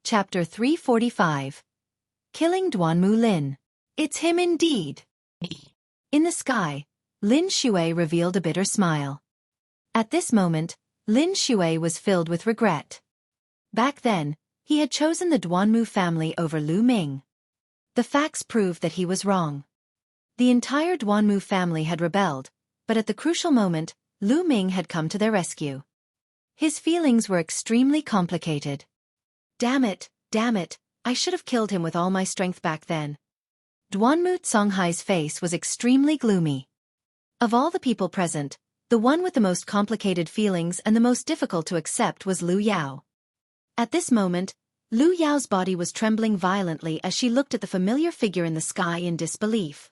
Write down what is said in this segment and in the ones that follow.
Chapter 345. Killing Duanmu Lin. It's him indeed. In the sky, Lin Xueqi revealed a bitter smile. At this moment, Lin Xueqi was filled with regret. Back then, he had chosen the Duanmu family over Lu Ming. The facts proved that he was wrong. The entire Duanmu family had rebelled, but at the crucial moment, Lu Ming had come to their rescue. His feelings were extremely complicated. Damn it, I should have killed him with all my strength back then. Duanmu Songhai's face was extremely gloomy. Of all the people present, the one with the most complicated feelings and the most difficult to accept was Lu Yao. At this moment, Lu Yao's body was trembling violently as she looked at the familiar figure in the sky in disbelief.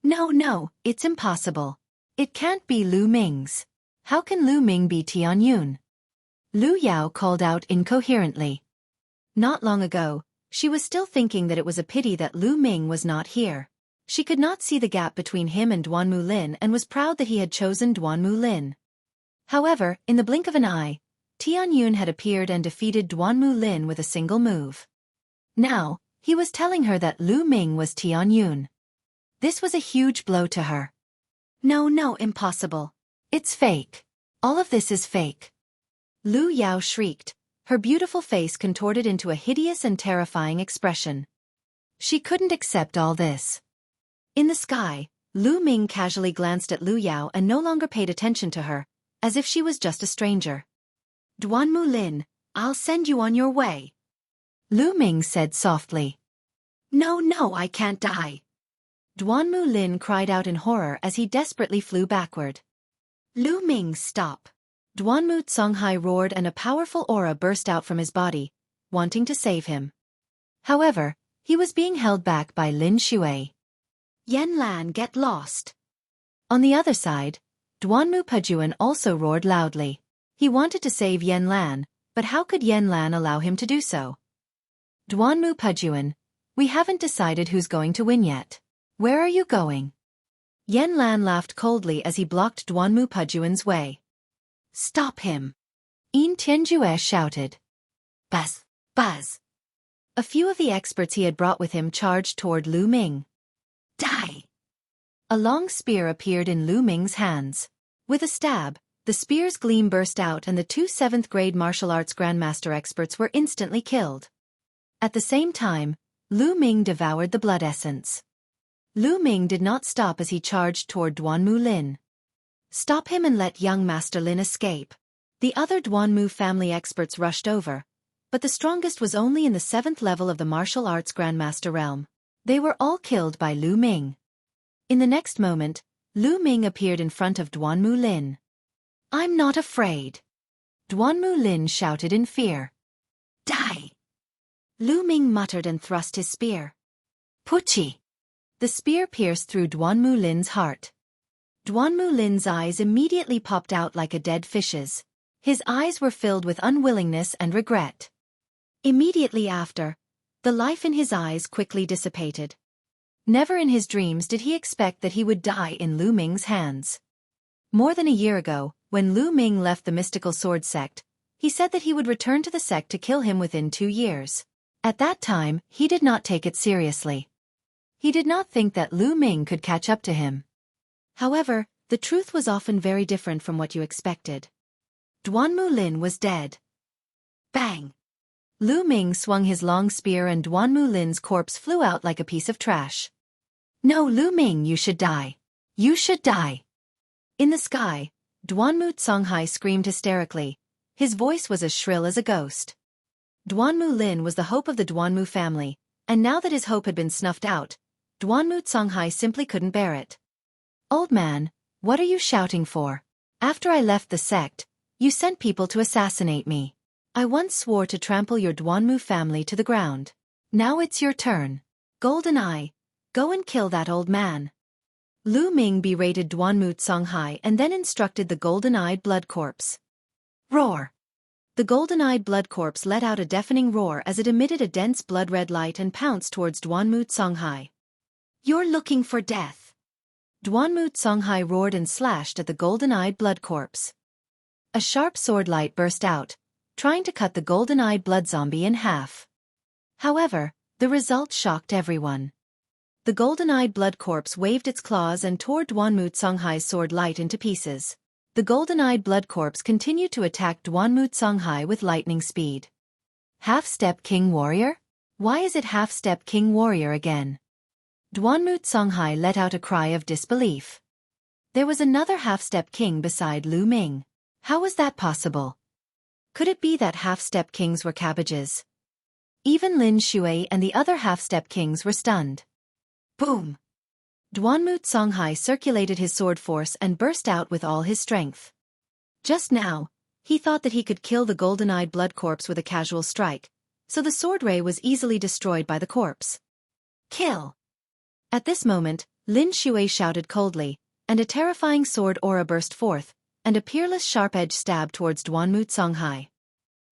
No, it's impossible. It can't be Lu Ming's. How can Lu Ming be Tianyun? Lu Yao called out incoherently. Not long ago, she was still thinking that it was a pity that Lu Ming was not here. She could not see the gap between him and Duanmu Lin and was proud that he had chosen Duanmu Lin. However, in the blink of an eye, Tianyun had appeared and defeated Duanmu Lin with a single move. Now, he was telling her that Lu Ming was Tianyun. This was a huge blow to her. No, impossible. It's fake. All of this is fake. Lu Yao shrieked, her beautiful face contorted into a hideous and terrifying expression. She couldn't accept all this. In the sky, Lu Ming casually glanced at Lu Yao and no longer paid attention to her, as if she was just a stranger. Duanmu Lin, I'll send you on your way. Lu Ming said softly. No, I can't die. Duanmu Lin cried out in horror as he desperately flew backward. Lu Ming, stop. Duanmu Songhai roared and a powerful aura burst out from his body, wanting to save him. However, he was being held back by Lin Xueqi. Yan Lan, get lost. On the other side, Duanmu Pejuan also roared loudly. He wanted to save Yan Lan, but how could Yan Lan allow him to do so? Duanmu Pejuan, we haven't decided who's going to win yet. Where are you going? Yan Lan laughed coldly as he blocked Duanmu Pejuan's way. Stop him! Yin Tianjue shouted. Buzz! A few of the experts he had brought with him charged toward Lu Ming. Die! A long spear appeared in Lu Ming's hands. With a stab, the spear's gleam burst out and the two 7th-grade martial arts grandmaster experts were instantly killed. At the same time, Lu Ming devoured the blood essence. Lu Ming did not stop as he charged toward Duanmu Lin. Stop him and let young Master Lin escape. The other Duanmu family experts rushed over, but the strongest was only in the 7th level of the martial arts grandmaster realm. They were all killed by Lu Ming. In the next moment, Lu Ming appeared in front of Duanmu Lin. I'm not afraid. Duanmu Lin shouted in fear. Die! Lu Ming muttered and thrust his spear. Puchi! The spear pierced through Duanmu Lin's heart. Duanmu Lin's eyes immediately popped out like a dead fish's. His eyes were filled with unwillingness and regret. Immediately after, the life in his eyes quickly dissipated. Never in his dreams did he expect that he would die in Lu Ming's hands. More than a year ago, when Lu Ming left the mystical sword sect, he said that he would return to the sect to kill him within 2 years. At that time, he did not take it seriously. He did not think that Lu Ming could catch up to him. However, the truth was often very different from what you expected. Duanmu Lin was dead. Bang! Lu Ming swung his long spear and Duanmu Lin's corpse flew out like a piece of trash. No, Lu Ming, you should die. You should die. In the sky, Duanmu Songhai screamed hysterically. His voice was as shrill as a ghost. Duanmu Lin was the hope of the Duanmu family, and now that his hope had been snuffed out, Duanmu Songhai simply couldn't bear it. Old man, what are you shouting for? After I left the sect, you sent people to assassinate me. I once swore to trample your Duanmu family to the ground. Now it's your turn. Golden Eye, go and kill that old man. Lu Ming berated Duanmu Songhai and then instructed the golden-eyed blood corpse. Roar! The golden-eyed blood corpse let out a deafening roar as it emitted a dense blood-red light and pounced towards Duanmu Songhai. You're looking for death. Duanmu Songhai roared and slashed at the golden-eyed blood corpse. A sharp sword light burst out, trying to cut the golden-eyed blood zombie in half. However, the result shocked everyone. The golden-eyed blood corpse waved its claws and tore Duanmu Songhai's sword light into pieces. The golden-eyed blood corpse continued to attack Duanmu Songhai with lightning speed. Half-step king warrior? Why is it half-step king warrior again? Duanmu Songhai let out a cry of disbelief. There was another half-step king beside Lu Ming. How was that possible? Could it be that half-step kings were cabbages? Even Lin Xueqi and the other half-step kings were stunned. Boom! Duanmu Songhai circulated his sword force and burst out with all his strength. Just now, he thought that he could kill the golden-eyed blood corpse with a casual strike, so the sword ray was easily destroyed by the corpse. Kill! At this moment, Lin Xueqi shouted coldly, and a terrifying sword aura burst forth, and a peerless sharp-edged stab towards Duanmu Songhai.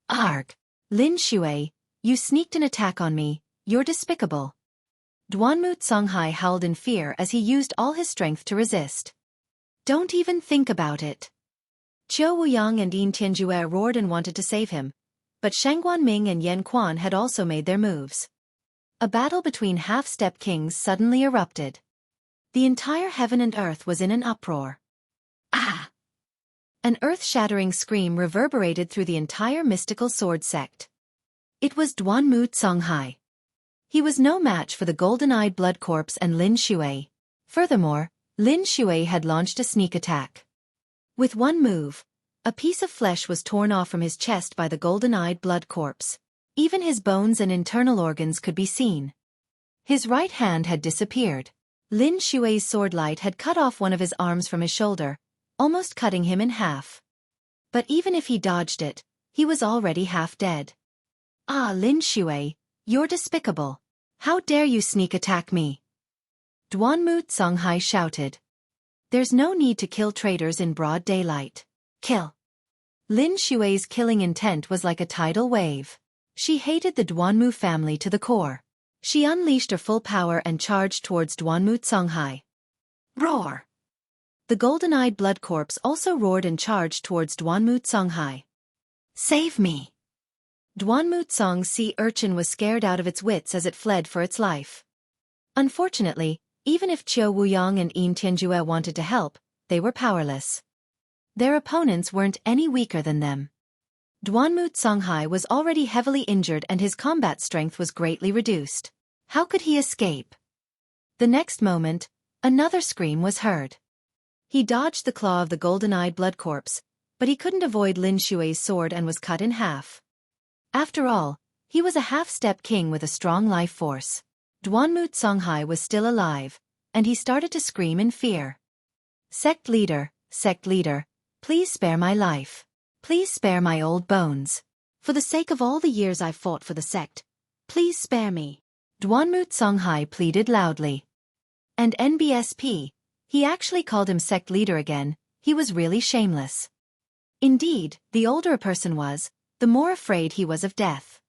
Arg! Lin Xueqi, you sneaked an attack on me, you're despicable. Duanmu Songhai howled in fear as he used all his strength to resist. Don't even think about it. Qiu Wuyang and Yin Tianjue roared and wanted to save him, but Shangguan Ming and Yan Quan had also made their moves. A battle between half-step kings suddenly erupted. The entire heaven and earth was in an uproar. Ah! An earth-shattering scream reverberated through the entire mystical sword sect. It was Duanmu Songhai. He was no match for the golden-eyed blood corpse and Lin Xueqi. Furthermore, Lin Xueqi had launched a sneak attack. With one move, a piece of flesh was torn off from his chest by the golden-eyed blood corpse. Even his bones and internal organs could be seen. His right hand had disappeared. Lin Xueqi's sword light had cut off one of his arms from his shoulder, almost cutting him in half. But even if he dodged it, he was already half dead. Ah, Lin Xueqi, you're despicable. How dare you sneak attack me? Duanmu Songhai shouted. There's no need to kill traitors in broad daylight. Kill. Lin Xueqi's killing intent was like a tidal wave. She hated the Duanmu family to the core. She unleashed her full power and charged towards Duanmu Songhai. Roar! The golden-eyed blood corpse also roared and charged towards Duanmu Songhai. Save me! Duanmu Song's sea urchin was scared out of its wits as it fled for its life. Unfortunately, even if Qiu Wuyang and Yin Tianjue wanted to help, they were powerless. Their opponents weren't any weaker than them. Duanmu Songhai was already heavily injured and his combat strength was greatly reduced. How could he escape? The next moment, another scream was heard. He dodged the claw of the golden-eyed blood corpse, but he couldn't avoid Lin Xueqi's sword and was cut in half. After all, he was a half-step king with a strong life force. Duanmu Songhai was still alive, and he started to scream in fear. Sect leader, please spare my life. Please spare my old bones. For the sake of all the years I've fought for the sect, please spare me. Duanmu Songhai pleaded loudly. And NBSP, he actually called him sect leader again, he was really shameless. Indeed, the older a person was, the more afraid he was of death.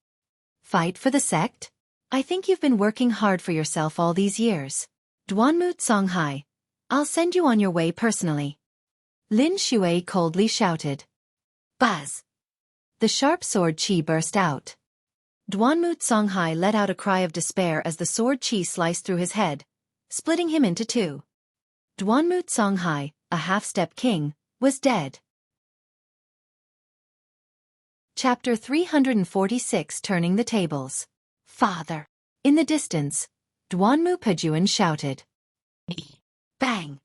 Fight for the sect? I think you've been working hard for yourself all these years. Duanmu Songhai, I'll send you on your way personally. Lin Xueqi coldly shouted. Buzz! The sharp sword qi burst out. Duanmu Songhai let out a cry of despair as the sword qi sliced through his head, splitting him into two. Duanmu Songhai, a half-step king, was dead. Chapter 346 Turning the Tables. Father! In the distance, Duanmu Pajuan shouted. Bang!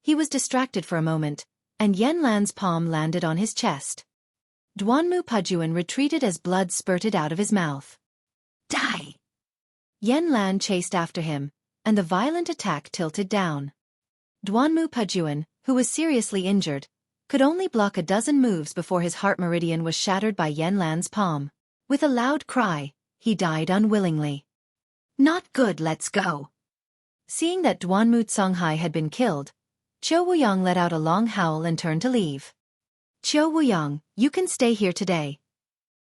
He was distracted for a moment, and Yan Lan's palm landed on his chest. Duanmu Pajuan retreated as blood spurted out of his mouth. Die! Yan Lan chased after him, and the violent attack tilted down. Duanmu Pajuan, who was seriously injured, could only block a dozen moves before his heart meridian was shattered by Yan Lan's palm. With a loud cry, he died unwillingly. Not good, let's go. Seeing that Duanmu Songhai had been killed, Qiu Wuyang let out a long howl and turned to leave. Qiu Wuyang, you can stay here today.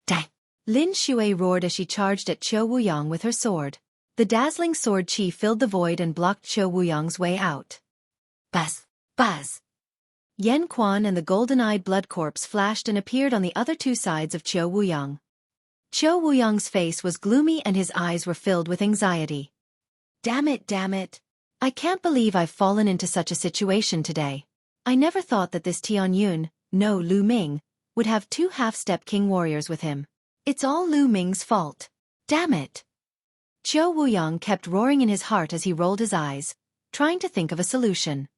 Dang! Lin Xueqi roared as she charged at Qiu Wuyang with her sword. The dazzling sword qi filled the void and blocked Qiu Wuyang's way out. Buzz! Buzz! Yan Quan and the golden-eyed blood corpse flashed and appeared on the other two sides of Qiu Wuyang. Qiu Wuyang's face was gloomy and his eyes were filled with anxiety. Damn it. I can't believe I've fallen into such a situation today. I never thought that this Tianyun, no Lu Ming, would have 2 half-step king warriors with him. It's all Lu Ming's fault. Damn it. Qiu Wuyang kept roaring in his heart as he rolled his eyes, trying to think of a solution.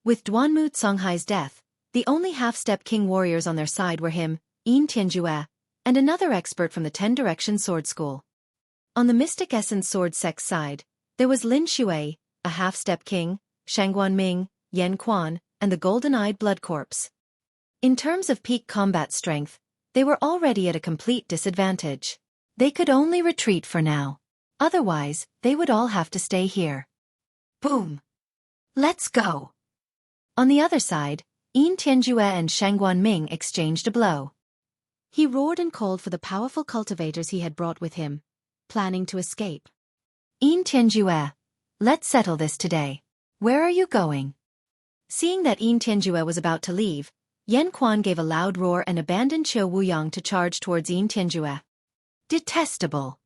With Duanmu Songhai's death, the only half-step king warriors on their side were him, Yin Tianjue, and another expert from the 10-direction sword school. On the Mystic Essence sword sect's side, there was Lin Xueqi, a half-step king, Shangguan Ming, Yan Quan, and the golden-eyed blood corpse. In terms of peak combat strength, they were already at a complete disadvantage. They could only retreat for now. Otherwise, they would all have to stay here. Boom! Let's go! On the other side, Yin Tianjue and Shangguan Ming exchanged a blow. He roared and called for the powerful cultivators he had brought with him, planning to escape. Yin Tianjue, let's settle this today. Where are you going? Seeing that Yin Tianjue was about to leave, Yan Quan gave a loud roar and abandoned Qiu Wuyang to charge towards Yin Tianjue. Detestable!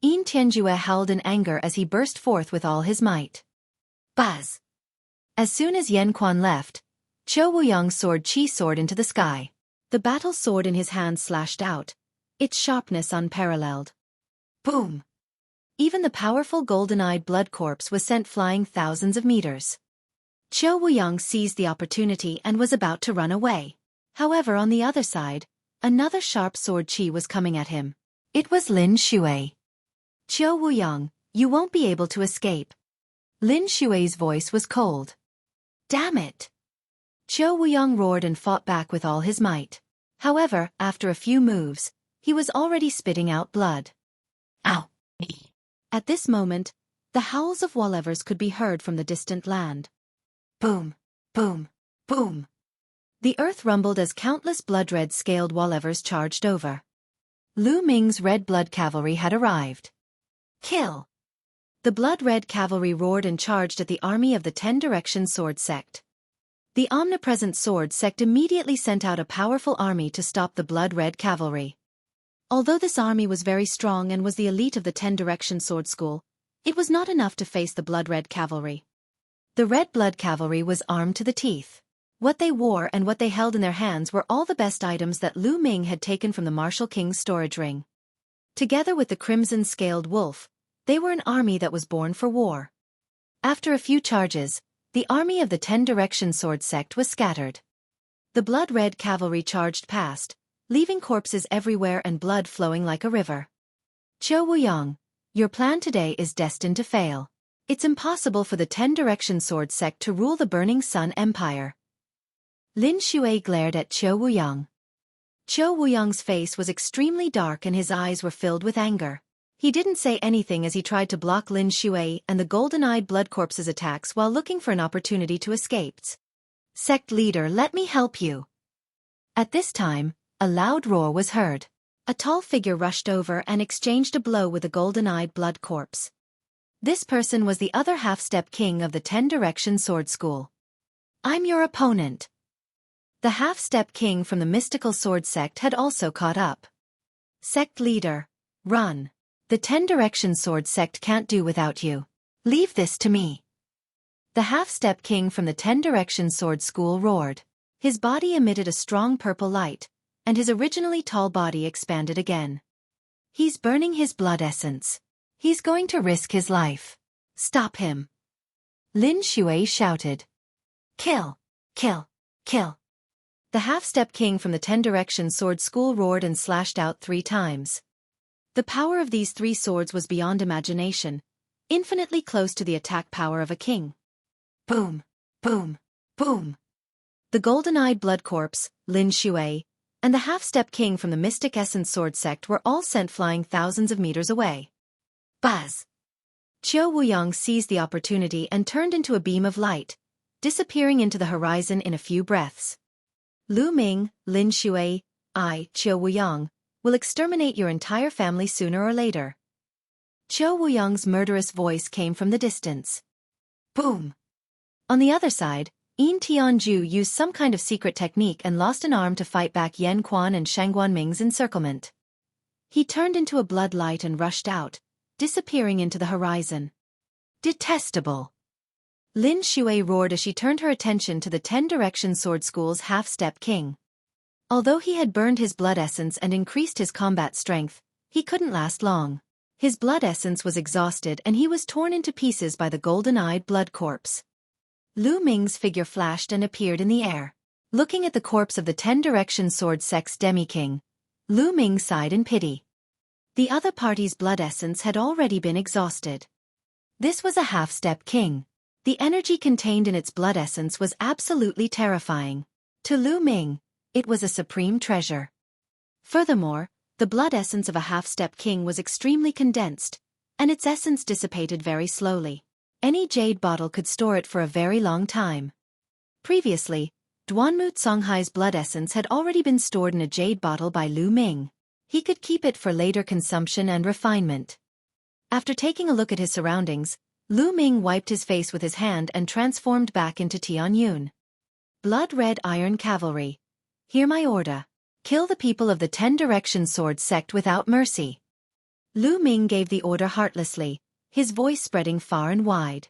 Yin Tianjue howled in anger as he burst forth with all his might. Buzz! As soon as Yan Quan left, Qiu Wuyang soared Qi sword into the sky. The battle sword in his hand slashed out, its sharpness unparalleled. Boom! Even the powerful golden-eyed blood corpse was sent flying thousands of meters. Qiu Wuyang seized the opportunity and was about to run away. However, on the other side, another sharp sword Qi was coming at him. It was Lin Xueqi. Qiu Wuyang, you won't be able to escape. Lin Xueqi's voice was cold. Damn it! Qiu Wuyang roared and fought back with all his might. However, after a few moves, he was already spitting out blood. Ow! At this moment, the howls of Wolevers could be heard from the distant land. Boom! Boom! Boom! The earth rumbled as countless blood-red scaled Wolevers charged over. Lu Ming's red blood cavalry had arrived. Kill! The blood-red cavalry roared and charged at the army of the 10-direction sword sect. The omnipresent sword sect immediately sent out a powerful army to stop the blood-red cavalry. Although this army was very strong and was the elite of the 10-direction sword school, it was not enough to face the blood-red cavalry. The red blood cavalry was armed to the teeth. What they wore and what they held in their hands were all the best items that Lu Ming had taken from the Martial King's storage ring. Together with the crimson-scaled wolf, they were an army that was born for war. After a few charges, the army of the 10-direction sword sect was scattered. The blood-red cavalry charged past, leaving corpses everywhere and blood flowing like a river. Qiu Wuyang, your plan today is destined to fail. It's impossible for the 10-direction sword sect to rule the Burning Sun Empire. Lin Xueqi glared at Qiu Wuyang. Qiu Wuyang's face was extremely dark and his eyes were filled with anger. He didn't say anything as he tried to block Lin Xueqi and the golden-eyed blood corpse's attacks while looking for an opportunity to escape. Sect leader, let me help you. At this time, a loud roar was heard. A tall figure rushed over and exchanged a blow with the golden-eyed blood corpse. This person was the other half-step king of the 10-direction sword school. I'm your opponent. The half-step king from the mystical sword sect had also caught up. Sect leader, run. The 10-direction sword sect can't do without you. Leave this to me. The half-step king from the 10-direction sword school roared. His body emitted a strong purple light, and his originally tall body expanded again. He's burning his blood essence. He's going to risk his life. Stop him. Lin Xueqi shouted. Kill! Kill! Kill! The half-step king from the 10-direction sword school roared and slashed out 3 times. The power of these 3 swords was beyond imagination, infinitely close to the attack power of a king. Boom! Boom! Boom! The golden-eyed blood corpse, Lin Xueqi, and the half-step king from the Mystic Essence sword sect were all sent flying thousands of meters away. Buzz! Qiu Wuyang seized the opportunity and turned into a beam of light, disappearing into the horizon in a few breaths. Lu Ming, Lin Xueqi, Qiu Wuyang, will exterminate your entire family sooner or later. Qiu Wuyang's murderous voice came from the distance. Boom! On the other side, Yin Tianju used some kind of secret technique and lost an arm to fight back Yan Quan and Shangguan Ming's encirclement. He turned into a blood light and rushed out, disappearing into the horizon. Detestable! Lin Xueqi roared as she turned her attention to the 10 Direction Sword School's half-step king. Although he had burned his blood essence and increased his combat strength, he couldn't last long. His blood essence was exhausted and he was torn into pieces by the golden-eyed blood corpse. Lu Ming's figure flashed and appeared in the air. Looking at the corpse of the 10 Direction Sword Sect's demi-king, Lu Ming sighed in pity. The other party's blood essence had already been exhausted. This was a half-step king. The energy contained in its blood essence was absolutely terrifying. To Lu Ming, it was a supreme treasure. Furthermore, the blood essence of a half-step king was extremely condensed, and its essence dissipated very slowly. Any jade bottle could store it for a very long time. Previously, Duanmu Songhai's blood essence had already been stored in a jade bottle by Lu Ming. He could keep it for later consumption and refinement. After taking a look at his surroundings, Lu Ming wiped his face with his hand and transformed back into Tianyun. Blood-red iron cavalry. Hear my order. Kill the people of the 10 Direction Sword Sect without mercy. Lu Ming gave the order heartlessly, his voice spreading far and wide.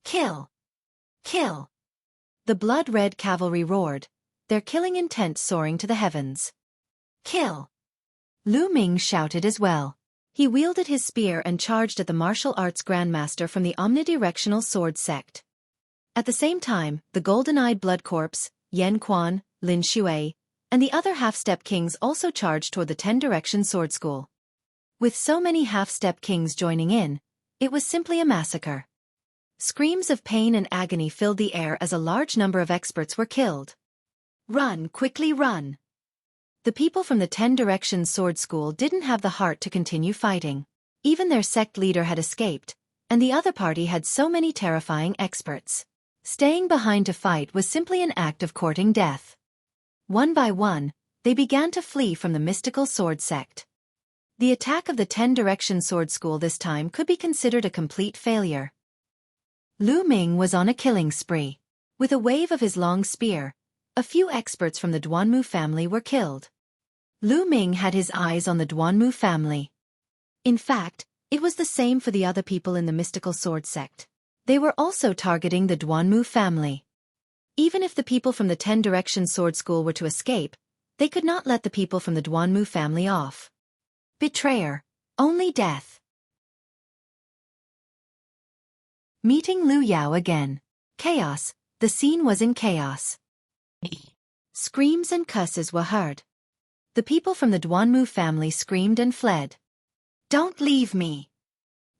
Kill! Kill! The blood-red cavalry roared, their killing intent soaring to the heavens. Kill! Lu Ming shouted as well. He wielded his spear and charged at the martial arts grandmaster from the omnidirectional sword sect. At the same time, the golden-eyed blood corpse, Yan Quan, Lin Xueqi, and the other half-step kings also charged toward the 10 Direction Sword School. With so many half-step kings joining in, it was simply a massacre. Screams of pain and agony filled the air as a large number of experts were killed. Run, quickly run! The people from the 10 Direction Sword School didn't have the heart to continue fighting. Even their sect leader had escaped, and the other party had so many terrifying experts. Staying behind to fight was simply an act of courting death. One by one, they began to flee from the mystical sword sect. The attack of the 10 Direction Sword School this time could be considered a complete failure. Lu Ming was on a killing spree. With a wave of his long spear, a few experts from the Duanmu family were killed. Lu Ming had his eyes on the Duanmu family. In fact, it was the same for the other people in the mystical sword sect. They were also targeting the Duanmu family. Even if the people from the 10 Direction Sword School were to escape, they could not let the people from the Duanmu family off. Betrayer. Only death. Meeting Lu Yao again. Chaos. The scene was in chaos. Screams and curses were heard. The people from the Duanmu family screamed and fled. Don't leave me!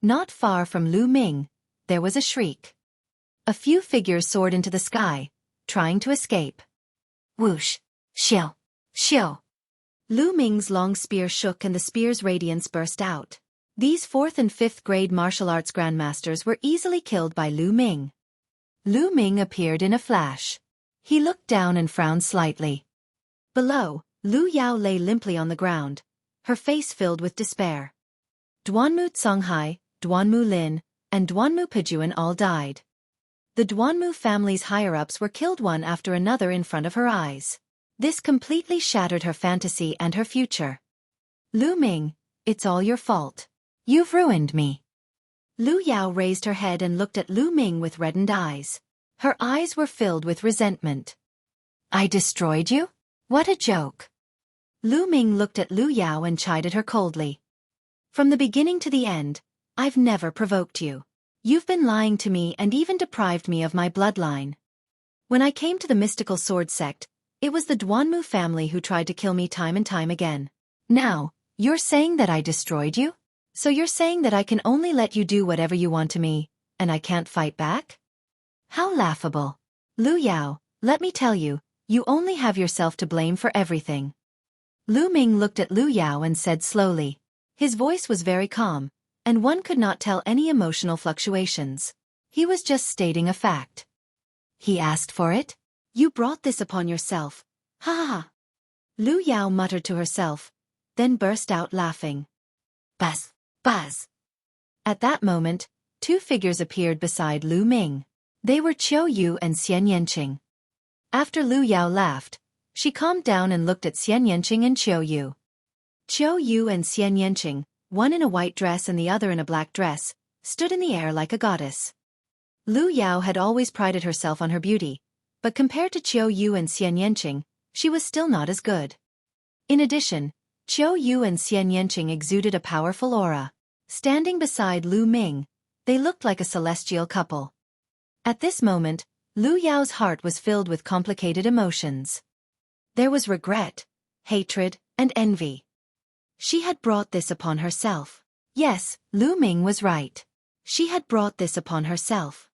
Not far from Lu Ming, there was a shriek. A few figures soared into the sky, trying to escape. Whoosh! Xiao! Xiao! Lu Ming's long spear shook and the spear's radiance burst out. These 4th and 5th grade martial arts grandmasters were easily killed by Lu Ming. Lu Ming appeared in a flash. He looked down and frowned slightly. Below, Lu Yao lay limply on the ground, her face filled with despair. Duanmu Songhai, Duanmu Lin, and Duanmu Pejuan all died. The Duanmu family's higher-ups were killed one after another in front of her eyes. This completely shattered her fantasy and her future. Lu Ming, it's all your fault. You've ruined me. Lu Yao raised her head and looked at Lu Ming with reddened eyes. Her eyes were filled with resentment. I destroyed you? What a joke. Lu Ming looked at Lu Yao and chided her coldly. From the beginning to the end, I've never provoked you. You've been lying to me and even deprived me of my bloodline. When I came to the mystical sword sect, it was the Duanmu family who tried to kill me time and time again. Now, you're saying that I destroyed you? So you're saying that I can only let you do whatever you want to me, and I can't fight back? How laughable. Lu Yao, let me tell you, you only have yourself to blame for everything. Lu Ming looked at Lu Yao and said slowly. His voice was very calm, and one could not tell any emotional fluctuations. He was just stating a fact. He asked for it? You brought this upon yourself. Ha ha ha. Lu Yao muttered to herself, then burst out laughing. Buzz, buzz. At that moment, 2 figures appeared beside Lu Ming. They were Qiu Yu and Xian Yanqing. After Lu Yao laughed, she calmed down and looked at Xian Yanqing and Qiu Yu. Qiu and Xian Yanqing, one in a white dress and the other in a black dress, stood in the air like a goddess. Lu Yao had always prided herself on her beauty, but compared to Qiu and Xian Yanqing, she was still not as good. In addition, Qiu and Xian Yanqing exuded a powerful aura. Standing beside Lu Ming, they looked like a celestial couple. At this moment, Lu Yao's heart was filled with complicated emotions. There was regret, hatred, and envy. She had brought this upon herself. Yes, Lu Ming was right. She had brought this upon herself.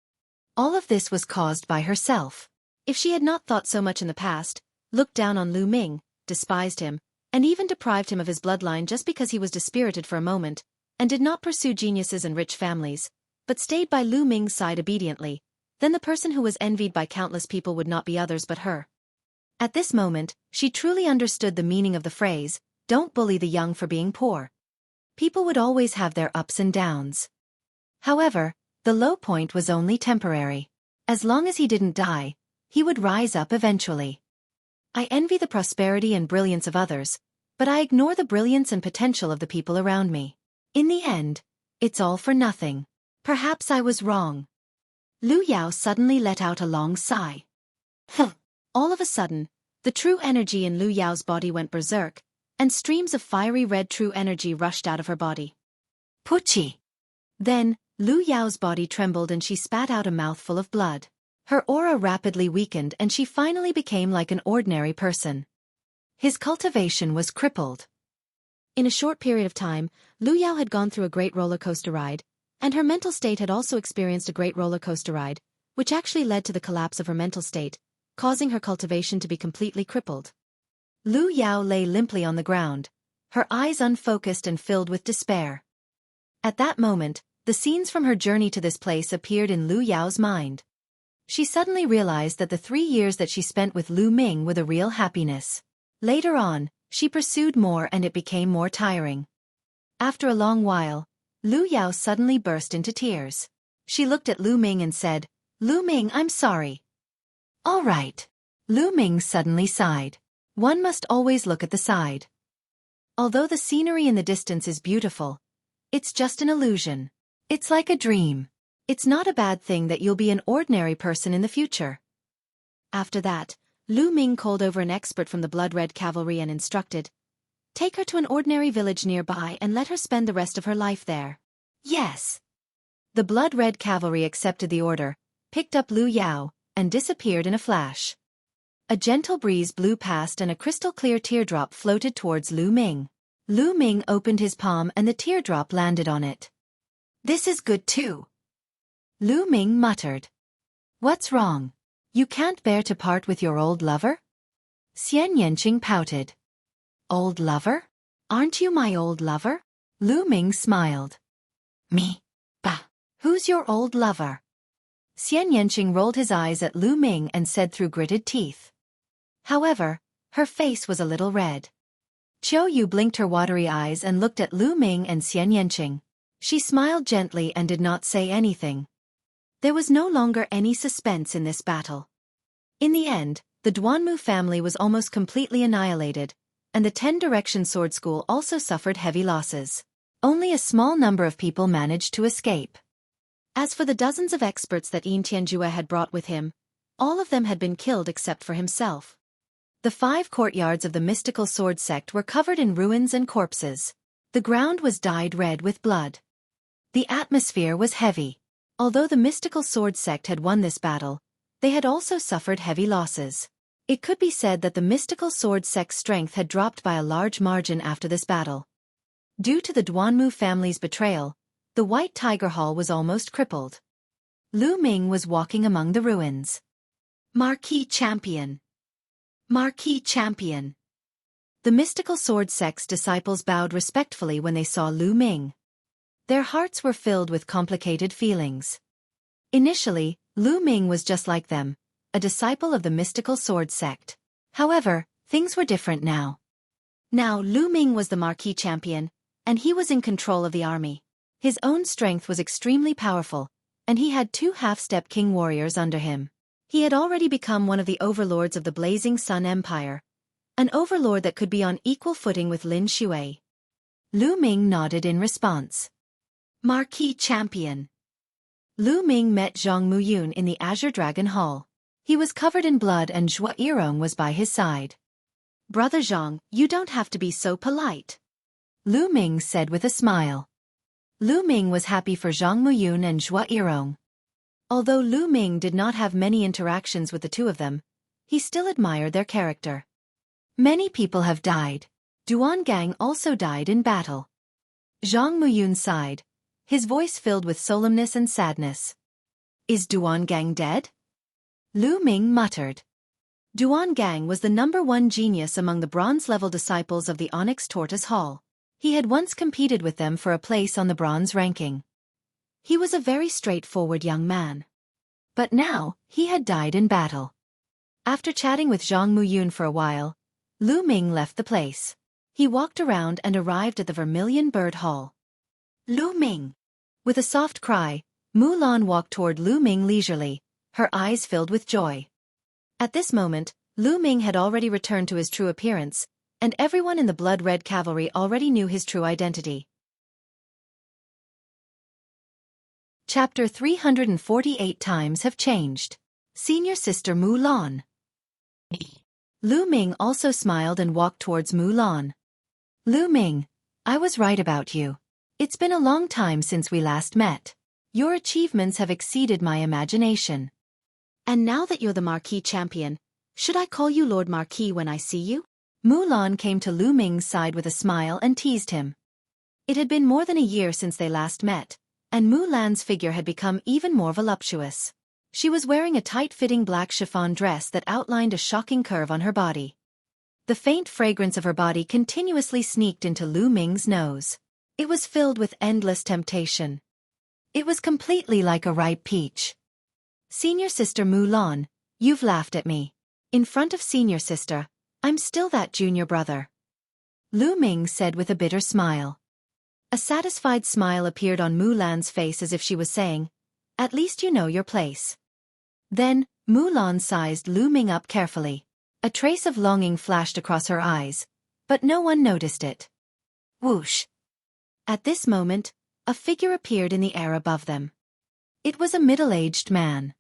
All of this was caused by herself. If she had not thought so much in the past, looked down on Lu Ming, despised him, and even deprived him of his bloodline just because he was dispirited for a moment, and did not pursue geniuses and rich families, but stayed by Lu Ming's side obediently, then the person who was envied by countless people would not be others but her. At this moment, she truly understood the meaning of the phrase, "Don't bully the young for being poor." People would always have their ups and downs. However, the low point was only temporary. As long as he didn't die, he would rise up eventually. I envy the prosperity and brilliance of others, but I ignore the brilliance and potential of the people around me. In the end, it's all for nothing. Perhaps I was wrong. Lu Yao suddenly let out a long sigh. All of a sudden, the true energy in Lu Yao's body went berserk, and streams of fiery red true energy rushed out of her body. Puchi! Then, Lu Yao's body trembled and she spat out a mouthful of blood. Her aura rapidly weakened and she finally became like an ordinary person. His cultivation was crippled. In a short period of time, Lu Yao had gone through a great roller coaster ride, and her mental state had also experienced a great roller coaster ride, which actually led to the collapse of her mental state, causing her cultivation to be completely crippled. Lu Yao lay limply on the ground, her eyes unfocused and filled with despair. At that moment, the scenes from her journey to this place appeared in Lu Yao's mind. She suddenly realized that the 3 years that she spent with Lu Ming were the real happiness. Later on, she pursued more and it became more tiring. After a long while, Lu Yao suddenly burst into tears. She looked at Lu Ming and said, "Lu Ming, I'm sorry." "All right." Lu Ming suddenly sighed. One must always look at the side. Although the scenery in the distance is beautiful, it's just an illusion. It's like a dream. It's not a bad thing that you'll be an ordinary person in the future. After that, Lu Ming called over an expert from the Blood-Red Cavalry and instructed, "Take her to an ordinary village nearby and let her spend the rest of her life there." Yes. The Blood-Red Cavalry accepted the order, picked up Lu Yao, and disappeared in a flash. A gentle breeze blew past and a crystal-clear teardrop floated towards Lu Ming. Lu Ming opened his palm and the teardrop landed on it. "This is good too." Lu Ming muttered. "What's wrong? You can't bear to part with your old lover?" Xian Yanqing pouted. "Old lover? Aren't you my old lover?" Lu Ming smiled. "Me? Bah! Who's your old lover?" Xian Yanqing rolled his eyes at Lu Ming and said through gritted teeth. However, her face was a little red. Qiu blinked her watery eyes and looked at Lu Ming and Xian Yanqing. She smiled gently and did not say anything. There was no longer any suspense in this battle. In the end, the Duanmu family was almost completely annihilated, and the 10-Direction Sword School also suffered heavy losses. Only a small number of people managed to escape. As for the dozens of experts that Yin Tianjue had brought with him, all of them had been killed except for himself. The 5 courtyards of the mystical sword sect were covered in ruins and corpses. The ground was dyed red with blood. The atmosphere was heavy. Although the mystical sword sect had won this battle, they had also suffered heavy losses. It could be said that the mystical sword sect's strength had dropped by a large margin after this battle. Due to the Duanmu family's betrayal, the White Tiger Hall was almost crippled. Lu Ming was walking among the ruins. "Marquis Champion! Marquis Champion!" The mystical sword sect's disciples bowed respectfully when they saw Lu Ming. Their hearts were filled with complicated feelings. Initially, Lu Ming was just like them, a disciple of the mystical sword sect. However, things were different now. Now Lu Ming was the Marquis Champion, and he was in control of the army. His own strength was extremely powerful, and he had 2 half-step king warriors under him. He had already become one of the overlords of the Blazing Sun Empire, An overlord that could be on equal footing with Lin Xue. Lu Ming nodded in response. Marquis Champion. Lu Ming met Zhang Muyun in the Azure Dragon Hall. He was covered in blood and Xueqi was by his side. Brother Zhang, you don't have to be so polite. Lu Ming said with a smile. Lu Ming was happy for Zhang Muyun and Xueqi. Although Lu Ming did not have many interactions with the two of them, he still admired their character. Many people have died. Duan Gang also died in battle. Zhang Muyun sighed, his voice filled with solemnness and sadness. Is Duan Gang dead? Lu Ming muttered. Duan Gang was the #1 genius among the bronze-level disciples of the Onyx Tortoise Hall. He had once competed with them for a place on the bronze ranking. He was a very straightforward young man. But now, he had died in battle. After chatting with Zhang Muyun for a while, Lu Ming left the place. He walked around and arrived at the Vermilion Bird Hall. Lu Ming! With a soft cry, Mulan walked toward Lu Ming leisurely, her eyes filled with joy. At this moment, Lu Ming had already returned to his true appearance, and everyone in the Blood-Red Cavalry already knew his true identity. Chapter 348 Times Have Changed. Senior Sister Mulan. Lu Ming also smiled and walked towards Mulan. Lu Ming, I was right about you. It's been a long time since we last met. Your achievements have exceeded my imagination. And now that you're the Marquis Champion, should I call you Lord Marquis when I see you? Mulan came to Lu Ming's side with a smile and teased him. It had been more than a year since they last met, and Mulan's figure had become even more voluptuous. She was wearing a tight-fitting black chiffon dress that outlined a shocking curve on her body. The faint fragrance of her body continuously sneaked into Lu Ming's nose. It was filled with endless temptation. It was completely like a ripe peach. Senior Sister Mulan, you've laughed at me. In front of Senior Sister, I'm still that junior brother. Lu Ming said with a bitter smile. A satisfied smile appeared on Mulan's face as if she was saying, at least you know your place. Then, Mulan sized Lu Ming up carefully. A trace of longing flashed across her eyes, but no one noticed it. Whoosh! At this moment, a figure appeared in the air above them. It was a middle-aged man.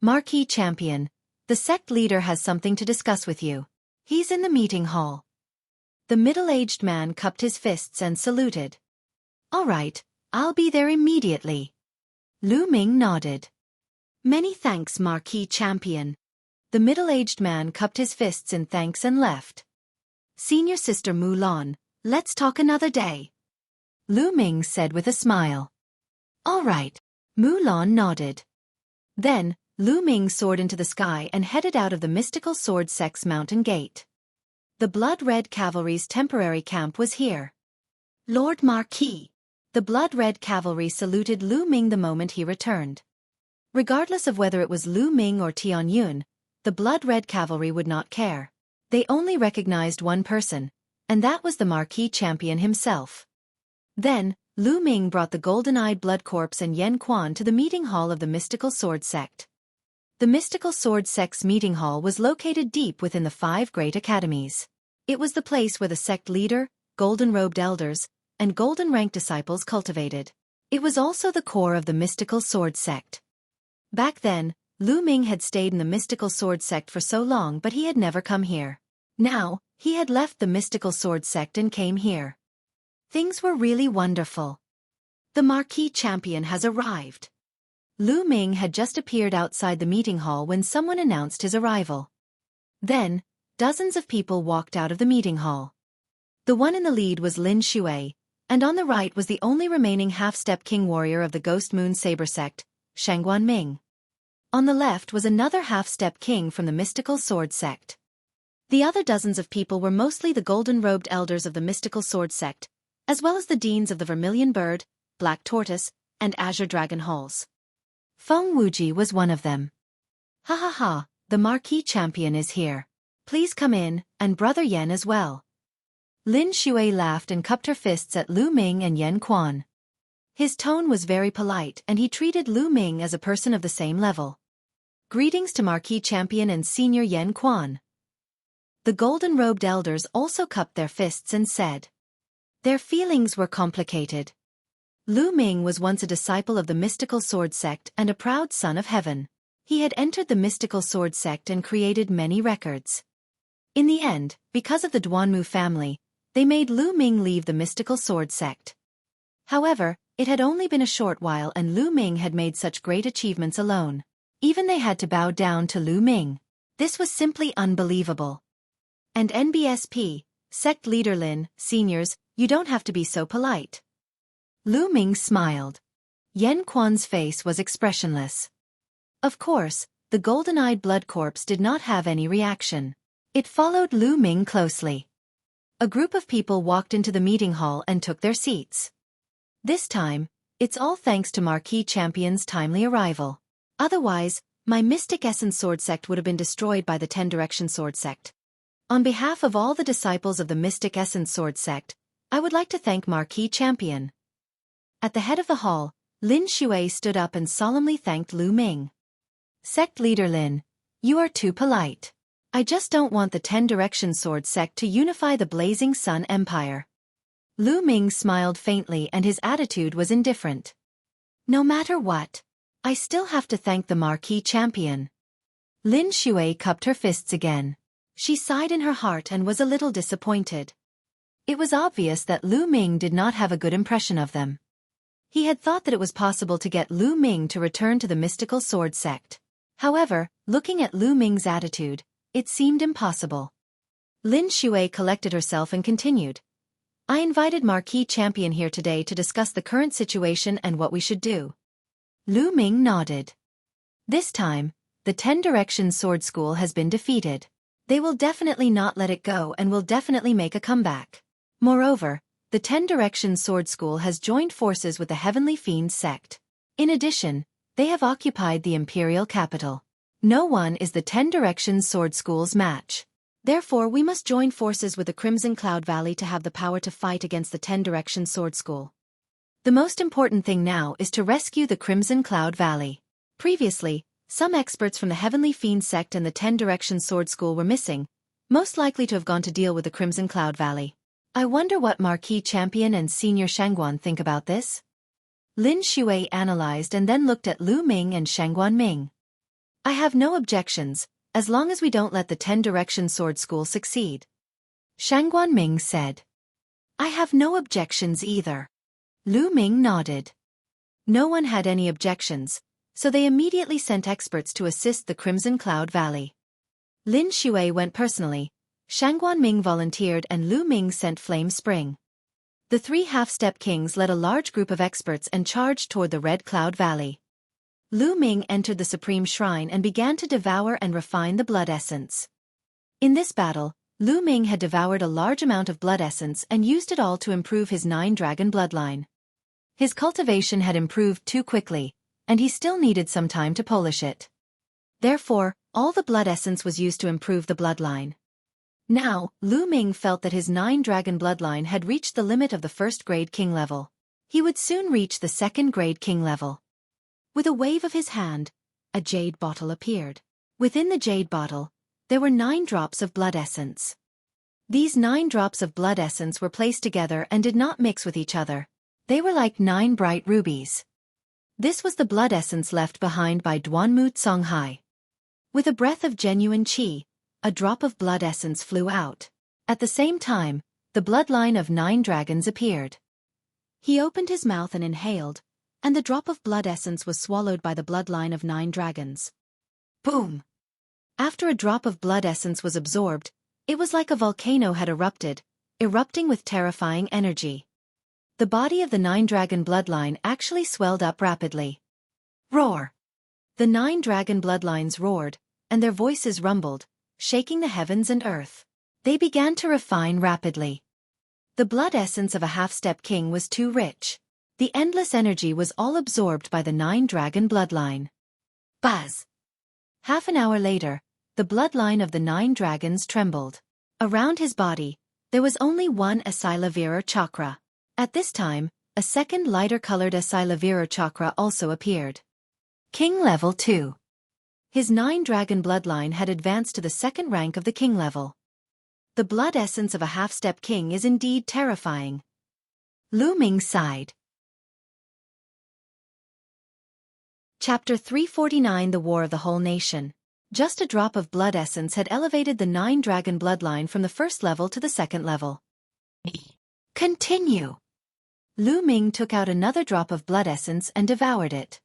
Marquis Champion, the sect leader has something to discuss with you. He's in the meeting hall. The middle-aged man cupped his fists and saluted. All right, I'll be there immediately. Lu Ming nodded. Many thanks, Marquis Champion. The middle-aged man cupped his fists in thanks and left. Senior Sister Mulan, let's talk another day. Lu Ming said with a smile. All right. Mulan nodded. Then, Lu Ming soared into the sky and headed out of the mystical sword sect's mountain gate. The Blood-Red Cavalry's temporary camp was here. Lord Marquis. The Blood-Red Cavalry saluted Lu Ming the moment he returned. Regardless of whether it was Lu Ming or Tian Yun, the Blood-Red Cavalry would not care. They only recognized one person, and that was the Marquis Champion himself. Then, Lu Ming brought the golden-eyed Blood Corpse and Yen Quan to the meeting hall of the Mystical Sword Sect. The Mystical Sword Sect's meeting hall was located deep within the 5 great academies. It was the place where the sect leader, golden-robed elders, and golden-ranked disciples cultivated. It was also the core of the Mystical Sword Sect. Back then, Lu Ming had stayed in the Mystical Sword Sect for so long, but he had never come here. Now, he had left the Mystical Sword Sect and came here. Things were really wonderful. The Marquis Champion has arrived. Lu Ming had just appeared outside the meeting hall when someone announced his arrival. Then, dozens of people walked out of the meeting hall. The one in the lead was Lin Xue, and on the right was the only remaining half-step king warrior of the Ghost Moon Saber Sect, Shangguan Ming. On the left was another half-step king from the Mystical Sword Sect. The other dozens of people were mostly the golden-robed elders of the Mystical Sword Sect, as well as the deans of the Vermilion Bird, Black Tortoise, and Azure Dragon Halls. Feng Wuji was one of them. Ha ha ha, the Marquis Champion is here. Please come in, and Brother Yen as well. Lin Xue laughed and cupped her fists at Lu Ming and Yen Quan. His tone was very polite and he treated Lu Ming as a person of the same level. Greetings to Marquis Champion and Senior Yen Quan. The golden-robed elders also cupped their fists and said. Their feelings were complicated. Lu Ming was once a disciple of the mystical sword sect and a proud son of heaven. He had entered the mystical sword sect and created many records. In the end, because of the Duanmu family, they made Lu Ming leave the mystical sword sect. However, it had only been a short while and Lu Ming had made such great achievements alone. Even they had to bow down to Lu Ming. This was simply unbelievable. And NBSP, sect leader Lin, seniors, you don't have to be so polite. Lu Ming smiled. Yan Quan's face was expressionless. Of course, the golden-eyed blood corpse did not have any reaction. It followed Lu Ming closely. A group of people walked into the meeting hall and took their seats. This time, it's all thanks to Marquis Champion's timely arrival. Otherwise, my Mystic Essence Sword Sect would have been destroyed by the 10 Direction Sword Sect. On behalf of all the disciples of the Mystic Essence Sword Sect, I would like to thank Marquis Champion. At the head of the hall, Lin Xueqi stood up and solemnly thanked Lu Ming. Sect leader Lin, you are too polite. I just don't want the 10 Direction Sword Sect to unify the Blazing Sun Empire. Lu Ming smiled faintly and his attitude was indifferent. No matter what, I still have to thank the Marquis Champion. Lin Xueqi cupped her fists again. She sighed in her heart and was a little disappointed. It was obvious that Lu Ming did not have a good impression of them. He had thought that it was possible to get Lu Ming to return to the mystical sword sect. However, looking at Lu Ming's attitude, it seemed impossible. Lin Xueqi collected herself and continued. I invited Marquis Champion here today to discuss the current situation and what we should do. Lu Ming nodded. This time, the 10 Direction Sword School has been defeated. They will definitely not let it go and will definitely make a comeback. Moreover, the 10 Direction Sword School has joined forces with the Heavenly Fiend sect. In addition, they have occupied the imperial capital. No one is the 10 Direction Sword School's match. Therefore we must join forces with the Crimson Cloud Valley to have the power to fight against the 10 Direction Sword School. The most important thing now is to rescue the Crimson Cloud Valley. Previously, some experts from the Heavenly Fiend sect and the 10 Direction Sword School were missing, most likely to have gone to deal with the Crimson Cloud Valley. I wonder what Marquis Champion and Senior Shangguan think about this? Lin Xueqi analyzed and then looked at Lu Ming and Shangguan Ming. I have no objections, as long as we don't let the 10 Direction Sword School succeed. Shangguan Ming said. I have no objections either. Lu Ming nodded. No one had any objections, so they immediately sent experts to assist the Crimson Cloud Valley. Lin Xueqi went personally, Shangguan Ming volunteered and Lu Ming sent Flame Spring. The 3 half-step kings led a large group of experts and charged toward the Red Cloud Valley. Lu Ming entered the Supreme Shrine and began to devour and refine the blood essence. In this battle, Lu Ming had devoured a large amount of blood essence and used it all to improve his 9-dragon bloodline. His cultivation had improved too quickly, and he still needed some time to polish it. Therefore, all the blood essence was used to improve the bloodline. Now, Lu Ming felt that his 9-dragon bloodline had reached the limit of the 1st-grade king level. He would soon reach the 2nd-grade king level. With a wave of his hand, a jade bottle appeared. Within the jade bottle, there were 9 drops of blood essence. These 9 drops of blood essence were placed together and did not mix with each other. They were like 9 bright rubies. This was the blood essence left behind by Duanmu Songhai. With a breath of genuine qi, a drop of blood essence flew out. At the same time, the bloodline of 9 dragons appeared. He opened his mouth and inhaled, and the drop of blood essence was swallowed by the bloodline of 9 dragons. Boom! After a drop of blood essence was absorbed, it was like a volcano had erupted, erupting with terrifying energy. The body of the 9-dragon bloodline actually swelled up rapidly. Roar! The 9 dragon bloodlines roared, and their voices rumbled, shaking the heavens and earth. They began to refine rapidly. The blood essence of a half-step king was too rich. The endless energy was all absorbed by the 9-dragon bloodline. Buzz! Half an hour later, the bloodline of the 9 dragons trembled. Around his body, there was only one Asilavira chakra. At this time, a second lighter-colored Asilavira chakra also appeared. King Level 2. His 9-dragon bloodline had advanced to the 2nd rank of the king level. The blood essence of a half-step king is indeed terrifying. Lu Ming sighed. Chapter 349 The War of the Whole Nation. Just a drop of blood essence had elevated the 9-dragon bloodline from the first level to the second level. Continue. Lu Ming took out another drop of blood essence and devoured it.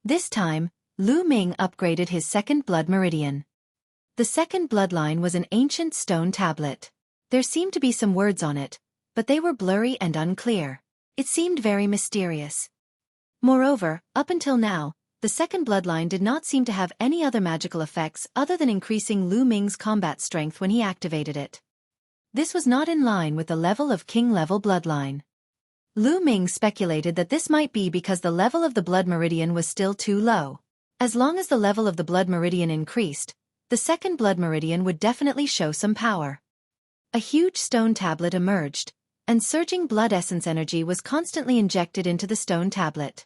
This time, Lu Ming upgraded his second blood meridian. The second bloodline was an ancient stone tablet. There seemed to be some words on it, but they were blurry and unclear. It seemed very mysterious. Moreover, up until now, the second bloodline did not seem to have any other magical effects other than increasing Lu Ming's combat strength when he activated it. This was not in line with the level of king-level bloodline. Lu Ming speculated that this might be because the level of the blood meridian was still too low. As long as the level of the blood meridian increased, the second blood meridian would definitely show some power. A huge stone tablet emerged, and surging blood essence energy was constantly injected into the stone tablet.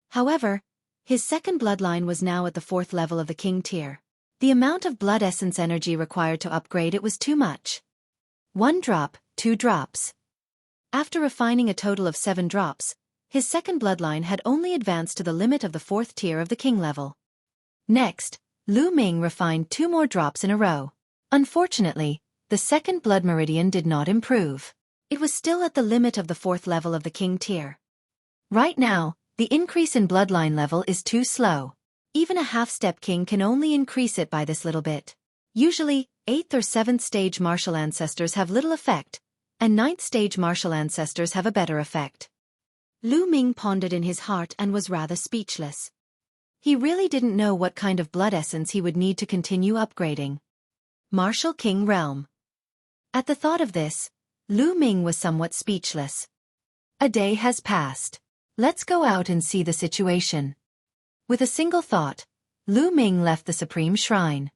However, his second bloodline was now at the 4th level of the king tier. The amount of blood essence energy required to upgrade it was too much. 1 drop, 2 drops. After refining a total of 7 drops, his second bloodline had only advanced to the limit of the 4th tier of the king level. Next, Lu Ming refined 2 more drops in a row. Unfortunately, the second blood meridian did not improve. It was still at the limit of the 4th level of the king tier. Right now, the increase in bloodline level is too slow. Even a half-step king can only increase it by this little bit. Usually, 8th or 7th stage martial ancestors have little effect, and 9th stage martial ancestors have a better effect. Lu Ming pondered in his heart and was rather speechless. He really didn't know what kind of blood essence he would need to continue upgrading. Martial King Realm. At the thought of this, Lu Ming was somewhat speechless. A day has passed. Let's go out and see the situation. With a single thought, Lu Ming left the Supreme Shrine.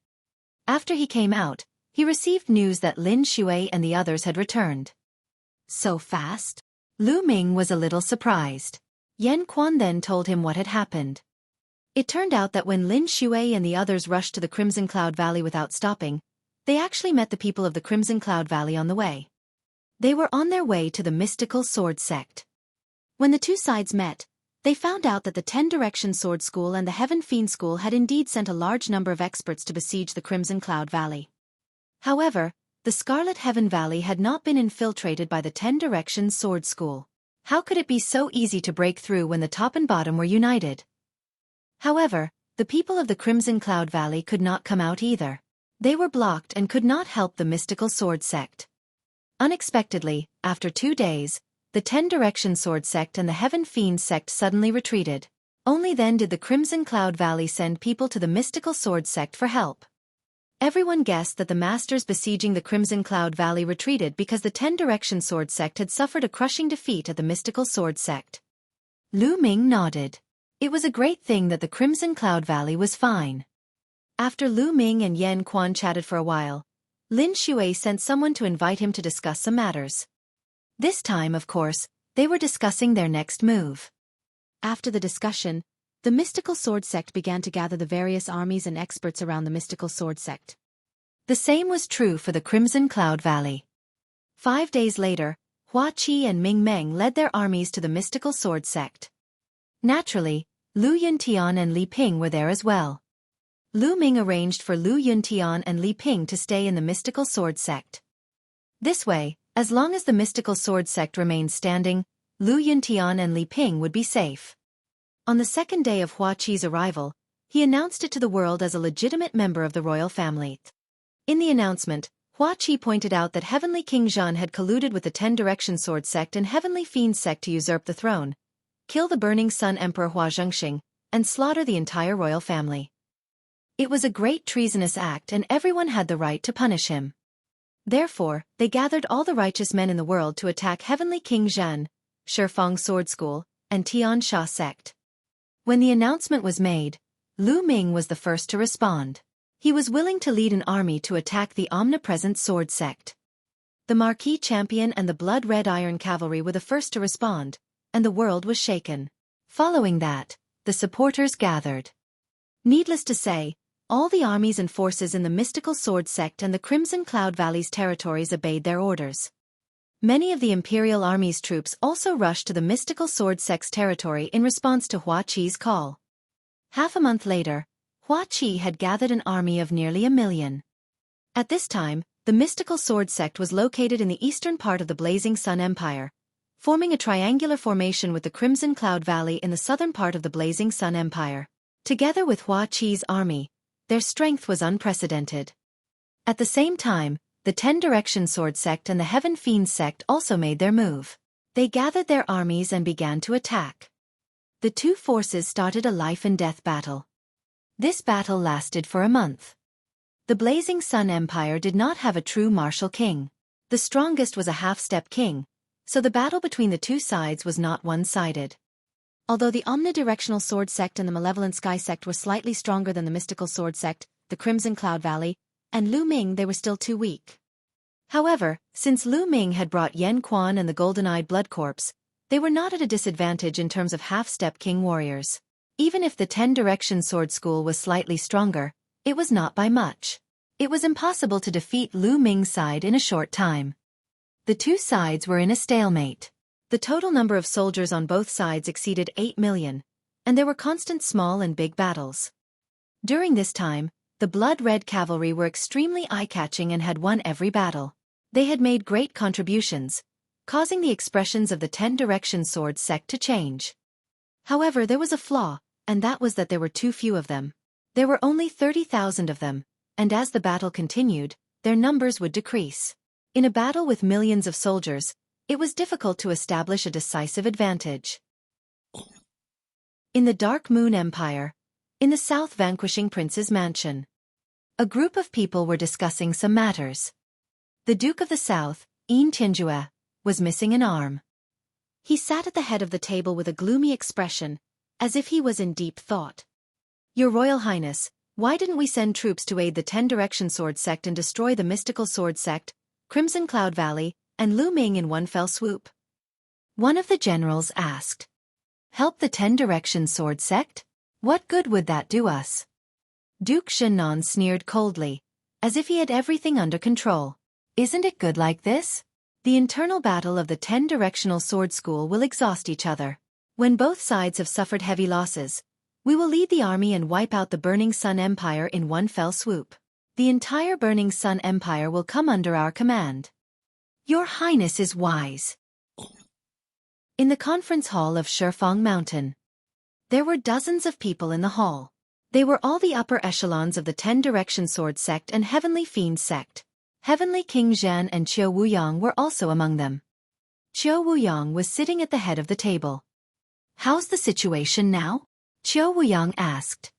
After he came out, he received news that Lin Xueqi and the others had returned. So fast? Lu Ming was a little surprised. Yan Quan then told him what had happened. It turned out that when Lin Xueqi and the others rushed to the Crimson Cloud Valley without stopping, they actually met the people of the Crimson Cloud Valley on the way. They were on their way to the mystical sword sect. When the two sides met, they found out that the 10 Direction Sword School and the Heaven Fiend School had indeed sent a large number of experts to besiege the Crimson Cloud Valley. However, the Scarlet Heaven Valley had not been infiltrated by the 10 Direction Sword School. How could it be so easy to break through when the top and bottom were united? However, the people of the Crimson Cloud Valley could not come out either. They were blocked and could not help the mystical sword sect. Unexpectedly, after 2 days, the 10 Direction Sword Sect and the Heaven Fiend Sect suddenly retreated. Only then did the Crimson Cloud Valley send people to the mystical sword sect for help. Everyone guessed that the masters besieging the Crimson Cloud Valley retreated because the 10 Direction Sword Sect had suffered a crushing defeat at the mystical sword sect. Lu Ming nodded. It was a great thing that the Crimson Cloud Valley was fine. After Lu Ming and Yan Quan chatted for a while, Lin Xueqi sent someone to invite him to discuss some matters. This time, of course, they were discussing their next move. After the discussion, the mystical sword sect began to gather the various armies and experts around the mystical sword sect. The same was true for the Crimson Cloud Valley. 5 days later, Xueqi and Ming Meng led their armies to the mystical sword sect. Naturally, Lu Yuntian and Li Ping were there as well. Lu Ming arranged for Lu Yuntian and Li Ping to stay in the mystical sword sect. This way, as long as the mystical sword sect remained standing, Lu Yuntian and Li Ping would be safe. On the second day of Xueqi's arrival, he announced it to the world as a legitimate member of the royal family. In the announcement, Xueqi pointed out that Heavenly King Zhan had colluded with the 10 Direction Sword Sect and Heavenly Fiend Sect to usurp the throne, kill the Burning Sun Emperor Hua Zhengxing, and slaughter the entire royal family. It was a great treasonous act and everyone had the right to punish him. Therefore, they gathered all the righteous men in the world to attack Heavenly King Zhan, Shifeng Sword School, and Tian Sha Sect. When the announcement was made, Lu Ming was the first to respond. He was willing to lead an army to attack the omnipresent sword sect. The Marquis Champion and the Blood Red Iron Cavalry were the first to respond, and the world was shaken. Following that, the supporters gathered. Needless to say, All the armies and forces in the mystical sword sect and the Crimson Cloud Valley's territories obeyed their orders. Many of the Imperial Army's troops also rushed to the mystical sword sect's territory in response to Xueqi's call. Half a month later, Xueqi had gathered an army of nearly 1 million. At this time, the mystical sword sect was located in the eastern part of the Blazing Sun Empire, forming a triangular formation with the Crimson Cloud Valley in the southern part of the Blazing Sun Empire. Together with Xueqi's army, their strength was unprecedented. At the same time, the Ten Direction Sword Sect and the Heaven Fiend Sect also made their move. They gathered their armies and began to attack. The two forces started a life-and-death battle. This battle lasted for a month. The Blazing Sun Empire did not have a true martial king. The strongest was a half-step king, so the battle between the two sides was not one-sided. Although the Omnidirectional Sword Sect and the Malevolent Sky Sect were slightly stronger than the Mystical Sword Sect, the Crimson Cloud Valley, and Lu Ming, they were still too weak. However, since Lu Ming had brought Yen Quan and the Golden-Eyed Blood Corpse, they were not at a disadvantage in terms of half-step king warriors. Even if the Ten Direction Sword School was slightly stronger, it was not by much. It was impossible to defeat Lu Ming's side in a short time. The two sides were in a stalemate. The total number of soldiers on both sides exceeded 8 million, and there were constant small and big battles. During this time, the blood-red cavalry were extremely eye-catching and had won every battle. They had made great contributions, causing the expressions of the Ten Direction Sword Sect to change. However, there was a flaw, and that was that there were too few of them. There were only 30,000 of them, and as the battle continued, their numbers would decrease. In a battle with millions of soldiers, it was difficult to establish a decisive advantage. In the Dark Moon Empire, in the south vanquishing Prince's mansion, a group of people were discussing some matters. The Duke of the South, Yin Tianjue, was missing an arm. He sat at the head of the table with a gloomy expression, as if he was in deep thought. Your Royal Highness, why didn't we send troops to aid the Ten Direction Sword Sect and destroy the Mystical Sword Sect, Crimson Cloud Valley, and Lu Ming in one fell swoop? One of the generals asked. Help the Ten Direction Sword Sect? What good would that do us? Duke Shennan sneered coldly, as if he had everything under control. Isn't it good like this? The internal battle of the Ten Directional Sword School will exhaust each other. When both sides have suffered heavy losses, we will lead the army and wipe out the Burning Sun Empire in one fell swoop. The entire Burning Sun Empire will come under our command. Your Highness is wise. In the conference hall of Shifeng Mountain, there were dozens of people in the hall. They were all the upper echelons of the Ten Direction Sword Sect and Heavenly Fiend Sect. Heavenly King Zhan and Qiu Wuyang were also among them. Qiu Wuyang was sitting at the head of the table. How's the situation now? Qiu Wuyang asked.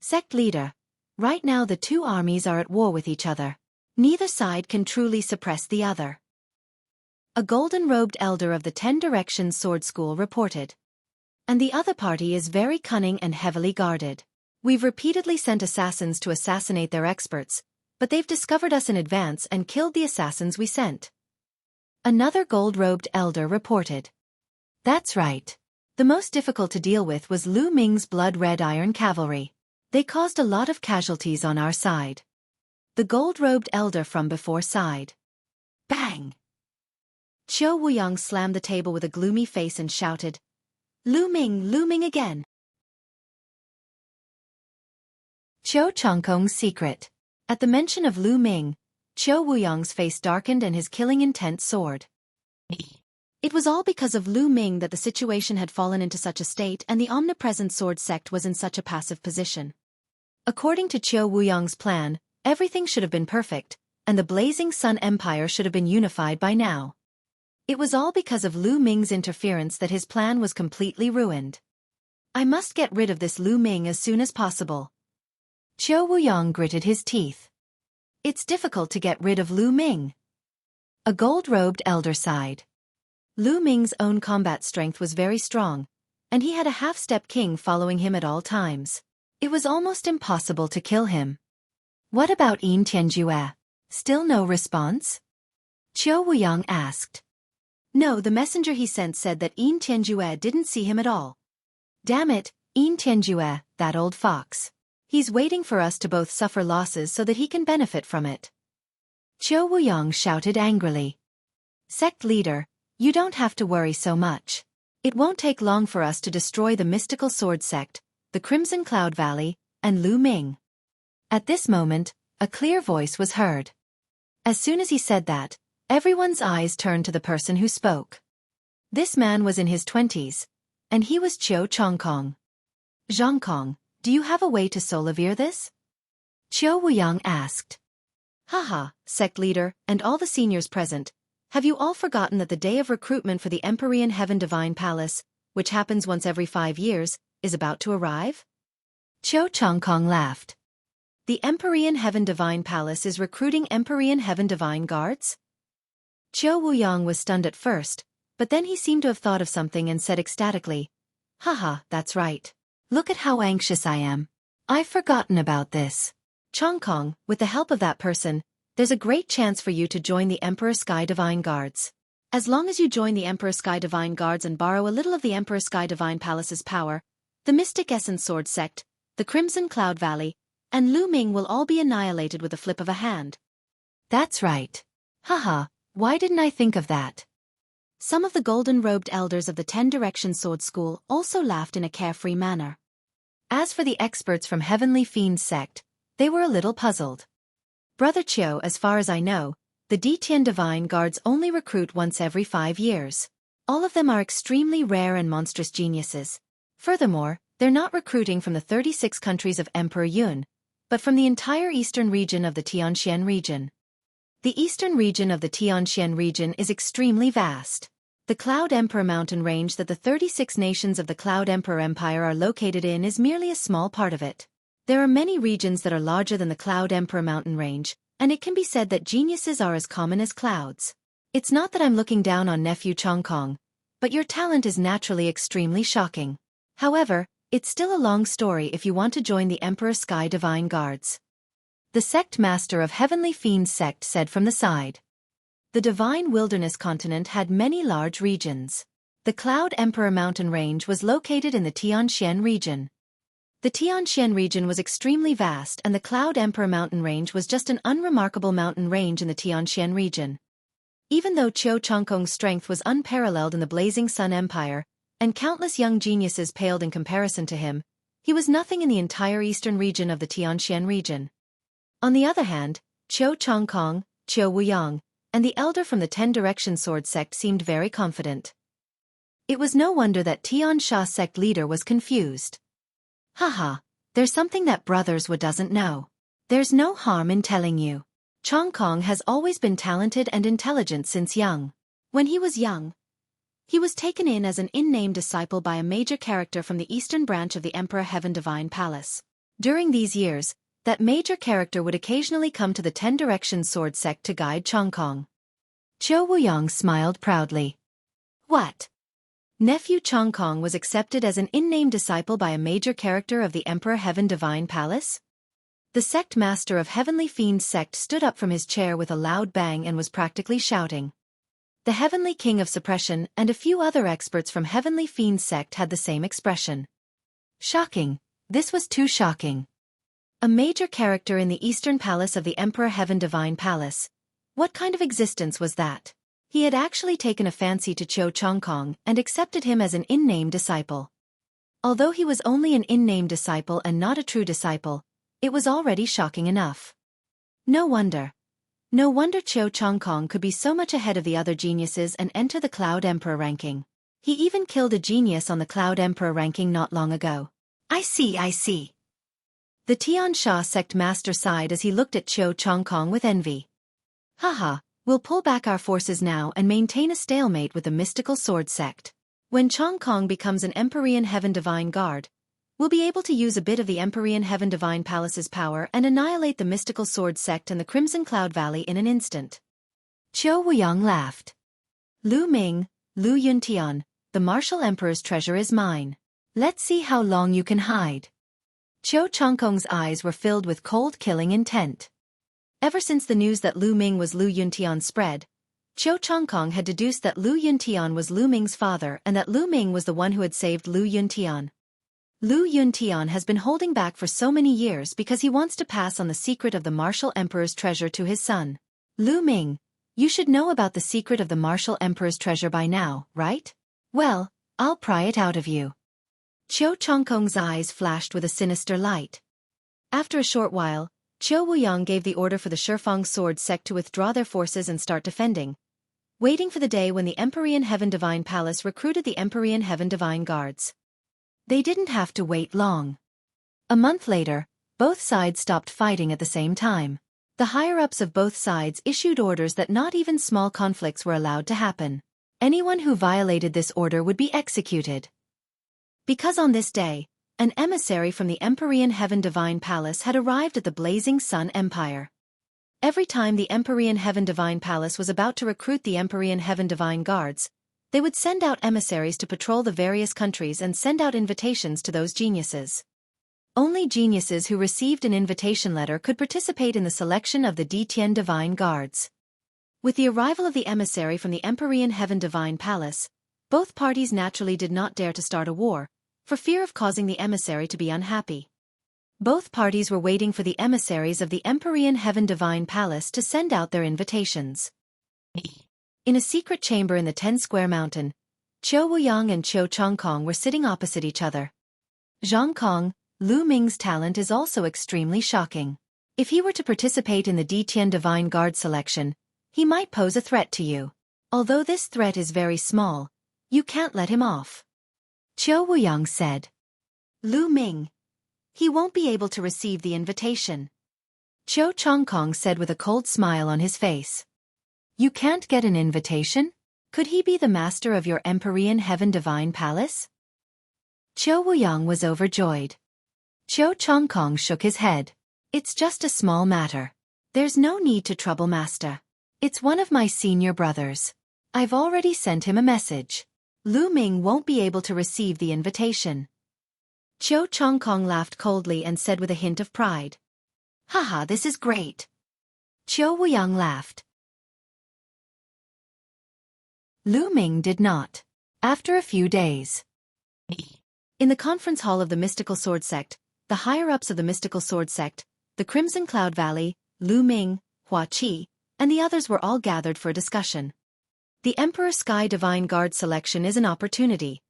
Sect leader, right now the two armies are at war with each other. Neither side can truly suppress the other. A golden-robed elder of the Ten Direction Sword School reported. And the other party is very cunning and heavily guarded. We've repeatedly sent assassins to assassinate their experts, but they've discovered us in advance and killed the assassins we sent. Another gold-robed elder reported. That's right. The most difficult to deal with was Lu Ming's blood-red iron cavalry. They caused a lot of casualties on our side. The gold-robed elder from before sighed. Bang! Qiu Wuyang slammed the table with a gloomy face and shouted, Lu Ming again! Qiu Changkong's secret. At the mention of Lu Ming, Qiu Wuyang's face darkened and his killing intent soared. It was all because of Lu Ming that the situation had fallen into such a state and the omnipresent sword sect was in such a passive position. According to Qiu Wuyang's plan, everything should have been perfect, and the Blazing Sun Empire should have been unified by now. It was all because of Lu Ming's interference that his plan was completely ruined. I must get rid of this Lu Ming as soon as possible. Qiu Wuyang gritted his teeth. It's difficult to get rid of Lu Ming. A gold-robed elder sighed. Lu Ming's own combat strength was very strong, and he had a half-step king following him at all times. It was almost impossible to kill him. What about Yin Tianjue? Still no response? Qiu Wuyang asked. No, the messenger he sent said that Yin Tianjue didn't see him at all. Damn it, Yin Tianjue, that old fox. He's waiting for us to both suffer losses so that he can benefit from it. Qiu Wuyang shouted angrily. Sect leader, you don't have to worry so much. It won't take long for us to destroy the mystical sword sect, the Crimson Cloud Valley, and Lu Ming. At this moment, a clear voice was heard. As soon as he said that, everyone's eyes turned to the person who spoke. This man was in his 20s, and he was Qiu Chongkong. Zhongkong, do you have a way to solivere this? Qiu Wuyang asked. Haha, sect leader, and all the seniors present, have you all forgotten that the day of recruitment for the Empyrean Heaven Divine Palace, which happens once every 5 years, is about to arrive? Qiu Chongkong laughed. The Empyrean Heaven Divine Palace is recruiting Empyrean Heaven Divine Guards? Qiu Wuyang was stunned at first, but then he seemed to have thought of something and said ecstatically, Haha, that's right. Look at how anxious I am. I've forgotten about this. Chongkong, with the help of that person, there's a great chance for you to join the Emperor Sky Divine Guards. As long as you join the Emperor Sky Divine Guards and borrow a little of the Emperor Sky Divine Palace's power, the Mystic Essence Sword Sect, the Crimson Cloud Valley, and Lu Ming will all be annihilated with a flip of a hand. That's right. Haha, why didn't I think of that? Some of the golden-robed elders of the 10 Direction Sword School also laughed in a carefree manner. As for the experts from Heavenly Fiend Sect, they were a little puzzled. Brother Qiu, as far as I know, the D10 Divine Guards only recruit once every 5 years. All of them are extremely rare and monstrous geniuses. Furthermore, they're not recruiting from the 36 countries of Emperor Yun, but from the entire eastern region of the Tianxian region. The eastern region of the Tianxian region is extremely vast. The Cloud Emperor mountain range that the 36 nations of the Cloud Emperor Empire are located in is merely a small part of it. There are many regions that are larger than the Cloud Emperor mountain range, and it can be said that geniuses are as common as clouds. It's not that I'm looking down on nephew Chongkong, but your talent is naturally extremely shocking. However, it's still a long story if you want to join the Emperor Sky Divine Guards. The sect master of Heavenly Fiend Sect said from the side. The Divine Wilderness continent had many large regions. The Cloud Emperor mountain range was located in the Tianxian region. The Tianxian region was extremely vast and the Cloud Emperor mountain range was just an unremarkable mountain range in the Tianxian region. Even though Qiu Chongkong's strength was unparalleled in the Blazing Sun Empire, and countless young geniuses paled in comparison to him, he was nothing in the entire eastern region of the Tianxian region. On the other hand, Qiu Chongkong, Qiu Wuyang, and the elder from the 10 Direction Sword Sect seemed very confident. It was no wonder that Tian Sha sect leader was confused. Haha, there's something that brothers would doesn't know. There's no harm in telling you. Chongkong has always been talented and intelligent since young. When he was young, he was taken in as an in-name disciple by a major character from the eastern branch of the Emperor Heaven Divine Palace. During these years, that major character would occasionally come to the 10 Direction Sword Sect to guide Chongkong. Qiu Wuyang smiled proudly. What? Nephew Chongkong was accepted as an in-name disciple by a major character of the Emperor Heaven Divine Palace? The sect master of Heavenly Fiend Sect stood up from his chair with a loud bang and was practically shouting. The Heavenly King of Suppression and a few other experts from Heavenly Fiend Sect had the same expression. Shocking. This was too shocking. A major character in the Eastern Palace of the Emperor Heaven Divine Palace. What kind of existence was that? He had actually taken a fancy to Qiu Chongkong and accepted him as an in-name disciple. Although he was only an in-name disciple and not a true disciple, it was already shocking enough. No wonder. No wonder Qiu Chongkong could be so much ahead of the other geniuses and enter the Cloud Emperor ranking. He even killed a genius on the Cloud Emperor ranking not long ago. I see. The Tian Sha sect master sighed as he looked at Qiu Chongkong with envy. Haha, we'll pull back our forces now and maintain a stalemate with the mystical sword sect. When Chongkong becomes an Empyrean Heaven Divine Guard, we'll be able to use a bit of the Empyrean Heaven Divine Palace's power and annihilate the mystical sword sect and the Crimson Cloud Valley in an instant. Qiu Wuyang laughed. Lu Ming, Lu Yuntian, the martial emperor's treasure is mine. Let's see how long you can hide. Qiu Chongkong's eyes were filled with cold-killing intent. Ever since the news that Lu Ming was Lu Yuntian spread, Qiu Chongkong had deduced that Lu Yuntian was Lu Ming's father and that Lu Ming was the one who had saved Lu Yuntian. Lu Yuntian has been holding back for so many years because he wants to pass on the secret of the Martial Emperor's treasure to his son. Lu Ming, you should know about the secret of the Martial Emperor's treasure by now, right? Well, I'll pry it out of you. Qiu Chongkong's eyes flashed with a sinister light. After a short while, Qiu Wuyang gave the order for the Shifang sword sect to withdraw their forces and start defending, waiting for the day when the Empyrean Heaven Divine Palace recruited the Empyrean Heaven Divine Guards. They didn't have to wait long. A month later, both sides stopped fighting at the same time. The higher-ups of both sides issued orders that not even small conflicts were allowed to happen. Anyone who violated this order would be executed. Because on this day, an emissary from the Empyrean Heaven Divine Palace had arrived at the Blazing Sun Empire. Every time the Empyrean Heaven Divine Palace was about to recruit the Empyrean Heaven Divine Guards, they would send out emissaries to patrol the various countries and send out invitations to those geniuses. Only geniuses who received an invitation letter could participate in the selection of the Ditian Divine Guards. With the arrival of the emissary from the Empyrean Heaven Divine Palace, both parties naturally did not dare to start a war, for fear of causing the emissary to be unhappy. Both parties were waiting for the emissaries of the Empyrean Heaven Divine Palace to send out their invitations. In a secret chamber in the 10-square mountain, Qiu Wuyang and Qiu Chongkong were sitting opposite each other. Zhang Kong, Lu Ming's talent is also extremely shocking. If he were to participate in the Ditian Divine Guard selection, he might pose a threat to you. Although this threat is very small, you can't let him off. Qiu Wuyang said. Lu Ming. He won't be able to receive the invitation. Qiu Chongkong said with a cold smile on his face. You can't get an invitation? Could he be the master of your Empyrean Heaven Divine Palace? Qiu Wuyang was overjoyed. Qiu Chongkong shook his head. It's just a small matter. There's no need to trouble Master. It's one of my senior brothers. I've already sent him a message. Lu Ming won't be able to receive the invitation. Qiu Chongkong laughed coldly and said with a hint of pride. Haha, this is great. Qiu Wuyang laughed. Lu Ming did not. After a few days. In the conference hall of the Mystical Sword Sect, the higher-ups of the Mystical Sword Sect, the Crimson Cloud Valley, Lu Ming, Hua Qi, and the others were all gathered for a discussion. The Emperor Sky Divine Guard selection is an opportunity.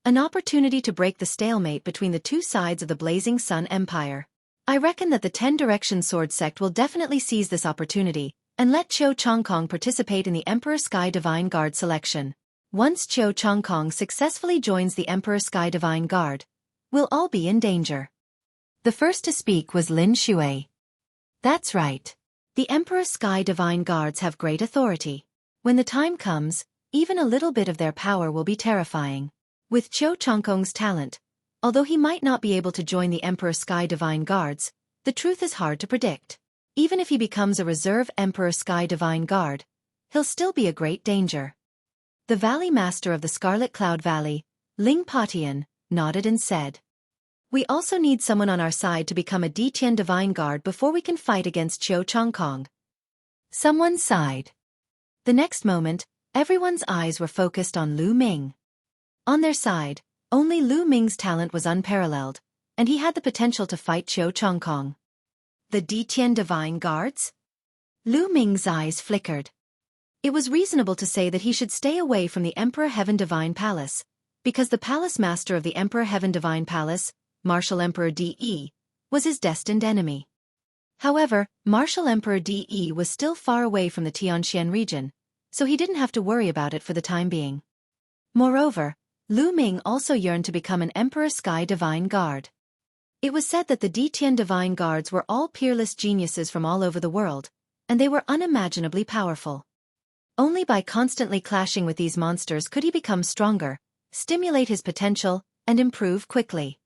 An opportunity to break the stalemate between the two sides of the Blazing Sun Empire. I reckon that the 10-Direction Sword Sect will definitely seize this opportunity, and let Qiu Chongkong participate in the Emperor Sky Divine Guard selection. Once Qiu Chongkong successfully joins the Emperor Sky Divine Guard, we'll all be in danger. The first to speak was Lin Xue. That's right. The Emperor Sky Divine Guards have great authority. When the time comes, even a little bit of their power will be terrifying. With Qiu Chongkong's talent, although he might not be able to join the Emperor Sky Divine Guards, the truth is hard to predict. Even if he becomes a reserve Emperor Sky Divine Guard, he'll still be a great danger. The Valley Master of the Scarlet Cloud Valley, Ling Patian, nodded and said. We also need someone on our side to become a Ditian Divine Guard before we can fight against Qiu Chongkong. Someone sighed. The next moment, everyone's eyes were focused on Lu Ming. On their side, only Lu Ming's talent was unparalleled, and he had the potential to fight Qiu Chongkong. The Ditian Divine Guards? Lu Ming's eyes flickered. It was reasonable to say that he should stay away from the Emperor Heaven Divine Palace, because the Palace Master of the Emperor Heaven Divine Palace, Martial Emperor De, was his destined enemy. However, Martial Emperor De was still far away from the Tianxian region, so he didn't have to worry about it for the time being. Moreover, Lu Ming also yearned to become an Emperor Sky Divine Guard. It was said that the Ditian Divine Guards were all peerless geniuses from all over the world, and they were unimaginably powerful. Only by constantly clashing with these monsters could he become stronger, stimulate his potential, and improve quickly.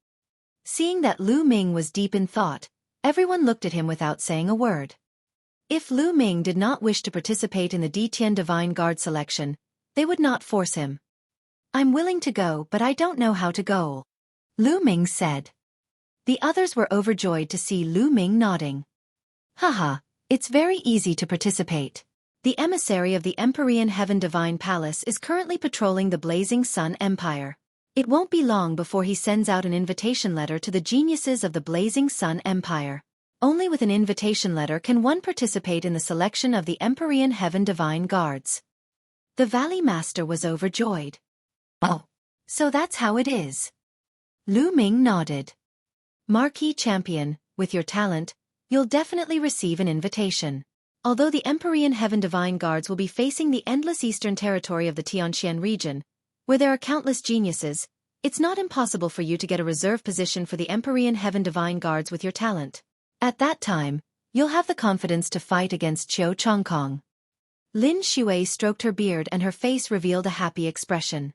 Seeing that Lu Ming was deep in thought, everyone looked at him without saying a word. If Lu Ming did not wish to participate in the Ditian Divine Guard selection, they would not force him. I'm willing to go, but I don't know how to go, Lu Ming said. The others were overjoyed to see Lu Ming nodding. Haha, it's very easy to participate. The emissary of the Empyrean Heaven Divine Palace is currently patrolling the Blazing Sun Empire. It won't be long before he sends out an invitation letter to the geniuses of the Blazing Sun Empire. Only with an invitation letter can one participate in the selection of the Empyrean Heaven Divine Guards. The Valley Master was overjoyed. Oh, so that's how it is. Lu Ming nodded. Marquis Champion, with your talent, you'll definitely receive an invitation. Although the Empyrean Heaven Divine Guards will be facing the endless eastern territory of the Tianqian region, where there are countless geniuses, it's not impossible for you to get a reserve position for the Empyrean Heaven Divine Guards with your talent. At that time, you'll have the confidence to fight against Qiu Chongkong. Lin Xueqi stroked her beard and her face revealed a happy expression.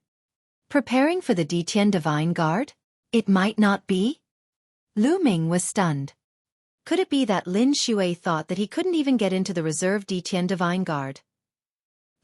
Preparing for the Ditian Divine Guard? It might not be? Lu Ming was stunned. Could it be that Lin Xueqi thought that he couldn't even get into the reserve Ditian Divine Guard?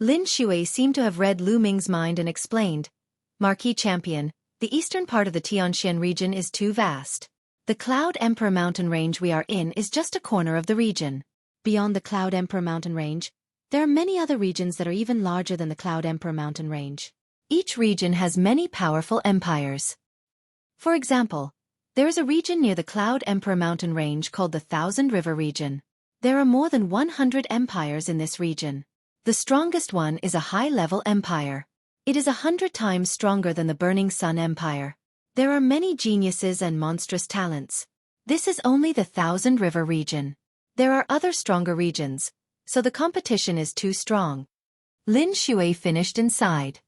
Lin Xueqi seemed to have read Lu Ming's mind and explained, Marquis Champion, the eastern part of the Tianqian region is too vast. The Cloud Emperor mountain range we are in is just a corner of the region. Beyond the Cloud Emperor mountain range, there are many other regions that are even larger than the Cloud Emperor mountain range. Each region has many powerful empires. For example, there is a region near the Cloud Emperor mountain range called the Thousand River region. There are more than 100 empires in this region. The strongest one is a high-level empire. It is 100 times stronger than the Burning Sun Empire. There are many geniuses and monstrous talents. This is only the Thousand River region. There are other stronger regions, so the competition is too strong. Lin Xueqi finished and sighed.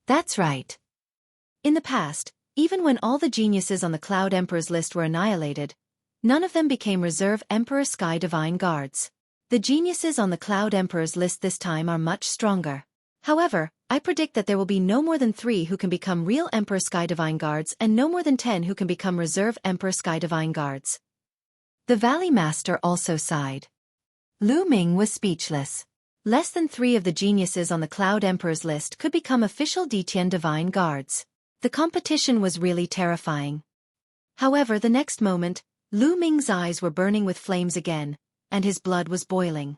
That's right. In the past, even when all the geniuses on the Cloud Emperor's list were annihilated, none of them became reserve Emperor Sky Divine Guards. The geniuses on the Cloud Emperor's list this time are much stronger. However, I predict that there will be no more than 3 who can become real Emperor Sky Divine Guards and no more than 10 who can become reserve Emperor Sky Divine Guards. The Valley Master also sighed. Lu Ming was speechless. Less than 3 of the geniuses on the Cloud Emperor's list could become official Ditian Divine Guards. The competition was really terrifying. However, the next moment, Lu Ming's eyes were burning with flames again, and his blood was boiling.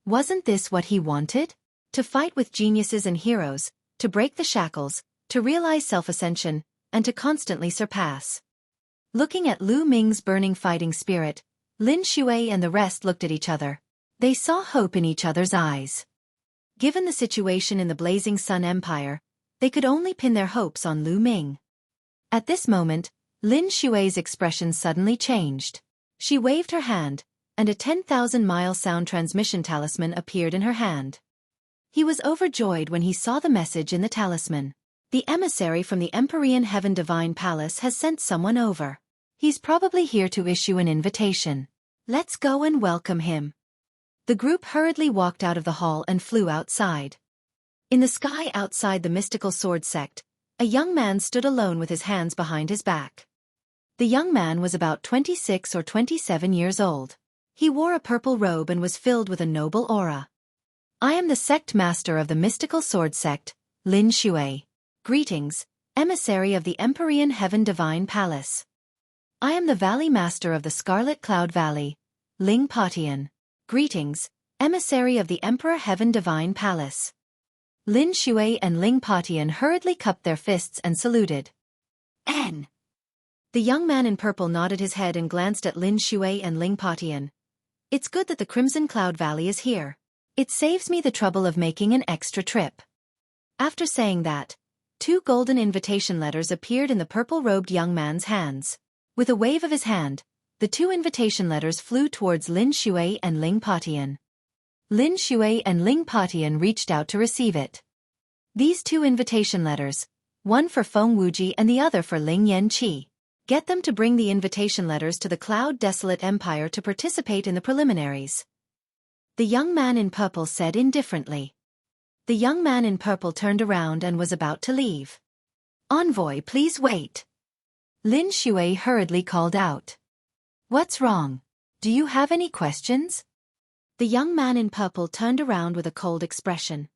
Wasn't this what he wanted? To fight with geniuses and heroes, to break the shackles, to realize self-ascension, and to constantly surpass. Looking at Lu Ming's burning fighting spirit, Lin Xueqi and the rest looked at each other. They saw hope in each other's eyes. Given the situation in the Blazing Sun Empire, they could only pin their hopes on Lu Ming. At this moment, Lin Xueqi's expression suddenly changed. She waved her hand, and a 10,000-mile sound transmission talisman appeared in her hand. He was overjoyed when he saw the message in the talisman. The emissary from the Empyrean Heaven Divine Palace has sent someone over. He's probably here to issue an invitation. Let's go and welcome him. The group hurriedly walked out of the hall and flew outside. In the sky outside the mystical sword sect, a young man stood alone with his hands behind his back. The young man was about 26 or 27 years old. He wore a purple robe and was filled with a noble aura. I am the sect master of the mystical sword sect, Lin Xueqi. Greetings, emissary of the Empyrean Heaven Divine Palace. I am the Valley Master of the Scarlet Cloud Valley, Ling Patian. Greetings, emissary of the Emperor Heaven Divine Palace. Lin Xueqi and Ling Patian hurriedly cupped their fists and saluted. N. The young man in purple nodded his head and glanced at Lin Xueqi and Ling Patian. It's good that the Crimson Cloud Valley is here. It saves me the trouble of making an extra trip. After saying that, 2 golden invitation letters appeared in the purple-robed young man's hands. With a wave of his hand, the 2 invitation letters flew towards Lin Xueqi and Ling Patian. Lin Xueqi and Ling Patian reached out to receive it. These 2 invitation letters, one for Feng Wuji and the other for Ling Yanqi. Get them to bring the invitation letters to the Cloud Desolate Empire to participate in the preliminaries. The young man in purple said indifferently. The young man in purple turned around and was about to leave. Envoy, please wait. Lin Xueqi hurriedly called out. What's wrong? Do you have any questions? The young man in purple turned around with a cold expression.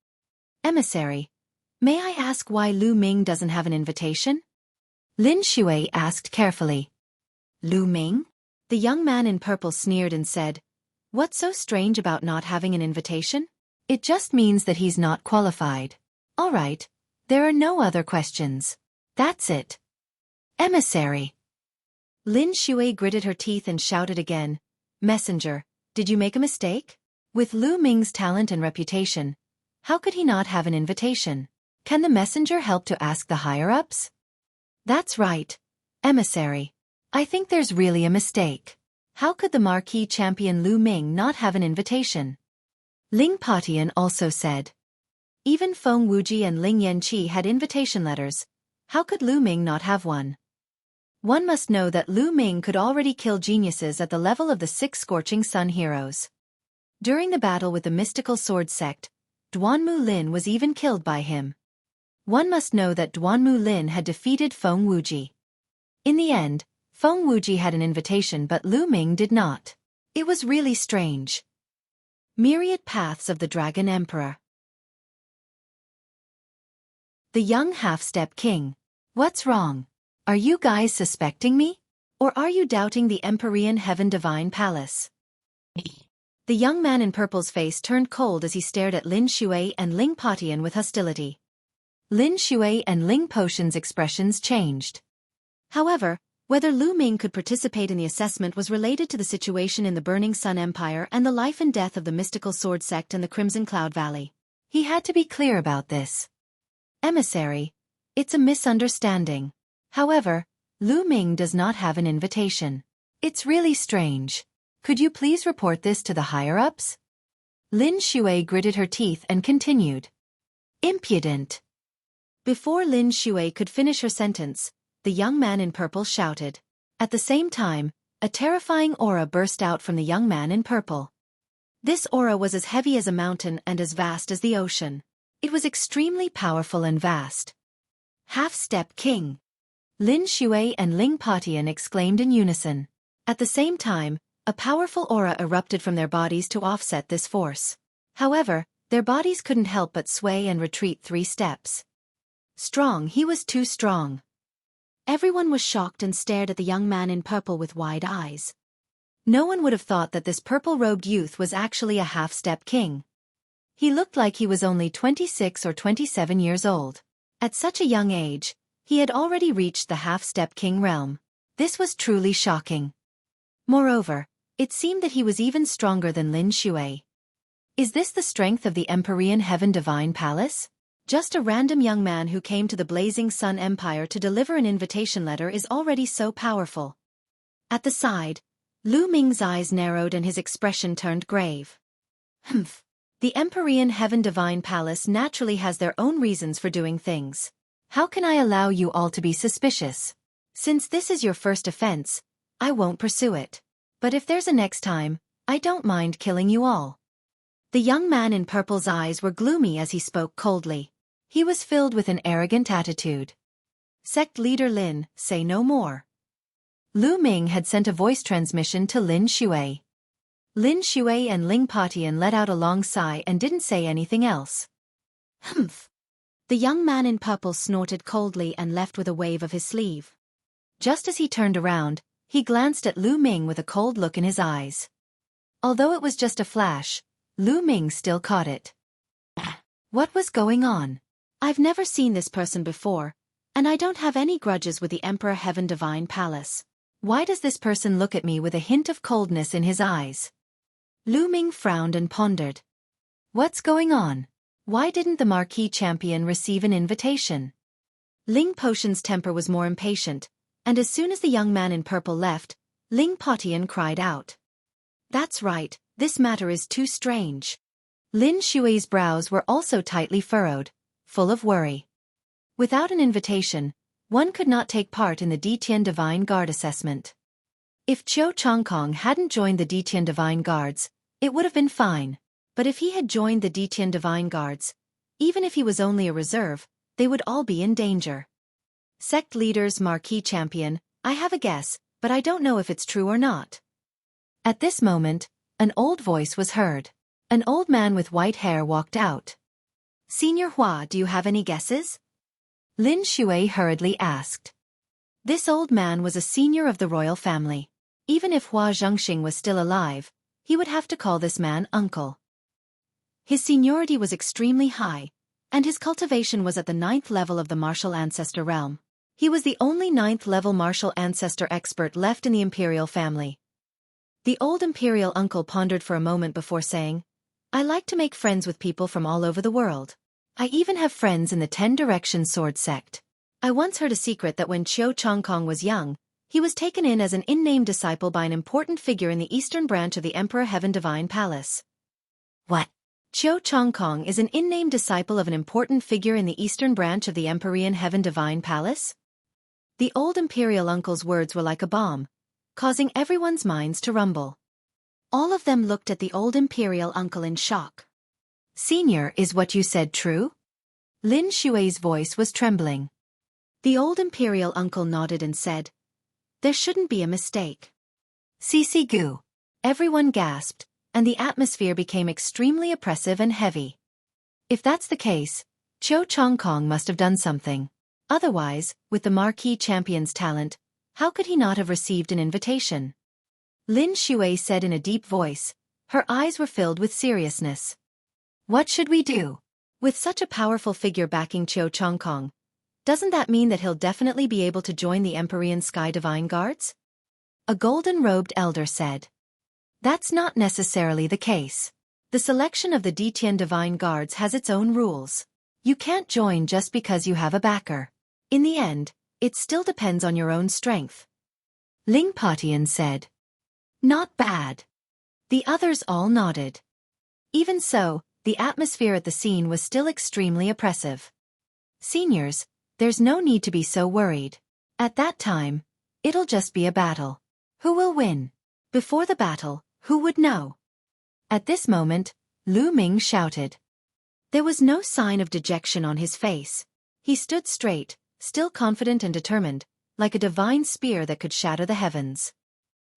Emissary, may I ask why Lu Ming doesn't have an invitation? Lin Xueqi asked carefully. Lu Ming? The young man in purple sneered and said, what's so strange about not having an invitation? It just means that he's not qualified. All right, there are no other questions. That's it. Emissary. Lin Xueqi gritted her teeth and shouted again, Messenger, did you make a mistake? With Lu Ming's talent and reputation, how could he not have an invitation? Can the messenger help to ask the higher-ups? That's right, Emissary. I think there's really a mistake. How could the marquee champion Lu Ming not have an invitation? Ling Patian also said. Even Feng Wuji and Ling Yanqi had invitation letters. How could Lu Ming not have one? One must know that Lu Ming could already kill geniuses at the level of the 6 Scorching Sun heroes. During the battle with the mystical sword sect, Duanmu Lin was even killed by him. One must know that Duanmu Lin had defeated Feng Wuji. In the end, Feng Wuji had an invitation but Lu Ming did not. It was really strange. Myriad Paths of the Dragon Emperor. The young half-step king. What's wrong? Are you guys suspecting me? Or are you doubting the Empyrean Heaven Divine Palace? The young man in purple's face turned cold as he stared at Lin Xueqi and Ling Patian with hostility. Lin Xueqi and Ling Potion's expressions changed. However, whether Lu Ming could participate in the assessment was related to the situation in the Burning Sun Empire and the life and death of the mystical sword sect and the Crimson Cloud Valley. He had to be clear about this. Emissary, it's a misunderstanding. However, Lu Ming does not have an invitation. It's really strange. Could you please report this to the higher-ups? Lin Xueqi gritted her teeth and continued. Impudent. Before Lin Xueqi could finish her sentence, the young man in purple shouted. At the same time, a terrifying aura burst out from the young man in purple. This aura was as heavy as a mountain and as vast as the ocean. It was extremely powerful and vast. Half-step king. Lin Xueqi and Ling Patian exclaimed in unison. At the same time, a powerful aura erupted from their bodies to offset this force. However, their bodies couldn't help but sway and retreat 3 steps. Strong, he was too strong. Everyone was shocked and stared at the young man in purple with wide eyes. No one would have thought that this purple-robed youth was actually a half-step king. He looked like he was only 26 or 27 years old. At such a young age, he had already reached the half-step king realm. This was truly shocking. Moreover, it seemed that he was even stronger than Lin Xueqi. Is this the strength of the Empyrean Heaven Divine Palace? Just a random young man who came to the Blazing Sun Empire to deliver an invitation letter is already so powerful. At the side, Lu Ming's eyes narrowed and his expression turned grave. Humph. The Empyrean Heaven Divine Palace naturally has their own reasons for doing things. How can I allow you all to be suspicious? Since this is your first offense, I won't pursue it. But if there's a next time, I don't mind killing you all. The young man in purple's eyes were gloomy as he spoke coldly. He was filled with an arrogant attitude. Sect leader Lin, say no more. Lu Ming had sent a voice transmission to Lin Xueqi. Lin Xueqi and Ling Patian let out a long sigh and didn't say anything else. Humph. The young man in purple snorted coldly and left with a wave of his sleeve. Just as he turned around, he glanced at Lu Ming with a cold look in his eyes. Although it was just a flash, Lu Ming still caught it. What was going on? I've never seen this person before, and I don't have any grudges with the Emperor Heaven Divine Palace. Why does this person look at me with a hint of coldness in his eyes? Lu Ming frowned and pondered. What's going on? Why didn't the marquee champion receive an invitation? Ling Potion's temper was more impatient, and as soon as the young man in purple left, Ling Patian cried out. That's right, this matter is too strange. Lin Xueqi's brows were also tightly furrowed, full of worry. Without an invitation, one could not take part in the Detian Divine Guard assessment. If Qiu Chongkong hadn't joined the Detian Divine Guards, it would have been fine. But if he had joined the Detian Divine Guards, even if he was only a reserve, they would all be in danger. Sect leaders, marquee champion, I have a guess, but I don't know if it's true or not. At this moment, an old voice was heard. An old man with white hair walked out. Senior Hua, do you have any guesses? Lin Xueqi hurriedly asked. This old man was a senior of the royal family. Even if Hua Zhengxing was still alive, he would have to call this man uncle. His seniority was extremely high, and his cultivation was at the 9th level of the martial ancestor realm. He was the only 9th-level martial ancestor expert left in the imperial family. The old imperial uncle pondered for a moment before saying, "I like to make friends with people from all over the world. I even have friends in the 10 Direction Sword sect. I once heard a secret that when Xueqi was young, he was taken in as an in-name disciple by an important figure in the eastern branch of the Emperor Heaven Divine Palace." What? Xueqi is an in-name disciple of an important figure in the eastern branch of the Empyrean Heaven Divine Palace? The old imperial uncle's words were like a bomb, causing everyone's minds to rumble. All of them looked at the old imperial uncle in shock. "Senior, is what you said true?" Lin Xue's voice was trembling. The old imperial uncle nodded and said, "There shouldn't be a mistake." "Cc Gu." Everyone gasped, and the atmosphere became extremely oppressive and heavy. If that's the case, Xueqi must have done something. Otherwise, with the Marquis Champion's talent, how could he not have received an invitation? Lin Xue said in a deep voice. Her eyes were filled with seriousness. "What should we do? With such a powerful figure backing Xueqi, doesn't that mean that he'll definitely be able to join the Empyrean Sky Divine Guards?" A golden-robed elder said. "That's not necessarily the case. The selection of the Detian Divine Guards has its own rules. You can't join just because you have a backer. In the end, it still depends on your own strength." Ling Patian said. "Not bad." The others all nodded. Even so, the atmosphere at the scene was still extremely oppressive. "Seniors, there's no need to be so worried. At that time, it'll just be a battle. Who will win? Before the battle, who would know?" At this moment, Lu Ming shouted. There was no sign of dejection on his face. He stood straight, still confident and determined, like a divine spear that could shatter the heavens.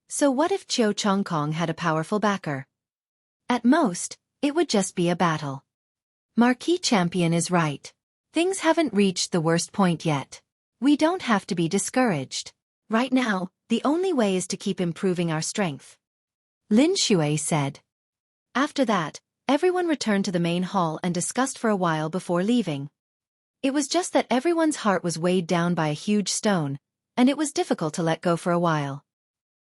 So what if Xueqi had a powerful backer? At most, it would just be a battle. Marquis Champion is right. Things haven't reached the worst point yet. We don't have to be discouraged. Right now, the only way is to keep improving our strength. Lin Xue said. After that, everyone returned to the main hall and discussed for a while before leaving. It was just that everyone's heart was weighed down by a huge stone, and it was difficult to let go for a while.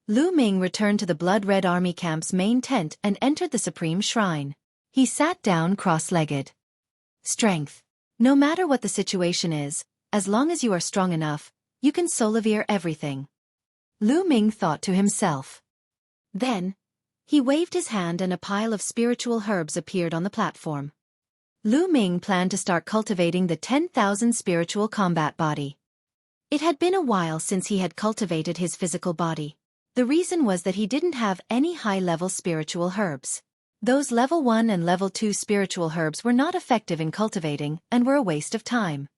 Lu Ming returned to the Blood-Red Army camp's main tent and entered the Supreme Shrine. He sat down cross-legged. Strength. No matter what the situation is, as long as you are strong enough, you can solivere everything. Lu Ming thought to himself. Then, he waved his hand and a pile of spiritual herbs appeared on the platform. Lu Ming planned to start cultivating the 10,000 spiritual combat body. It had been a while since he had cultivated his physical body. The reason was that he didn't have any high-level spiritual herbs. Those level 1 and level 2 spiritual herbs were not effective in cultivating and were a waste of time.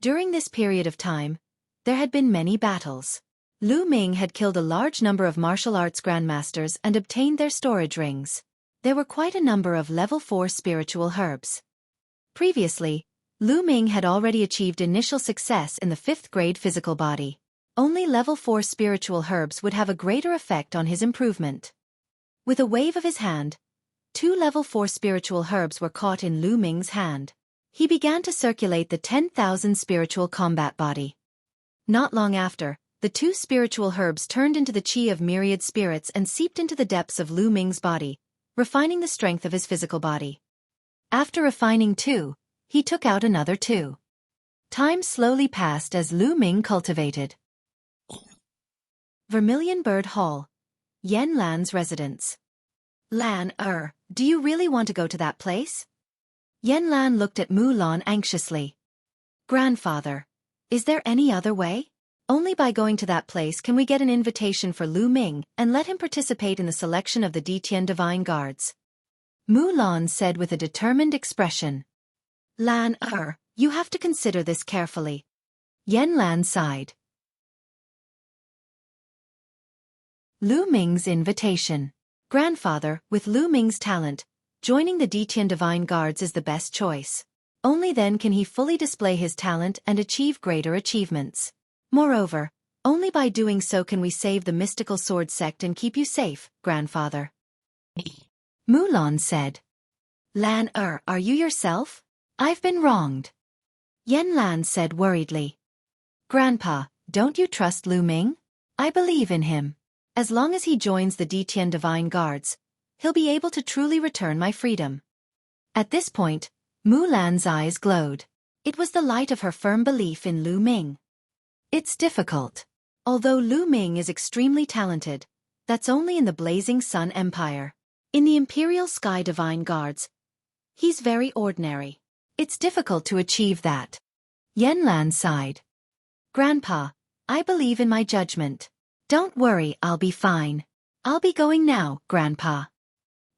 During this period of time, there had been many battles. Lu Ming had killed a large number of martial arts grandmasters and obtained their storage rings. There were quite a number of level 4 spiritual herbs. Previously, Lu Ming had already achieved initial success in the 5th grade physical body. Only level 4 spiritual herbs would have a greater effect on his improvement. With a wave of his hand, 2 level 4 spiritual herbs were caught in Lu Ming's hand. He began to circulate the 10,000 spiritual combat body. Not long after, the 2 spiritual herbs turned into the chi of myriad spirits and seeped into the depths of Lu Ming's body, refining the strength of his physical body. After refining 2, he took out another 2. Time slowly passed as Lu Ming cultivated. Vermilion Bird Hall, Yan Lan's residence. Lan, do you really want to go to that place? Yan Lan looked at Mulan anxiously. Grandfather, is there any other way? Only by going to that place can we get an invitation for Lu Ming and let him participate in the selection of the Detian Divine Guards. Mulan said with a determined expression. Lan, you have to consider this carefully. Yan Lan sighed. Lu Ming's invitation. Grandfather, with Lu Ming's talent, joining the Detian Divine Guards is the best choice. Only then can he fully display his talent and achieve greater achievements. Moreover, only by doing so can we save the mystical sword sect and keep you safe, grandfather. Mulan said. Lan, are you yourself? I've been wronged. Yan Lan said worriedly. Grandpa, don't you trust Lu Ming? I believe in him. As long as he joins the Detian Divine Guards, he'll be able to truly return my freedom. At this point, Mulan's eyes glowed. It was the light of her firm belief in Lu Ming. It's difficult. Although Lu Ming is extremely talented, that's only in the Blazing Sun Empire. In the Imperial Sky Divine Guards, he's very ordinary. It's difficult to achieve that. Yanlan sighed. Grandpa, I believe in my judgment. Don't worry, I'll be fine. I'll be going now, Grandpa.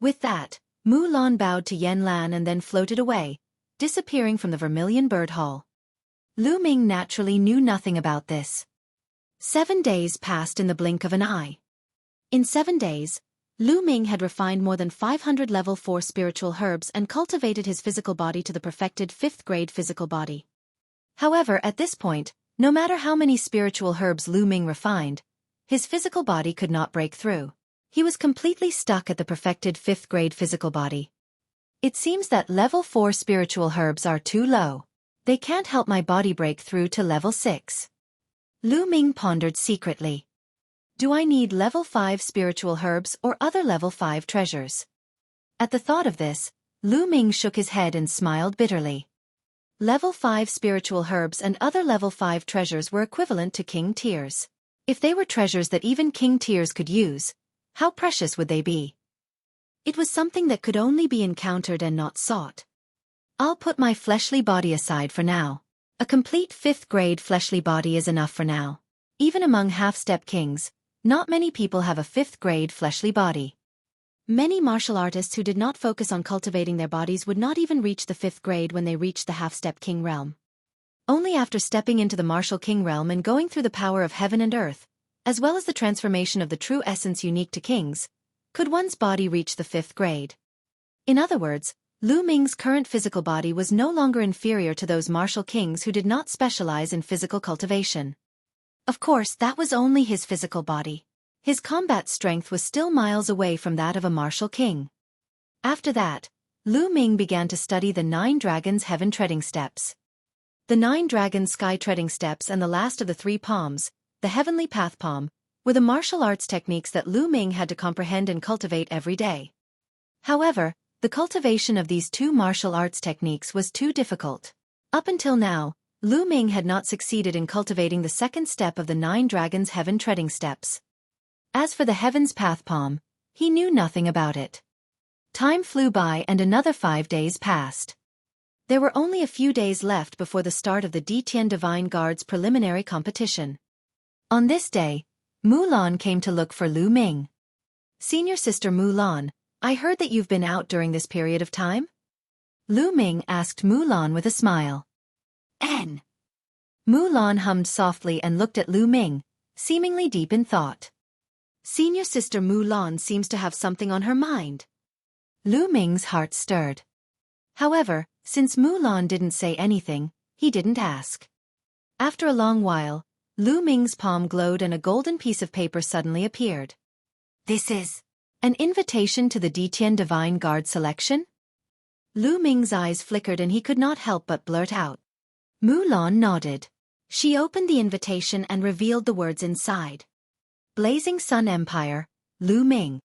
With that, Mulan bowed to Yanlan and then floated away, disappearing from the Vermilion Bird Hall. Lu Ming naturally knew nothing about this. 7 days passed in the blink of an eye. In 7 days, Lu Ming had refined more than 500 level 4 spiritual herbs and cultivated his physical body to the perfected 5th grade physical body. However, at this point, no matter how many spiritual herbs Lu Ming refined, his physical body could not break through. He was completely stuck at the perfected 5th grade physical body. It seems that level 4 spiritual herbs are too low. They can't help my body break through to level 6. Lu Ming pondered secretly. Do I need level 5 spiritual herbs or other level 5 treasures? At the thought of this, Lu Ming shook his head and smiled bitterly. Level 5 spiritual herbs and other level 5 treasures were equivalent to king tiers. If they were treasures that even king tiers could use, how precious would they be? It was something that could only be encountered and not sought. I'll put my fleshly body aside for now. A complete 5th grade fleshly body is enough for now. Even among half-step kings, not many people have a 5th grade fleshly body. Many martial artists who did not focus on cultivating their bodies would not even reach the 5th grade when they reached the half-step king realm. Only after stepping into the martial king realm and going through the power of heaven and earth, as well as the transformation of the true essence unique to kings, could one's body reach the 5th grade. In other words, Lu Ming's current physical body was no longer inferior to those martial kings who did not specialize in physical cultivation. Of course, that was only his physical body. His combat strength was still miles away from that of a martial king. After that, Lu Ming began to study the 9 Dragons' Heaven Treading Steps. The 9 Dragons' Sky Treading Steps and the last of the 3 Palms, the Heavenly Path Palm, were the martial arts techniques that Lu Ming had to comprehend and cultivate every day. However, the cultivation of these 2 martial arts techniques was too difficult. Up until now, Lu Ming had not succeeded in cultivating the 2nd step of the 9 Dragons' Heaven Treading Steps. As for the Heaven's Path Palm, he knew nothing about it. Time flew by and another 5 days passed. There were only a few days left before the start of the Detian Divine Guard's preliminary competition. On this day, Mulan came to look for Lu Ming. Senior sister Mulan, I heard that you've been out during this period of time? Lu Ming asked Mulan with a smile. N. Mulan hummed softly and looked at Lu Ming, seemingly deep in thought. Senior sister Mulan seems to have something on her mind. Lu Ming's heart stirred. However, since Mulan didn't say anything, he didn't ask. After a long while, Lu Ming's palm glowed and a golden piece of paper suddenly appeared. This is an invitation to the Detian Divine Guard selection? Lu Ming's eyes flickered and he could not help but blurt out. Mulan nodded. She opened the invitation and revealed the words inside. Blazing Sun Empire, Lu Ming.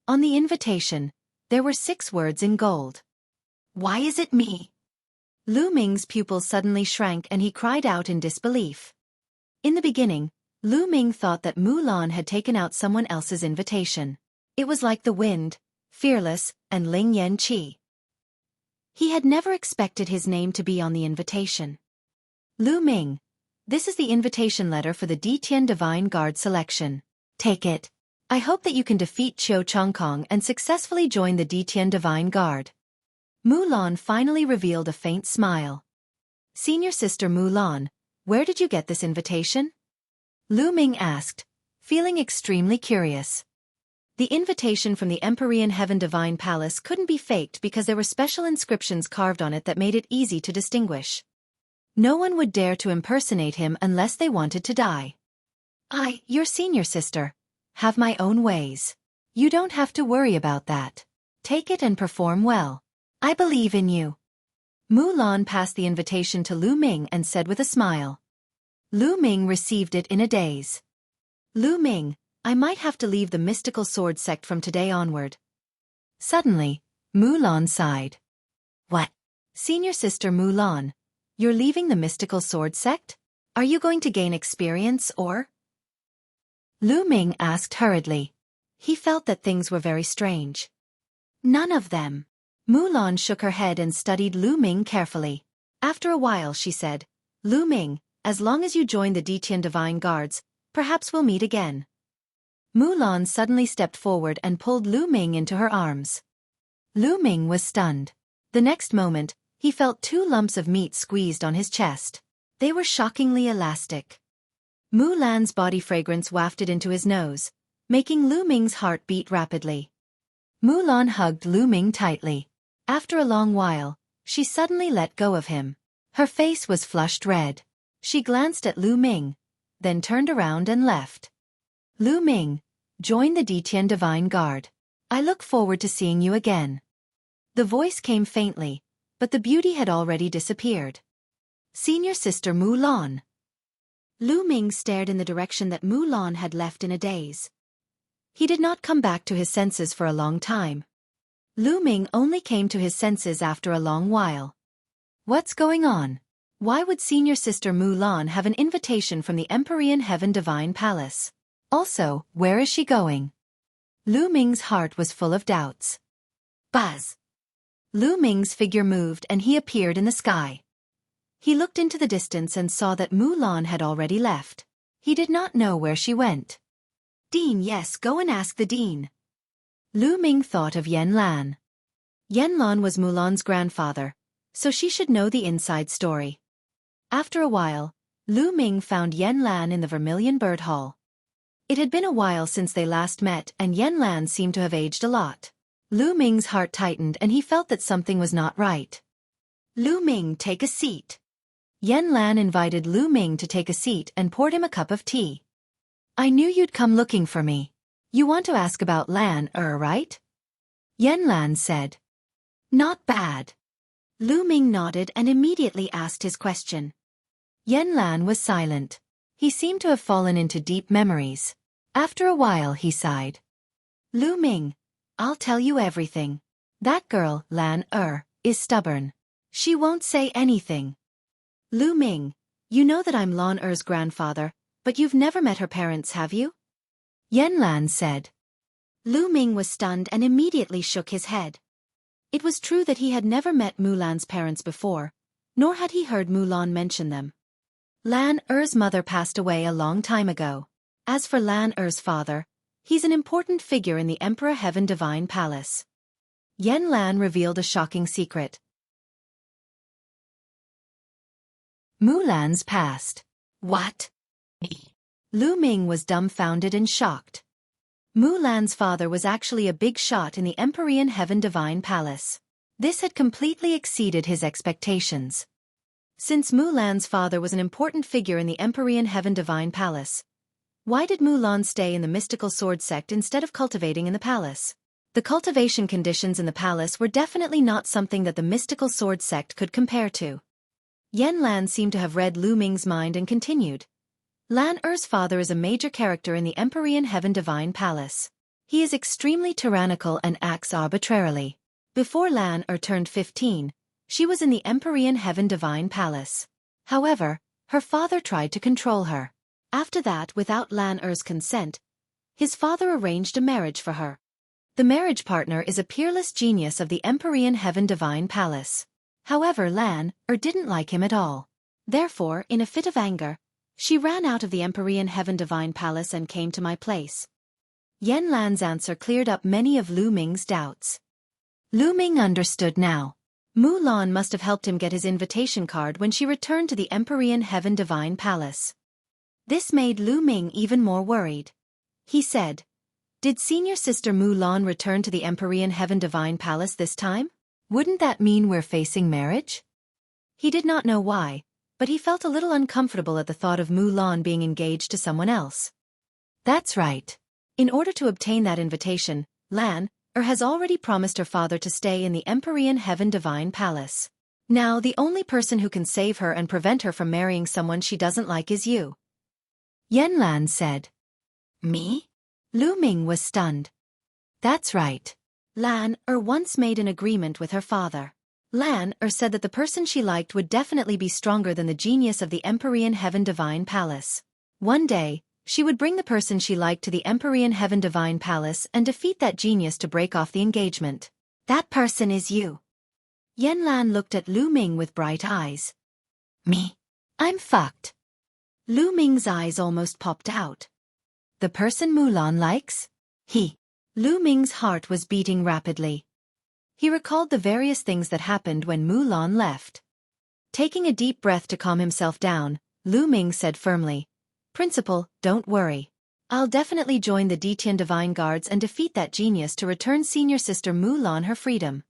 On the invitation, there were 6 words in gold. Why is it me? Lu Ming's pupils suddenly shrank and he cried out in disbelief. In the beginning, Lu Ming thought that Mulan had taken out someone else's invitation. It was like the wind, fearless, and Ling Yan Qi. He had never expected his name to be on the invitation. Lu Ming, this is the invitation letter for the Detian Divine Guard selection. Take it. I hope that you can defeat Qiu Chongkong and successfully join the Detian Divine Guard. Mulan finally revealed a faint smile. Senior sister Mulan, where did you get this invitation? Lu Ming asked, feeling extremely curious. The invitation from the Empyrean Heaven Divine Palace couldn't be faked because there were special inscriptions carved on it that made it easy to distinguish. No one would dare to impersonate him unless they wanted to die. I, your senior sister, have my own ways. You don't have to worry about that. Take it and perform well. I believe in you. Mulan passed the invitation to Lu Ming and said with a smile. Lu Ming received it in a daze. Lu Ming, I might have to leave the mystical sword sect from today onward. Suddenly, Mulan sighed. What? Senior sister Mulan, you're leaving the mystical sword sect? Are you going to gain experience or? Lu Ming asked hurriedly. He felt that things were very strange. None of them. Mulan shook her head and studied Lu Ming carefully. After a while she said, Lu Ming, as long as you join the Detian Divine Guards, perhaps we'll meet again. Mulan suddenly stepped forward and pulled Lu Ming into her arms. Lu Ming was stunned. The next moment, he felt 2 lumps of meat squeezed on his chest. They were shockingly elastic. Mulan's body fragrance wafted into his nose, making Lu Ming's heart beat rapidly. Mulan hugged Lu Ming tightly. After a long while, she suddenly let go of him. Her face was flushed red. She glanced at Lu Ming, then turned around and left. Lu Ming, join the Detian Divine Guard. I look forward to seeing you again. The voice came faintly, but the beauty had already disappeared. Senior sister Mulan. Lu Ming stared in the direction that Mulan had left in a daze. He did not come back to his senses for a long time. Lu Ming only came to his senses after a long while. What's going on? Why would senior sister Mulan have an invitation from the Empyrean Heaven Divine Palace? Also, where is she going? Lu Ming's heart was full of doubts. Buzz! Lu Ming's figure moved and he appeared in the sky. He looked into the distance and saw that Mulan had already left. He did not know where she went. Dean, yes, go and ask the Dean. Lu Ming thought of Yan Lan. Yan Lan was Mulan's grandfather, so she should know the inside story. After a while, Lu Ming found Yan Lan in the Vermilion Bird Hall. It had been a while since they last met and Yan Lan seemed to have aged a lot. Lu Ming's heart tightened and he felt that something was not right. Lu Ming, take a seat. Yan Lan invited Lu Ming to take a seat and poured him a cup of tea. I knew you'd come looking for me. You want to ask about Lan, right? Yan Lan said. Not bad. Lu Ming nodded and immediately asked his question. Yan Lan was silent. He seemed to have fallen into deep memories. After a while he sighed. Lu Ming, I'll tell you everything. That girl, Lan, is stubborn. She won't say anything. Lu Ming, you know that I'm Lan grandfather, but you've never met her parents, have you? Yan Lan said. Lu Ming was stunned and immediately shook his head. It was true that he had never met Mulan's parents before, nor had he heard Mulan mention them. Lan mother passed away a long time ago. As for Lan father, he's an important figure in the Emperor Heaven Divine Palace. Yan Lan revealed a shocking secret. Mulan's past. What? Lu Ming was dumbfounded and shocked. Mulan's father was actually a big shot in the Empyrean Heaven Divine Palace. This had completely exceeded his expectations. Since Mulan's father was an important figure in the Empyrean Heaven Divine Palace, why did Mulan stay in the mystical sword sect instead of cultivating in the palace? The cultivation conditions in the palace were definitely not something that the mystical sword sect could compare to. Yan Lan seemed to have read Lu Ming's mind and continued. Lan father is a major character in the Empyrean Heaven Divine Palace. He is extremely tyrannical and acts arbitrarily. Before Lan turned 15, she was in the Empyrean Heaven Divine Palace. However, her father tried to control her. After that, without Lan consent, his father arranged a marriage for her. The marriage partner is a peerless genius of the Empyrean Heaven Divine Palace. However, Lan didn't like him at all. Therefore, in a fit of anger, she ran out of the Empyrean Heaven Divine Palace and came to my place. Yan Lan's answer cleared up many of Lu Ming's doubts. Lu Ming understood now. Mulan must have helped him get his invitation card when she returned to the Empyrean Heaven Divine Palace. This made Lu Ming even more worried. He said, did senior sister Mulan return to the Empyrean Heaven Divine Palace this time? Wouldn't that mean we're facing marriage? He did not know why, but he felt a little uncomfortable at the thought of Mulan being engaged to someone else. That's right. In order to obtain that invitation, Lan has already promised her father to stay in the Empyrean Heaven Divine Palace. Now the only person who can save her and prevent her from marrying someone she doesn't like is you. Yanlan said. Me? Lu Ming was stunned. That's right. Lan once made an agreement with her father. Lan said that the person she liked would definitely be stronger than the genius of the Empyrean Heaven Divine Palace. One day, she would bring the person she liked to the Empyrean Heaven Divine Palace and defeat that genius to break off the engagement. That person is you. Yanlan looked at Lu Ming with bright eyes. Me? I'm fucked. Lu Ming's eyes almost popped out. The person Mulan likes? Lu Ming's heart was beating rapidly. He recalled the various things that happened when Mulan left. Taking a deep breath to calm himself down, Lu Ming said firmly, Principal, don't worry. I'll definitely join the Detian Divine Guards and defeat that genius to return senior sister Mulan her freedom.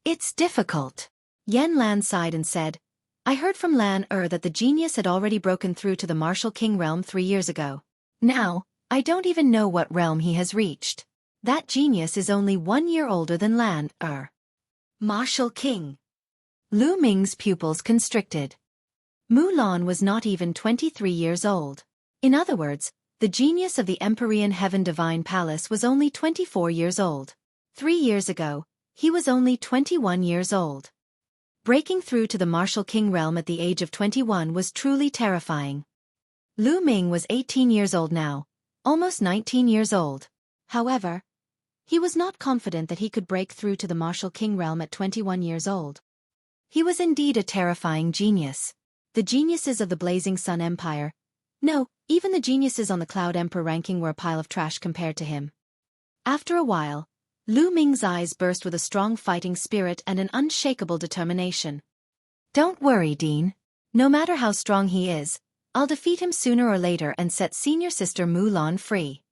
It's difficult. Yanlan sighed and said, I heard from Lan that the genius had already broken through to the Martial King realm 3 years ago. Now, I don't even know what realm he has reached. That genius is only 1 year older than Lan Martial King. Lu Ming's pupils constricted. Mulan was not even 23 years old. In other words, the genius of the Empyrean Heaven Divine Palace was only 24 years old. 3 years ago, he was only 21 years old. Breaking through to the Martial King realm at the age of 21 was truly terrifying. Lu Ming was 18 years old now, almost 19 years old. However, he was not confident that he could break through to the Martial King realm at 21 years old. He was indeed a terrifying genius. The geniuses of the Blazing Sun Empire, no, even the geniuses on the Cloud Emperor ranking were a pile of trash compared to him. After a while, Lu Ming's eyes burst with a strong fighting spirit and an unshakable determination. Don't worry, Dean. No matter how strong he is, I'll defeat him sooner or later and set senior sister Mulan free.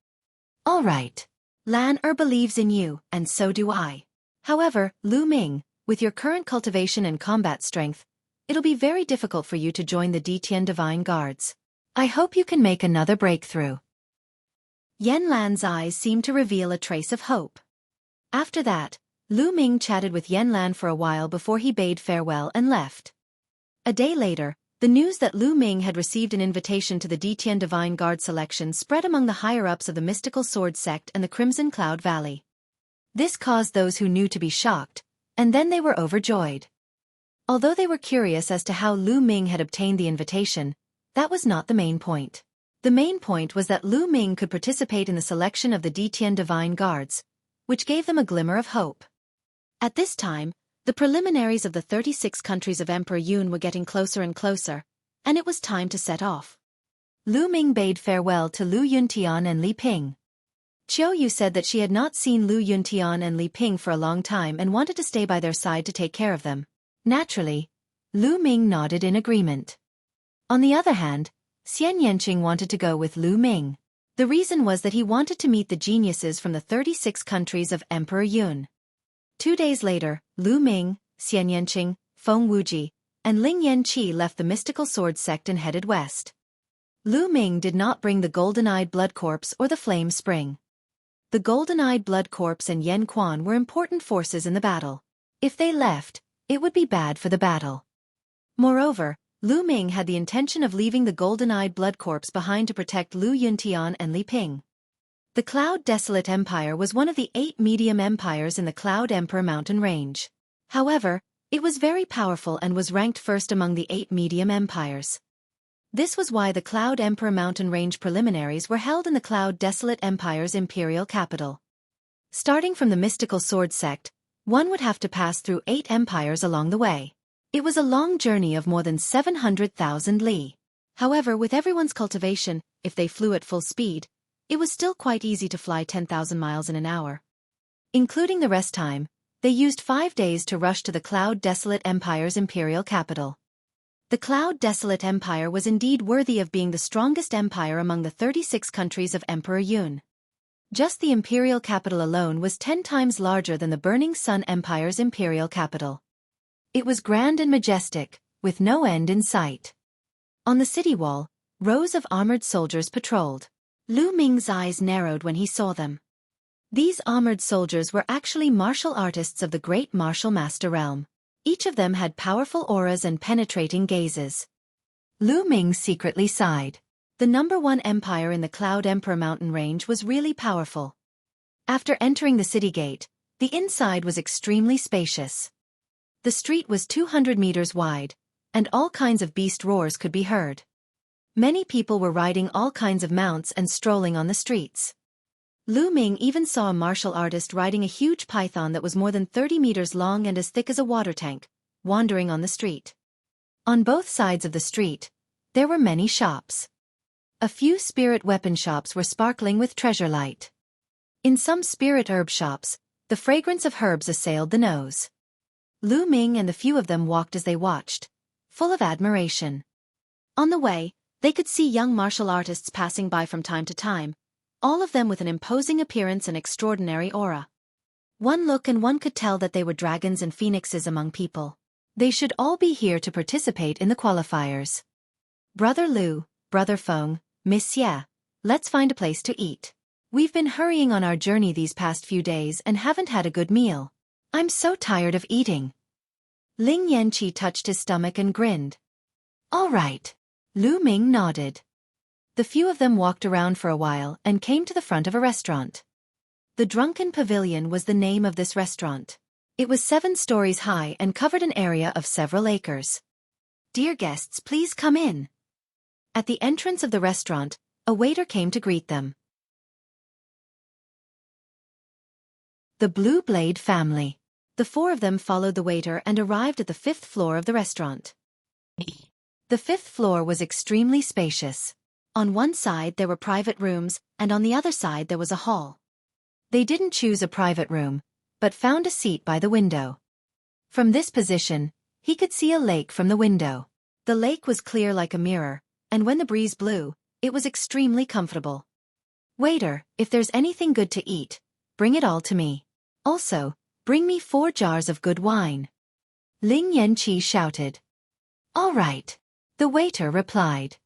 All right. Lan believes in you, and so do I. However, Lu Ming, with your current cultivation and combat strength, it'll be very difficult for you to join the Detian Divine Guards. I hope you can make another breakthrough. Yanlan's eyes seemed to reveal a trace of hope. After that, Lu Ming chatted with Yanlan for a while before he bade farewell and left. A day later, the news that Lu Ming had received an invitation to the Detian Divine Guard selection spread among the higher-ups of the Mystical Sword Sect and the Crimson Cloud Valley. This caused those who knew to be shocked, and then they were overjoyed. Although they were curious as to how Lu Ming had obtained the invitation, that was not the main point. The main point was that Lu Ming could participate in the selection of the Detian Divine Guards, which gave them a glimmer of hope. At this time, the preliminaries of the 36 countries of Emperor Yun were getting closer and closer, and it was time to set off. Lu Ming bade farewell to Lu Yuntian and Li Ping. Qiu said that she had not seen Lu Yuntian and Li Ping for a long time and wanted to stay by their side to take care of them. Naturally, Lu Ming nodded in agreement. On the other hand, Xian Yanqing wanted to go with Lu Ming. The reason was that he wanted to meet the geniuses from the 36 countries of Emperor Yun. 2 days later, Lu Ming, Xian Yanqing, Feng Wuji, and Ling Yanqi left the Mystical Sword Sect and headed west. Lu Ming did not bring the Golden-Eyed Blood Corpse or the Flame Spring. The Golden-Eyed Blood Corpse and Yen Quan were important forces in the battle. If they left, it would be bad for the battle. Moreover, Lu Ming had the intention of leaving the Golden-Eyed Blood Corpse behind to protect Lu Yuntian and Li Ping. The Cloud Desolate Empire was one of the 8 medium empires in the Cloud Emperor mountain range. However, it was very powerful and was ranked first among the 8 medium empires. This was why the Cloud Emperor mountain range preliminaries were held in the Cloud Desolate Empire's imperial capital. Starting from the Mystical Sword Sect, one would have to pass through 8 empires along the way. It was a long journey of more than 700,000 li. However, with everyone's cultivation, if they flew at full speed, it was still quite easy to fly 10,000 miles in an hour. Including the rest time, they used 5 days to rush to the Cloud Desolate Empire's imperial capital. The Cloud Desolate Empire was indeed worthy of being the strongest empire among the 36 countries of Emperor Yun. Just the imperial capital alone was 10 times larger than the Burning Sun Empire's imperial capital. It was grand and majestic, with no end in sight. On the city wall, rows of armored soldiers patrolled. Lu Ming's eyes narrowed when he saw them. These armored soldiers were actually martial artists of the great martial master realm. Each of them had powerful auras and penetrating gazes. Lu Ming secretly sighed. The #1 empire in the Cloud Emperor mountain range was really powerful. After entering the city gate, the inside was extremely spacious. The street was 200 meters wide, and all kinds of beast roars could be heard. Many people were riding all kinds of mounts and strolling on the streets. Lu Ming even saw a martial artist riding a huge python that was more than 30 meters long and as thick as a water tank, wandering on the street. On both sides of the street, there were many shops. A few spirit weapon shops were sparkling with treasure light. In some spirit herb shops, the fragrance of herbs assailed the nose. Lu Ming and the few of them walked as they watched, full of admiration. On the way, they could see young martial artists passing by from time to time, all of them with an imposing appearance and extraordinary aura. One look and one could tell that they were dragons and phoenixes among people. They should all be here to participate in the qualifiers. Brother Lu, Brother Feng, Miss Ye, let's find a place to eat. We've been hurrying on our journey these past few days and haven't had a good meal. I'm so tired of eating. Ling Yanqi touched his stomach and grinned. All right. Lu Ming nodded. The few of them walked around for a while and came to the front of a restaurant. The Drunken Pavilion was the name of this restaurant. It was 7 stories high and covered an area of several acres. Dear guests, please come in. At the entrance of the restaurant, a waiter came to greet them. The Blue Blade family. The 4 of them followed the waiter and arrived at the 5th floor of the restaurant. The 5th floor was extremely spacious. On one side there were private rooms, and on the other side there was a hall. They didn't choose a private room, but found a seat by the window. From this position, he could see a lake from the window. The lake was clear like a mirror, and when the breeze blew, it was extremely comfortable. Waiter, if there's anything good to eat, bring it all to me. Also, bring me 4 jars of good wine. Ling Yanqi shouted. All right. The waiter replied.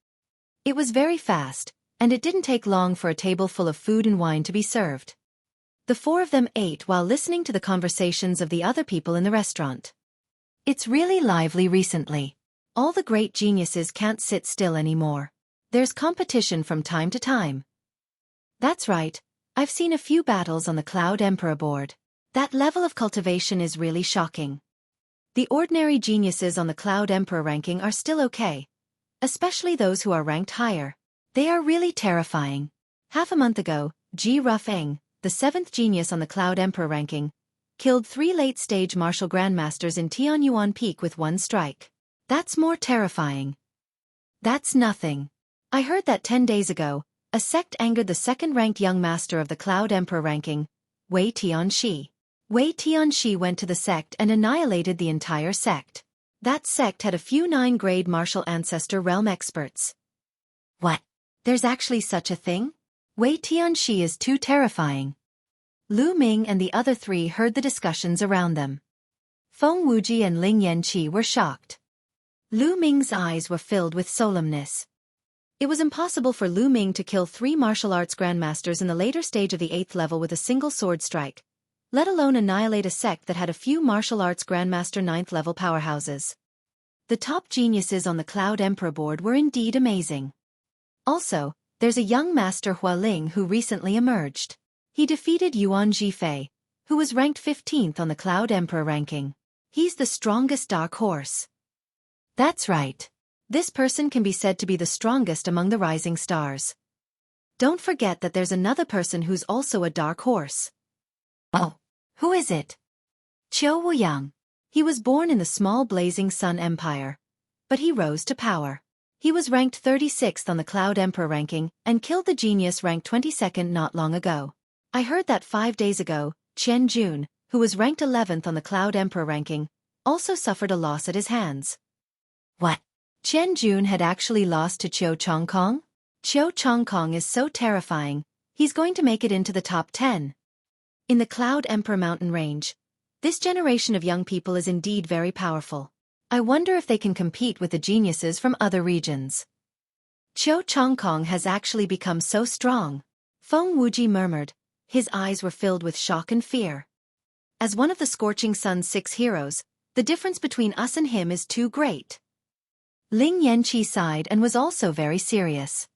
It was very fast, and it didn't take long for a table full of food and wine to be served. The 4 of them ate while listening to the conversations of the other people in the restaurant. It's really lively recently. All the great geniuses can't sit still anymore. There's competition from time to time. That's right, I've seen a few battles on the Cloud Emperor board. That level of cultivation is really shocking. The ordinary geniuses on the Cloud Emperor ranking are still okay. Especially those who are ranked higher. They are really terrifying. Half a month ago, Ji Rufeng, the 7th genius on the Cloud Emperor ranking, killed 3 late-stage martial grandmasters in Tianyuan Peak with 1 strike. That's more terrifying. That's nothing. I heard that 10 days ago, a sect angered the 2nd-ranked young master of the Cloud Emperor ranking, Wei Tianxi. Wei Tianxi went to the sect and annihilated the entire sect. That sect had a few 9-grade martial ancestor realm experts. What? There's actually such a thing? Wei Tianxi is too terrifying. Lu Ming and the other 3 heard the discussions around them. Feng Wuji and Ling Yanqi were shocked. Lu Ming's eyes were filled with solemnness. It was impossible for Lu Ming to kill 3 martial arts grandmasters in the later stage of the 8th level with a single sword strike, let alone annihilate a sect that had a few martial arts grandmaster 9th level powerhouses. The top geniuses on the Cloud Emperor board were indeed amazing. Also, there's a young master Hua Ling who recently emerged. He defeated Yuan Jifei, who was ranked 15th on the Cloud Emperor ranking. He's the strongest dark horse. That's right. This person can be said to be the strongest among the rising stars. Don't forget that there's another person who's also a dark horse. Oh, who is it? Qiu Wuyang. He was born in the small blazing sun empire. But he rose to power. He was ranked 36th on the Cloud Emperor ranking and killed the genius ranked 22nd not long ago. I heard that 5 days ago, Chen Jun, who was ranked 11th on the Cloud Emperor ranking, also suffered a loss at his hands. What? Chen Jun had actually lost to Qiu Chongkong? Qiu Chongkong is so terrifying, he's going to make it into the top 10. In the Cloud Emperor mountain range, this generation of young people is indeed very powerful. I wonder if they can compete with the geniuses from other regions. Qiu Chongkong has actually become so strong. Feng Wuji murmured. His eyes were filled with shock and fear. As one of the Scorching Sun's 6 heroes, The difference between us and him is too great. Ling Yanqi sighed and was also very serious.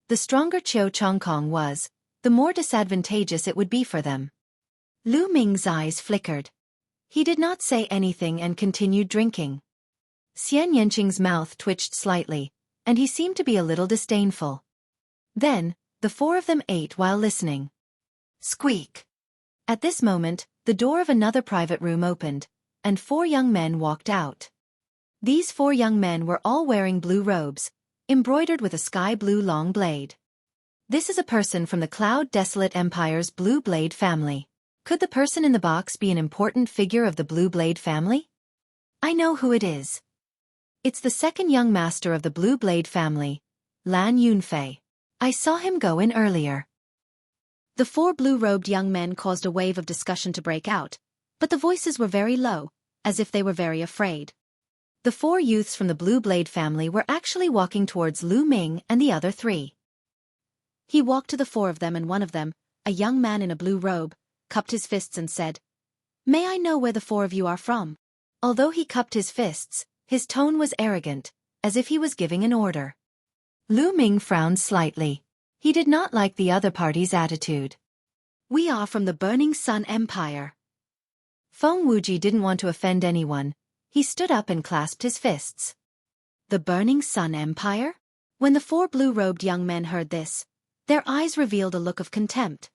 The stronger Qiu Chongkong was, the more disadvantageous it would be for them. Lu Ming's eyes flickered. He did not say anything and continued drinking. Xian Yanqing's mouth twitched slightly, and he seemed to be a little disdainful. Then, the four of them ate while listening. Squeak! At this moment, the door of another private room opened, and 4 young men walked out. These 4 young men were all wearing blue robes, embroidered with a sky blue long blade. This is a person from the Cloud Desolate Empire's Blue Blade family. Could the person in the box be an important figure of the Blue Blade family? I know who it is. It's the second young master of the Blue Blade family, Lan Yunfei. I saw him go in earlier. The 4 blue-robed young men caused a wave of discussion to break out, but the voices were very low, as if they were very afraid. The 4 youths from the Blue Blade family were actually walking towards Lu Ming and the other 3. He walked to the 4 of them, and one of them, a young man in a blue robe, cupped his fists and said, "May I know where the 4 of you are from?" Although he cupped his fists, his tone was arrogant, as if he was giving an order. Lu Ming frowned slightly. He did not like the other party's attitude. "We are from the Burning Sun Empire." Feng Wuji didn't want to offend anyone. He stood up and clasped his fists. The Burning Sun Empire? When the 4 blue-robed young men heard this, their eyes revealed a look of contempt.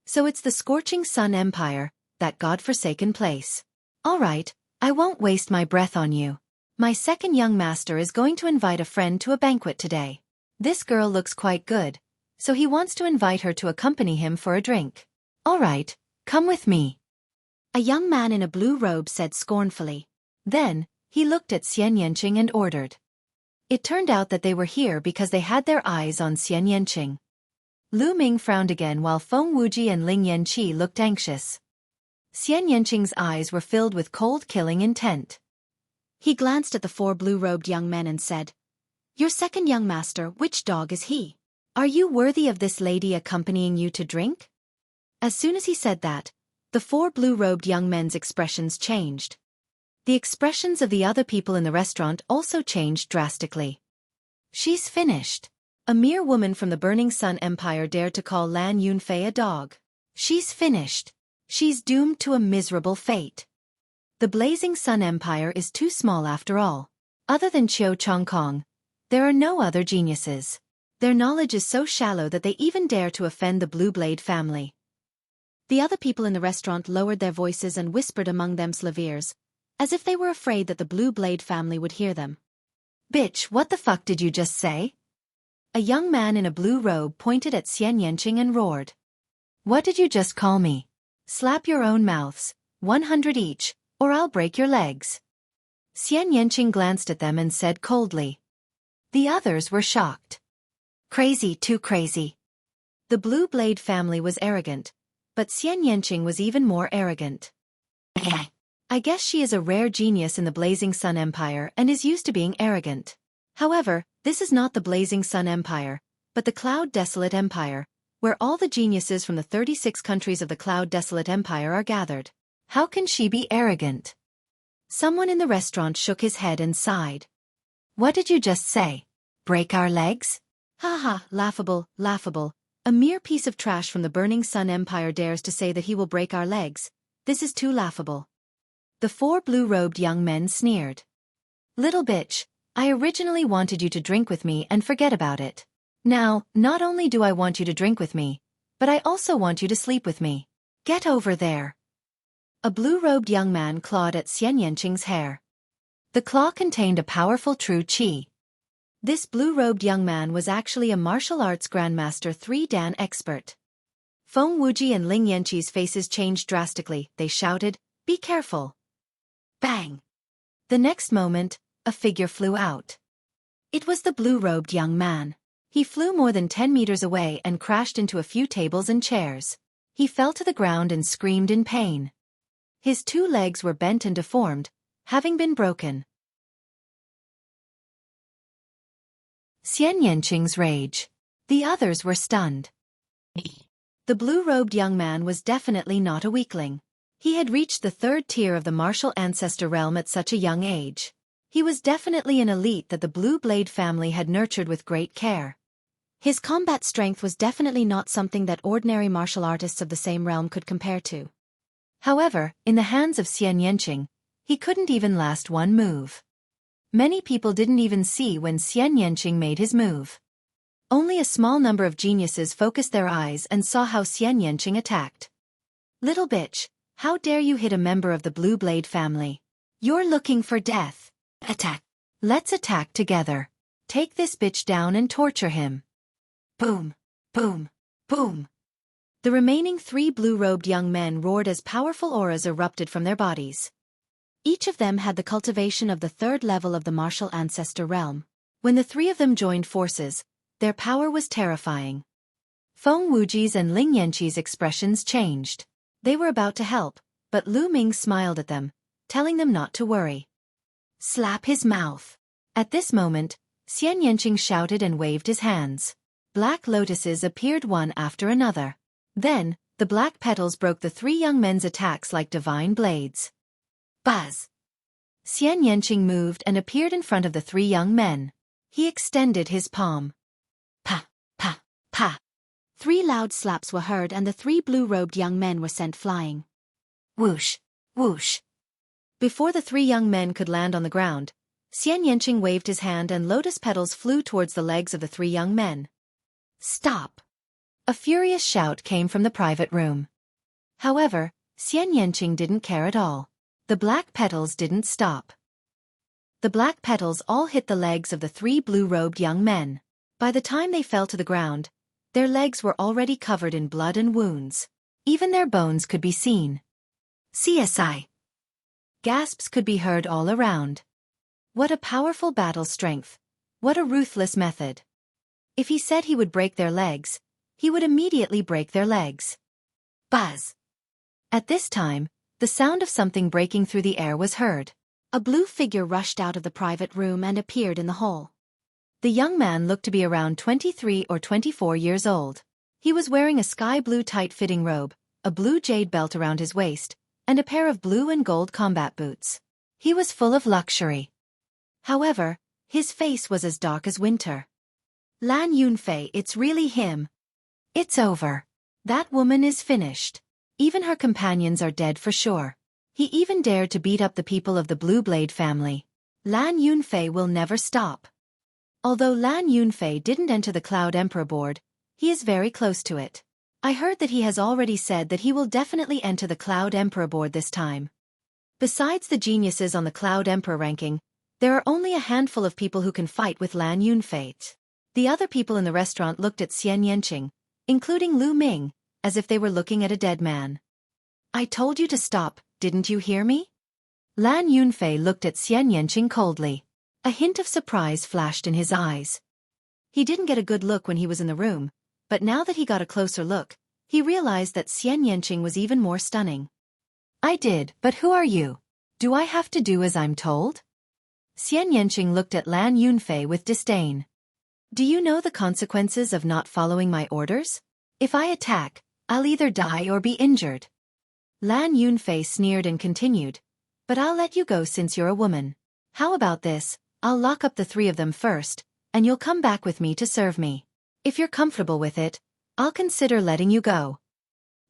So it's the Scorching Sun Empire, that god-forsaken place. All right, I won't waste my breath on you. My second young master is going to invite a friend to a banquet today. This girl looks quite good, so he wants to invite her to accompany him for a drink. All right, come with me. A young man in a blue robe said scornfully. Then, he looked at Xian Yanqing and ordered. It turned out that they were here because they had their eyes on Xian Yanqing. Lu Ming frowned again while Feng Wuji and Ling Yanqi looked anxious. Xian Yanqing's eyes were filled with cold killing intent. He glanced at the 4 blue-robed young men and said, "Your second young master, which dog is he? Are you worthy of this lady accompanying you to drink?" As soon as he said that, the 4 blue-robed young men's expressions changed. The expressions of the other people in the restaurant also changed drastically. She's finished. A mere woman from the Burning Sun Empire dared to call Lan Yunfei a dog. She's finished. She's doomed to a miserable fate. The Blazing Sun Empire is too small after all. Other than Qiu Chongkong, there are no other geniuses. Their knowledge is so shallow that they even dare to offend the Blue Blade family. The other people in the restaurant lowered their voices and whispered among themselves ears, as if they were afraid that the Blue Blade family would hear them. "Bitch, what the fuck did you just say?" A young man in a blue robe pointed at Xian Yanqing and roared. "What did you just call me? Slap your own mouths, 100 each, or I'll break your legs." Xian Yanqing glanced at them and said coldly. The others were shocked. Crazy, too crazy. The Blue Blade family was arrogant, but Xian Yanqing was even more arrogant. I guess she is a rare genius in the Blazing Sun Empire and is used to being arrogant. However, this is not the Blazing Sun Empire, but the Cloud Desolate Empire, where all the geniuses from the 36 countries of the Cloud Desolate Empire are gathered. How can she be arrogant? Someone in the restaurant shook his head and sighed. What did you just say? Break our legs? Ha ha, laughable, laughable. A mere piece of trash from the Burning Sun Empire dares to say that he will break our legs. This is too laughable. The 4 blue-robed young men sneered. Little bitch, I originally wanted you to drink with me and forget about it. Now, not only do I want you to drink with me, but I also want you to sleep with me. Get over there. A blue-robed young man clawed at Xian Yanqing's hair. The claw contained a powerful true qi. This blue-robed young man was actually a martial arts grandmaster 3-dan expert. Feng Wuji and Ling Yanqi's faces changed drastically. They shouted, "Be careful." Bang! The next moment, a figure flew out. It was the blue-robed young man. He flew more than 10 meters away and crashed into a few tables and chairs. He fell to the ground and screamed in pain. His 2 legs were bent and deformed, having been broken. Xian Yanqing's rage. The others were stunned. The blue-robed young man was definitely not a weakling. He had reached the third tier of the martial ancestor realm at such a young age. He was definitely an elite that the Blue Blade family had nurtured with great care. His combat strength was definitely not something that ordinary martial artists of the same realm could compare to. However, in the hands of Xian Yanqing, he couldn't even last one move. Many people didn't even see when Xian Yanqing made his move. Only a small number of geniuses focused their eyes and saw how Xian Yanqing attacked. Little bitch, how dare you hit a member of the Blue Blade family? You're looking for death. Attack. Let's attack together. Take this bitch down and torture him. Boom, boom, boom. The remaining 3 blue-robed young men roared as powerful auras erupted from their bodies. Each of them had the cultivation of the 3rd level of the martial ancestor realm. When the 3 of them joined forces, their power was terrifying. Feng Wuji's and Ling Yanqi's expressions changed. They were about to help, but Lu Ming smiled at them, telling them not to worry. Slap his mouth. At this moment, Xian Yanqing shouted and waved his hands. Black lotuses appeared one after another. Then, the black petals broke the 3 young men's attacks like divine blades. Buzz! Xian Yanqing moved and appeared in front of the 3 young men. He extended his palm. Pa, pa, pa. 3 loud slaps were heard and the 3 blue-robed young men were sent flying. Whoosh, whoosh. Before the 3 young men could land on the ground, Xian Yanqing waved his hand and lotus petals flew towards the legs of the 3 young men. Stop! A furious shout came from the private room. However, Xian Yanqing didn't care at all. The black petals didn't stop. The black petals all hit the legs of the 3 blue-robed young men. By the time they fell to the ground, their legs were already covered in blood and wounds. Even their bones could be seen. CSI. Gasps could be heard all around. What a powerful battle strength. What a ruthless method. If he said he would break their legs, he would immediately break their legs. Buzz. At this time, the sound of something breaking through the air was heard. A blue figure rushed out of the private room and appeared in the hall. The young man looked to be around 23 or 24 years old. He was wearing a sky blue tight-fitting robe, a blue jade belt around his waist, and a pair of blue and gold combat boots. He was full of luxury. However, his face was as dark as winter. Lan Yunfei, it's really him. It's over. That woman is finished. Even her companions are dead for sure. He even dared to beat up the people of the Blue Blade family. Lan Yunfei will never stop. Although Lan Yunfei didn't enter the Cloud Emperor board, he is very close to it. I heard that he has already said that he will definitely enter the Cloud Emperor board this time. Besides the geniuses on the Cloud Emperor ranking, there are only a handful of people who can fight with Lan Yunfei. The other people in the restaurant looked at Xian Yanqing, including Lu Ming, as if they were looking at a dead man. I told you to stop, didn't you hear me? Lan Yunfei looked at Xian Yanqing coldly. A hint of surprise flashed in his eyes. He didn't get a good look when he was in the room, but now that he got a closer look, he realized that Xian Yanqing was even more stunning. I did, but who are you? Do I have to do as I'm told? Xian Yanqing looked at Lan Yunfei with disdain. Do you know the consequences of not following my orders? If I attack, I'll either die or be injured. Lan Yunfei sneered and continued, but I'll let you go since you're a woman. How about this? I'll lock up the 3 of them first, and you'll come back with me to serve me. If you're comfortable with it, I'll consider letting you go.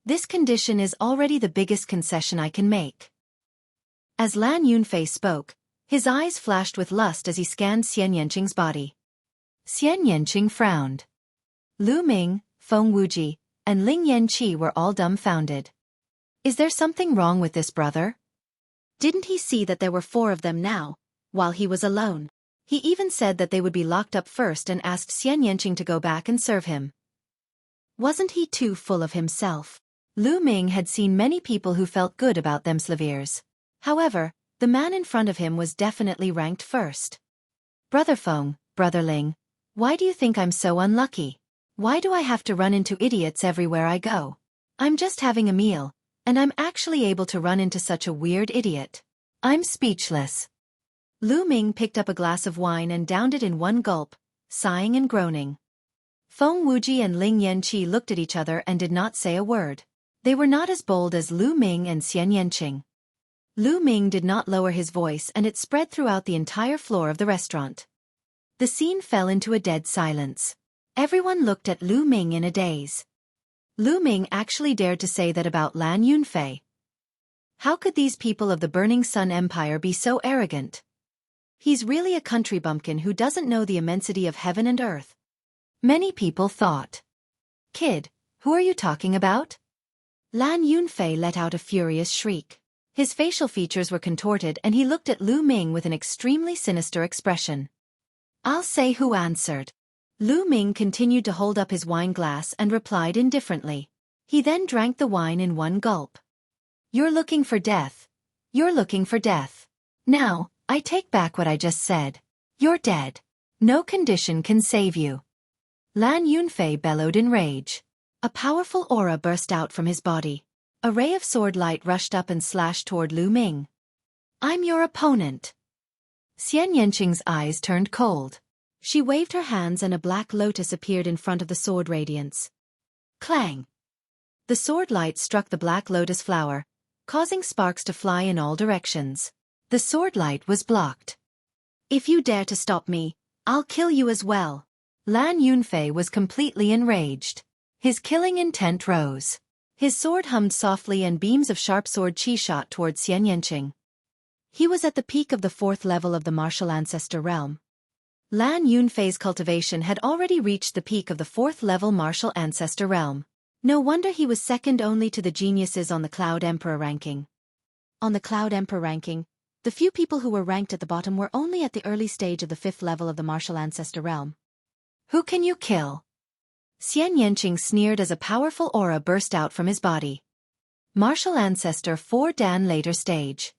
This condition is already the biggest concession I can make. As Lan Yunfei spoke, his eyes flashed with lust as he scanned Xian Yanqing's body. Xian Yanqing frowned. Lu Ming, Feng Wuji, and Ling Yanqi were all dumbfounded. Is there something wrong with this brother? Didn't he see that there were 4 of them now, while he was alone? He even said that they would be locked up first and asked Xian Yanqing to go back and serve him. Wasn't he too full of himself? Lu Ming had seen many people who felt good about themselves. However, the man in front of him was definitely ranked first. Brother Feng, Brother Ling, why do you think I'm so unlucky? Why do I have to run into idiots everywhere I go? I'm just having a meal, and I'm actually able to run into such a weird idiot. I'm speechless. Lu Ming picked up a glass of wine and downed it in one gulp, sighing and groaning. Feng Wuji and Ling Yanqi looked at each other and did not say a word. They were not as bold as Lu Ming and Xian Yanqing. Lu Ming did not lower his voice, and it spread throughout the entire floor of the restaurant. The scene fell into a dead silence. Everyone looked at Lu Ming in a daze. Lu Ming actually dared to say that about Lan Yunfei. How could these people of the Burning Sun Empire be so arrogant? He's really a country bumpkin who doesn't know the immensity of heaven and earth. Many people thought. Kid, who are you talking about? Lan Yunfei let out a furious shriek. His facial features were contorted and he looked at Lu Ming with an extremely sinister expression. I'll say who answered. Lu Ming continued to hold up his wine glass and replied indifferently. He then drank the wine in one gulp. You're looking for death. You're looking for death. Now, I take back what I just said. You're dead. No condition can save you. Lan Yunfei bellowed in rage. A powerful aura burst out from his body. A ray of sword light rushed up and slashed toward Lu Ming. I'm your opponent. Xian Yanqing's eyes turned cold. She waved her hands and a black lotus appeared in front of the sword radiance. Clang! The sword light struck the black lotus flower, causing sparks to fly in all directions. The sword light was blocked. If you dare to stop me, I'll kill you as well. Lan Yunfei was completely enraged. His killing intent rose. His sword hummed softly and beams of sharp sword chi shot towards Xian Yanqing. He was at the peak of the 4th level of the martial ancestor realm. Lan Yunfei's cultivation had already reached the peak of the 4th level martial ancestor realm. No wonder he was second only to the geniuses on the Cloud Emperor ranking. On the Cloud Emperor ranking, the few people who were ranked at the bottom were only at the early stage of the 5th level of the martial ancestor realm. Who can you kill? Xian Yanqing sneered as a powerful aura burst out from his body. Martial Ancestor 4 Dan later stage.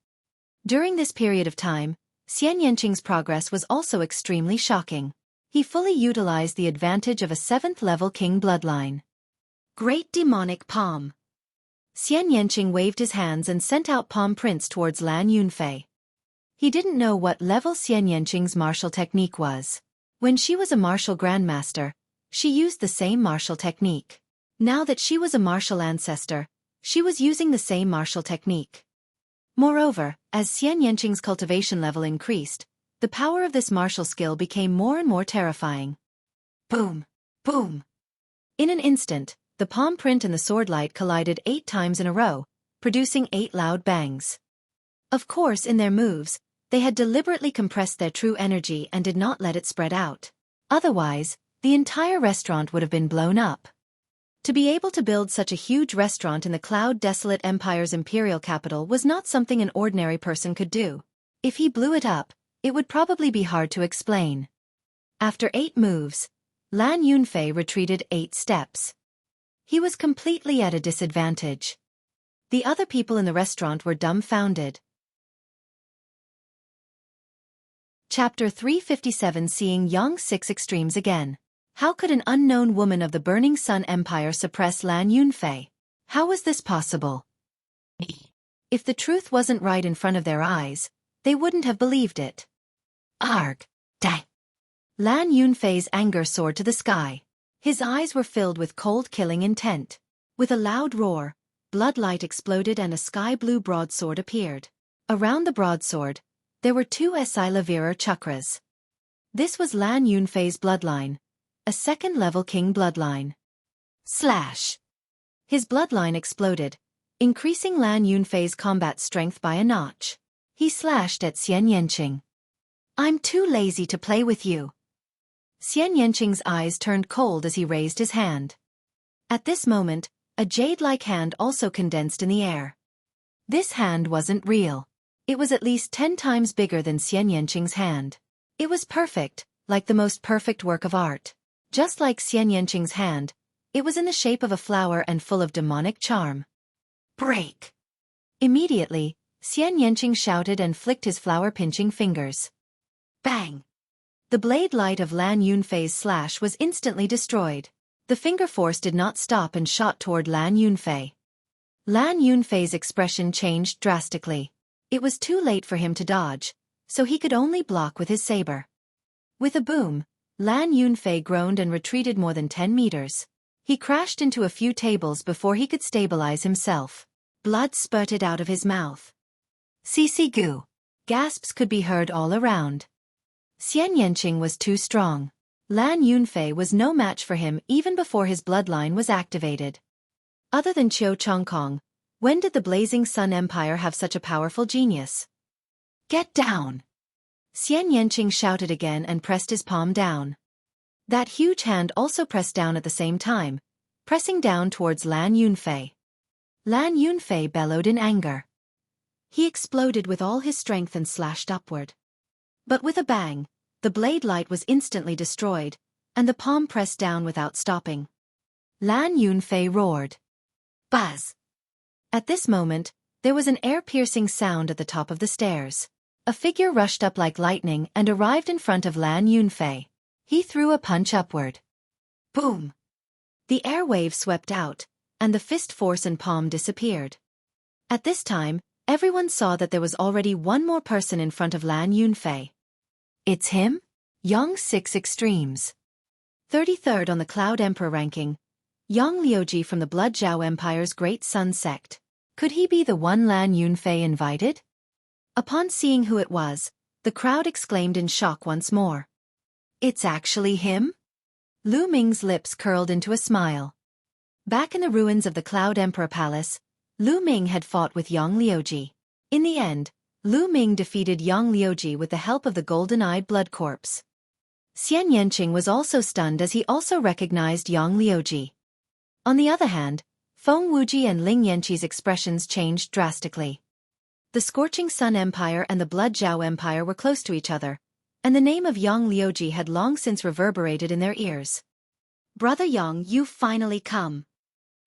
During this period of time, Xian Yanqing's progress was also extremely shocking. He fully utilized the advantage of a 7th level king bloodline. Great Demonic Palm. Xian Yanqing waved his hands and sent out palm prints towards Lan Yunfei. He didn't know what level Xian Yanqing's martial technique was. When she was a martial grandmaster, she used the same martial technique. Now that she was a martial ancestor, she was using the same martial technique. Moreover, as Xian Yanqing's cultivation level increased, the power of this martial skill became more and more terrifying. Boom! Boom! In an instant, the palm print and the sword light collided 8 times in a row, producing 8 loud bangs. Of course, in their moves, they had deliberately compressed their true energy and did not let it spread out. Otherwise, the entire restaurant would have been blown up. To be able to build such a huge restaurant in the Cloud Desolate Empire's imperial capital was not something an ordinary person could do. If he blew it up, it would probably be hard to explain. After 8 moves, Lan Yunfei retreated 8 steps. He was completely at a disadvantage. The other people in the restaurant were dumbfounded. Chapter 357 Seeing Young 6 Extremes Again. How could an unknown woman of the Burning Sun Empire suppress Lan Yunfei? How was this possible? If the truth wasn't right in front of their eyes, they wouldn't have believed it. Arg! Die! Lan Yunfei's anger soared to the sky. His eyes were filled with cold killing intent. With a loud roar, blood light exploded and a sky-blue broadsword appeared. Around the broadsword, there were 2 Esilavirer chakras. This was Lan Yunfei's bloodline, a 2nd-level king bloodline. Slash! His bloodline exploded, increasing Lan Yunfei's combat strength by a notch. He slashed at Xian Yanqing. I'm too lazy to play with you. Xian Yanqing's eyes turned cold as he raised his hand. At this moment, a jade-like hand also condensed in the air. This hand wasn't real. It was at least 10 times bigger than Xian Yanqing's hand. It was perfect, like the most perfect work of art. Just like Xian Yanqing's hand, it was in the shape of a flower and full of demonic charm. Break! Immediately, Xian Yanqing shouted and flicked his flower-pinching fingers. Bang! The blade light of Lan Yunfei's slash was instantly destroyed. The finger force did not stop and shot toward Lan Yunfei. Lan Yunfei's expression changed drastically. It was too late for him to dodge, so he could only block with his saber. With a boom, Lan Yunfei groaned and retreated more than 10 meters. He crashed into a few tables before he could stabilize himself. Blood spurted out of his mouth. "Cece Gu." Gasps could be heard all around. Xian Yanqing was too strong. Lan Yunfei was no match for him even before his bloodline was activated. Other than Qiu Chongkong, when did the Blazing Sun Empire have such a powerful genius? "Get down!" Xian Yanqing shouted again and pressed his palm down. That huge hand also pressed down at the same time, pressing down towards Lan Yunfei. Lan Yunfei bellowed in anger. He exploded with all his strength and slashed upward. But with a bang, the blade light was instantly destroyed, and the palm pressed down without stopping. Lan Yunfei roared. Buzz! At this moment, there was an air-piercing sound at the top of the stairs. A figure rushed up like lightning and arrived in front of Lan Yunfei. He threw a punch upward. Boom! The air wave swept out, and the fist force and palm disappeared. At this time, everyone saw that there was already one more person in front of Lan Yunfei. It's him? Yang 6 Extremes. 33rd on the Cloud Emperor ranking, Yang Liuji from the Blood Zhao Empire's Great Sun Sect. Could he be the one Lan Yunfei invited? Upon seeing who it was, the crowd exclaimed in shock once more. It's actually him? Lu Ming's lips curled into a smile. Back in the ruins of the Cloud Emperor Palace, Lu Ming had fought with Yang Liuji. In the end, Lu Ming defeated Yang Liuji with the help of the golden-eyed blood corpse. Xian Yanqing was also stunned as he also recognized Yang Liuji. On the other hand, Feng Wuji and Ling Yanqi's expressions changed drastically. The Scorching Sun Empire and the Blood Zhao Empire were close to each other, and the name of Yang Liuji had long since reverberated in their ears. Brother Yang, you've finally come.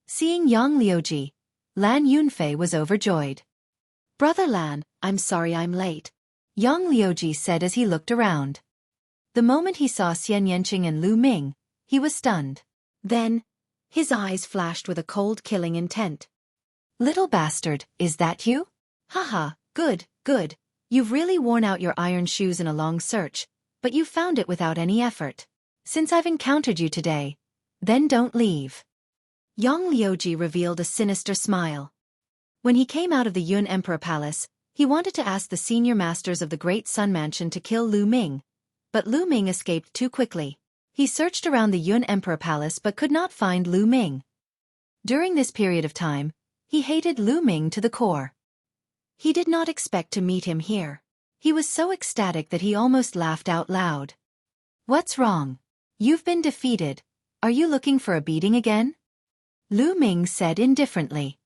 Seeing Yang Liuji, Lan Yunfei was overjoyed. Brother Lan, I'm sorry I'm late, Yang Liuji said as he looked around. The moment he saw Xian Yanqing and Lu Ming, he was stunned. Then, his eyes flashed with a cold killing intent. Little bastard, is that you? Haha, good, good. You've really worn out your iron shoes in a long search, but you found it without any effort. Since I've encountered you today, then don't leave. Yang Liuji revealed a sinister smile. When he came out of the Yun Emperor Palace, he wanted to ask the senior masters of the Great Sun Mansion to kill Lu Ming, but Lu Ming escaped too quickly. He searched around the Yun Emperor Palace but could not find Lu Ming. During this period of time, he hated Lu Ming to the core. He did not expect to meet him here. He was so ecstatic that he almost laughed out loud. What's wrong? You've been defeated. Are you looking for a beating again? Lu Ming said indifferently.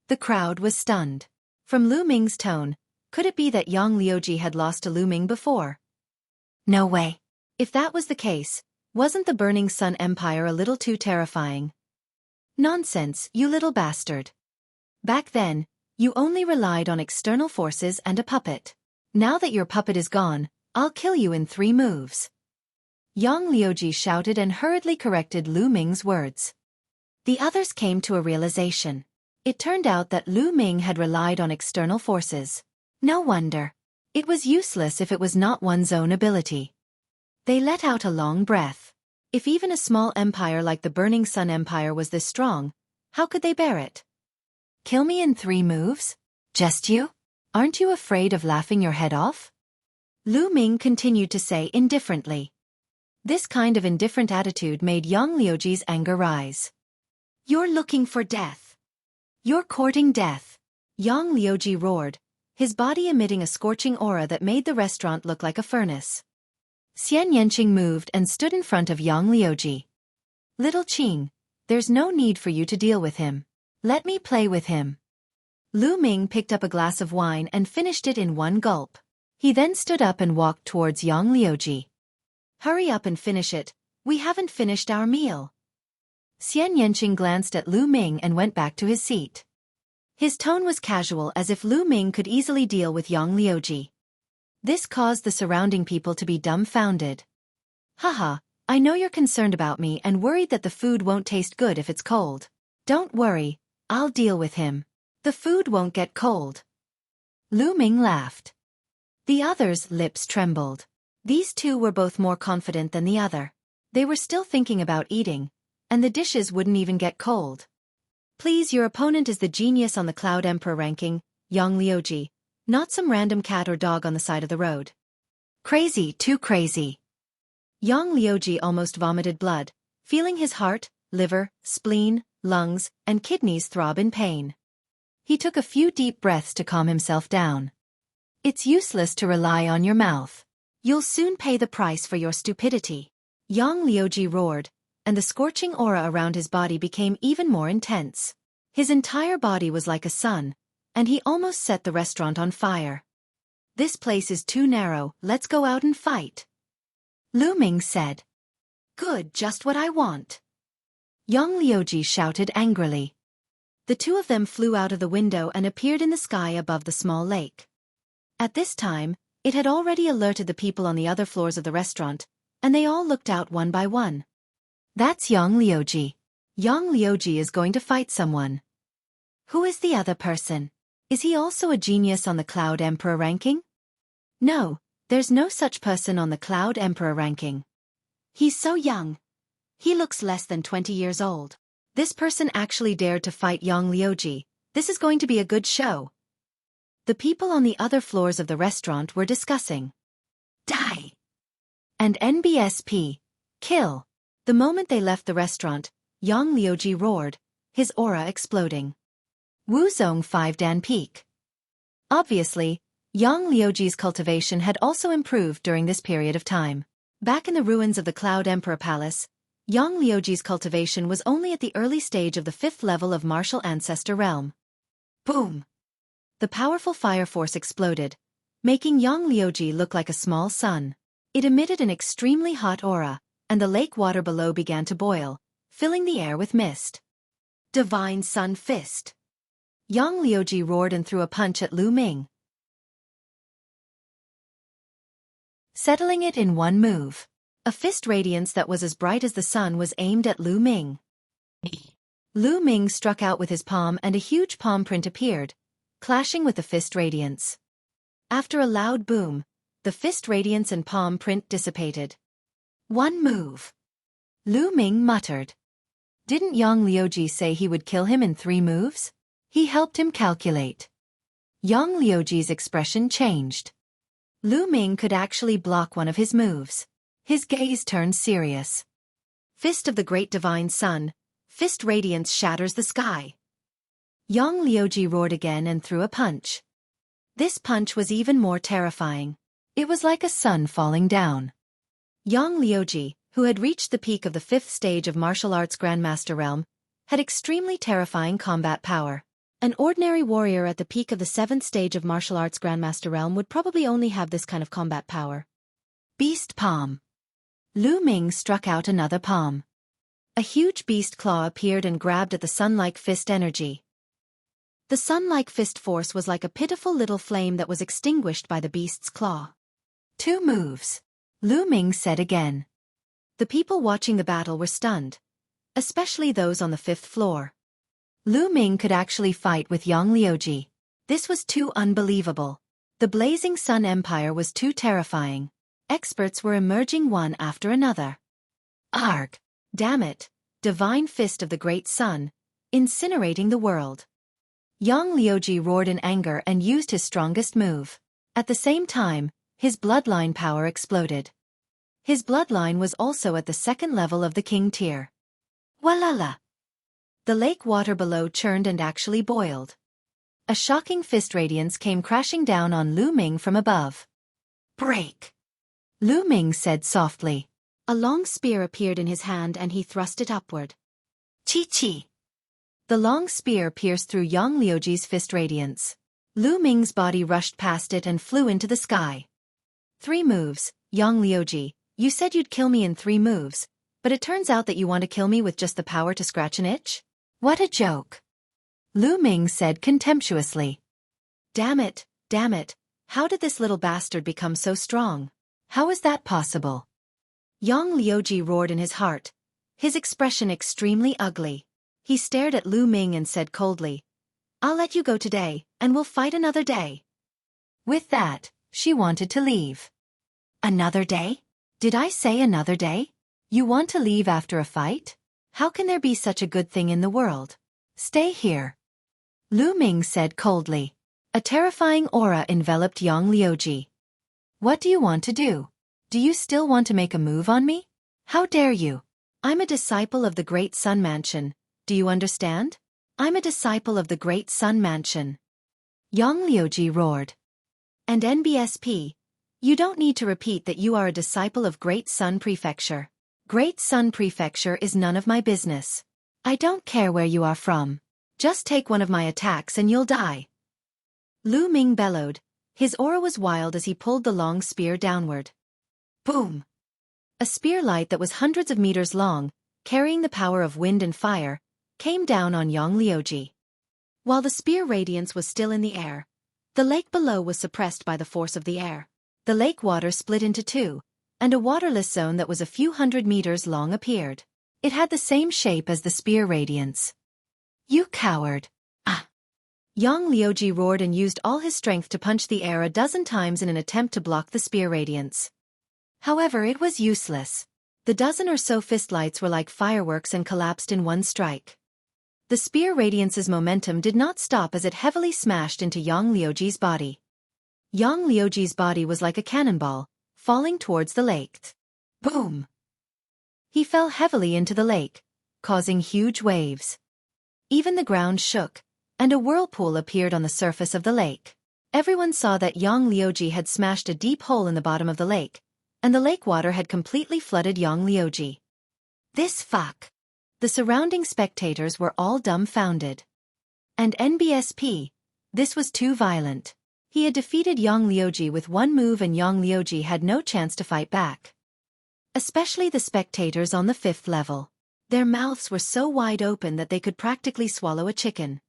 The crowd was stunned. From Lu Ming's tone, could it be that Yang Liuji had lost to Lu Ming before? No way. If that was the case, wasn't the Burning Sun Empire a little too terrifying? Nonsense, you little bastard. Back then, you only relied on external forces and a puppet. Now that your puppet is gone, I'll kill you in 3 moves. Yang Liuji shouted and hurriedly corrected Lu Ming's words. The others came to a realization. It turned out that Lu Ming had relied on external forces. No wonder. It was useless if it was not one's own ability. They let out a long breath. If even a small empire like the Burning Sun Empire was this strong, how could they bear it? Kill me in 3 moves? Just you? Aren't you afraid of laughing your head off? Lu Ming continued to say indifferently. This kind of indifferent attitude made Yang Liuji's anger rise. You're looking for death. You're courting death. Yang Liuji roared, his body emitting a scorching aura that made the restaurant look like a furnace. Xian Yanqing moved and stood in front of Yang Liuji. Little Qing, there's no need for you to deal with him. Let me play with him. Lu Ming picked up a glass of wine and finished it in 1 gulp. He then stood up and walked towards Yang Liuji. Hurry up and finish it, we haven't finished our meal. Xian Yanqing glanced at Lu Ming and went back to his seat. His tone was casual as if Lu Ming could easily deal with Yang Liuji. This caused the surrounding people to be dumbfounded. Haha, I know you're concerned about me and worried that the food won't taste good if it's cold. Don't worry, I'll deal with him. The food won't get cold. Lu Ming laughed. The others' lips trembled. These two were both more confident than the other. They were still thinking about eating, and the dishes wouldn't even get cold. Please, your opponent is the genius on the Cloud Emperor ranking, Yang Liuji, not some random cat or dog on the side of the road. Crazy, too crazy. Yang Liuji almost vomited blood, feeling his heart, liver, spleen, lungs, and kidneys throb in pain. He took a few deep breaths to calm himself down. It's useless to rely on your mouth. You'll soon pay the price for your stupidity. Yang Liuji roared, and the scorching aura around his body became even more intense. His entire body was like a sun, and he almost set the restaurant on fire. This place is too narrow, let's go out and fight. Lu Ming said. Good, just what I want. Yang Liuji shouted angrily. The two of them flew out of the window and appeared in the sky above the small lake. At this time, it had already alerted the people on the other floors of the restaurant, and they all looked out one by one. That's Yang Liuji. Yang Liuji is going to fight someone. Who is the other person? Is he also a genius on the Cloud Emperor ranking? No, there's no such person on the Cloud Emperor ranking. He's so young. He looks less than 20 years old. This person actually dared to fight Yang Liuji. This is going to be a good show. The people on the other floors of the restaurant were discussing. Die! And NBSP. Kill. The moment they left the restaurant, Yang Liuji roared, his aura exploding. Wuzong 5 Dan Peak. Obviously, Yang Liuji's cultivation had also improved during this period of time. Back in the ruins of the Cloud Emperor Palace, Yang Liuji's cultivation was only at the early stage of the 5th level of Martial Ancestor Realm. Boom! The powerful fire force exploded, making Yang Liuji look like a small sun. It emitted an extremely hot aura, and the lake water below began to boil, filling the air with mist. Divine Sun Fist! Yang Liuji roared and threw a punch at Lu Ming, settling it in one move. A fist radiance that was as bright as the sun was aimed at Lu Ming. Lu Ming struck out with his palm and a huge palm print appeared, clashing with the fist radiance. After a loud boom, the fist radiance and palm print dissipated. One move. Lu Ming muttered. Didn't Yang Liuji say he would kill him in 3 moves? He helped him calculate. Yang Liuji's expression changed. Lu Ming could actually block one of his moves. His gaze turned serious. Fist of the Great Divine Sun, fist radiance shatters the sky. Yang Liuji roared again and threw a punch. This punch was even more terrifying. It was like a sun falling down. Yang Liuji, who had reached the peak of the 5th stage of martial arts Grandmaster realm, had extremely terrifying combat power. An ordinary warrior at the peak of the 7th stage of martial arts Grandmaster realm would probably only have this kind of combat power. Beast Palm. Lu Ming struck out another palm. A huge beast claw appeared and grabbed at the sun-like fist energy. The sun-like fist force was like a pitiful little flame that was extinguished by the beast's claw. 2 moves. Lu Ming said again. The people watching the battle were stunned, especially those on the 5th floor. Lu Ming could actually fight with Yang Liuji. This was too unbelievable. The Blazing Sun Empire was too terrifying. Experts were emerging one after another. Arg! Damn it! Divine Fist of the Great Sun, incinerating the world. Yang Liuji roared in anger and used his strongest move. At the same time, his bloodline power exploded. His bloodline was also at the 2nd level of the King tier. Walala! The lake water below churned and actually boiled. A shocking fist radiance came crashing down on Lu Ming from above. Break! Lu Ming said softly. A long spear appeared in his hand and he thrust it upward. Chi-chi! The long spear pierced through Yang Liuji's fist radiance. Lu Ming's body rushed past it and flew into the sky. 3 moves, Yang Liuji, you said you'd kill me in 3 moves, but it turns out that you want to kill me with just the power to scratch an itch? What a joke! Lu Ming said contemptuously. Damn it, how did this little bastard become so strong? How is that possible? Yang Liuji roared in his heart, his expression extremely ugly. He stared at Lu Ming and said coldly, I'll let you go today, and we'll fight another day. With that, she wanted to leave. Another day? Did I say another day? You want to leave after a fight? How can there be such a good thing in the world? Stay here. Lu Ming said coldly. A terrifying aura enveloped Yang Liuji. What do you want to do? Do you still want to make a move on me? How dare you? I'm a disciple of the Great Sun Mansion, do you understand? I'm a disciple of the Great Sun Mansion. Yang Liuji roared. And NBSP, you don't need to repeat that you are a disciple of Great Sun Prefecture. Great Sun Prefecture is none of my business. I don't care where you are from. Just take one of my attacks and you'll die. Lu Ming bellowed. His aura was wild as he pulled the long spear downward. Boom! A spear light that was hundreds of meters long, carrying the power of wind and fire, came down on Yang Liuji. While the spear radiance was still in the air, the lake below was suppressed by the force of the air. The lake water split into two, and a waterless zone that was a few hundred meters long appeared. It had the same shape as the spear radiance. You coward! Ah! Yang Liuji roared and used all his strength to punch the air a dozen times in an attempt to block the spear radiance. However, it was useless. The dozen or so fist lights were like fireworks and collapsed in one strike. The spear radiance's momentum did not stop as it heavily smashed into Yang Liuji's body. Yang Liuji's body was like a cannonball, falling towards the lake. Boom! He fell heavily into the lake, causing huge waves. Even the ground shook, and a whirlpool appeared on the surface of the lake. Everyone saw that Yang Liuji had smashed a deep hole in the bottom of the lake, and the lake water had completely flooded Yang Liuji. This fuck! The surrounding spectators were all dumbfounded. And NBSP, this was too violent. He had defeated Yang Liuji with one move and Yang Liuji had no chance to fight back. Especially the spectators on the 5th level. Their mouths were so wide open that they could practically swallow a chicken.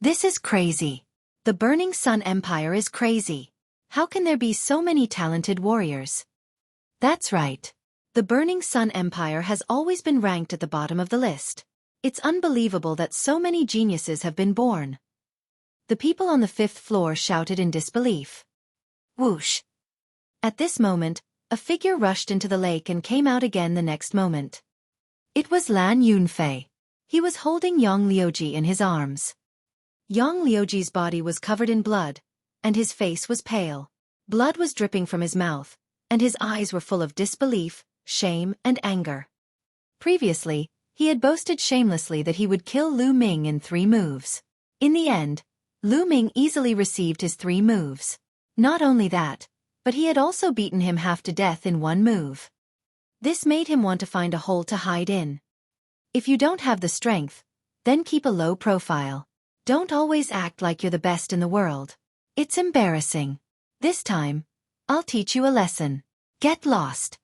This is crazy. The Burning Sun Empire is crazy. How can there be so many talented warriors? That's right. The Burning Sun Empire has always been ranked at the bottom of the list. It's unbelievable that so many geniuses have been born. The people on the 5th floor shouted in disbelief. Whoosh! At this moment, a figure rushed into the lake and came out again the next moment. It was Lan Yunfei. He was holding Yang Liuji in his arms. Yang Liuji's body was covered in blood, and his face was pale. Blood was dripping from his mouth, and his eyes were full of disbelief, shame, and anger. Previously, he had boasted shamelessly that he would kill Lu Ming in 3 moves. In the end, Lu Ming easily received his 3 moves. Not only that, but he had also beaten him half to death in 1 move. This made him want to find a hole to hide in. If you don't have the strength, then keep a low profile. Don't always act like you're the best in the world. It's embarrassing. This time, I'll teach you a lesson. Get lost.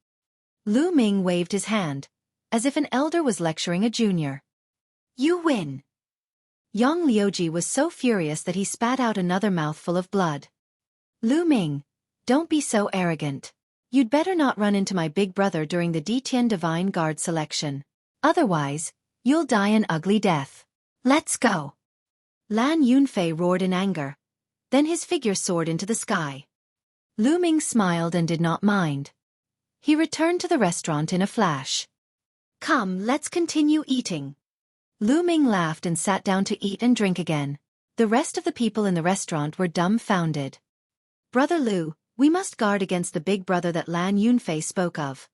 Lu Ming waved his hand, as if an elder was lecturing a junior. You win. Yang Liuji was so furious that he spat out another mouthful of blood. Lu Ming, don't be so arrogant. You'd better not run into my big brother during the Detian Divine Guard selection. Otherwise, you'll die an ugly death. Let's go. Lan Yunfei roared in anger. Then his figure soared into the sky. Lu Ming smiled and did not mind. He returned to the restaurant in a flash. Come, let's continue eating. Lu Ming laughed and sat down to eat and drink again. The rest of the people in the restaurant were dumbfounded. Brother Lu, we must guard against the big brother that Lan Yunfei spoke of.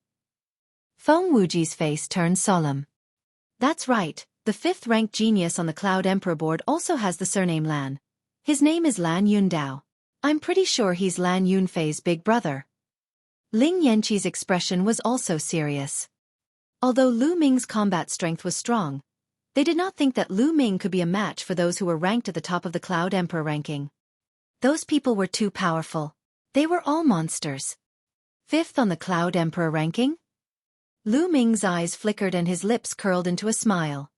Feng Wuji's face turned solemn. That's right, the 5th-ranked genius on the Cloud Emperor board also has the surname Lan. His name is Lan Yundao. I'm pretty sure he's Lan Yunfei's big brother. Ling Yanqi's expression was also serious. Although Lu Ming's combat strength was strong, they did not think that Lu Ming could be a match for those who were ranked at the top of the Cloud Emperor ranking. Those people were too powerful. They were all monsters. 5th on the Cloud Emperor ranking? Lu Ming's eyes flickered and his lips curled into a smile.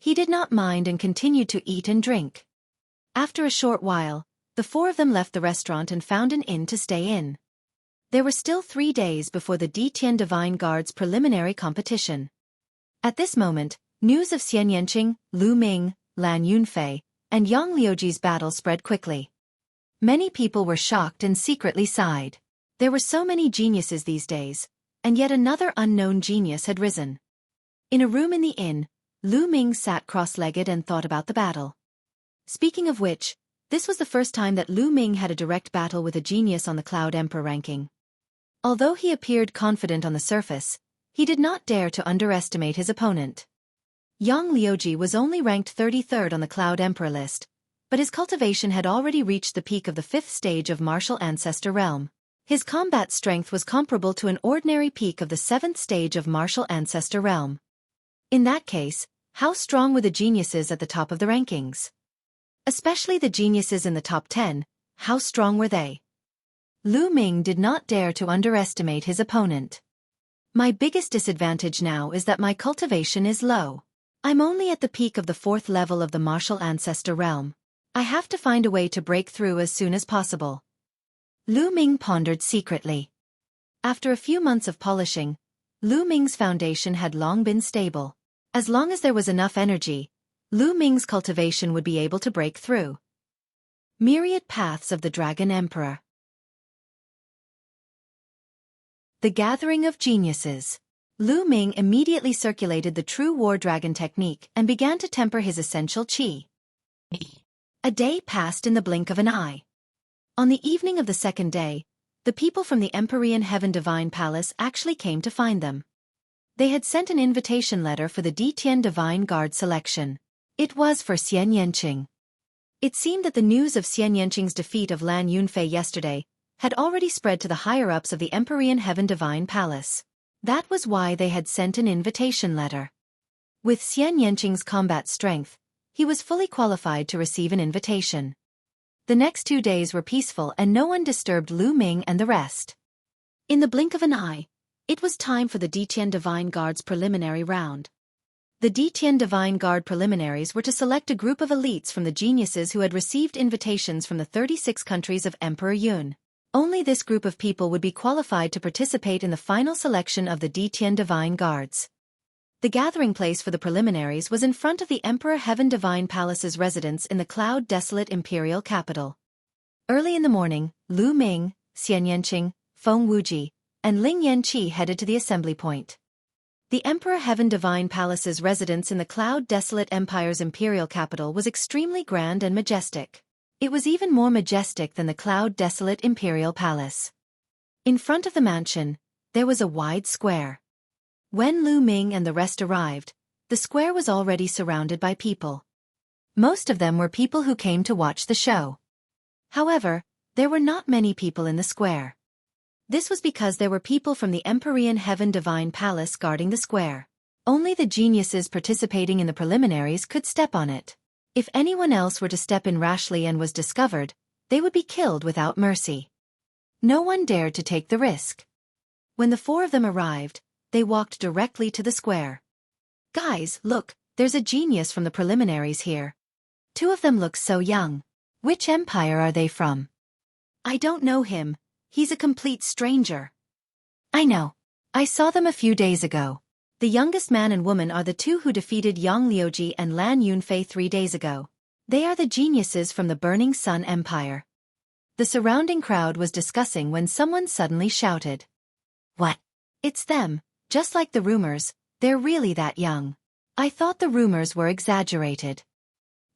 He did not mind and continued to eat and drink. After a short while, the 4 of them left the restaurant and found an inn to stay in. There were still 3 days before the Detian Divine Guard's preliminary competition. At this moment, news of Xian Yanqing, Lu Ming, Lan Yunfei, and Yang Liuji's battle spread quickly. Many people were shocked and secretly sighed. There were so many geniuses these days, and yet another unknown genius had risen. In a room in the inn, Lu Ming sat cross-legged and thought about the battle. Speaking of which, this was the first time that Lu Ming had a direct battle with a genius on the Cloud Emperor ranking. Although he appeared confident on the surface, he did not dare to underestimate his opponent. Yang Liuji was only ranked 33rd on the Cloud Emperor list, but his cultivation had already reached the peak of the 5th stage of Martial Ancestor Realm. His combat strength was comparable to an ordinary peak of the 7th stage of Martial Ancestor Realm. In that case, how strong were the geniuses at the top of the rankings? Especially the geniuses in the top 10, how strong were they? Lu Ming did not dare to underestimate his opponent. My biggest disadvantage now is that my cultivation is low. I'm only at the peak of the 4th level of the Martial Ancestor Realm. I have to find a way to break through as soon as possible. Lu Ming pondered secretly. After a few months of polishing, Lu Ming's foundation had long been stable. As long as there was enough energy, Lu Ming's cultivation would be able to break through. Myriad Paths of the Dragon Emperor. The Gathering of Geniuses. Lu Ming immediately circulated the true War Dragon technique and began to temper his essential qi. A day passed in the blink of an eye. On the evening of the second day, the people from the Empyrean Heaven Divine Palace actually came to find them. They had sent an invitation letter for the Ditian Divine Guard selection. It was for Xian Yanqing. It seemed that the news of Xian Yanqing's defeat of Lan Yunfei yesterday had already spread to the higher-ups of the Empyrean Heaven Divine Palace. That was why they had sent an invitation letter. With Xian Yanqing's combat strength, he was fully qualified to receive an invitation. The next 2 days were peaceful and no one disturbed Lu Ming and the rest. In the blink of an eye, it was time for the Ditian Divine Guard's preliminary round. The Ditian Divine Guard preliminaries were to select a group of elites from the geniuses who had received invitations from the 36 countries of Emperor Yun. Only this group of people would be qualified to participate in the final selection of the Ditian Divine Guards. The gathering place for the preliminaries was in front of the Emperor Heaven Divine Palace's residence in the Cloud Desolate Imperial Capital. Early in the morning, Lu Ming, Xian Yanqing, Feng Wuji, and Ling Yanqi headed to the assembly point. The Emperor Heaven Divine Palace's residence in the Cloud Desolate Empire's imperial capital was extremely grand and majestic. It was even more majestic than the Cloud Desolate Imperial Palace. In front of the mansion, there was a wide square. When Lu Ming and the rest arrived, the square was already surrounded by people. Most of them were people who came to watch the show. However, there were not many people in the square. This was because there were people from the Empyrean Heaven Divine Palace guarding the square. Only the geniuses participating in the preliminaries could step on it. If anyone else were to step in rashly and was discovered, they would be killed without mercy. No one dared to take the risk. When the 4 of them arrived, they walked directly to the square. Guys, look, there's a genius from the preliminaries here. 2 of them look so young. Which empire are they from? I don't know him. He's a complete stranger. I know. I saw them a few days ago. The youngest man and woman are the 2 who defeated Yang Liuji and Lan Yunfei 3 days ago. They are the geniuses from the Burning Sun Empire. The surrounding crowd was discussing when someone suddenly shouted. What? It's them, just like the rumors, they're really that young. I thought the rumors were exaggerated.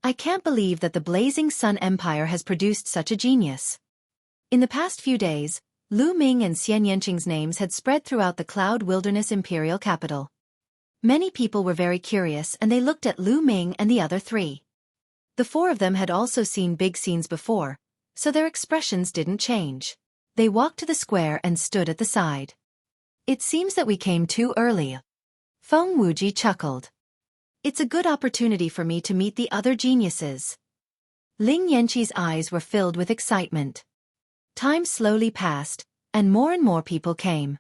I can't believe that the Blazing Sun Empire has produced such a genius. In the past few days, Lu Ming and Xian Yanqing's names had spread throughout the Cloud Wilderness Imperial Capital. Many people were very curious and they looked at Lu Ming and the other 3. The 4 of them had also seen big scenes before, so their expressions didn't change. They walked to the square and stood at the side. It seems that we came too early. Feng Wuji chuckled. It's a good opportunity for me to meet the other geniuses. Ling Yanqi's eyes were filled with excitement. Time slowly passed, and more people came.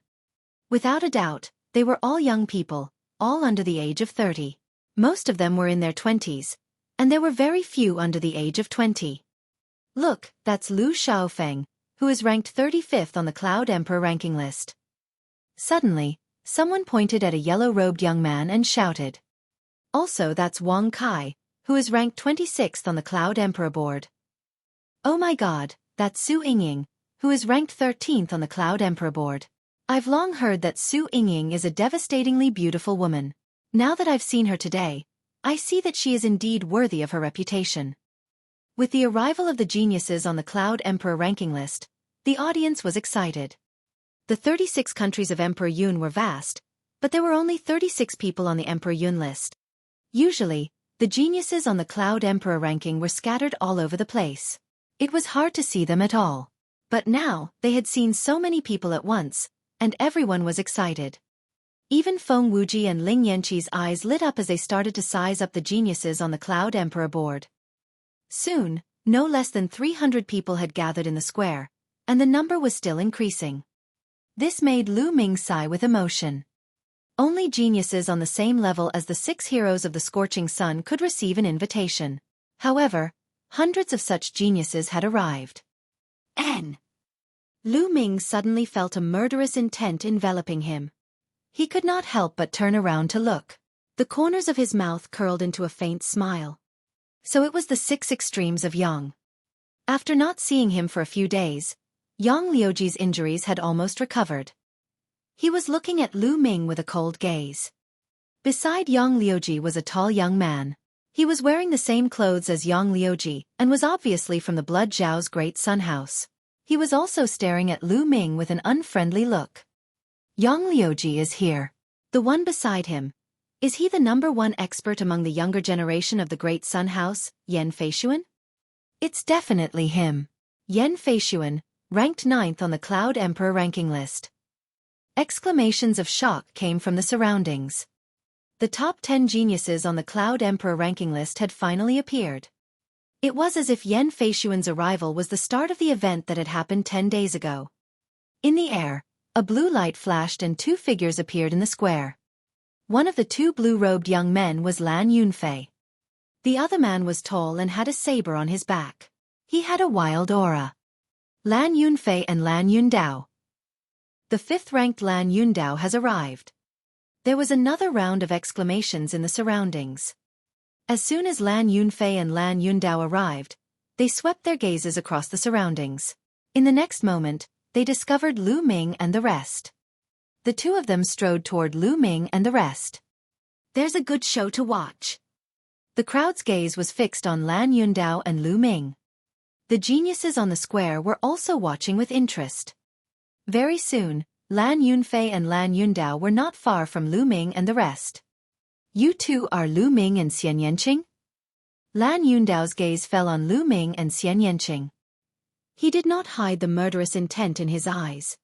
Without a doubt, they were all young people, all under the age of 30. Most of them were in their 20s, and there were very few under the age of 20. Look, that's Lu Xiaofeng, who is ranked 35th on the Cloud Emperor ranking list. Suddenly, someone pointed at a yellow-robed young man and shouted. Also that's Wang Kai, who is ranked 26th on the Cloud Emperor board. Oh my god, that's Su Yingying, who is ranked 13th on the Cloud Emperor board. I've long heard that Su Yingying is a devastatingly beautiful woman. Now that I've seen her today, I see that she is indeed worthy of her reputation. With the arrival of the geniuses on the Cloud Emperor ranking list, the audience was excited. The 36 countries of Emperor Yun were vast, but there were only 36 people on the Emperor Yun list. Usually, the geniuses on the Cloud Emperor ranking were scattered all over the place. It was hard to see them at all. But now, they had seen so many people at once, and everyone was excited. Even Feng Wuji and Ling Yanqi's eyes lit up as they started to size up the geniuses on the Cloud Emperor board. Soon, no less than 300 people had gathered in the square, and the number was still increasing. This made Lu Ming sigh with emotion. Only geniuses on the same level as the 6 heroes of the Scorching Sun could receive an invitation. However, hundreds of such geniuses had arrived. Lu Ming suddenly felt a murderous intent enveloping him. He could not help but turn around to look. The corners of his mouth curled into a faint smile. So it was the 6 extremes of Yang. After not seeing him for a few days, Yang Liuji's injuries had almost recovered. He was looking at Lu Ming with a cold gaze. Beside Yang Liuji was a tall young man. He was wearing the same clothes as Yang Liuji and was obviously from the Blood Zhao's Great Sun House. He was also staring at Lu Ming with an unfriendly look. Yang Liuji is here. The one beside him. Is he the #1 expert among the younger generation of the Great Sun House, Yan Feishuan? It's definitely him. Yan Feishuan, ranked 9th on the Cloud Emperor ranking list. Exclamations of shock came from the surroundings. The top 10 geniuses on the Cloud Emperor ranking list had finally appeared. It was as if Yan Feishuan's arrival was the start of the event that had happened 10 days ago. In the air, a blue light flashed and 2 figures appeared in the square. One of the 2 blue-robed young men was Lan Yunfei. The other man was tall and had a saber on his back. He had a wild aura. Lan Yunfei and Lan Yundao. The 5th-ranked Lan Yundao has arrived. There was another round of exclamations in the surroundings. As soon as Lan Yunfei and Lan Yundao arrived, they swept their gazes across the surroundings. In the next moment, they discovered Lu Ming and the rest. The 2 of them strode toward Lu Ming and the rest. There's a good show to watch. The crowd's gaze was fixed on Lan Yundao and Lu Ming. The geniuses on the square were also watching with interest. Very soon, Lan Yunfei and Lan Yundao were not far from Lu Ming and the rest. You 2 are Lu Ming and Xian Yanqing? Lan Yundao's gaze fell on Lu Ming and Xian Yanqing. He did not hide the murderous intent in his eyes.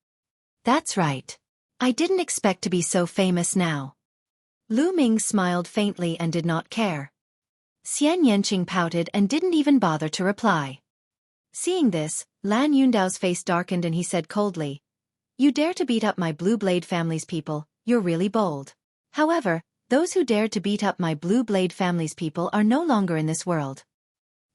That's right. I didn't expect to be so famous now. Lu Ming smiled faintly and did not care. Xian Yanqing pouted and didn't even bother to reply. Seeing this, Lan Yundao's face darkened and he said coldly, You dare to beat up my Blue Blade family's people, you're really bold. However, those who dared to beat up my Blue Blade family's people are no longer in this world.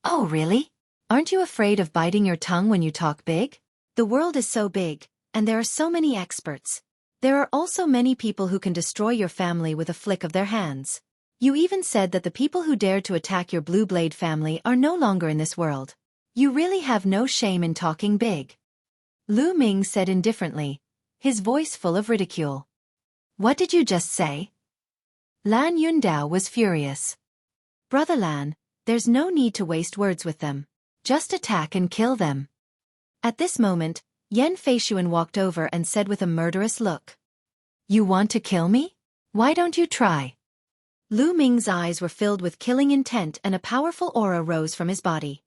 Oh really? Aren't you afraid of biting your tongue when you talk big? The world is so big, and there are so many experts. There are also many people who can destroy your family with a flick of their hands. You even said that the people who dared to attack your Blue Blade family are no longer in this world. You really have no shame in talking big. Lu Ming said indifferently, his voice full of ridicule. What did you just say? Lan Yundao was furious. Brother Lan, there's no need to waste words with them. Just attack and kill them. At this moment, Yan Feishuan walked over and said with a murderous look. You want to kill me? Why don't you try? Lu Ming's eyes were filled with killing intent and a powerful aura rose from his body.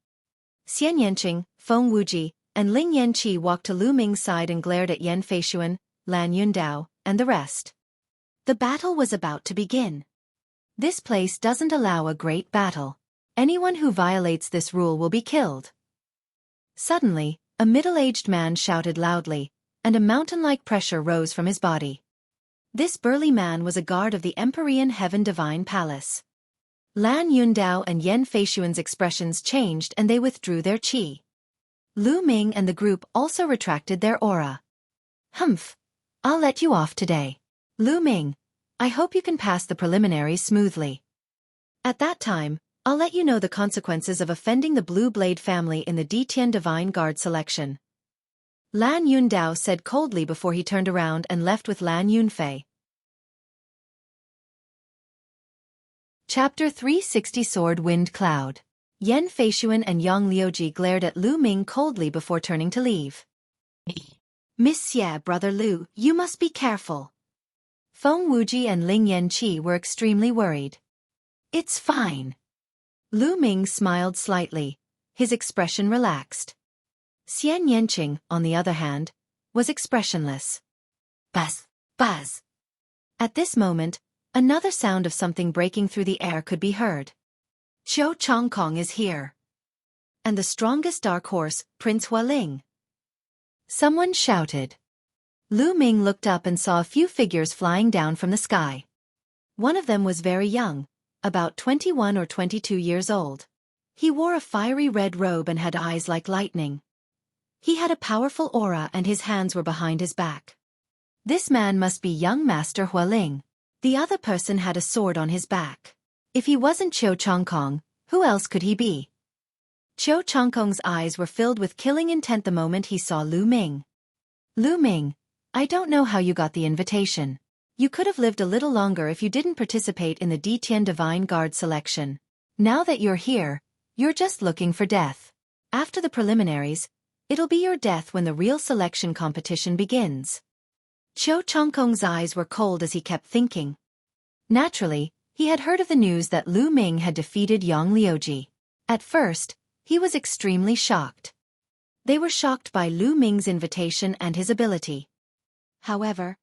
Xian Yanqing, Feng Wuji, and Ling Yanqi walked to Lu Ming's side and glared at Yan Feishuan, Lan Yundao, and the rest. The battle was about to begin. This place doesn't allow a great battle. Anyone who violates this rule will be killed. Suddenly, a middle-aged man shouted loudly, and a mountain-like pressure rose from his body. This burly man was a guard of the Empyrean Heaven Divine Palace. Lan Yundao and Yan Feishuan's expressions changed and they withdrew their qi. Lu Ming and the group also retracted their aura. Humph! I'll let you off today. Lu Ming, I hope you can pass the preliminaries smoothly. At that time, I'll let you know the consequences of offending the Blue Blade family in the Detian Divine Guard selection. Lan Yundao said coldly before he turned around and left with Lan Yunfei. Chapter 360 Sword Wind Cloud. Yan Feishuan and Yang Liuji glared at Lu Ming coldly before turning to leave. Monsieur, Brother Lu, you must be careful. Feng Wuji and Ling Yanqi were extremely worried. It's fine. Lu Ming smiled slightly, his expression relaxed. Xian Yanqing, on the other hand, was expressionless. Buzz, buzz. At this moment, another sound of something breaking through the air could be heard. Zhou Chongkong is here. And the strongest dark horse, Prince Hualing. Someone shouted. Lu Ming looked up and saw a few figures flying down from the sky. One of them was very young, about 21 or 22 years old. He wore a fiery red robe and had eyes like lightning. He had a powerful aura and his hands were behind his back. This man must be young Master Hualing. The other person had a sword on his back. If he wasn't Zhou Chongkong, who else could he be? Zhou Chongkong's eyes were filled with killing intent the moment he saw Lu Ming. Lu Ming, I don't know how you got the invitation. You could have lived a little longer if you didn't participate in the Ditian Divine Guard selection. Now that you're here, you're just looking for death. After the preliminaries, it'll be your death when the real selection competition begins. Zhou Chongkong's eyes were cold as he kept thinking. Naturally, he had heard of the news that Lu Ming had defeated Yang Liuji. At first, he was extremely shocked. They were shocked by Lu Ming's invitation and his ability. However,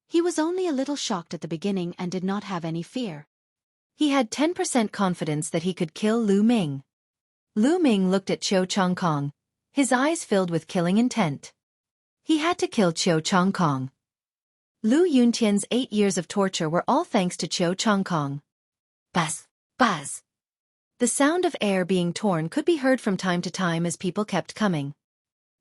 he was only a little shocked at the beginning and did not have any fear. He had 10% confidence that he could kill Lu Ming. Lu Ming looked at Zhou Chongkong, his eyes filled with killing intent. He had to kill Zhou Chongkong. Lu Yuntian's 8 years of torture were all thanks to Zhou Chongkong. Buzz, buzz. The sound of air being torn could be heard from time to time as people kept coming.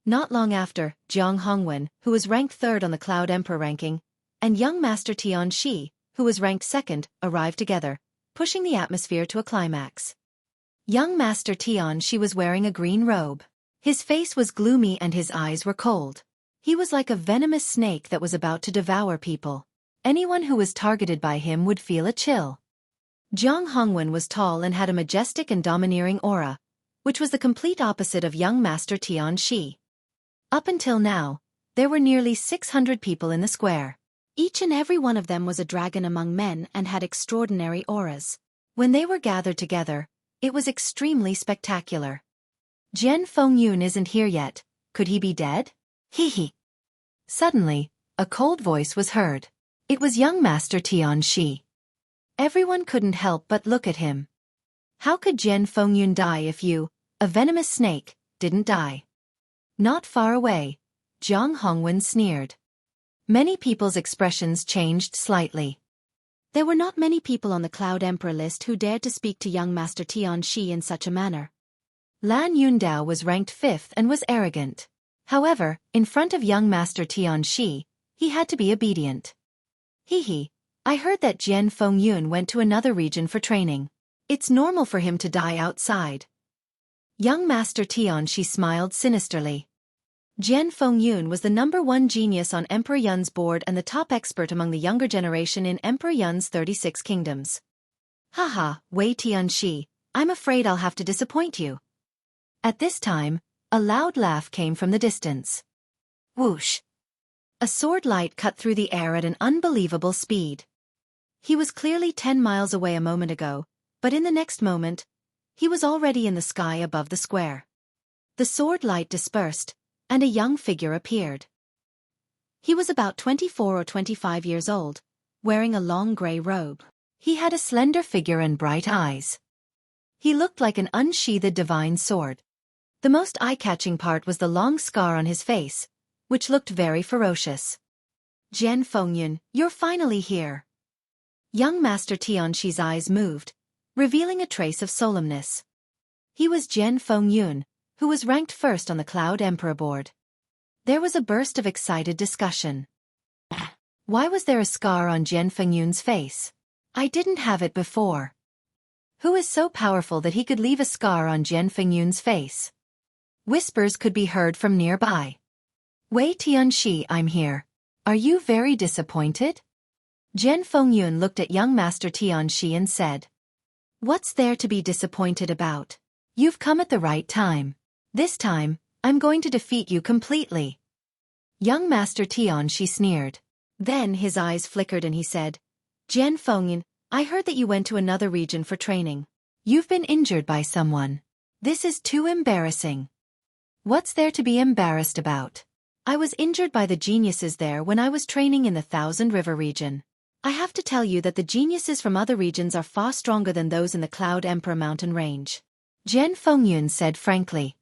Not long after, Jiang Hongwen, who was ranked 3rd on the Cloud Emperor ranking, and young Master Tian Shi, who was ranked 2nd, arrived together, pushing the atmosphere to a climax. Young Master Tian Shi was wearing a green robe. His face was gloomy and his eyes were cold. He was like a venomous snake that was about to devour people. Anyone who was targeted by him would feel a chill. Jiang Hongwen was tall and had a majestic and domineering aura, which was the complete opposite of young Master Tian Shi. Up until now, there were nearly 600 people in the square. Each and every one of them was a dragon among men and had extraordinary auras. When they were gathered together, it was extremely spectacular. Jian Fengyun isn't here yet. Could he be dead? Hee. Suddenly, a cold voice was heard. It was young Master Tian Shi. Everyone couldn't help but look at him. How could Jian Fengyun die if you, a venomous snake, didn't die? Not far away, Jiang Hongwen sneered. Many people's expressions changed slightly. There were not many people on the Cloud Emperor list who dared to speak to young Master Tian Shi in such a manner. Lan Yundao was ranked 5th and was arrogant. However, in front of young Master Tian Shi, he had to be obedient. Hee, I heard that Jian Fengyun went to another region for training. It's normal for him to die outside. Young Master Tian Shi smiled sinisterly. Jian Fengyun was the #1 genius on Emperor Yun's board and the top expert among the younger generation in Emperor Yun's 36 kingdoms. Haha, Wei Tianxi, I'm afraid I'll have to disappoint you. At this time, a loud laugh came from the distance. Whoosh! A sword light cut through the air at an unbelievable speed. He was clearly 10 miles away a moment ago, but in the next moment, he was already in the sky above the square. The sword light dispersed, and a young figure appeared. He was about 24 or 25 years old, wearing a long gray robe. He had a slender figure and bright eyes. He looked like an unsheathed divine sword. The most eye-catching part was the long scar on his face, which looked very ferocious. Jian Fengyun, you're finally here. Young Master Tian Shi's eyes moved, revealing a trace of solemnness. He was Jian Fengyun, who was ranked 1st on the Cloud Emperor board. There was a burst of excited discussion. Why was there a scar on Jian Fengyun's face? I didn't have it before. Who is so powerful that he could leave a scar on Jian Fengyun's face? Whispers could be heard from nearby. Wei Tianxi, I'm here. Are you very disappointed? Jian Fengyun looked at young Master Tianxi and said. What's there to be disappointed about? You've come at the right time. This time, I'm going to defeat you completely. Young Master Tianxi sneered. Then his eyes flickered and he said, Jian Fengyan, I heard that you went to another region for training. You've been injured by someone. This is too embarrassing. What's there to be embarrassed about? I was injured by the geniuses there when I was training in the Thousand River region. I have to tell you that the geniuses from other regions are far stronger than those in the Cloud Emperor mountain range. Jian Fengyun said frankly.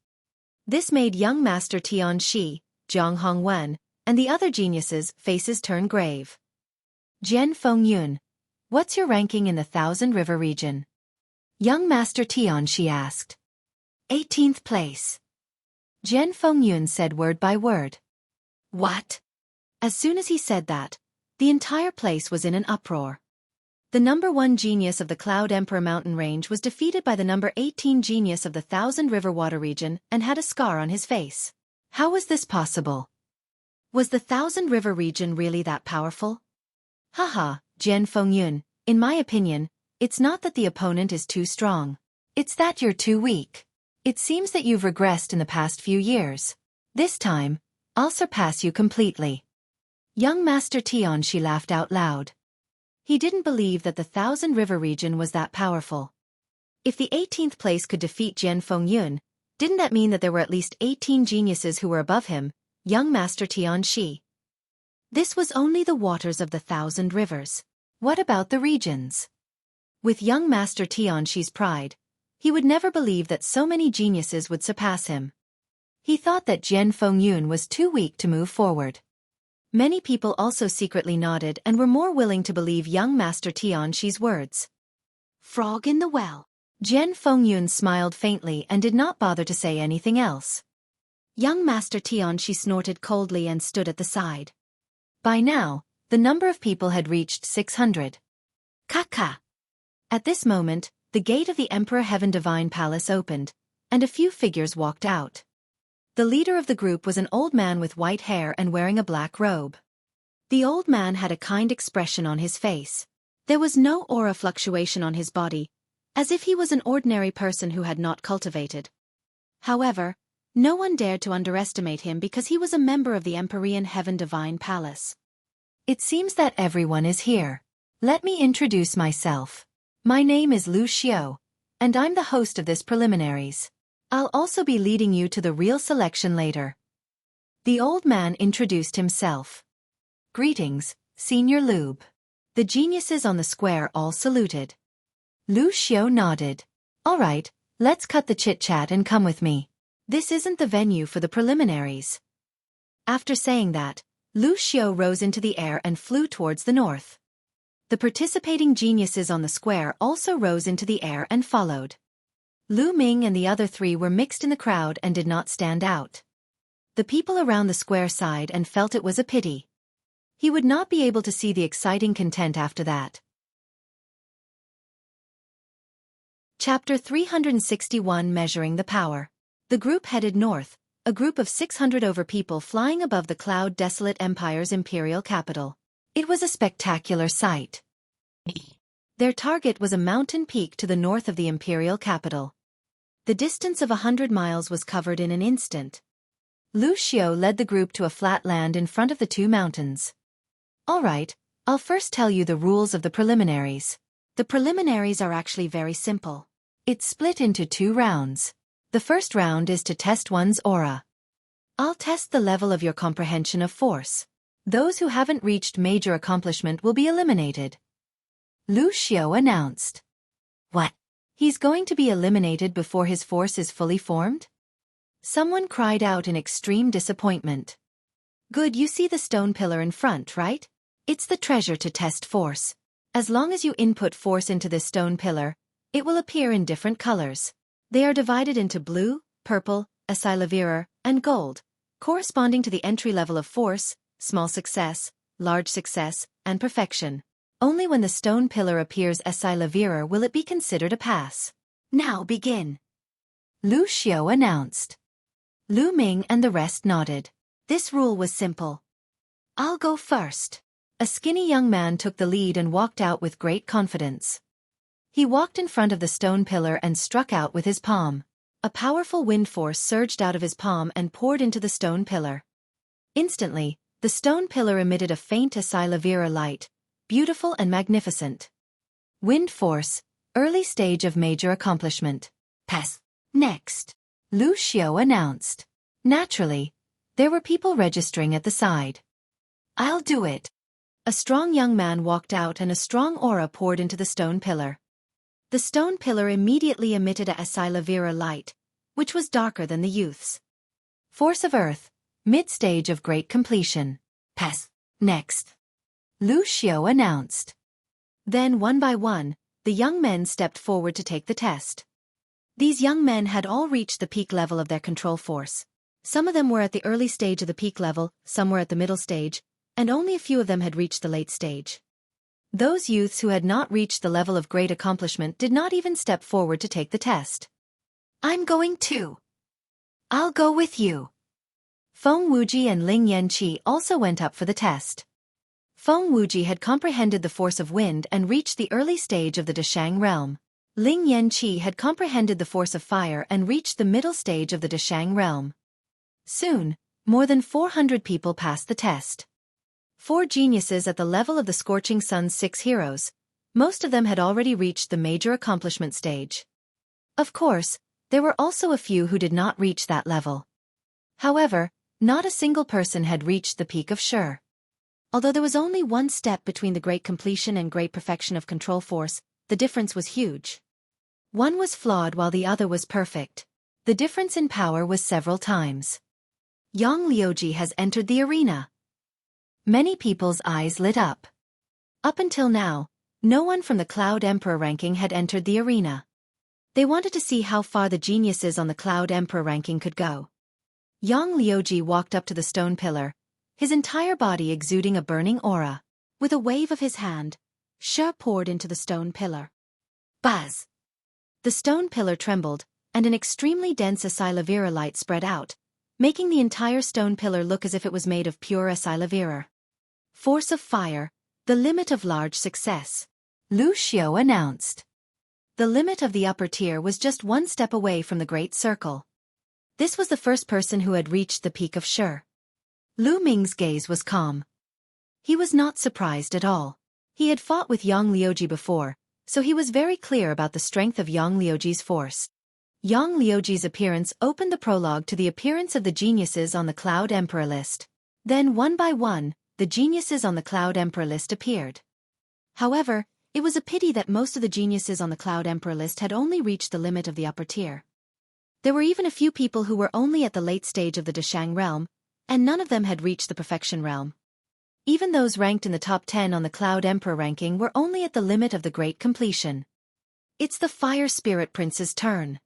This made young Master Tianxi, Zhang Hongwen, and the other geniuses' faces turn grave. Jian Fengyun, what's your ranking in the Thousand River region? Young Master Tianxi asked. 18th place. Jian Fengyun said word by word. What? As soon as he said that, the entire place was in an uproar. The number 1 genius of the Cloud Emperor mountain range was defeated by the number 18 genius of the Thousand River water region and had a scar on his face. How was this possible? Was the Thousand River region really that powerful? Haha, Jian Fengyun, in my opinion, it's not that the opponent is too strong. It's that you're too weak. It seems that you've regressed in the past few years. This time, I'll surpass you completely. Young Master Tianxi laughed out loud. He didn't believe that the Thousand River region was that powerful. If the 18th place could defeat Jian Fengyun, didn't that mean that there were at least 18 geniuses who were above him, young Master Tianxi? This was only the waters of the Thousand Rivers. What about the regions? With young Master Tianxi's pride, he would never believe that so many geniuses would surpass him. He thought that Jian Fengyun was too weak to move forward. Many people also secretly nodded and were more willing to believe young Master Tianxi's words. Frog in the well. Jian Fengyun smiled faintly and did not bother to say anything else. Young Master Tianxi snorted coldly and stood at the side. By now, the number of people had reached 600. Kaka! At this moment, the gate of the Emperor Heaven Divine Palace opened, and a few figures walked out. The leader of the group was an old man with white hair and wearing a black robe. The old man had a kind expression on his face. There was no aura fluctuation on his body, as if he was an ordinary person who had not cultivated. However, no one dared to underestimate him because he was a member of the Empyrean Heaven Divine Palace. It seems that everyone is here. Let me introduce myself. My name is Lu Xiao, and I'm the host of this preliminaries. I'll also be leading you to the real selection later. The old man introduced himself. Greetings, Senior Lube. The geniuses on the square all saluted. Lu Xiao nodded. All right, let's cut the chit-chat and come with me. This isn't the venue for the preliminaries. After saying that, Lu Xiao rose into the air and flew towards the north. The participating geniuses on the square also rose into the air and followed. Lu Ming and the other 3 were mixed in the crowd and did not stand out. The people around the square sighed and felt it was a pity. He would not be able to see the exciting content after that. Chapter 361 Measuring the Power. The group headed north, a group of 600 over people flying above the cloud desolate empire's imperial capital. It was a spectacular sight. Their target was a mountain peak to the north of the imperial capital. The distance of 100 miles was covered in an instant. Lu Xiao led the group to a flat land in front of the 2 mountains. All right, I'll first tell you the rules of the preliminaries. The preliminaries are actually very simple. It's split into 2 rounds. The first round is to test one's aura. I'll test the level of your comprehension of force. Those who haven't reached major accomplishment will be eliminated. Lu Xiao announced. What? He's going to be eliminated before his force is fully formed? Someone cried out in extreme disappointment. Good, you see the stone pillar in front, right? It's the treasure to test force. As long as you input force into this stone pillar, it will appear in different colors. They are divided into blue, purple, acylavirar, and gold, corresponding to the entry level of force, small success, large success, and perfection. Only when the stone pillar appears acylavirar will it be considered a pass. Now begin. Lu Xiao announced. Lu Ming and the rest nodded. This rule was simple. I'll go first. A skinny young man took the lead and walked out with great confidence. He walked in front of the stone pillar and struck out with his palm. A powerful wind force surged out of his palm and poured into the stone pillar. Instantly, the stone pillar emitted a faint Asilavira light, beautiful and magnificent. Wind force, early stage of major accomplishment. Pass. Next, Lu Xiao announced. Naturally, there were people registering at the side. I'll do it. A strong young man walked out and a strong aura poured into the stone pillar. The stone pillar immediately emitted a Asilavira light, which was darker than the youth's. Force of Earth, mid-stage of great completion. Pass. Next, Lu Xiao announced. Then one by one, the young men stepped forward to take the test. These young men had all reached the peak level of their control force. Some of them were at the early stage of the peak level, some were at the middle stage, and only a few of them had reached the late stage. Those youths who had not reached the level of great accomplishment did not even step forward to take the test. I'm going too. I'll go with you. Feng Wuji and Ling Yanqi also went up for the test. Feng Wuji had comprehended the force of wind and reached the early stage of the Deshang realm. Ling Yanqi had comprehended the force of fire and reached the middle stage of the Deshang realm. Soon, more than 400 people passed the test. 4 geniuses at the level of the Scorching Sun's 6 heroes. Most of them had already reached the major accomplishment stage. Of course, there were also a few who did not reach that level. However, not a single person had reached the peak of Shi. Although there was only one step between the great completion and great perfection of control force, the difference was huge. One was flawed while the other was perfect. The difference in power was several times. Yang Liuji has entered the arena. Many people's eyes lit up. Up until now, no one from the Cloud Emperor ranking had entered the arena. They wanted to see how far the geniuses on the Cloud Emperor ranking could go. Yang Liuji walked up to the stone pillar, his entire body exuding a burning aura. With a wave of his hand, Shi poured into the stone pillar. Buzz! The stone pillar trembled, and an extremely dense Asilavira light spread out, making the entire stone pillar look as if it was made of pure Asilavira. Force of fire, the limit of large success. Lu Xiao announced. The limit of the upper tier was just one step away from the Great Circle. This was the first person who had reached the peak of Shi. Lu Ming's gaze was calm. He was not surprised at all. He had fought with Yang Liuji before, so he was very clear about the strength of Yang Liuji's force. Yang Liuji's appearance opened the prologue to the appearance of the geniuses on the Cloud Emperor list. Then one by one, the geniuses on the Cloud Emperor list appeared. However, it was a pity that most of the geniuses on the Cloud Emperor list had only reached the limit of the upper tier. There were even a few people who were only at the late stage of the Deshang realm, and none of them had reached the perfection realm. Even those ranked in the top 10 on the Cloud Emperor ranking were only at the limit of the great completion. It's the Fire Spirit Prince's turn.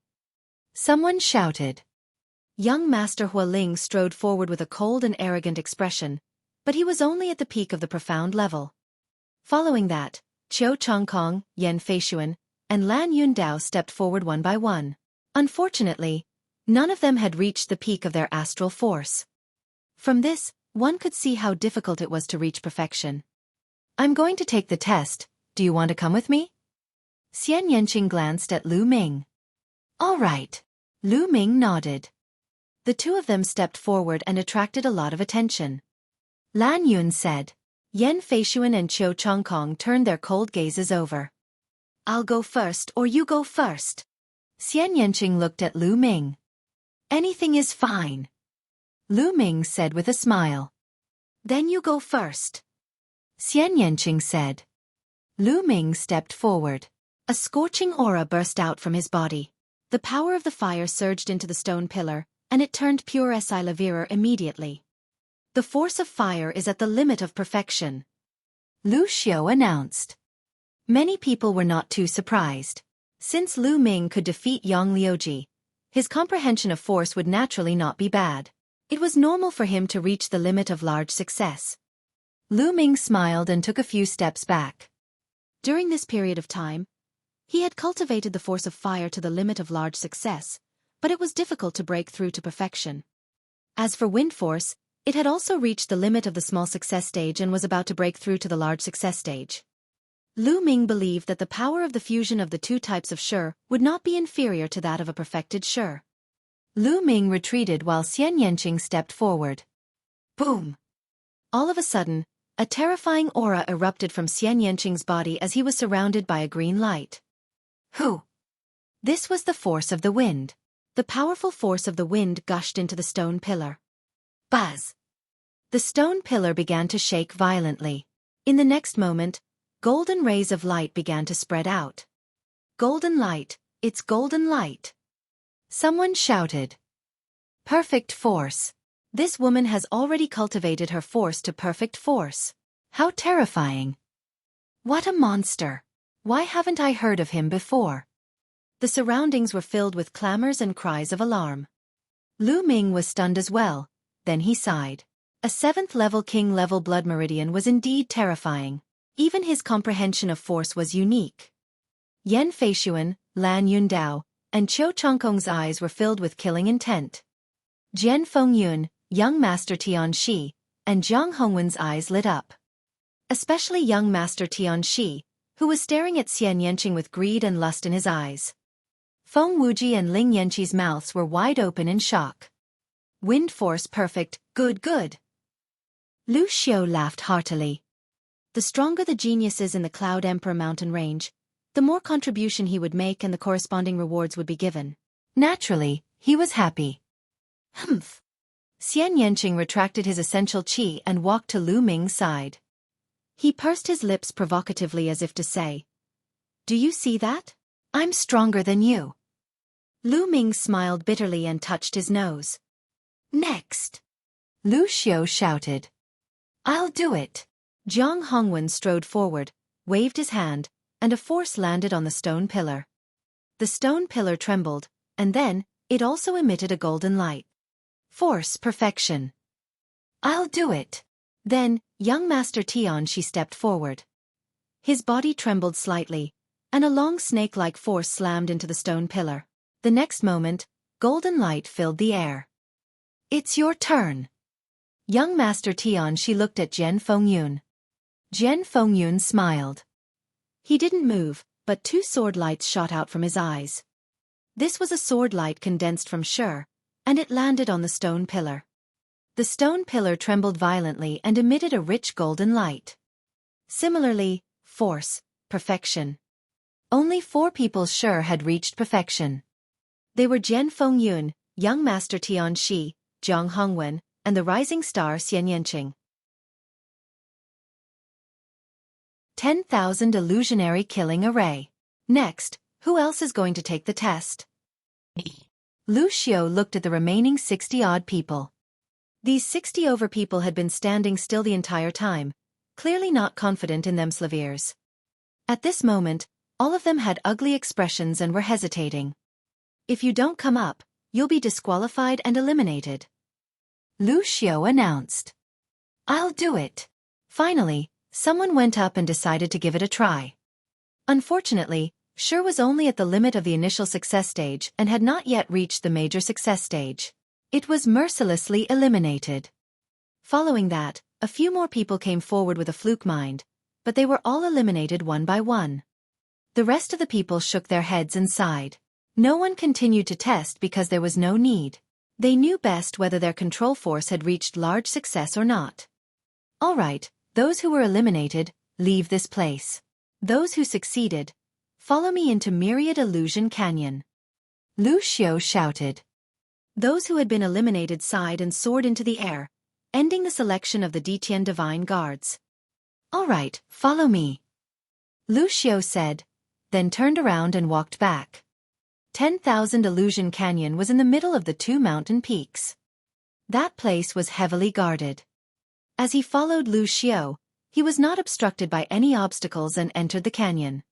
Someone shouted. Young Master Hualing strode forward with a cold and arrogant expression, but he was only at the peak of the profound level. Following that, Qiu Chongkong, Yan Feishuan, and Lan Yundao stepped forward one by one. Unfortunately, none of them had reached the peak of their astral force. From this, one could see how difficult it was to reach perfection. I'm going to take the test, do you want to come with me? Xian Yanqing glanced at Lu Ming. All right. Lu Ming nodded. The two of them stepped forward and attracted a lot of attention. Lan Yun said. Yan Feishuan and Qiu Chongkong turned their cold gazes over. I'll go first or you go first. Xian Yanqing looked at Lu Ming. Anything is fine. Lu Ming said with a smile. Then you go first. Xian Yanqing said. Lu Ming stepped forward. A scorching aura burst out from his body. The power of the fire surged into the stone pillar, and it turned pure Asilavira immediately. The force of fire is at the limit of perfection. Lu Xiao announced. Many people were not too surprised. Since Lu Ming could defeat Yang Liuji, his comprehension of force would naturally not be bad. It was normal for him to reach the limit of large success. Lu Ming smiled and took a few steps back. During this period of time, he had cultivated the force of fire to the limit of large success, but it was difficult to break through to perfection. As for wind force, it had also reached the limit of the small success stage and was about to break through to the large success stage. Lu Ming believed that the power of the fusion of the two types of shi would not be inferior to that of a perfected shi. Lu Ming retreated while Xian Yanqing stepped forward. Boom! All of a sudden, a terrifying aura erupted from Xian Yanqing's body as he was surrounded by a green light. Who? This was the force of the wind. The powerful force of the wind gushed into the stone pillar. Buzz! The stone pillar began to shake violently. In the next moment, golden rays of light began to spread out. Golden light, it's golden light! Someone shouted. Perfect force. This woman has already cultivated her force to perfect force. How terrifying! What a monster! Why haven't I heard of him before? The surroundings were filled with clamors and cries of alarm. Lu Ming was stunned as well, then he sighed. A 7th-level king-level blood meridian was indeed terrifying. Even his comprehension of force was unique. Yan Feishuan, Lan Yundao, and Qiu Chongkong's eyes were filled with killing intent. Jian Fengyun, young Master Tian Shi, and Jiang Hongwen's eyes lit up. Especially young Master Tian Shi, who was staring at Xian Yanqing with greed and lust in his eyes. Feng Wuji and Ling Yanqi's mouths were wide open in shock. Wind force perfect, good good. Lu Xiu laughed heartily. The stronger the genius is in the Cloud Emperor mountain range, the more contribution he would make and the corresponding rewards would be given. Naturally, he was happy. Humph. Xian Yanqing retracted his essential qi and walked to Lu Ming's side. He pursed his lips provocatively as if to say, "Do you see that? I'm stronger than you." Lu Ming smiled bitterly and touched his nose. Next! Lu Xiu shouted. I'll do it. Jiang Hongwen strode forward, waved his hand, and a force landed on the stone pillar. The stone pillar trembled, and then, it also emitted a golden light. Force perfection. I'll do it. Then, young Master Tian Shi stepped forward. His body trembled slightly, and a long snake-like force slammed into the stone pillar. The next moment, golden light filled the air. It's your turn. Young Master Tian Shi looked at Jian Fengyun. Jian Fengyun smiled. He didn't move, but 2 sword lights shot out from his eyes. This was a sword light condensed from shi, and it landed on the stone pillar. The stone pillar trembled violently and emitted a rich golden light. Similarly, force, perfection. Only 4 people's shi had reached perfection. They were Jian Fengyun, young Master Tian Shi, Jiang Hongwen, and the rising star Xian Yanqing. 10,000 illusionary killing array. Next, who else is going to take the test? Lu Xiu looked at the remaining 60-odd people. These 60-over people had been standing still the entire time, clearly not confident in themselves. At this moment, all of them had ugly expressions and were hesitating. If you don't come up, you'll be disqualified and eliminated. Lu Xiu announced. I'll do it. Finally, someone went up and decided to give it a try. Unfortunately, shi was only at the limit of the initial success stage and had not yet reached the major success stage. It was mercilessly eliminated. Following that, a few more people came forward with a fluke mind, but they were all eliminated one by one. The rest of the people shook their heads and sighed. No one continued to test because there was no need. They knew best whether their control force had reached large success or not. All right, those who were eliminated, leave this place. Those who succeeded, follow me into Myriad Illusion Canyon. Lu Xiu shouted. Those who had been eliminated sighed and soared into the air, ending the selection of the Detian Divine Guards. All right, follow me. Lu Xiu said, then turned around and walked back. 10,000 Illusion Canyon was in the middle of the 2 mountain peaks. That place was heavily guarded. As he followed Lu Xiu, he was not obstructed by any obstacles and entered the canyon.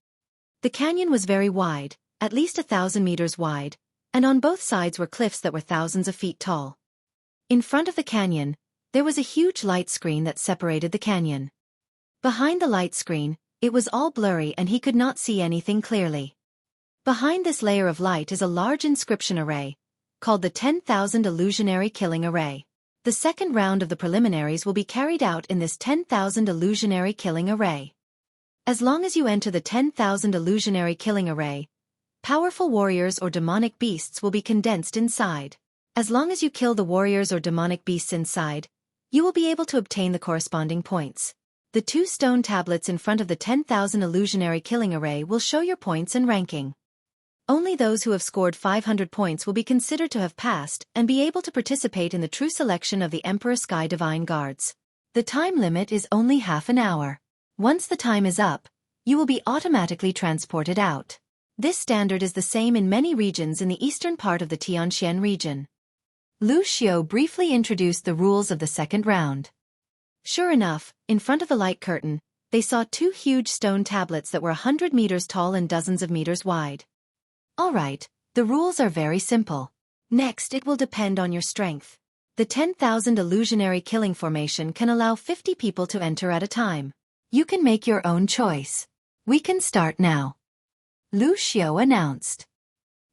The canyon was very wide, at least 1,000 meters wide, and on both sides were cliffs that were thousands of feet tall. In front of the canyon, there was a huge light screen that separated the canyon. Behind the light screen, it was all blurry and he could not see anything clearly. Behind this layer of light is a large inscription array, called the 10,000 Illusionary Killing Array. The second round of the preliminaries will be carried out in this 10,000 Illusionary Killing Array. As long as you enter the 10,000 illusionary killing array, powerful warriors or demonic beasts will be condensed inside. As long as you kill the warriors or demonic beasts inside, you will be able to obtain the corresponding points. The 2 stone tablets in front of the 10,000 illusionary killing array will show your points and ranking. Only those who have scored 500 points will be considered to have passed and be able to participate in the true selection of the Emperor Sky Divine Guards. The time limit is only half an hour. Once the time is up, you will be automatically transported out. This standard is the same in many regions in the eastern part of the Tianxian region. Lu Xiu briefly introduced the rules of the second round. Sure enough, in front of the light curtain, they saw 2 huge stone tablets that were 100 meters tall and dozens of meters wide. Alright, the rules are very simple. Next, it will depend on your strength. The 10,000 illusionary killing formation can allow 50 people to enter at a time. You can make your own choice. We can start now. Lu Xiu announced.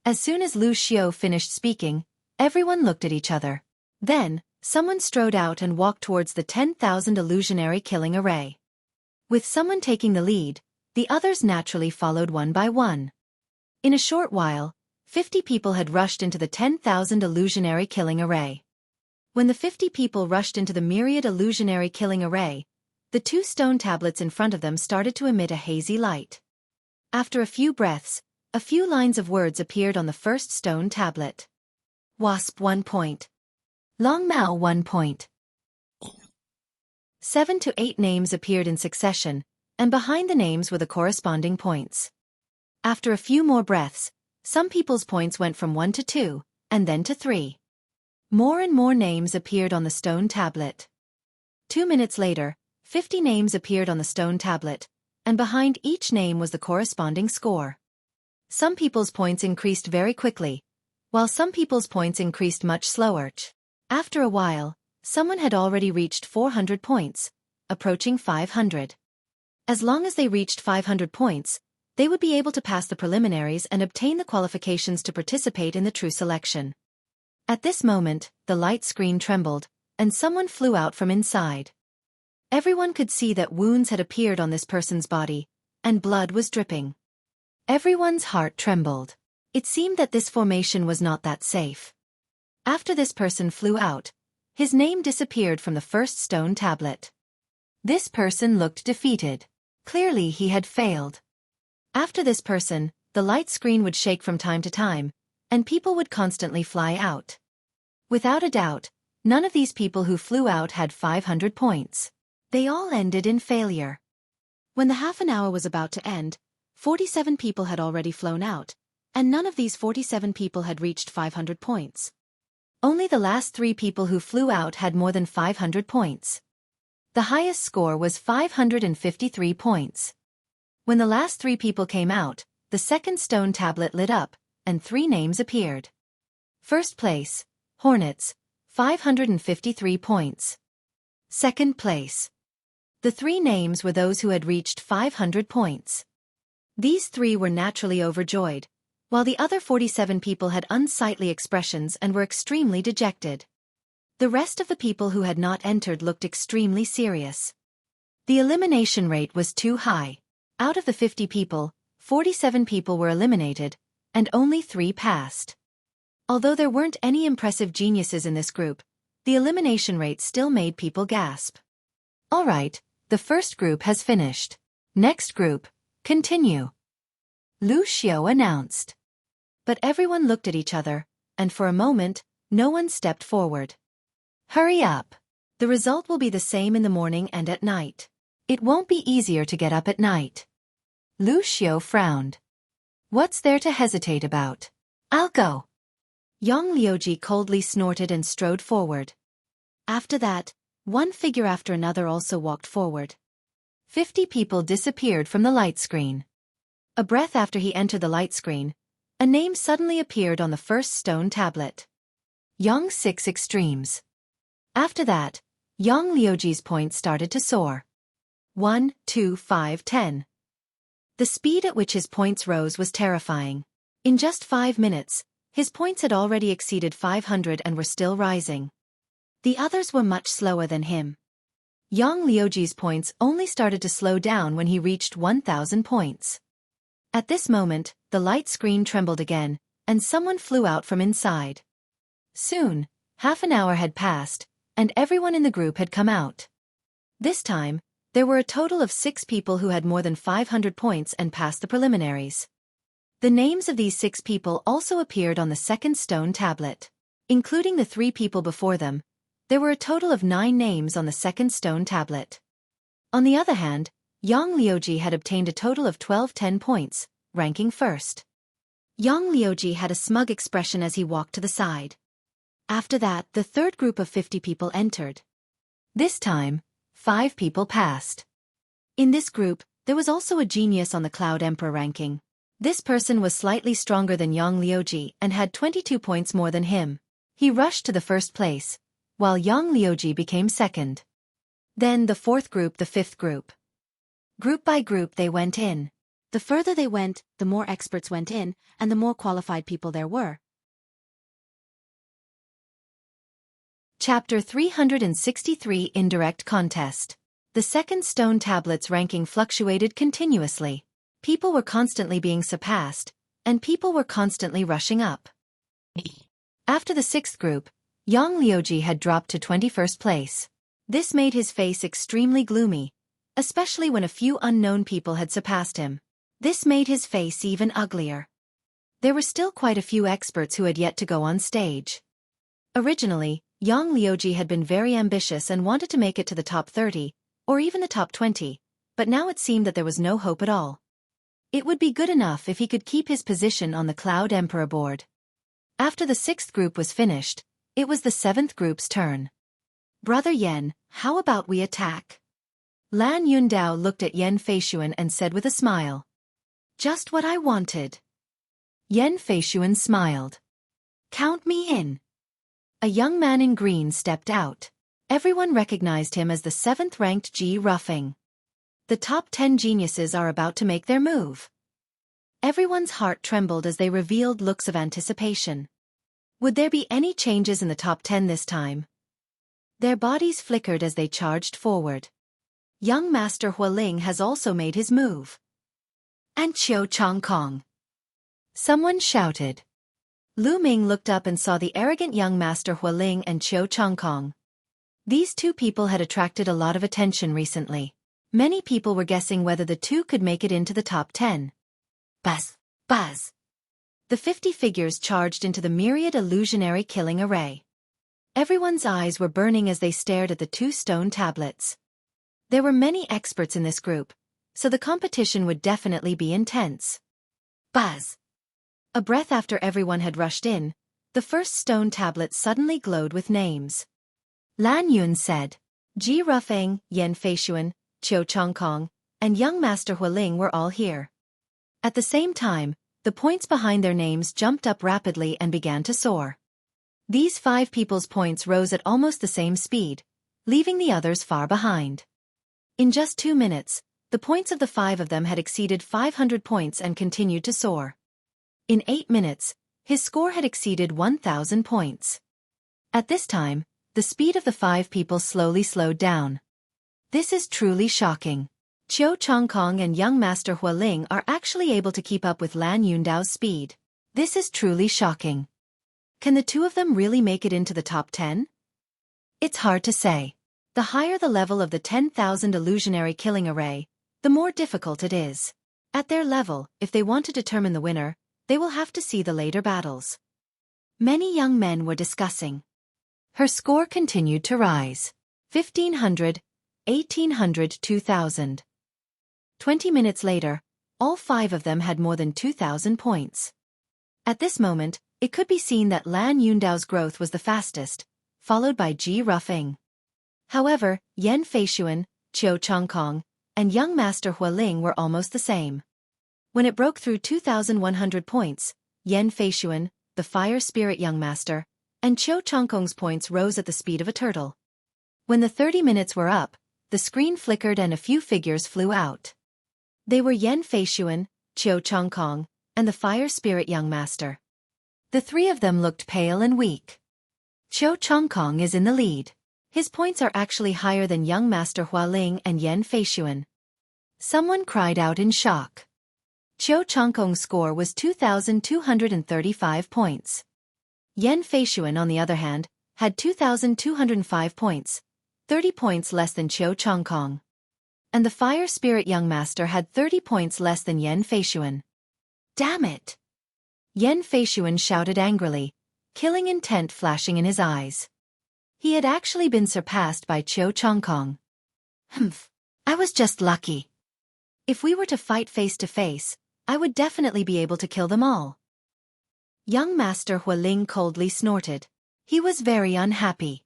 As soon as Lu Xiu finished speaking, everyone looked at each other. Then, someone strode out and walked towards the 10,000 illusionary killing array. With someone taking the lead, the others naturally followed one by one. In a short while, 50 people had rushed into the 10,000 illusionary killing array. When the 50 people rushed into the Myriad illusionary killing array, the 2 stone tablets in front of them started to emit a hazy light. After a few breaths, a few lines of words appeared on the first stone tablet. Wasp 1 point. Long Mao 1 point. 7 to 8 names appeared in succession, and behind the names were the corresponding points. After a few more breaths, some people's points went from 1 to 2, and then to 3. More and more names appeared on the stone tablet. 2 minutes later, 50 names appeared on the stone tablet, and behind each name was the corresponding score. Some people's points increased very quickly, while some people's points increased much slower. After a while, someone had already reached 400 points, approaching 500. As long as they reached 500 points, they would be able to pass the preliminaries and obtain the qualifications to participate in the true selection. At this moment, the light screen trembled, and someone flew out from inside. Everyone could see that wounds had appeared on this person's body, and blood was dripping. Everyone's heart trembled. It seemed that this formation was not that safe. After this person flew out, his name disappeared from the first stone tablet. This person looked defeated. Clearly he had failed. After this person, the light screen would shake from time to time, and people would constantly fly out. Without a doubt, none of these people who flew out had 500 points. They all ended in failure. When the half an hour was about to end, 47 people had already flown out, and none of these 47 people had reached 500 points. Only the last 3 people who flew out had more than 500 points. The highest score was 553 points. When the last 3 people came out, the second stone tablet lit up, and 3 names appeared. First place, Hornets, 553 points. Second place. The 3 names were those who had reached 500 points. These 3 were naturally overjoyed, while the other 47 people had unsightly expressions and were extremely dejected. The rest of the people who had not entered looked extremely serious. The elimination rate was too high. Out of the 50 people, 47 people were eliminated, and only 3 passed. Although there weren't any impressive geniuses in this group, the elimination rate still made people gasp. Alright, the first group has finished. Next group, continue. Lu Xiu announced. But everyone looked at each other, and for a moment, no one stepped forward. Hurry up. The result will be the same in the morning and at night. It won't be easier to get up at night. Lu Xiu frowned. What's there to hesitate about? I'll go. Yang Liuji coldly snorted and strode forward. After that, one figure after another also walked forward. 50 people disappeared from the light screen. A breath after he entered the light screen, a name suddenly appeared on the first stone tablet. Yang 6 Extremes. After that, Yang Liuji's points started to soar. 1, 2, 5, 10. The speed at which his points rose was terrifying. In just 5 minutes, his points had already exceeded 500 and were still rising. The others were much slower than him. Yang Liuji's points only started to slow down when he reached 1,000 points. At this moment, the light screen trembled again, and someone flew out from inside. Soon, half an hour had passed, and everyone in the group had come out. This time, there were a total of 6 people who had more than 500 points and passed the preliminaries. The names of these 6 people also appeared on the second stone tablet. Including the 3 people before them, there were a total of 9 names on the second stone tablet. On the other hand, Yang Liuji had obtained a total of 1210 points, ranking first. Yang Liuji had a smug expression as he walked to the side. After that, the third group of 50 people entered. This time, 5 people passed. In this group, there was also a genius on the Cloud Emperor ranking. This person was slightly stronger than Yang Liuji and had 22 points more than him. He rushed to the first place, while Yang Liuji became second. Then the fourth group, the fifth group. Group by group they went in. The further they went, the more experts went in, and the more qualified people there were. Chapter 363 Indirect Contest. The second stone tablet's ranking fluctuated continuously. People were constantly being surpassed, and people were constantly rushing up. After the sixth group, Yang Liuji had dropped to 21st place. This made his face extremely gloomy, especially when a few unknown people had surpassed him. This made his face even uglier. There were still quite a few experts who had yet to go on stage. Originally, Yang Liuji had been very ambitious and wanted to make it to the top 30, or even the top 20, but now it seemed that there was no hope at all. It would be good enough if he could keep his position on the Cloud Emperor board. After the sixth group was finished, it was the seventh group's turn. Brother Yen, how about we attack? Lan Yundao looked at Yen Feishuan and said with a smile. Just what I wanted. Yen Feishuan smiled. Count me in. A young man in green stepped out. Everyone recognized him as the 7th-ranked Ji Ruffing. The top 10 geniuses are about to make their move. Everyone's heart trembled as they revealed looks of anticipation. Would there be any changes in the top 10 this time? Their bodies flickered as they charged forward. Young Master Hualing has also made his move. And Qiu Changkong. Someone shouted. Lu Ming looked up and saw the arrogant young Master Hualing and Qiu Changkong. These 2 people had attracted a lot of attention recently. Many people were guessing whether the 2 could make it into the top 10. Buzz! Buzz! The 50 figures charged into the Myriad illusionary killing array. Everyone's eyes were burning as they stared at the 2 stone tablets. There were many experts in this group, so the competition would definitely be intense. Buzz! A breath after everyone had rushed in, the first stone tablet suddenly glowed with names. Lan Yun said. Ji Ruffing, Yen Feishuan, Qiu Changkong, and young Master Hualing were all here. At the same time, the points behind their names jumped up rapidly and began to soar. These 5 people's points rose at almost the same speed, leaving the others far behind. In just 2 minutes, the points of the 5 of them had exceeded 500 points and continued to soar. In 8 minutes, his score had exceeded 1,000 points. At this time, the speed of the 5 people slowly slowed down. This is truly shocking. Qiu Changkong and young Master Hualing are actually able to keep up with Lan Yundao's speed. This is truly shocking. Can the 2 of them really make it into the top 10? It's hard to say. The higher the level of the 10,000 illusionary killing array, the more difficult it is. At their level, if they want to determine the winner, they will have to see the later battles. Many young men were discussing. Her score continued to rise. 1,500, 1,800, 2,000. 20 minutes later, all 5 of them had more than 2,000 points. At this moment, it could be seen that Lan Yundao's growth was the fastest, followed by Ji Ruffing. However, Yen Feishuan, Qiu Changkong, and young Master Hualing were almost the same. When it broke through 2,100 points, Yen Feishuan, the fire spirit young master, and Qiu Changkong's points rose at the speed of a turtle. When the 30 minutes were up, the screen flickered and a few figures flew out. They were Yen Feishuan, Qiu Changkong, and the fire spirit young master. The 3 of them looked pale and weak. Qiu Changkong is in the lead. His points are actually higher than young Master Hualing and Yan Feishuan. Someone cried out in shock. Qiu Changkong's score was 2,235 points. Yan Feishuan, on the other hand, had 2,205 points, 30 points less than Qiu Changkong. And the Fire Spirit young master had 30 points less than Yan Feishuan. Damn it! Yan Feishuan shouted angrily, killing intent flashing in his eyes. He had actually been surpassed by Qiu Changkong. Humph, I was just lucky. If we were to fight face to face, I would definitely be able to kill them all. Young Master Hualing coldly snorted. He was very unhappy.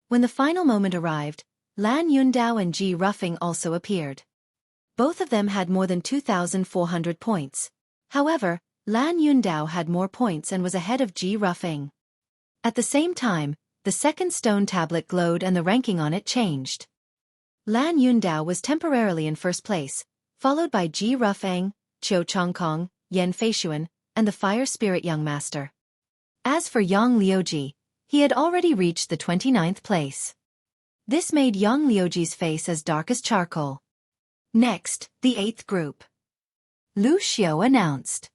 When the final moment arrived, Lan Yundao and Ji Ruffing also appeared. Both of them had more than 2,400 points. However, Lan Yundao had more points and was ahead of Ji Ruffing. At the same time, the second stone tablet glowed and the ranking on it changed. Lan Yundao was temporarily in first place, followed by Ji Ruffing, Qiu Changkong, Yan Feishuan, and the Fire Spirit young master. As for Yang Liuji, he had already reached the 29th place. This made Yang Liuji's face as dark as charcoal. Next, the 8th group. Lu Xiu announced.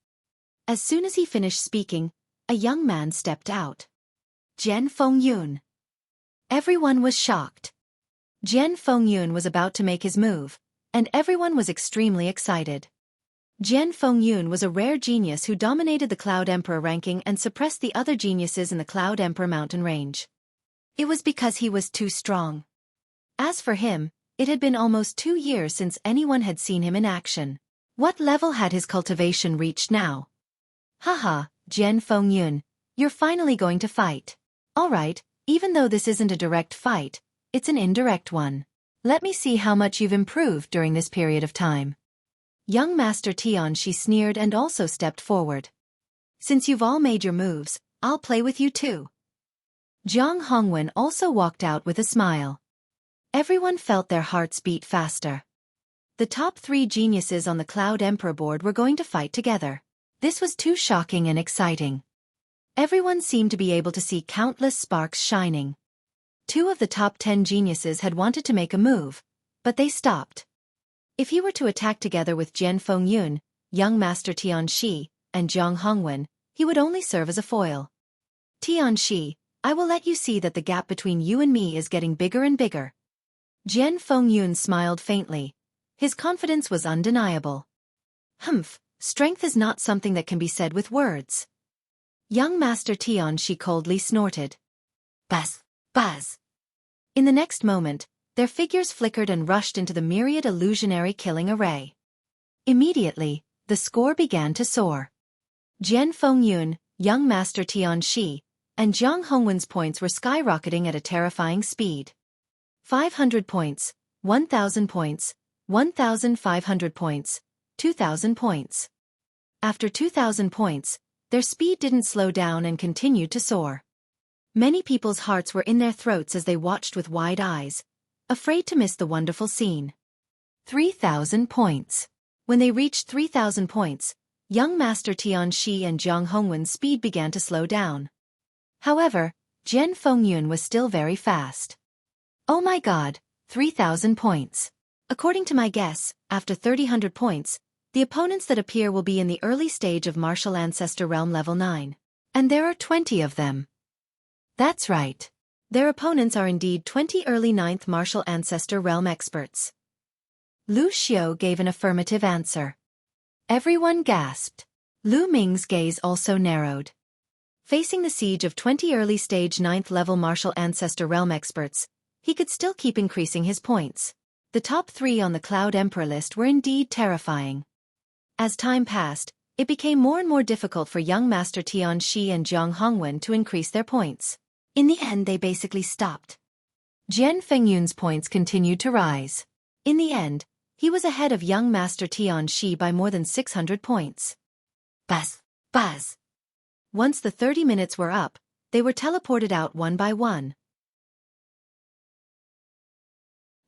As soon as he finished speaking, a young man stepped out. Jian Fengyun. Everyone was shocked. Jian Fengyun was about to make his move, and everyone was extremely excited. Jian Fengyun was a rare genius who dominated the Cloud Emperor ranking and suppressed the other geniuses in the Cloud Emperor mountain range. It was because he was too strong. As for him, it had been almost 2 years since anyone had seen him in action. What level had his cultivation reached now? Haha, Jian Fengyun, you're finally going to fight. Alright, even though this isn't a direct fight, it's an indirect one. Let me see how much you've improved during this period of time. Young Master Tianxi sneered and also stepped forward. Since you've all made your moves, I'll play with you too. Jiang Hongwen also walked out with a smile. Everyone felt their hearts beat faster. The top 3 geniuses on the Cloud Emperor board were going to fight together. This was too shocking and exciting. Everyone seemed to be able to see countless sparks shining. 2 of the top 10 geniuses had wanted to make a move, but they stopped. If he were to attack together with Jian Fengyun, young Master Tianxi, and Jiang Hongwen, he would only serve as a foil. Tianxi, I will let you see that the gap between you and me is getting bigger and bigger. Jian Fengyun smiled faintly. His confidence was undeniable. Humph, strength is not something that can be said with words. Young Master Tianxi coldly snorted. Buzz, buzz. In the next moment, their figures flickered and rushed into the Myriad illusionary killing array. Immediately, the score began to soar. Jian Fengyun, young Master Tianxi, and Jiang Hongwen's points were skyrocketing at a terrifying speed. 500 points, 1,000 points, 1,500 points, 2,000 points. After 2,000 points, their speed didn't slow down and continued to soar. Many people's hearts were in their throats as they watched with wide eyes, afraid to miss the wonderful scene. 3,000 points. When they reached 3,000 points, young Master Tianxi and Jiang Hongwen's speed began to slow down. However, Jian Fengyun was still very fast. Oh my god, 3,000 points. According to my guess, after 3,000 points, the opponents that appear will be in the early stage of Martial Ancestor Realm Level 9. And there are 20 of them. That's right. Their opponents are indeed 20 early 9th Martial Ancestor Realm experts. Lu Xiu gave an affirmative answer. Everyone gasped. Lu Ming's gaze also narrowed. Facing the siege of 20 early stage 9th level Martial Ancestor Realm experts, he could still keep increasing his points. The top 3 on the Cloud Emperor list were indeed terrifying. As time passed, it became more and more difficult for young Master Tianxi and Jiang Hongwen to increase their points. In the end, they basically stopped. Jian Fengyun's points continued to rise. In the end, he was ahead of young Master Tianxi by more than 600 points. Buzz, buzz. Once the 30 minutes were up, they were teleported out one by one.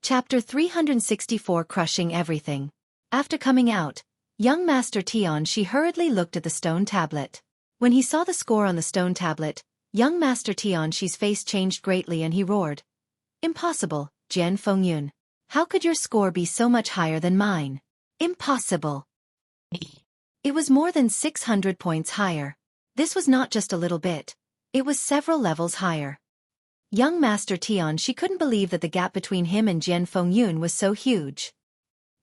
Chapter 364 Crushing Everything. After coming out, young Master Tianxi hurriedly looked at the stone tablet. When he saw the score on the stone tablet, young Master Tianxi's face changed greatly and he roared. Impossible, Jian Fengyun. How could your score be so much higher than mine? Impossible. It was more than 600 points higher. This was not just a little bit. It was several levels higher. Young Master Tian, she couldn't believe that the gap between him and Jian Fengyun was so huge.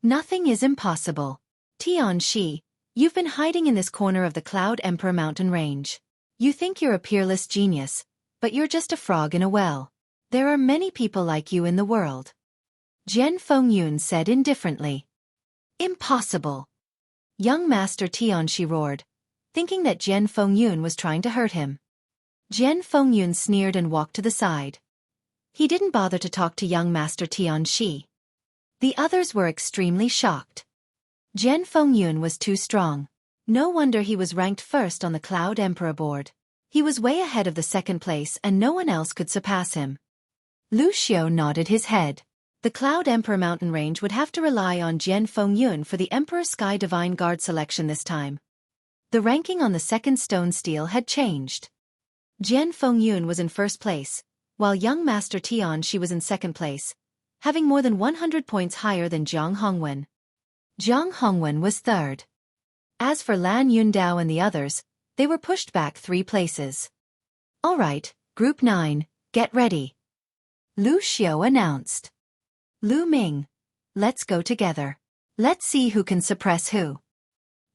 Nothing is impossible. Tian Shi, you've been hiding in this corner of the Cloud Emperor mountain range. You think you're a peerless genius, but you're just a frog in a well. There are many people like you in the world. Jian Fengyun said indifferently. Impossible. Young Master Tian Shi roared, thinking that Jian Fengyun was trying to hurt him. Jian Fengyun sneered and walked to the side. He didn't bother to talk to young Master Tian Shi. The others were extremely shocked. Jian Fengyun was too strong. No wonder he was ranked first on the Cloud Emperor board. He was way ahead of the second place and no one else could surpass him. Lu Xiao nodded his head. The Cloud Emperor mountain range would have to rely on Jian Fengyun for the Emperor Sky Divine Guard selection this time. The ranking on the second stone stele had changed. Jian Fengyun was in first place, while young Master Tian Shi was in second place, having more than 100 points higher than Jiang Hongwen. Jiang Hongwen was third. As for Lan Yundao and the others, they were pushed back 3 places. All right, Group 9, get ready. Lu Xiao announced. Lu Ming, let's go together. Let's see who can suppress who.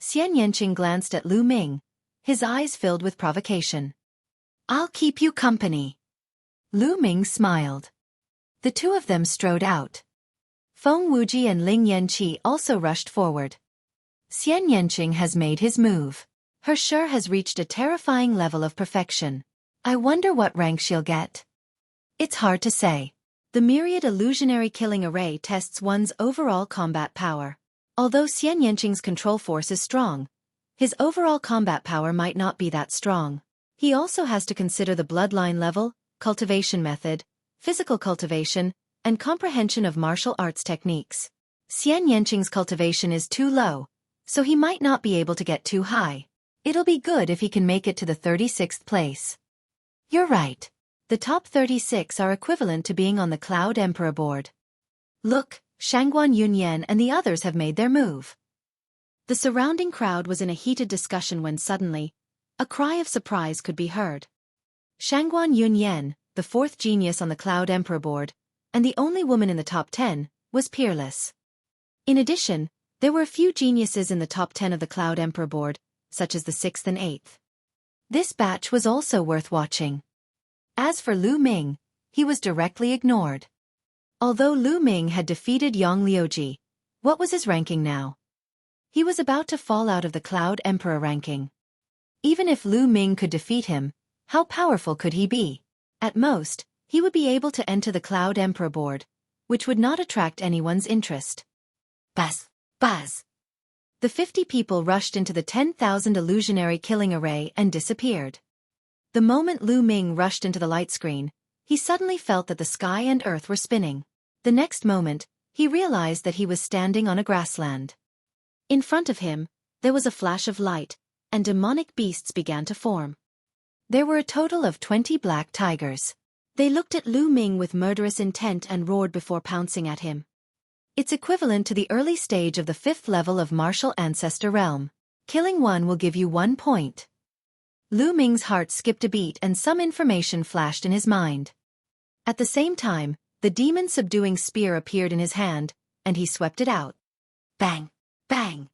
Xian Yanqing glanced at Lu Ming, his eyes filled with provocation. I'll keep you company. Lu Ming smiled. The two of them strode out. Feng Wuji and Ling Yanqi also rushed forward. Xian Yanqing has made his move. Her sure has reached a terrifying level of perfection. I wonder what rank she'll get. It's hard to say. The Myriad illusionary killing array tests one's overall combat power. Although Xian Yanqing's control force is strong, his overall combat power might not be that strong. He also has to consider the bloodline level, cultivation method, physical cultivation, and comprehension of martial arts techniques. Xian Yanqing's cultivation is too low, so he might not be able to get too high. It'll be good if he can make it to the 36th place. You're right. The top 36 are equivalent to being on the Cloud Emperor board. Look, Shangguan Yunyan and the others have made their move. The surrounding crowd was in a heated discussion when suddenly, a cry of surprise could be heard. Shangguan Yunyan, the 4th genius on the Cloud Emperor board, and the only woman in the top 10, was peerless. In addition, there were a few geniuses in the top 10 of the Cloud Emperor board, such as the 6th and 8th. This batch was also worth watching. As for Lu Ming, he was directly ignored. Although Lu Ming had defeated Yang Liuji, what was his ranking now? He was about to fall out of the Cloud Emperor ranking. Even if Lu Ming could defeat him, how powerful could he be? At most, he would be able to enter the Cloud Emperor board, which would not attract anyone's interest. Buzz! Buzz! The 50 people rushed into the 10,000 illusionary killing array and disappeared. The moment Lu Ming rushed into the light screen, he suddenly felt that the sky and earth were spinning. The next moment, he realized that he was standing on a grassland. In front of him, there was a flash of light, and demonic beasts began to form. There were a total of 20 black tigers. They looked at Lu Ming with murderous intent and roared before pouncing at him. It's equivalent to the early stage of the 5th level of Martial Ancestor Realm. Killing one will give you 1 point. Lu Ming's heart skipped a beat and some information flashed in his mind. At the same time, the demon-subduing spear appeared in his hand, and he swept it out. Bang! Bang!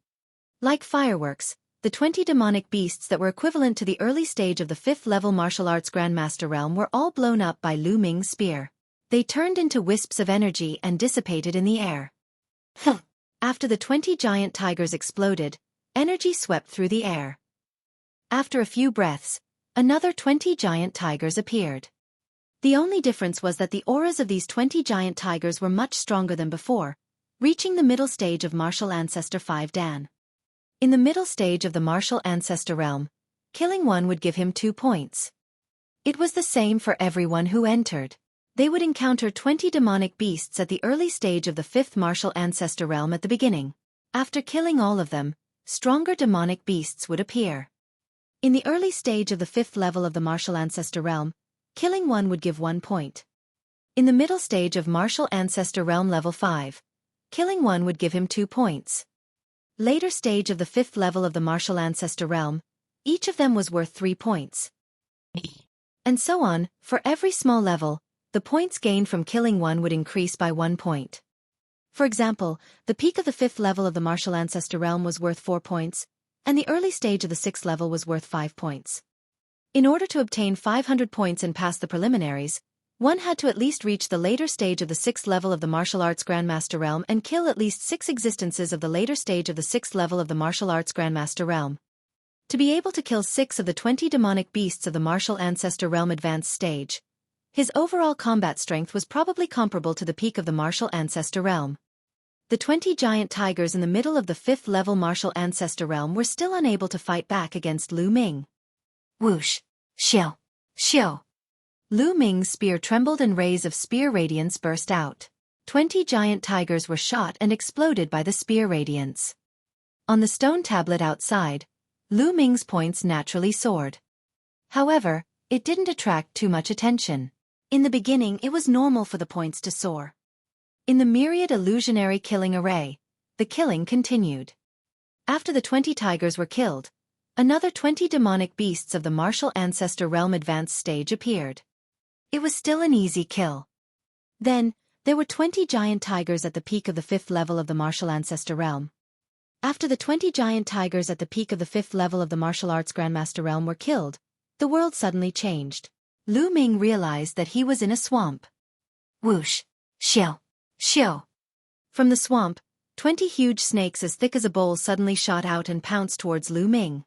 Like fireworks, the 20 demonic beasts that were equivalent to the early stage of the 5th level martial arts Grandmaster realm were all blown up by Lu Ming's spear. They turned into wisps of energy and dissipated in the air. After the 20 giant tigers exploded, energy swept through the air. After a few breaths, another 20 giant tigers appeared. The only difference was that the auras of these 20 giant tigers were much stronger than before, reaching the middle stage of Martial Ancestor 5 Dan. In the middle stage of the Martial Ancestor realm, killing one would give him 2 points. It was the same for everyone who entered. They would encounter 20 demonic beasts at the early stage of the 5th Martial Ancestor realm at the beginning. After killing all of them, stronger demonic beasts would appear. In the early stage of the 5th level of the Martial Ancestor realm, killing one would give 1 point. In the middle stage of Martial Ancestor Realm Level 5, killing one would give him 2 points. Later stage of the 5th level of the Martial Ancestor Realm, each of them was worth 3 points. And so on, for every small level, the points gained from killing one would increase by 1 point. For example, the peak of the 5th level of the Martial Ancestor Realm was worth 4 points, and the early stage of the 6th level was worth 5 points. In order to obtain 500 points and pass the preliminaries, one had to at least reach the later stage of the 6th level of the Martial Arts Grandmaster Realm and kill at least 6 existences of the later stage of the 6th level of the Martial Arts Grandmaster Realm. To be able to kill 6 of the 20 demonic beasts of the Martial Ancestor Realm Advanced Stage, his overall combat strength was probably comparable to the peak of the Martial Ancestor Realm. The 20 giant tigers in the middle of the 5th level Martial Ancestor Realm were still unable to fight back against Lu Ming. Whoosh! Xiao! Xiao! Lu Ming's spear trembled and rays of spear radiance burst out. 20 giant tigers were shot and exploded by the spear radiance. On the stone tablet outside, Lu Ming's points naturally soared. However, it didn't attract too much attention. In the beginning it was normal for the points to soar. In the Myriad illusionary killing array, the killing continued. After the 20 tigers were killed, another 20 demonic beasts of the Martial Ancestor Realm Advanced Stage appeared. It was still an easy kill. Then, there were 20 giant tigers at the peak of the 5th level of the Martial Ancestor Realm. After the 20 giant tigers at the peak of the 5th level of the Martial Arts Grandmaster Realm were killed, the world suddenly changed. Lu Ming realized that he was in a swamp. Whoosh! Xiao! Xiao! From the swamp, 20 huge snakes as thick as a bowl suddenly shot out and pounced towards Lu Ming.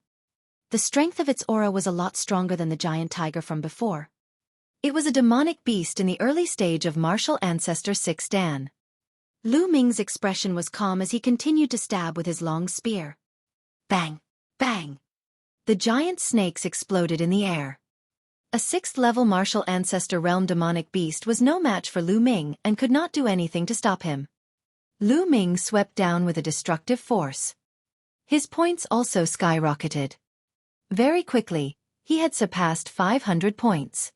The strength of its aura was a lot stronger than the giant tiger from before. It was a demonic beast in the early stage of Martial Ancestor 6 Dan. Lu Ming's expression was calm as he continued to stab with his long spear. Bang! Bang! The giant snakes exploded in the air. A 6th level Martial Ancestor Realm demonic beast was no match for Lu Ming and could not do anything to stop him. Lu Ming swept down with a destructive force. His points also skyrocketed. Very quickly, he had surpassed 500 points.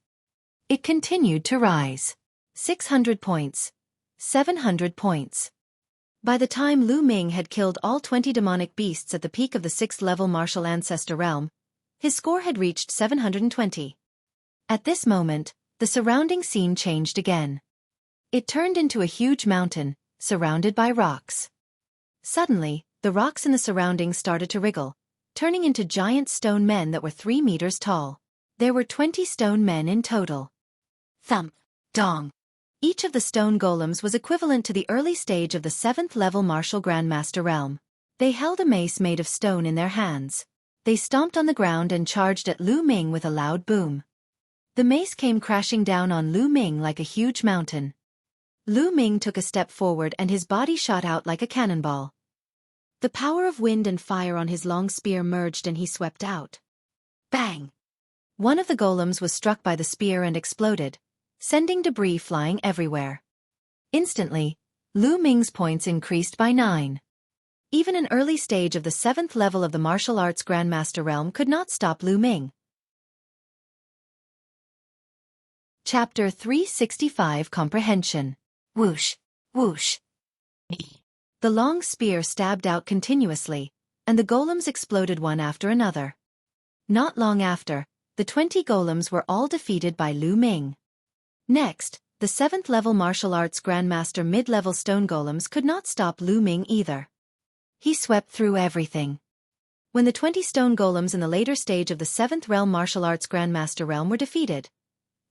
It continued to rise. 600 points. 700 points. By the time Lu Ming had killed all 20 demonic beasts at the peak of the 6th level Martial Ancestor Realm, his score had reached 720. At this moment, the surrounding scene changed again. It turned into a huge mountain, surrounded by rocks. Suddenly, the rocks in the surroundings started to wriggle, turning into giant stone men that were 3 meters tall. There were 20 stone men in total. Thump! Dong! Each of the stone golems was equivalent to the early stage of the 7th level Martial Grandmaster Realm. They held a mace made of stone in their hands. They stomped on the ground and charged at Lu Ming with a loud boom. The mace came crashing down on Lu Ming like a huge mountain. Lu Ming took a step forward and his body shot out like a cannonball. The power of wind and fire on his long spear merged and he swept out. Bang! One of the golems was struck by the spear and exploded, sending debris flying everywhere. Instantly, Lu Ming's points increased by 9. Even an early stage of the 7th level of the Martial Arts Grandmaster Realm could not stop Lu Ming. Chapter 365 Comprehension. Whoosh! Whoosh! The long spear stabbed out continuously, and the golems exploded one after another. Not long after, the 20 golems were all defeated by Lu Ming. Next, the 7th level Martial Arts Grandmaster mid-level stone golems could not stop Lu Ming either. He swept through everything. When the 20 stone golems in the later stage of the 7th realm Martial Arts Grandmaster realm were defeated,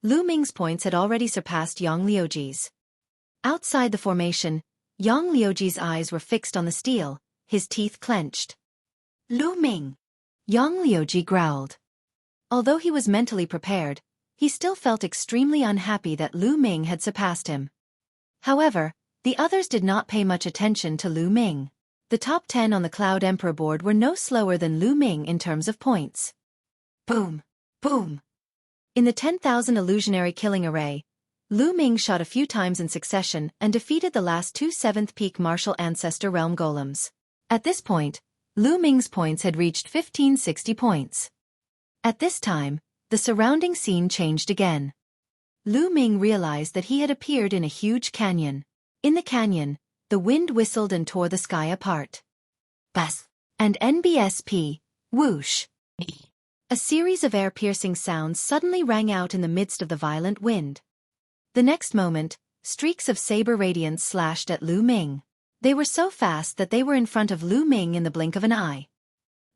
Lu Ming's points had already surpassed Yang Liuji's. Outside the formation, Yang Liuji's eyes were fixed on the steel, his teeth clenched. Lu Ming! Yang Liuji growled. Although he was mentally prepared, he still felt extremely unhappy that Lu Ming had surpassed him. However, the others did not pay much attention to Lu Ming. The top 10 on the Cloud Emperor board were no slower than Lu Ming in terms of points. Boom! Boom! In the 10,000 illusionary killing array, Lu Ming shot a few times in succession and defeated the last 2 7th peak Martial Ancestor Realm golems. At this point, Lu Ming's points had reached 1560 points. At this time, the surrounding scene changed again. Lu Ming realized that he had appeared in a huge canyon. In the canyon, the wind whistled and tore the sky apart. Buzz! And NBSP, whoosh! A series of air-piercing sounds suddenly rang out in the midst of the violent wind. The next moment, streaks of saber radiance slashed at Lu Ming. They were so fast that they were in front of Lu Ming in the blink of an eye.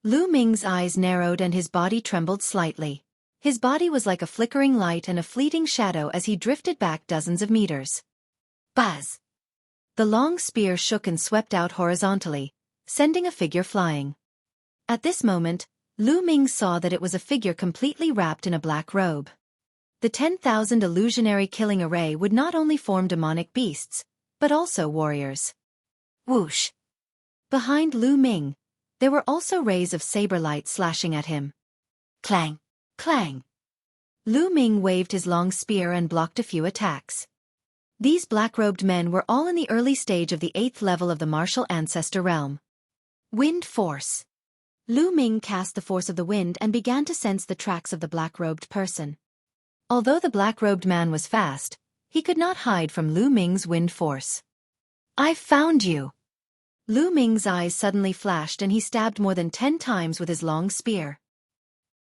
Lu Ming's eyes narrowed and his body trembled slightly. His body was like a flickering light and a fleeting shadow as he drifted back dozens of meters. Buzz! The long spear shook and swept out horizontally, sending a figure flying. At this moment, Lu Ming saw that it was a figure completely wrapped in a black robe. The 10,000 illusionary killing array would not only form demonic beasts, but also warriors. Whoosh! Behind Lu Ming, there were also rays of saber light slashing at him. Clang! Clang! Lu Ming waved his long spear and blocked a few attacks. These black-robed men were all in the early stage of the 8th level of the martial ancestor realm. Wind force. Lu Ming cast the force of the wind and began to sense the tracks of the black-robed person. Although the black-robed man was fast, he could not hide from Lu Ming's wind force. "I found you!" Lu Ming's eyes suddenly flashed and he stabbed more than 10 times with his long spear.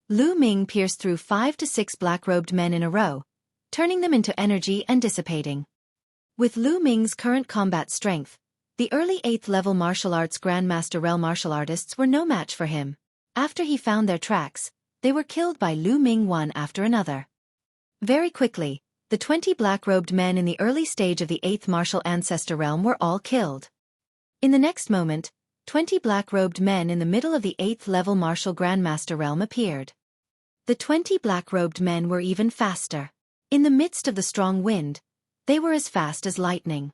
Lu Ming pierced through 5 to 6 black-robed men in a row, turning them into energy and dissipating. With Lu Ming's current combat strength, the early 8th level martial arts Grandmaster realm martial artists were no match for him. After he found their tracks, they were killed by Lu Ming one after another. Very quickly, the 20 black-robed men in the early stage of the 8th martial ancestor realm were all killed. In the next moment, 20 black-robed men in the middle of the 8th level martial Grandmaster realm appeared. The 20 black-robed men were even faster. In the midst of the strong wind, they were as fast as lightning.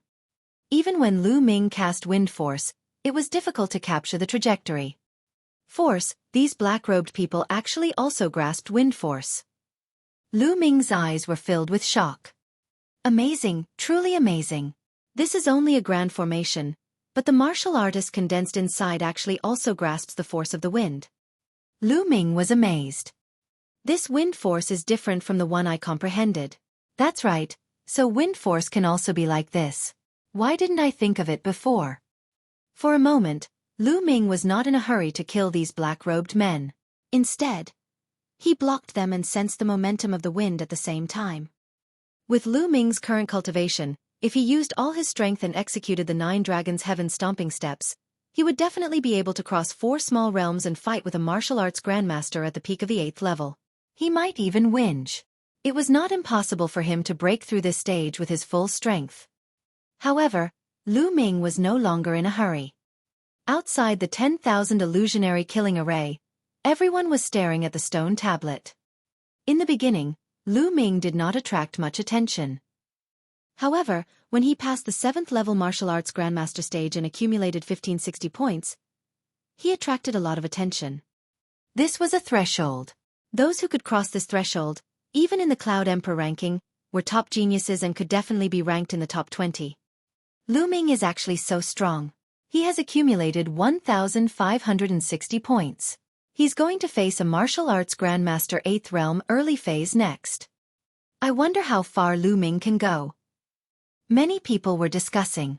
Even when Lu Ming cast wind force, it was difficult to capture the trajectory. These black-robed people actually also grasped wind force. Lu Ming's eyes were filled with shock. Amazing, truly amazing. This is only a grand formation, but the martial artist condensed inside actually also grasps the force of the wind. Lu Ming was amazed. This wind force is different from the one I comprehended. That's right, so wind force can also be like this. Why didn't I think of it before? For a moment, Lu Ming was not in a hurry to kill these black-robed men. Instead, he blocked them and sensed the momentum of the wind at the same time. With Lu Ming's current cultivation, if he used all his strength and executed the 9 Dragons' Heaven stomping steps, he would definitely be able to cross 4 small realms and fight with a martial arts grandmaster at the peak of the 8th level. He might even whinge. It was not impossible for him to break through this stage with his full strength. However, Lu Ming was no longer in a hurry. Outside the 10,000 illusionary killing array, everyone was staring at the stone tablet. In the beginning, Lu Ming did not attract much attention. However, when he passed the 7th level martial arts grandmaster stage and accumulated 1560 points, he attracted a lot of attention. This was a threshold. Those who could cross this threshold, even in the Cloud Emperor ranking, were top geniuses and could definitely be ranked in the top 20. Lu Ming is actually so strong. He has accumulated 1,560 points. He's going to face a martial arts grandmaster 8th realm early phase next. I wonder how far Lu Ming can go. Many people were discussing.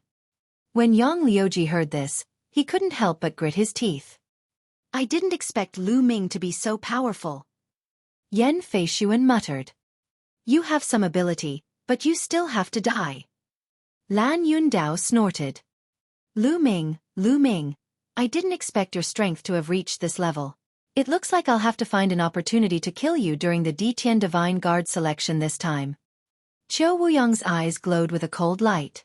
When Yang Liuji heard this, he couldn't help but grit his teeth. I didn't expect Lu Ming to be so powerful. Yan Feishuan muttered. You have some ability, but you still have to die. Lan Yundao snorted. Lu Ming, I didn't expect your strength to have reached this level. It looks like I'll have to find an opportunity to kill you during the Ditian Divine Guard selection this time. Qiu Wuyang's eyes glowed with a cold light.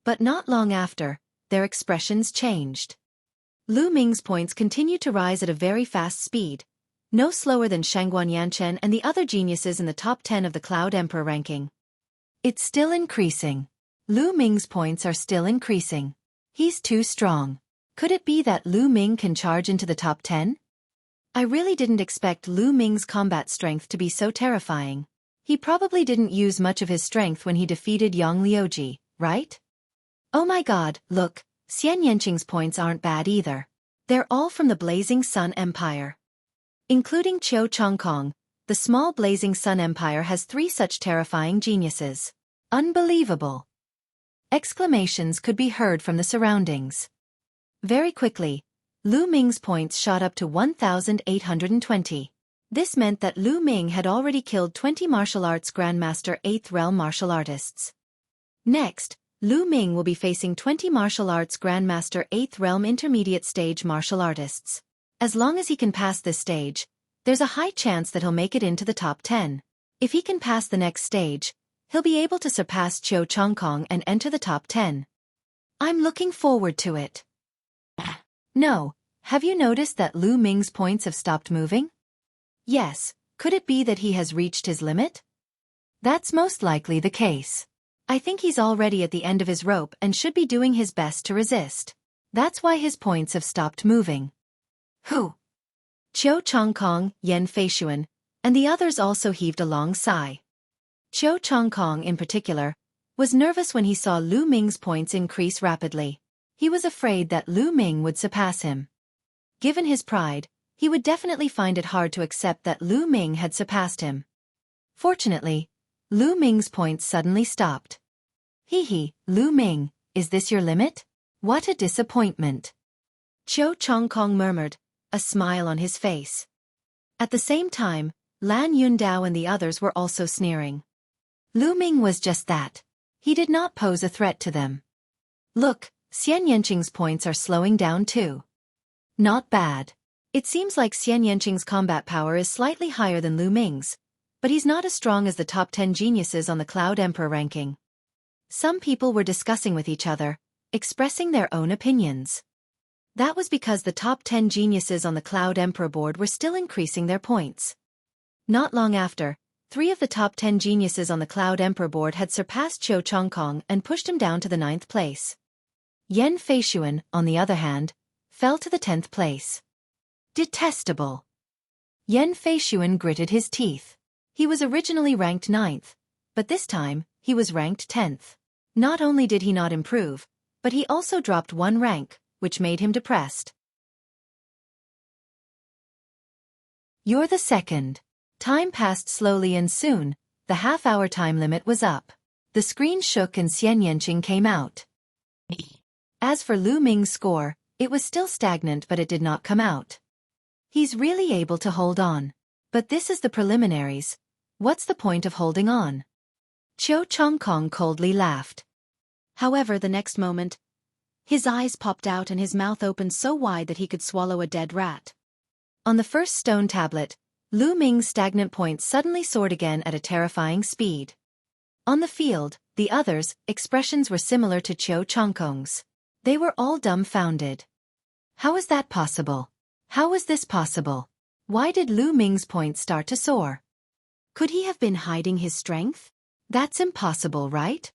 But not long after, their expressions changed. Lu Ming's points continued to rise at a very fast speed, no slower than Shangguan Yanchen and the other geniuses in the top 10 of the Cloud Emperor ranking. It's still increasing. Lu Ming's points are still increasing. He's too strong. Could it be that Lu Ming can charge into the top 10? I really didn't expect Lu Ming's combat strength to be so terrifying. He probably didn't use much of his strength when he defeated Yang Liuji, right? Oh my god, look, Xian Yanqing's points aren't bad either. They're all from the Blazing Sun Empire. Including Qiu Chongkong, the small blazing sun empire has 3 such terrifying geniuses. Unbelievable! Exclamations could be heard from the surroundings. Very quickly, Lu Ming's points shot up to 1,820. This meant that Lu Ming had already killed 20 martial arts Grandmaster 8th Realm martial artists. Next, Lu Ming will be facing 20 martial arts Grandmaster 8th Realm intermediate stage martial artists. As long as he can pass this stage, there's a high chance that he'll make it into the top 10. If he can pass the next stage, he'll be able to surpass Qiu Chongkong and enter the top 10. I'm looking forward to it. No, have you noticed that Lu Ming's points have stopped moving? Yes, could it be that he has reached his limit? That's most likely the case. I think he's already at the end of his rope and should be doing his best to resist. That's why his points have stopped moving. Who? Qiu Chongkong, Yan Feishuan, and the others also heaved a long sigh. Qiu Chongkong in particular was nervous when he saw Lu Ming's points increase rapidly. He was afraid that Lu Ming would surpass him. Given his pride, he would definitely find it hard to accept that Lu Ming had surpassed him. Fortunately, Lu Ming's points suddenly stopped. Hee, Lu Ming, is this your limit? What a disappointment. Qiu Chongkong murmured, a smile on his face. At the same time, Lan Yundao and the others were also sneering. Lu Ming was just that. He did not pose a threat to them. Look, Xian Yanqing's points are slowing down too. Not bad. It seems like Xian Yanqing's combat power is slightly higher than Lu Ming's, but he's not as strong as the top 10 geniuses on the Cloud Emperor ranking. Some people were discussing with each other, expressing their own opinions. That was because the top 10 geniuses on the Cloud Emperor board were still increasing their points. Not long after, 3 of the top 10 geniuses on the Cloud Emperor board had surpassed Qiu Chongkong and pushed him down to the 9th place. Yan Feishuan, on the other hand, fell to the 10th place. Detestable. Yan Feishuan gritted his teeth. He was originally ranked 9th, but this time, he was ranked 10th. Not only did he not improve, but he also dropped 1 rank, which made him depressed. You're the second. Time passed slowly and soon, the half-hour time limit was up. The screen shook and Xian Yanqing came out. As for Lu Ming's score, it was still stagnant but it did not come out. He's really able to hold on. But this is the preliminaries. What's the point of holding on? Qiu Chongkong coldly laughed. However, the next moment, his eyes popped out and his mouth opened so wide that he could swallow a dead rat. On the first stone tablet, Lu Ming's stagnant points suddenly soared again at a terrifying speed. On the field, the others' expressions were similar to Qiu Chongkong's. They were all dumbfounded. How is that possible? How was this possible? Why did Lu Ming's points start to soar? Could he have been hiding his strength? That's impossible, right?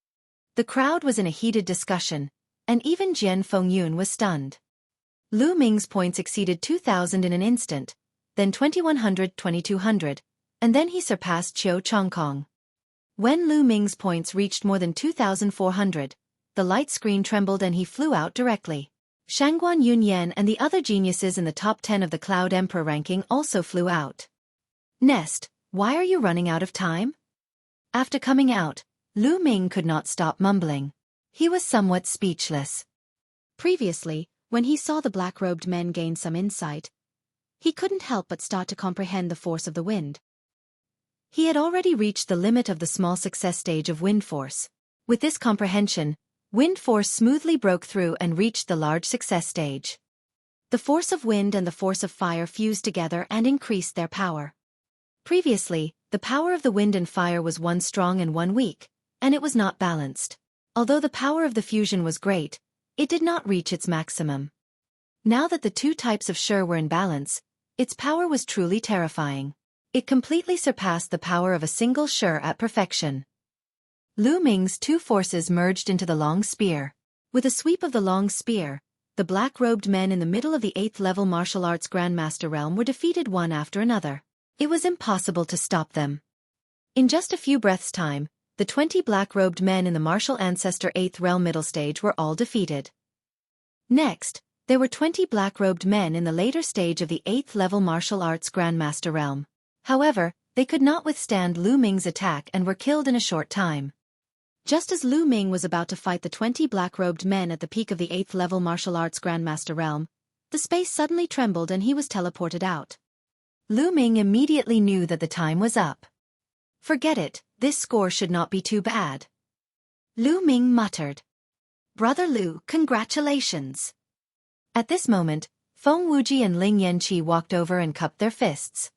The crowd was in a heated discussion, and even Jian Fengyun was stunned. Lu Ming's points exceeded 2,000 in an instant, then 2,100, 2,200, and then he surpassed Qiu Chongkong. When Lu Ming's points reached more than 2,400, the light screen trembled and he flew out directly. Shangguan Yunyan and the other geniuses in the top 10 of the Cloud Emperor ranking also flew out. Nest, why are you running out of time? After coming out, Lu Ming could not stop mumbling. He was somewhat speechless. Previously, when he saw the black-robed men gain some insight, he couldn't help but start to comprehend the force of the wind. He had already reached the limit of the small success stage of wind force. With this comprehension, wind force smoothly broke through and reached the large success stage. The force of wind and the force of fire fused together and increased their power. Previously, the power of the wind and fire was one strong and one weak, and it was not balanced. Although the power of the fusion was great, it did not reach its maximum. Now that the 2 types of Shi were in balance, its power was truly terrifying. It completely surpassed the power of a single Shi at perfection. Lu Ming's 2 forces merged into the long spear. With a sweep of the long spear, the black-robed men in the middle of the 8th level martial arts Grandmaster realm were defeated one after another. It was impossible to stop them. In just a few breaths' time, the 20 black-robed men in the martial ancestor 8th realm middle stage were all defeated. Next, there were 20 black-robed men in the later stage of the 8th level martial arts Grandmaster realm. However, They could not withstand Lu Ming's attack and were killed in a short time. Just as Lu Ming was about to fight the 20 black-robed men at the peak of the 8th level martial arts Grandmaster realm, the space suddenly trembled and he was teleported out. Lu Ming immediately knew that the time was up. Forget it, this score should not be too bad. Lu Ming muttered. Brother Lu, congratulations. At this moment, Feng Wuji and Ling Yanqi walked over and cupped their fists.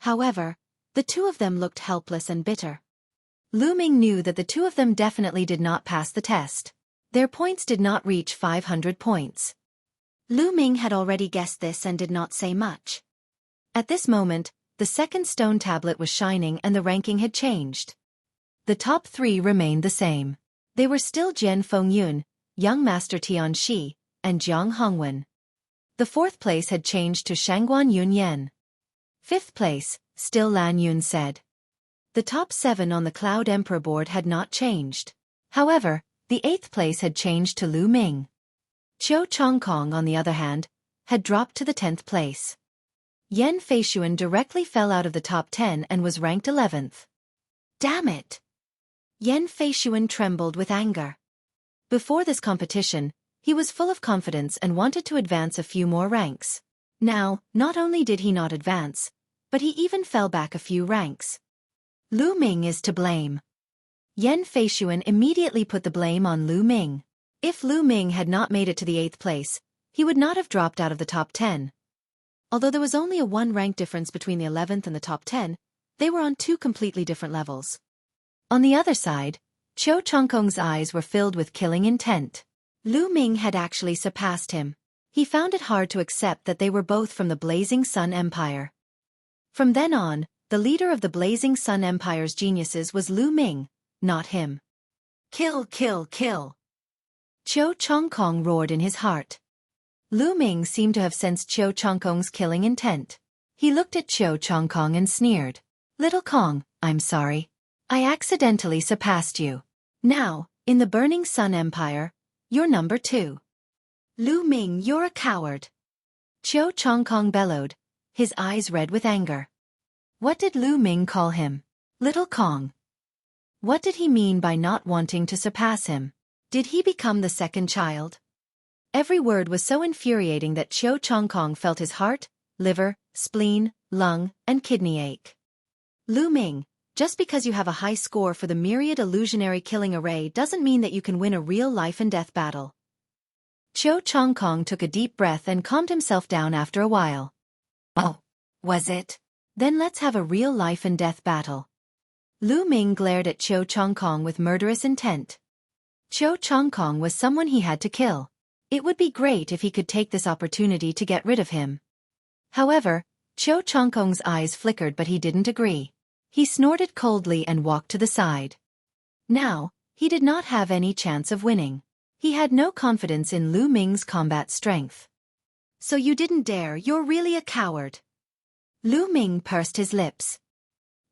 However, the two of them looked helpless and bitter. Lu Ming knew that the two of them definitely did not pass the test. Their points did not reach 500 points. Lu Ming had already guessed this and did not say much. At this moment, the second stone tablet was shining and the ranking had changed. The top three remained the same. They were still Jian Fengyun, Young Master Tian Shi, and Jiang Hongwen. The fourth place had changed to Shangguan Yunyan. Fifth place, still Lan Yun said. The top 7 on the Cloud Emperor board had not changed. However, the 8th place had changed to Lu Ming. Qiu Chongkong, on the other hand, had dropped to the 10th place. Yan Feishuan directly fell out of the top 10 and was ranked 11th. Damn it! Yan Feishuan trembled with anger. Before this competition, he was full of confidence and wanted to advance a few more ranks. Now, not only did he not advance, but he even fell back a few ranks. Lu Ming is to blame. Yan Feishuan immediately put the blame on Lu Ming. If Lu Ming had not made it to the 8th place, he would not have dropped out of the top 10. Although there was only a 1-rank difference between the 11th and the top 10, they were on 2 completely different levels. On the other side, Qiu Chongkong's eyes were filled with killing intent. Lu Ming had actually surpassed him. He found it hard to accept that they were both from the Blazing Sun Empire. From then on, the leader of the Blazing Sun Empire's geniuses was Lu Ming, not him. Kill, kill, kill! Qiu Chongkong roared in his heart. Lu Ming seemed to have sensed Qiu Chongkong's killing intent. He looked at Qiu Chongkong and sneered. Little Kong, I'm sorry. I accidentally surpassed you. Now, in the Burning Sun Empire, you're number 2. Lu Ming, you're a coward. Qiu Chongkong bellowed, his eyes red with anger. What did Lu Ming call him? Little Kong. What did he mean by not wanting to surpass him? Did he become the second child? Every word was so infuriating that Qiu Chongkong felt his heart, liver, spleen, lung, and kidney ache. Lu Ming, just because you have a high score for the Myriad illusionary killing array doesn't mean that you can win a real life and death battle. Qiu Chongkong took a deep breath and calmed himself down after a while. Oh, was it? Then let's have a real life and death battle. Lu Ming glared at Qiu Chongkong with murderous intent. Qiu Chongkong was someone he had to kill. It would be great if he could take this opportunity to get rid of him. However, Qiu Chongkong's eyes flickered but he didn't agree. He snorted coldly and walked to the side. Now, he did not have any chance of winning. He had no confidence in Lu Ming's combat strength. So you didn't dare, you're really a coward. Lu Ming pursed his lips.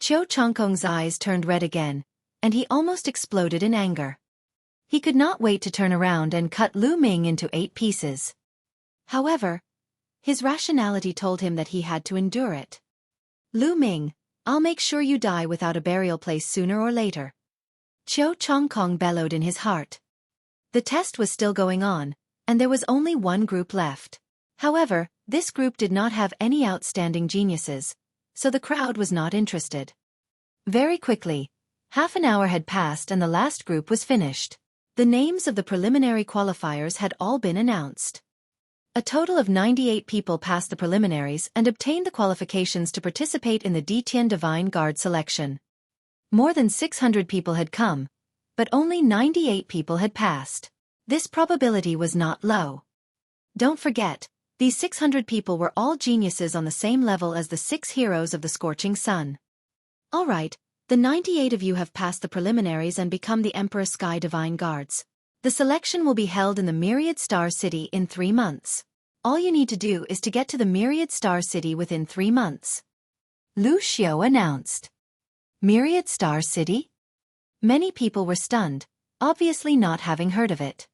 Qiu Chongkong's eyes turned red again, and he almost exploded in anger. He could not wait to turn around and cut Lu Ming into 8 pieces. However, his rationality told him that he had to endure it. Lu Ming, I'll make sure you die without a burial place sooner or later. Qiu Chongkong bellowed in his heart. The test was still going on, and there was only one group left. However, this group did not have any outstanding geniuses, so the crowd was not interested. Very quickly, half an hour had passed and the last group was finished. The names of the preliminary qualifiers had all been announced. A total of 98 people passed the preliminaries and obtained the qualifications to participate in the Detian Divine Guard selection. More than 600 people had come, but only 98 people had passed. This probability was not low. Don't forget, these 600 people were all geniuses on the same level as the 6 heroes of the Scorching Sun. Alright, the 98 of you have passed the preliminaries and become the Emperor Sky Divine Guards. The selection will be held in the Myriad Star City in 3 months. All you need to do is to get to the Myriad Star City within 3 months. Lu Xiu announced. Myriad Star City? Many people were stunned, obviously not having heard of it.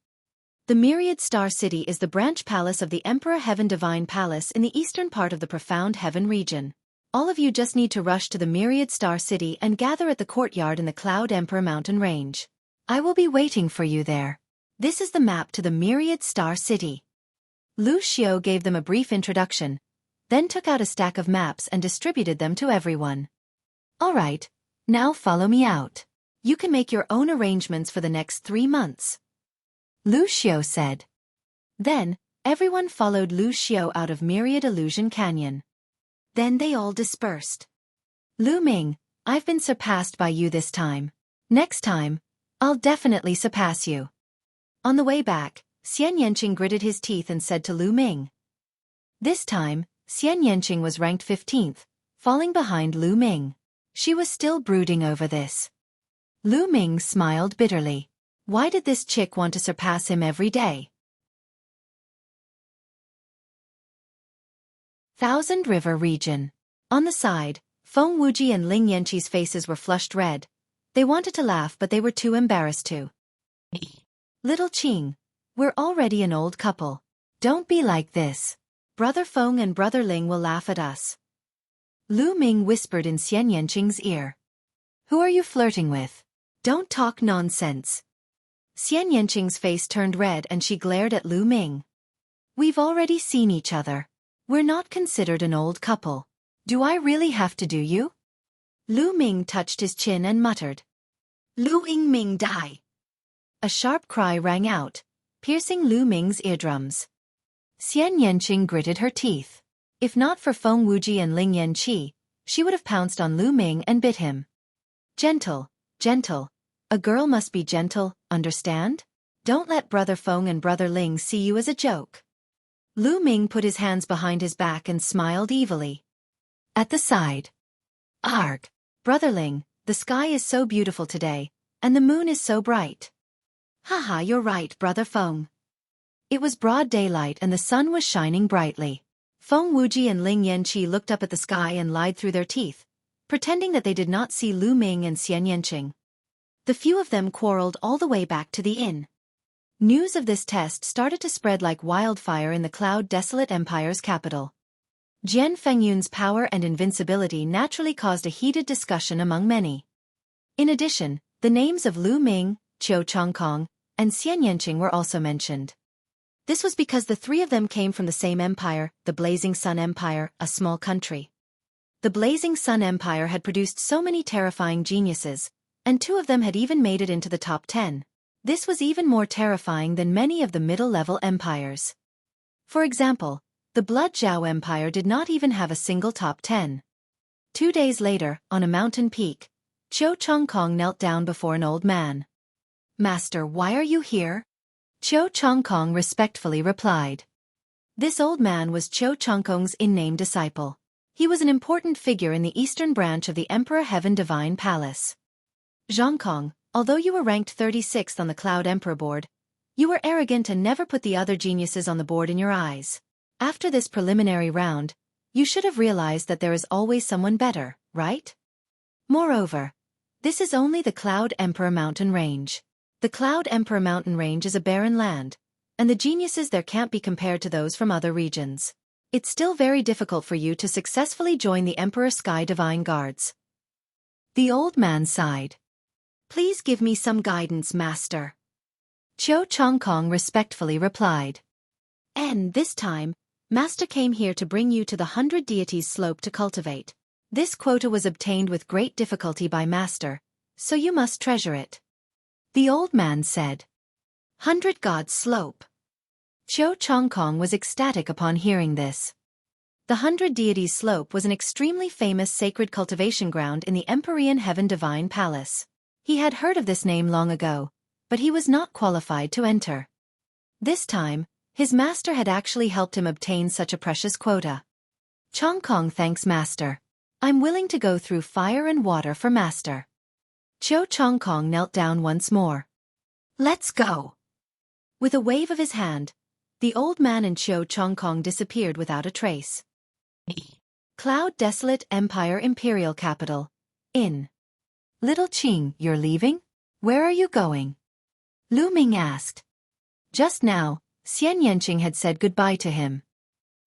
The Myriad Star City is the branch palace of the Emperor Heaven Divine Palace in the eastern part of the Profound Heaven region. All of you just need to rush to the Myriad Star City and gather at the courtyard in the Cloud Emperor mountain range. I will be waiting for you there. This is the map to the Myriad Star City. Lu Xiao gave them a brief introduction, then took out a stack of maps and distributed them to everyone. All right, now follow me out. You can make your own arrangements for the next 3 months. Lu Xiao said. Then, everyone followed Lu Xiao out of Myriad Illusion Canyon. Then they all dispersed. Lu Ming, I've been surpassed by you this time. Next time, I'll definitely surpass you. On the way back, Xian Yanqing gritted his teeth and said to Lu Ming. This time, Xian Yanqing was ranked 15th, falling behind Lu Ming. She was still brooding over this. Lu Ming smiled bitterly. Why did this chick want to surpass him every day? Thousand River Region. On the side, Feng Wuji and Ling Yanqi's faces were flushed red. They wanted to laugh but they were too embarrassed to. Little Qing, we're already an old couple. Don't be like this. Brother Feng and Brother Ling will laugh at us. Lu Ming whispered in Xian Yanqing's ear. Who are you flirting with? Don't talk nonsense. Xian Yanqing's face turned red and she glared at Lu Ming. We've already seen each other. We're not considered an old couple. Do I really have to do you? Lu Ming touched his chin and muttered. Lu Yingming die. A sharp cry rang out, piercing Lu Ming's eardrums. Xian Yanqing gritted her teeth. If not for Feng Wuji and Ling Yanqi, she would have pounced on Lu Ming and bit him. Gentle, gentle. A girl must be gentle, understand? Don't let Brother Feng and Brother Ling see you as a joke. Lu Ming put his hands behind his back and smiled evilly. At the side. Arg! Brother Ling, the sky is so beautiful today, and the moon is so bright. Haha, you're right, Brother Feng. It was broad daylight and the sun was shining brightly. Feng Wuji and Ling Yanqi looked up at the sky and lied through their teeth, pretending that they did not see Lu Ming and Xian Yanqing. The few of them quarreled all the way back to the inn. News of this test started to spread like wildfire in the Cloud Desolate Empire's capital. Jian Fengyun's power and invincibility naturally caused a heated discussion among many. In addition, the names of Lu Ming, Qiu Chongkong, and Xian Yanqing were also mentioned. This was because the three of them came from the same empire, the Blazing Sun Empire, a small country. The Blazing Sun Empire had produced so many terrifying geniuses, and 2 of them had even made it into the top 10. This was even more terrifying than many of the middle-level empires. For example, the Blood Zhao Empire did not even have a single top 10. 2 days later, on a mountain peak, Qiu Chongkong knelt down before an old man. Master, why are you here? Qiu Chongkong respectfully replied. This old man was Qiu Chongkong's in-name disciple. He was an important figure in the eastern branch of the Emperor Heaven Divine Palace. Zhongkong, although you were ranked 36th on the Cloud Emperor board, you were arrogant and never put the other geniuses on the board in your eyes. After this preliminary round, you should have realized that there is always someone better, right? Moreover, this is only the Cloud Emperor mountain range. The Cloud Emperor mountain range is a barren land, and the geniuses there can't be compared to those from other regions. It's still very difficult for you to successfully join the Emperor Sky Divine Guards. The old man sighed. Please give me some guidance, Master. Qiu Chongkong respectfully replied. And this time, Master came here to bring you to the 100 Deities slope to cultivate. This quota was obtained with great difficulty by Master, so you must treasure it. The old man said. 100 Gods slope. Qiu Chongkong was ecstatic upon hearing this. The 100 Deities slope was an extremely famous sacred cultivation ground in the Empyrean Heaven Divine Palace. He had heard of this name long ago, but he was not qualified to enter. This time, his master had actually helped him obtain such a precious quota. Chongkong thanks Master. I'm willing to go through fire and water for Master. Qiu Chongkong knelt down once more. Let's go. With a wave of his hand, the old man and Qiu Chongkong disappeared without a trace. Cloud Desolate Empire Imperial Capital. Inn. Little Qing, you're leaving? Where are you going? Lu Ming asked. Just now, Xian Yanqing had said goodbye to him.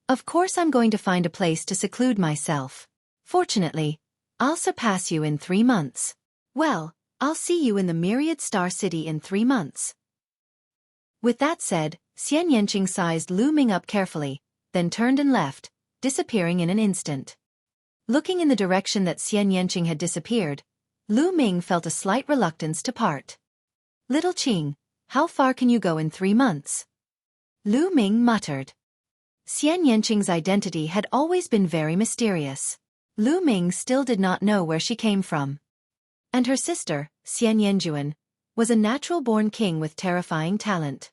Of course I'm going to find a place to seclude myself. Fortunately, I'll surpass you in 3 months. Well, I'll see you in the Myriad Star City in 3 months. With that said, Xian Yanqing sized Lu Ming up carefully, then turned and left, disappearing in an instant. Looking in the direction that Xian Yanqing had disappeared, Lu Ming felt a slight reluctance to part. Little Qing, how far can you go in 3 months? Lu Ming muttered. Xian Yanqing's identity had always been very mysterious. Lu Ming still did not know where she came from. And her sister, Xian Yanjuan, was a natural-born king with terrifying talent.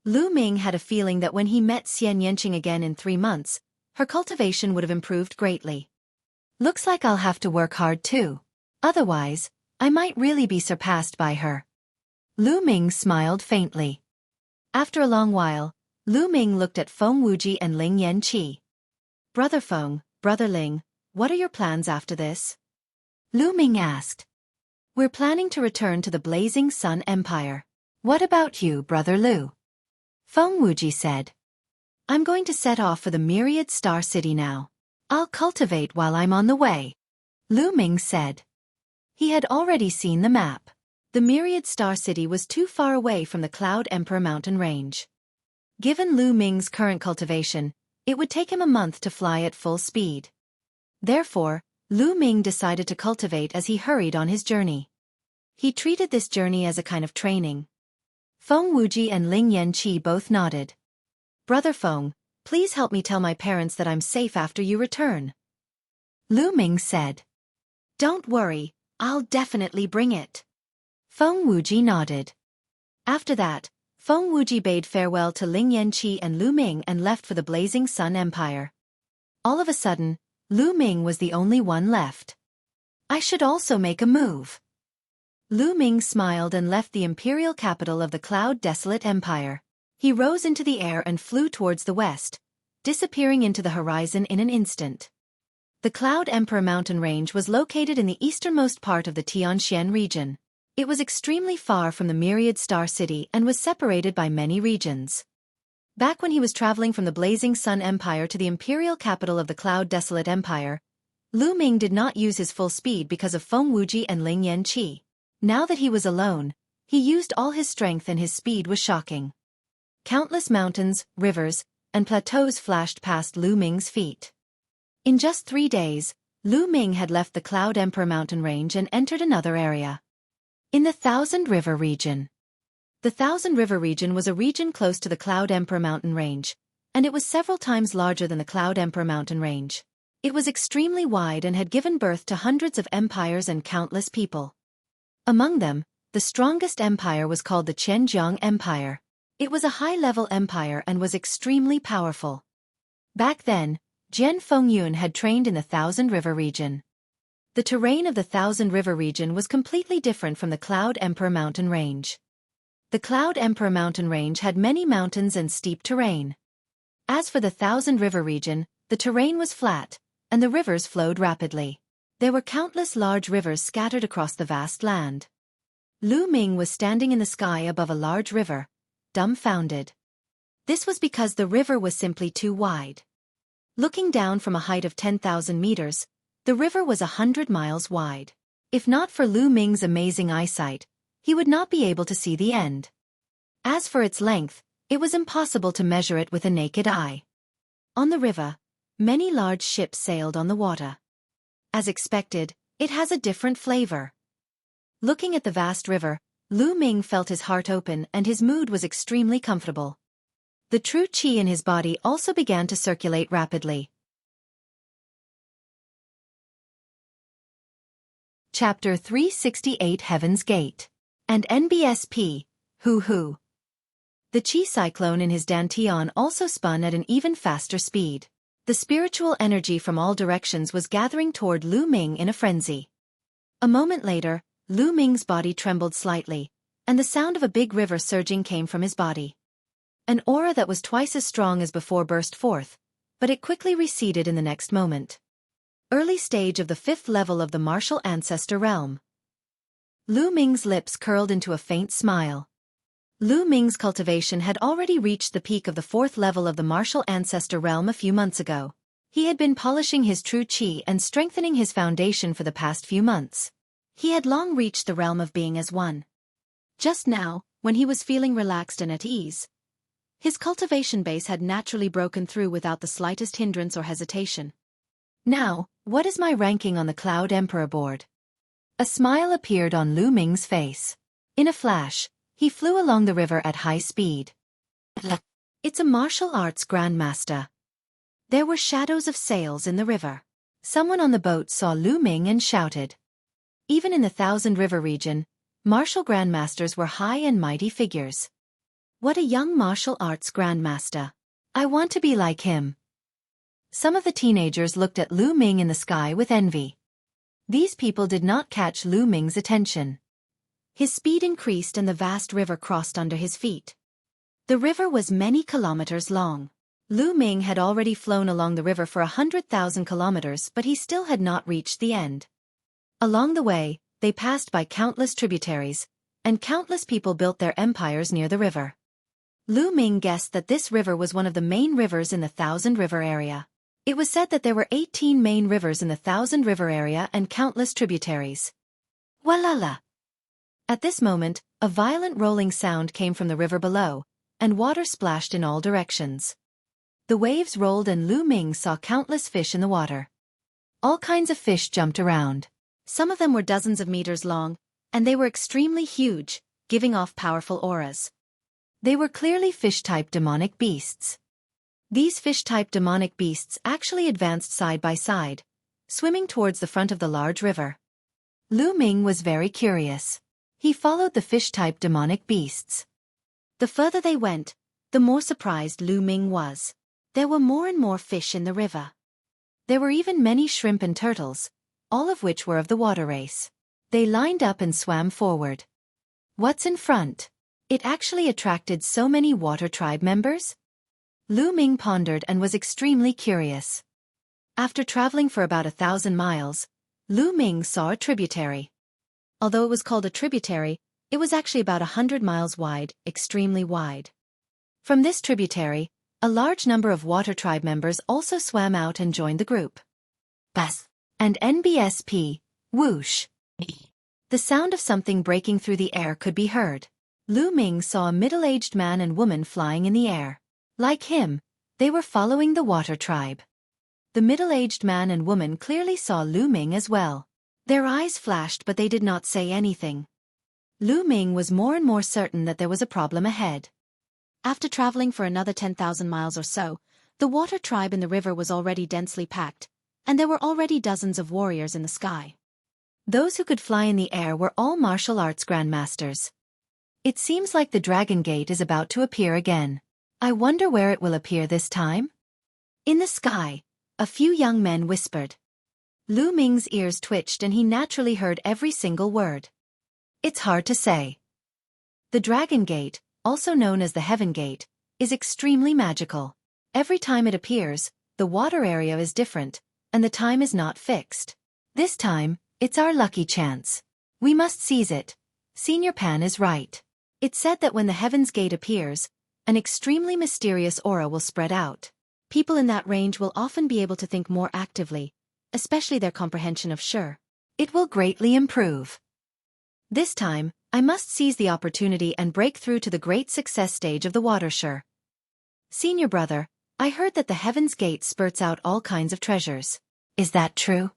Lu Ming had a feeling that when he met Xian Yanqing again in 3 months, her cultivation would have improved greatly. Looks like I'll have to work hard too. Otherwise, I might really be surpassed by her. Lu Ming smiled faintly. After a long while, Lu Ming looked at Feng Wuji and Ling Yanqi. Brother Feng, Brother Ling, what are your plans after this? Lu Ming asked. We're planning to return to the Blazing Sun Empire. What about you, Brother Lu? Feng Wuji said. I'm going to set off for the Myriad Star City now. I'll cultivate while I'm on the way. Lu Ming said. He had already seen the map. The Myriad Star City was too far away from the Cloud Emperor mountain range. Given Lu Ming's current cultivation, it would take him a month to fly at full speed. Therefore, Lu Ming decided to cultivate as he hurried on his journey. He treated this journey as a kind of training. Feng Wuji and Ling Yanqi both nodded. Brother Feng, please help me tell my parents that I'm safe after you return. Lu Ming said. Don't worry, I'll definitely bring it. Feng Wuji nodded. After that, Feng Wuji bade farewell to Ling Yanqi and Lu Ming and left for the Blazing Sun Empire. All of a sudden, Lu Ming was the only one left. I should also make a move. Lu Ming smiled and left the imperial capital of the Cloud Desolate Empire. He rose into the air and flew towards the west, disappearing into the horizon in an instant. The Cloud Emperor mountain range was located in the easternmost part of the Tianxian region. It was extremely far from the Myriad Star City and was separated by many regions. Back when he was traveling from the Blazing Sun Empire to the imperial capital of the Cloud Desolate Empire, Lu Ming did not use his full speed because of Feng Wuji and Ling Yanqi. Now that he was alone, he used all his strength and his speed was shocking. Countless mountains, rivers, and plateaus flashed past Lu Ming's feet. In just 3 days, Lu Ming had left the Cloud Emperor mountain range and entered another area. In the Thousand River region. The Thousand River region was a region close to the Cloud Emperor mountain range, and it was several times larger than the Cloud Emperor mountain range. It was extremely wide and had given birth to hundreds of empires and countless people. Among them, the strongest empire was called the Qianjiang Empire. It was a high-level empire and was extremely powerful. Back then, Jian Fengyun had trained in the Thousand River region. The terrain of the Thousand River region was completely different from the Cloud Emperor mountain range. The Cloud Emperor mountain range had many mountains and steep terrain. As for the Thousand River region, the terrain was flat, and the rivers flowed rapidly. There were countless large rivers scattered across the vast land. Lu Ming was standing in the sky above a large river, dumbfounded. This was because the river was simply too wide. Looking down from a height of 10,000 meters, the river was 100 miles wide. If not for Lu Ming's amazing eyesight, he would not be able to see the end. As for its length, it was impossible to measure it with a naked eye. On the river, many large ships sailed on the water. As expected, it has a different flavor. Looking at the vast river, Lu Ming felt his heart open and his mood was extremely comfortable. The true qi in his body also began to circulate rapidly. Chapter 368 Heaven's Gate. And NBSP, hoo. The qi cyclone in his dantian also spun at an even faster speed. The spiritual energy from all directions was gathering toward Lu Ming in a frenzy. A moment later, Lu Ming's body trembled slightly, and the sound of a big river surging came from his body. An aura that was twice as strong as before burst forth, but it quickly receded in the next moment. Early stage of the 5th level of the martial ancestor realm. Lu Ming's lips curled into a faint smile. Lu Ming's cultivation had already reached the peak of the 4th level of the martial ancestor realm a few months ago. He had been polishing his true qi and strengthening his foundation for the past few months. He had long reached the realm of being as one. Just now, when he was feeling relaxed and at ease, his cultivation base had naturally broken through without the slightest hindrance or hesitation. Now, what is my ranking on the Cloud Emperor board? A smile appeared on Lu Ming's face. In a flash, he flew along the river at high speed. It's a martial arts grandmaster. There were shadows of sails in the river. Someone on the boat saw Lu Ming and shouted. Even in the Thousand River region, martial grandmasters were high and mighty figures. What a young martial arts grandmaster. I want to be like him. Some of the teenagers looked at Lu Ming in the sky with envy. These people did not catch Lu Ming's attention. His speed increased and the vast river crossed under his feet. The river was many kilometers long. Lu Ming had already flown along the river for 100,000 kilometers, but he still had not reached the end. Along the way, they passed by countless tributaries, and countless people built their empires near the river. Lu Ming guessed that this river was one of the main rivers in the Thousand River area. It was said that there were 18 main rivers in the Thousand River area and countless tributaries. Walala! At this moment, a violent rolling sound came from the river below, and water splashed in all directions. The waves rolled and Lu Ming saw countless fish in the water. All kinds of fish jumped around. Some of them were dozens of meters long, and they were extremely huge, giving off powerful auras. They were clearly fish-type demonic beasts. These fish-type demonic beasts actually advanced side by side, swimming towards the front of the large river. Lu Ming was very curious. He followed the fish-type demonic beasts. The further they went, the more surprised Lu Ming was. There were more and more fish in the river. There were even many shrimp and turtles, all of which were of the water race. They lined up and swam forward. What's in front? It actually attracted so many water tribe members? Lu Ming pondered and was extremely curious. After traveling for about 1,000 miles, Lu Ming saw a tributary. Although it was called a tributary, it was actually about 100 miles wide, extremely wide. From this tributary, a large number of water tribe members also swam out and joined the group. Bas! And NBSP, whoosh! The sound of something breaking through the air could be heard. Lu Ming saw a middle-aged man and woman flying in the air. Like him, they were following the water tribe. The middle-aged man and woman clearly saw Lu Ming as well. Their eyes flashed, but they did not say anything. Lu Ming was more and more certain that there was a problem ahead. After traveling for another 10,000 miles or so, the water tribe in the river was already densely packed, and there were already dozens of warriors in the sky. Those who could fly in the air were all martial arts grandmasters. It seems like the Dragon Gate is about to appear again. I wonder where it will appear this time? In the sky, a few young men whispered. Lu Ming's ears twitched and he naturally heard every single word. It's hard to say. The Dragon Gate, also known as the Heaven Gate, is extremely magical. Every time it appears, the water area is different, and the time is not fixed. This time, it's our lucky chance. We must seize it. Senior Pan is right. It's said that when the Heaven's Gate appears, an extremely mysterious aura will spread out. People in that range will often be able to think more actively, especially their comprehension of Shi. It will greatly improve. This time, I must seize the opportunity and break through to the great success stage of the water Shi. Senior brother, I heard that the Heaven's Gate spurts out all kinds of treasures. Is that true?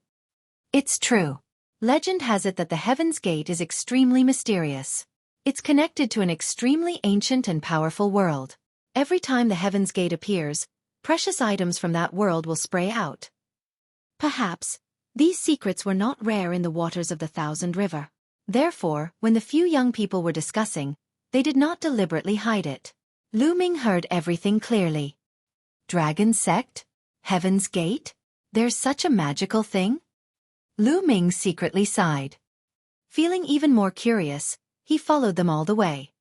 It's true. Legend has it that the Heaven's Gate is extremely mysterious. It's connected to an extremely ancient and powerful world. Every time the Heaven's Gate appears, precious items from that world will spray out. Perhaps, these secrets were not rare in the waters of the Thousand River. Therefore, when the few young people were discussing, they did not deliberately hide it. Lu Ming heard everything clearly. Dragon Sect? Heaven's Gate? There's such a magical thing? Lu Ming secretly sighed. Feeling even more curious, he followed them all the way.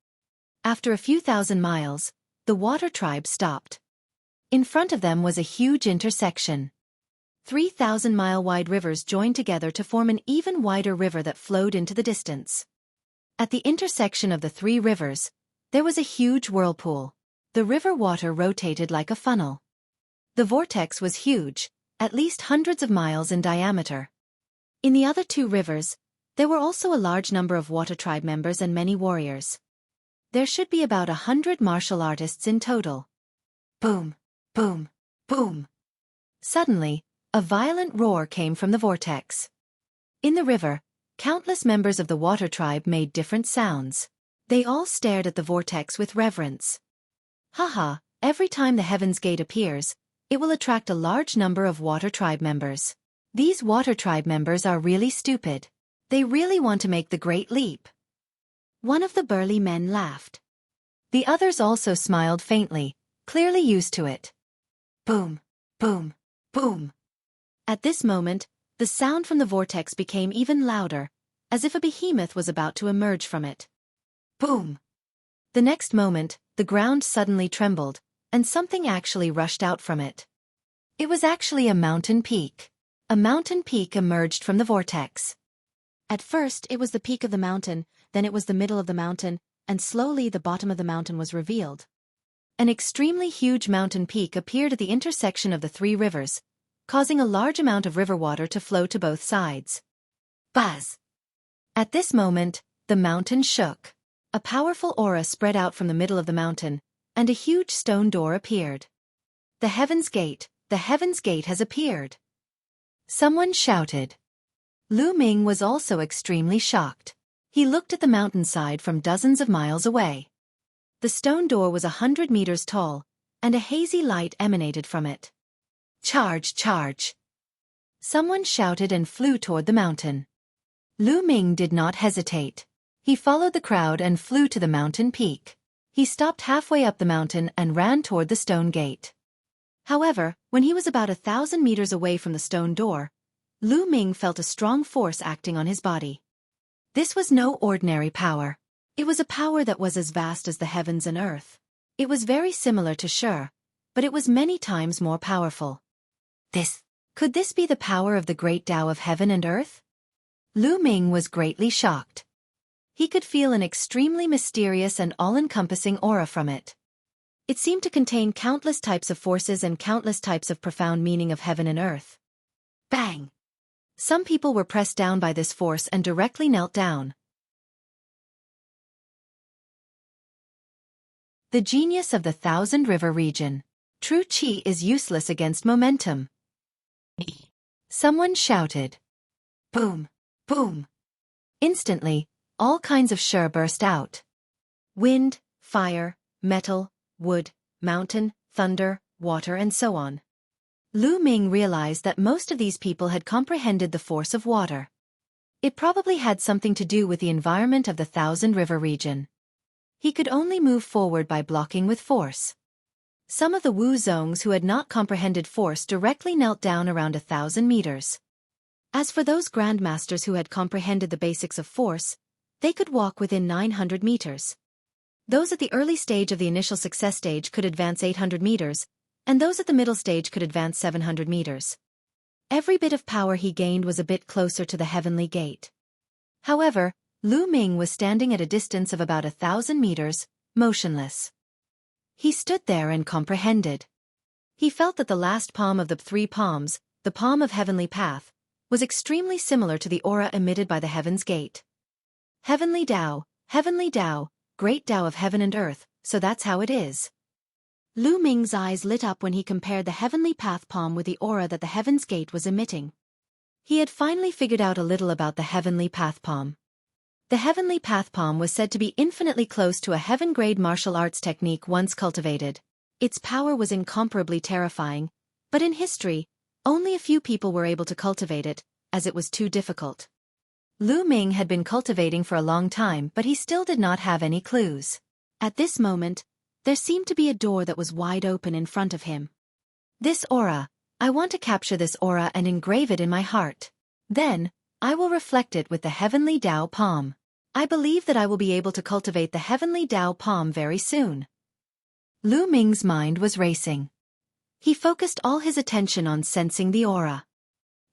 After a few thousand miles, the water tribe stopped. In front of them was a huge intersection. 3,000-mile-wide rivers joined together to form an even wider river that flowed into the distance. At the intersection of the three rivers, there was a huge whirlpool. The river water rotated like a funnel. The vortex was huge, at least hundreds of miles in diameter. In the other two rivers, there were also a large number of water tribe members and many warriors. There should be about 100 martial artists in total. Boom, boom, boom. Suddenly, a violent roar came from the vortex. In the river, countless members of the water tribe made different sounds. They all stared at the vortex with reverence. Haha, every time the Heaven's Gate appears, it will attract a large number of water tribe members. These water tribe members are really stupid. They really want to make the great leap. One of the burly men laughed. The others also smiled faintly, clearly used to it. Boom, boom, boom. At this moment, the sound from the vortex became even louder, as if a behemoth was about to emerge from it. Boom! The next moment, the ground suddenly trembled, and something actually rushed out from it. It was actually a mountain peak. A mountain peak emerged from the vortex. At first, it was the peak of the mountain, then it was the middle of the mountain, and slowly the bottom of the mountain was revealed. An extremely huge mountain peak appeared at the intersection of the three rivers, causing a large amount of river water to flow to both sides. Buzz! At this moment, the mountain shook. A powerful aura spread out from the middle of the mountain, and a huge stone door appeared. The Heaven's Gate has appeared. Someone shouted. Lu Ming was also extremely shocked. He looked at the mountainside from dozens of miles away. The stone door was 100 meters tall, and a hazy light emanated from it. Charge, charge! Someone shouted and flew toward the mountain. Lu Ming did not hesitate. He followed the crowd and flew to the mountain peak. He stopped halfway up the mountain and ran toward the stone gate. However, when he was about 1,000 meters away from the stone door, Lu Ming felt a strong force acting on his body. This was no ordinary power. It was a power that was as vast as the heavens and earth. It was very similar to Shi, but it was many times more powerful. Could this be the power of the great Tao of heaven and earth? Lu Ming was greatly shocked. He could feel an extremely mysterious and all-encompassing aura from it. It seemed to contain countless types of forces and countless types of profound meaning of heaven and earth. Bang! Some people were pressed down by this force and directly knelt down. The genius of the Thousand River region. True Qi is useless against momentum. Someone shouted. Boom! Boom! Instantly, all kinds of Shi burst out. Wind, fire, metal, wood, mountain, thunder, water and so on. Lu Ming realized that most of these people had comprehended the force of water. It probably had something to do with the environment of the Thousand River region. He could only move forward by blocking with force. Some of the Wu Zongs who had not comprehended force directly knelt down around 1,000 meters. As for those grandmasters who had comprehended the basics of force, they could walk within 900 meters. Those at the early stage of the initial success stage could advance 800 meters, and those at the middle stage could advance 700 meters. Every bit of power he gained was a bit closer to the heavenly gate. However, Lu Ming was standing at a distance of about 1,000 meters, motionless. He stood there and comprehended. He felt that the last palm of the three palms, the palm of heavenly path, was extremely similar to the aura emitted by the Heaven's Gate. Heavenly Tao, great Tao of heaven and earth, so that's how it is. Lu Ming's eyes lit up when he compared the heavenly path palm with the aura that the Heaven's Gate was emitting. He had finally figured out a little about the heavenly path palm. The heavenly path palm was said to be infinitely close to a heaven-grade martial arts technique once cultivated. Its power was incomparably terrifying, but in history, only a few people were able to cultivate it, as it was too difficult. Lu Ming had been cultivating for a long time, but he still did not have any clues. At this moment, there seemed to be a door that was wide open in front of him. This aura, I want to capture this aura and engrave it in my heart. Then, I will reflect it with the heavenly Tao palm. I believe that I will be able to cultivate the heavenly Tao palm very soon. Lu Ming's mind was racing. He focused all his attention on sensing the aura.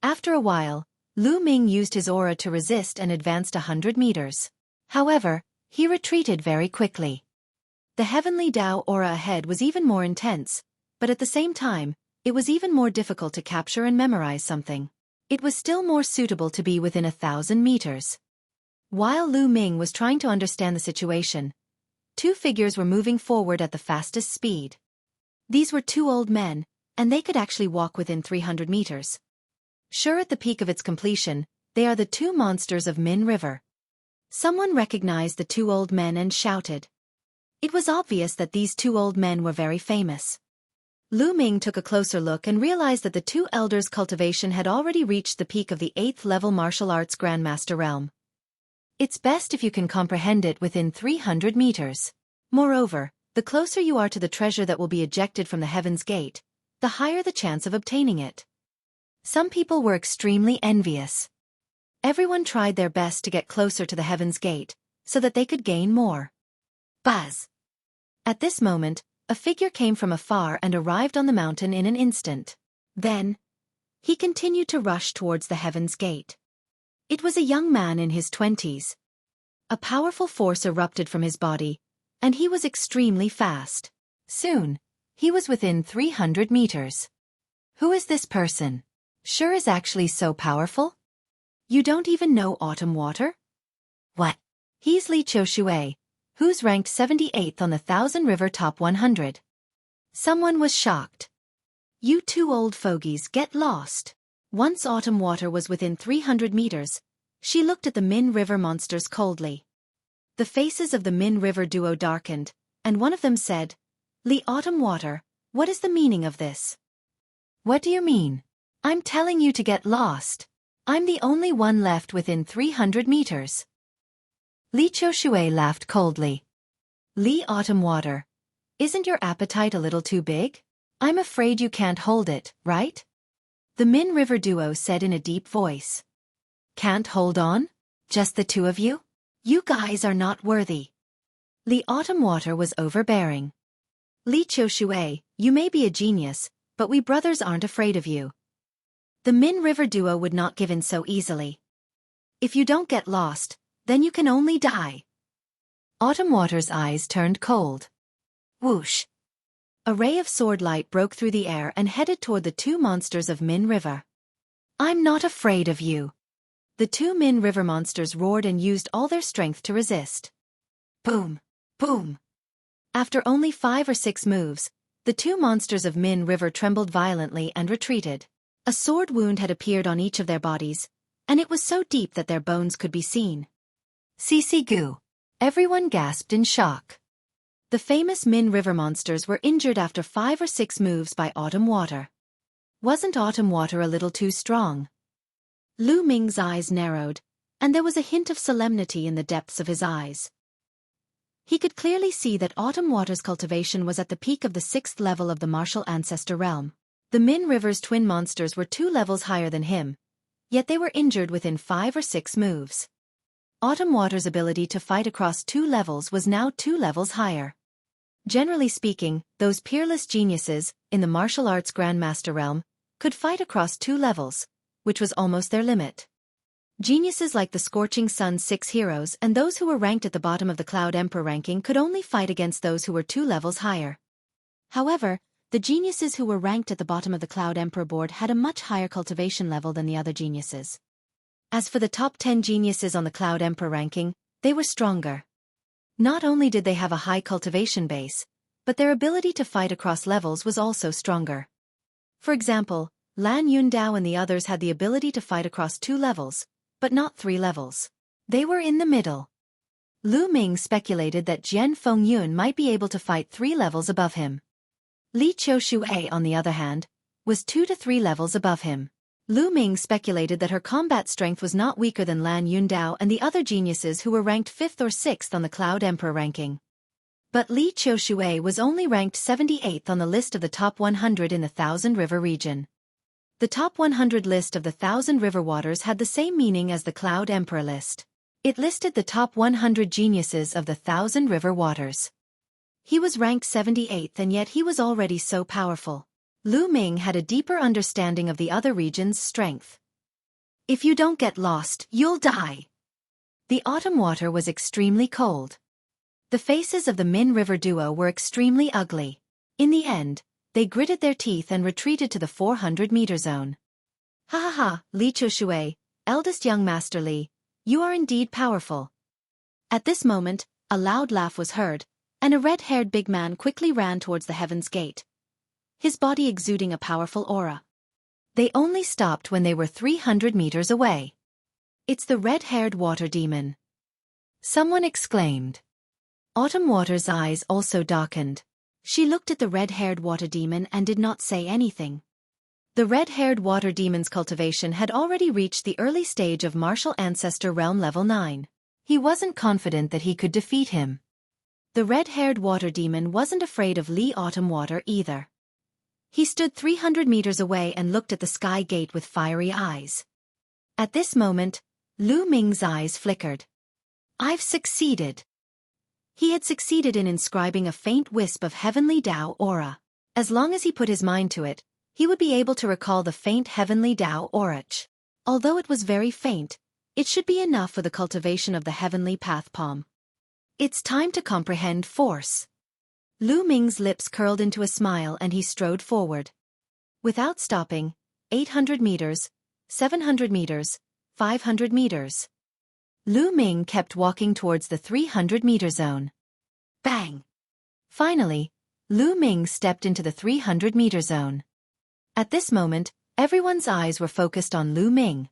After a while, Lu Ming used his aura to resist and advanced 100 meters. However, he retreated very quickly. The heavenly Tao aura ahead was even more intense, but at the same time, it was even more difficult to capture and memorize something. It was still more suitable to be within 1,000 meters. While Lu Ming was trying to understand the situation, two figures were moving forward at the fastest speed. These were two old men, and they could actually walk within 300 meters. Sure, at the peak of its completion, they are the two monsters of Min River. Someone recognized the two old men and shouted. It was obvious that these two old men were very famous. Lu Ming took a closer look and realized that the two elders' cultivation had already reached the peak of the 8th level martial arts Grandmaster realm. It's best if you can comprehend it within 300 meters. Moreover, the closer you are to the treasure that will be ejected from the Heaven's Gate, the higher the chance of obtaining it. Some people were extremely envious. Everyone tried their best to get closer to the Heaven's Gate, so that they could gain more. Buzz! At this moment, a figure came from afar and arrived on the mountain in an instant. Then, he continued to rush towards the Heaven's Gate. It was a young man in his 20s. A powerful force erupted from his body, and he was extremely fast. Soon, he was within 300 meters. Who is this person? Sure is actually so powerful? You don't even know Autumn Water? What? He's Xueqi, who's ranked 78th on the Thousand River Top 100. Someone was shocked. You two old fogies, get lost. Once Autumn Water was within 300 meters, she looked at the Min River monsters coldly. The faces of the Min River duo darkened, and one of them said, Autumn Water, what is the meaning of this? What do you mean? I'm telling you to get lost. I'm the only one left within 300 meters. Xueqi laughed coldly. Autumn Water, isn't your appetite a little too big? I'm afraid you can't hold it, right? The Min River duo said in a deep voice. Can't hold on? Just the two of you? You guys are not worthy. Autumn Water was overbearing. Xueqi, you may be a genius, but we brothers aren't afraid of you. The Min River duo would not give in so easily. If you don't get lost, then you can only die. Autumn Water's eyes turned cold. Whoosh! A ray of sword light broke through the air and headed toward the two monsters of Min River. I'm not afraid of you. The two Min River monsters roared and used all their strength to resist. Boom! Boom! After only 5 or 6 moves, the two monsters of Min River trembled violently and retreated. A sword wound had appeared on each of their bodies, and it was so deep that their bones could be seen. Cc goo! Everyone gasped in shock. The famous Min River monsters were injured after 5 or 6 moves by Autumn Water. Wasn't Autumn Water a little too strong? Lu Ming's eyes narrowed, and there was a hint of solemnity in the depths of his eyes. He could clearly see that Autumn Water's cultivation was at the peak of the 6th level of the martial ancestor realm. The Min River's twin monsters were 2 levels higher than him, yet they were injured within 5 or 6 moves. Autumn Water's ability to fight across 2 levels was now 2 levels higher. Generally speaking, those peerless geniuses, in the martial arts Grandmaster realm, could fight across 2 levels, which was almost their limit. Geniuses like the Scorching Sun's 6 heroes and those who were ranked at the bottom of the Cloud Emperor ranking could only fight against those who were 2 levels higher. However, the geniuses who were ranked at the bottom of the Cloud Emperor board had a much higher cultivation level than the other geniuses. As for the top 10 geniuses on the Cloud Emperor ranking, they were stronger. Not only did they have a high cultivation base, but their ability to fight across levels was also stronger. For example, Lan Yundao and the others had the ability to fight across 2 levels, but not 3 levels. They were in the middle. Lu Ming speculated that Jian Fengyun might be able to fight 3 levels above him. Xueqi, on the other hand, was 2 to 3 levels above him. Lu Ming speculated that her combat strength was not weaker than Lan Yundao and the other geniuses who were ranked 5th or 6th on the Cloud Emperor ranking. But Xueqi was only ranked 78th on the list of the top 100 in the Thousand River region. The top 100 list of the Thousand River waters had the same meaning as the Cloud Emperor list. It listed the top 100 geniuses of the Thousand River waters. He was ranked 78th and yet he was already so powerful. Lu Ming had a deeper understanding of the other region's strength. If you don't get lost, you'll die. The Autumn Water was extremely cold. The faces of the Min River duo were extremely ugly. In the end, They gritted their teeth and retreated to the 400-meter zone. Ha ha ha, Li Xueqi, eldest young Master Li, you are indeed powerful. At this moment, a loud laugh was heard, and a red-haired big man quickly ran towards the Heaven's Gate, his body exuding a powerful aura. They only stopped when they were 300 meters away. It's the red-haired water demon, someone exclaimed. Autumn Water's eyes also darkened. She looked at the red-haired water demon and did not say anything. The red-haired water demon's cultivation had already reached the early stage of Martial Ancestor Realm Level 9. He wasn't confident that he could defeat him. The red-haired water demon wasn't afraid of Li Autumn Water either. He stood 300 meters away and looked at the sky gate with fiery eyes. At this moment, Lu Ming's eyes flickered. I've succeeded. He had succeeded in inscribing a faint wisp of heavenly Tao aura. As long as he put his mind to it, he would be able to recall the faint heavenly Tao aura. Although it was very faint, it should be enough for the cultivation of the heavenly path palm. It's time to comprehend force. Lu Ming's lips curled into a smile and he strode forward. Without stopping, 800 meters, 700 meters, 500 meters. Lu Ming kept walking towards the 300-meter zone. Bang! Finally, Lu Ming stepped into the 300-meter zone. At this moment, everyone's eyes were focused on Lu Ming.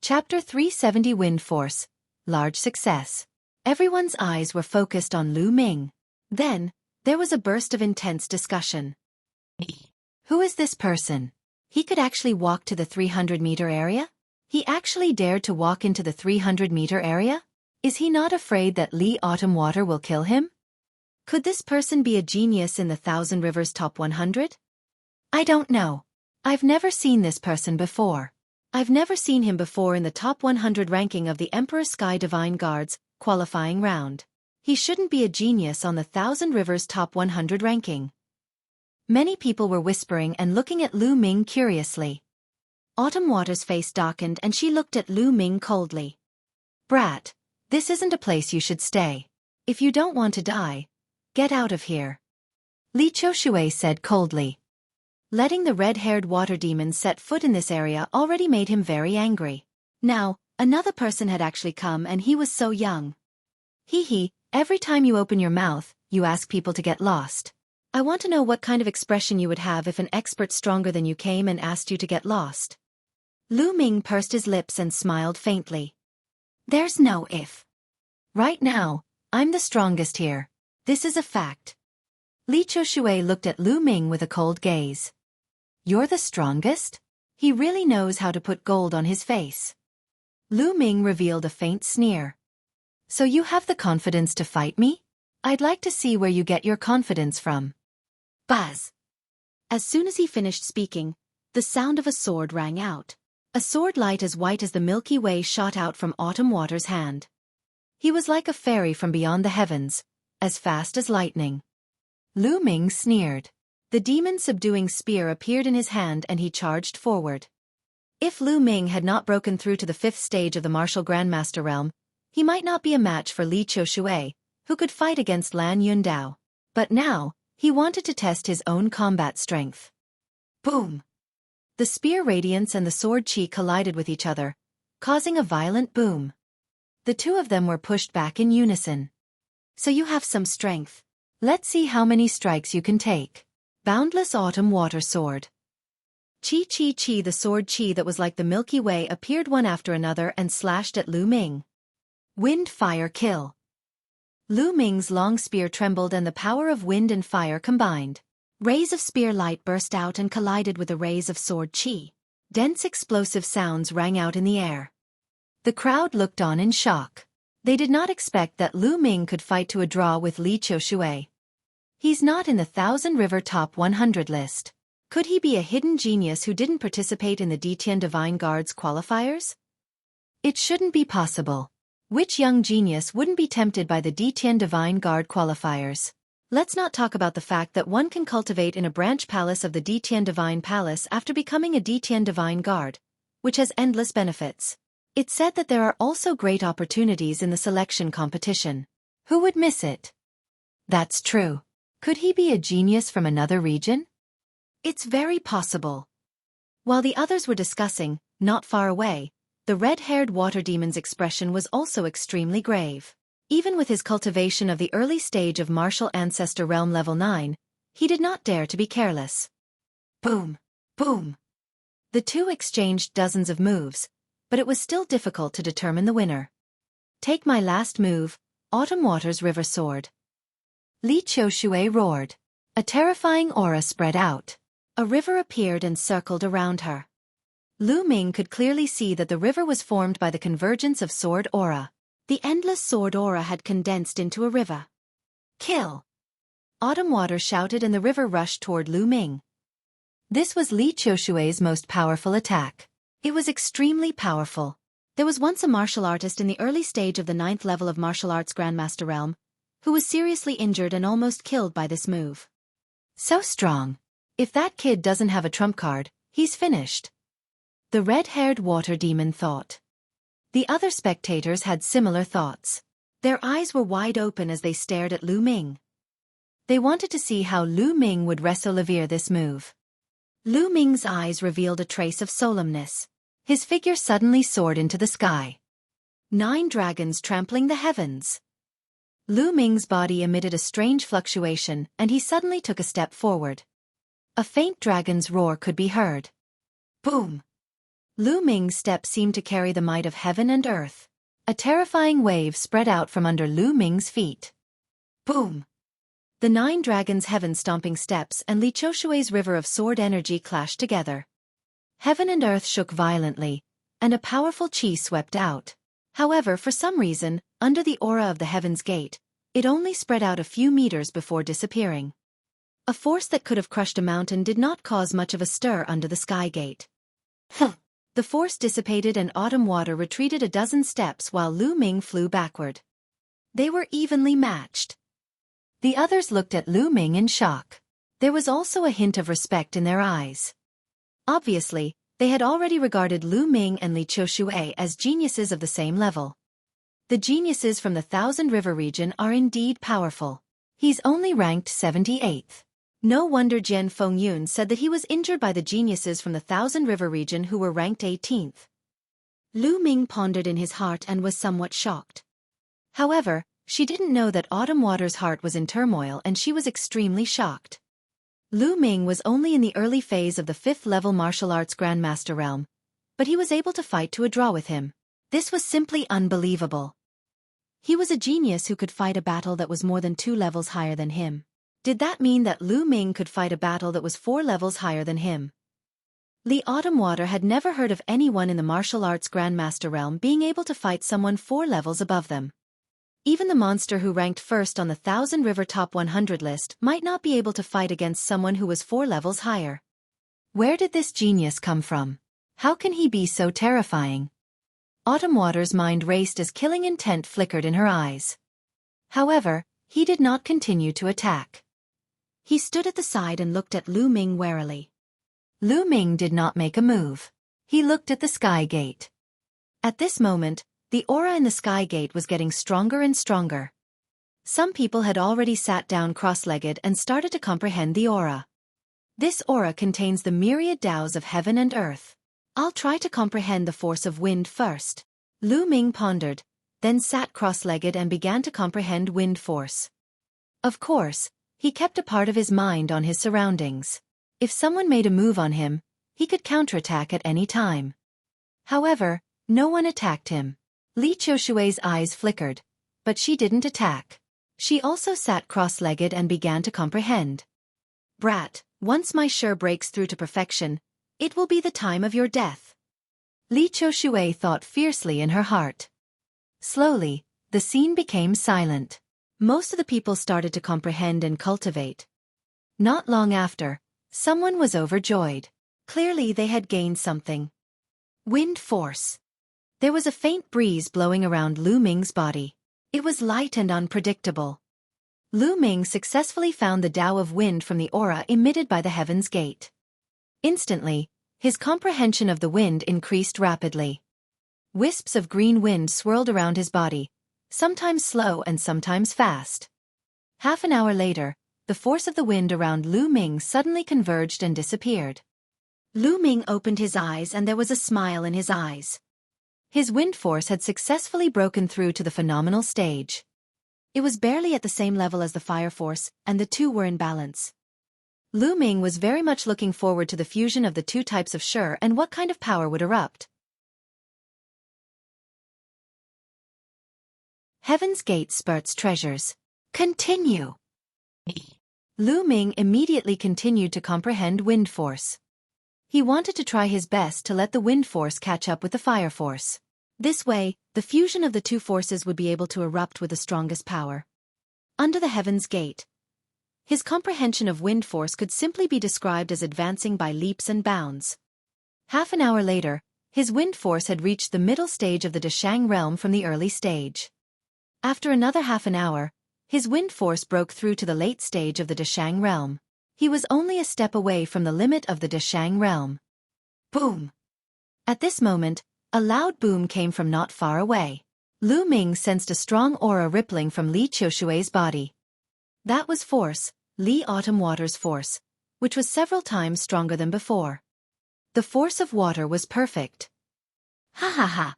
Chapter 370 Wind Force, Large Success. Everyone's eyes were focused on Lu Ming. Then, there was a burst of intense discussion. Who is this person? He could actually walk to the 300-meter area? He actually dared to walk into the 300-meter area? Is he not afraid that Li Autumn Water will kill him? Could this person be a genius in the Thousand Rivers Top 100? I don't know. I've never seen this person before. I've never seen him before in the top 100 ranking of the Emperor Sky Divine Guards qualifying round. He shouldn't be a genius on the Thousand Rivers Top 100 ranking. Many people were whispering and looking at Lu Ming curiously. Autumn Water's face darkened and she looked at Lu Ming coldly. Brat, this isn't a place you should stay. If you don't want to die, get out of here. Li Xueqi said coldly. Letting the red-haired water demon set foot in this area already made him very angry. Now, another person had actually come and he was so young. Hee, every time you open your mouth, you ask people to get lost. I want to know what kind of expression you would have if an expert stronger than you came and asked you to get lost. Lu Ming pursed his lips and smiled faintly. There's no if. Right now, I'm the strongest here. This is a fact. Li Xueqi looked at Lu Ming with a cold gaze. You're the strongest? He really knows how to put gold on his face. Lu Ming revealed a faint sneer. So you have the confidence to fight me? I'd like to see where you get your confidence from. Buzz! As soon as he finished speaking, the sound of a sword rang out. A sword light as white as the Milky Way shot out from Autumn Water's hand. He was like a fairy from beyond the heavens, as fast as lightning. Lu Ming sneered. The demon-subduing spear appeared in his hand and he charged forward. If Lu Ming had not broken through to the 5th stage of the Martial Grandmaster realm, he might not be a match for Li Xueqi, who could fight against Lan Yundao. But now, he wanted to test his own combat strength. Boom! The spear radiance and the sword chi collided with each other, causing a violent boom. The two of them were pushed back in unison. So you have some strength. Let's see how many strikes you can take. Boundless Autumn Water Sword. Chi, the sword chi that was like the Milky Way appeared one after another and slashed at Lu Ming. Wind Fire Kill. Lu Ming's long spear trembled and the power of wind and fire combined. Rays of spear light burst out and collided with the rays of sword chi. Dense explosive sounds rang out in the air. The crowd looked on in shock. They did not expect that Lu Ming could fight to a draw with Li Xueqi. He's not in the Thousand River Top 100 list. Could he be a hidden genius who didn't participate in the Detian Divine Guards qualifiers? It shouldn't be possible. Which young genius wouldn't be tempted by the Detian Divine Guard qualifiers? Let's not talk about the fact that one can cultivate in a branch palace of the Detian Divine Palace after becoming a Detian Divine Guard, which has endless benefits. It's said that there are also great opportunities in the selection competition. Who would miss it? That's true. Could he be a genius from another region? It's very possible. While the others were discussing, not far away, the red-haired water demon's expression was also extremely grave. Even with his cultivation of the early stage of martial ancestor realm level 9, he did not dare to be careless. Boom! Boom! The two exchanged dozens of moves, but it was still difficult to determine the winner. Take my last move, Autumn Water's River Sword. Li Xueqi roared. A terrifying aura spread out. A river appeared and circled around her. Lu Ming could clearly see that the river was formed by the convergence of sword aura. The endless sword aura had condensed into a river. Kill! Autumn Water shouted and the river rushed toward Lu Ming. This was Li Xueqi's most powerful attack. It was extremely powerful. There was once a martial artist in the early stage of the 9th level of martial arts Grandmaster realm, who was seriously injured and almost killed by this move. So strong. If that kid doesn't have a trump card, he's finished. The red-haired water demon thought. The other spectators had similar thoughts. Their eyes were wide open as they stared at Lu Ming. They wanted to see how Lu Ming would wrestle this move. Lu Ming's eyes revealed a trace of solemnness. His figure suddenly soared into the sky. 9 dragons trampling the heavens. Lu Ming's body emitted a strange fluctuation and he suddenly took a step forward. A faint dragon's roar could be heard. Boom! Lu Ming's step seemed to carry the might of heaven and earth. A terrifying wave spread out from under Lu Ming's feet. Boom! The 9 dragons' heaven-stomping steps and Li Xueqi's river of sword energy clashed together. Heaven and earth shook violently, and a powerful chi swept out. However, for some reason, under the aura of the Heaven's Gate, it only spread out a few meters before disappearing. A force that could have crushed a mountain did not cause much of a stir under the Sky Gate. The force dissipated and Autumn Water retreated a dozen steps while Lu Ming flew backward. They were evenly matched. The others looked at Lu Ming in shock. There was also a hint of respect in their eyes. Obviously, they had already regarded Lu Ming and Li Xueqi as geniuses of the same level. The geniuses from the Thousand River region are indeed powerful. He's only ranked 78th. No wonder Jian Fengyun said that he was injured by the geniuses from the Thousand River region who were ranked 18th. Lu Ming pondered in his heart and was somewhat shocked. However, she didn't know that Autumn Water's heart was in turmoil and she was extremely shocked. Lu Ming was only in the early phase of the 5th level martial arts Grandmaster realm, but he was able to fight to a draw with him. This was simply unbelievable. He was a genius who could fight a battle that was more than 2 levels higher than him. Did that mean that Lu Ming could fight a battle that was 4 levels higher than him? Li Autumn Water had never heard of anyone in the martial arts Grandmaster realm being able to fight someone 4 levels above them. Even the monster who ranked first on the Thousand River Top 100 list might not be able to fight against someone who was 4 levels higher. Where did this genius come from? How can he be so terrifying? Autumn Water's mind raced as killing intent flickered in her eyes. However, he did not continue to attack. He stood at the side and looked at Lu Ming warily. Lu Ming did not make a move. He looked at the Sky Gate. At this moment, the aura in the Sky Gate was getting stronger and stronger. Some people had already sat down cross-legged and started to comprehend the aura. This aura contains the myriad Taos of heaven and earth. I'll try to comprehend the force of wind first. Lu Ming pondered, then sat cross-legged and began to comprehend wind force. Of course, he kept a part of his mind on his surroundings. If someone made a move on him, he could counterattack at any time. However, no one attacked him. Li Xueqi's eyes flickered, but she didn't attack. She also sat cross-legged and began to comprehend. Brat, once my shur breaks through to perfection, it will be the time of your death. Li Xueqi thought fiercely in her heart. Slowly, the scene became silent. Most of the people started to comprehend and cultivate. Not long after, someone was overjoyed. Clearly they had gained something. Wind force. There was a faint breeze blowing around Lu Ming's body. It was light and unpredictable. Lu Ming successfully found the Tao of wind from the aura emitted by the Heaven's Gate. Instantly, his comprehension of the wind increased rapidly. Wisps of green wind swirled around his body, sometimes slow and sometimes fast. Half an hour later, the force of the wind around Lu Ming suddenly converged and disappeared. Lu Ming opened his eyes and there was a smile in his eyes. His wind force had successfully broken through to the phenomenal stage. It was barely at the same level as the fire force, and the two were in balance. Lu Ming was very much looking forward to the fusion of the two types of Shi and what kind of power would erupt. Heaven's Gate spurts treasures. Continue. Lu Ming immediately continued to comprehend wind force. He wanted to try his best to let the wind force catch up with the fire force. This way, the fusion of the two forces would be able to erupt with the strongest power. Under the Heaven's Gate, his comprehension of wind force could simply be described as advancing by leaps and bounds. Half an hour later, his wind force had reached the middle stage of the Dashang realm from the early stage. After another half an hour, his wind force broke through to the late stage of the Dashang realm. He was only a step away from the limit of the Dashang realm. Boom! At this moment, a loud boom came from not far away. Lu Ming sensed a strong aura rippling from Li Xueqi's body. That was force, Li Autumn Water's force, which was several times stronger than before. The force of water was perfect. Ha ha ha!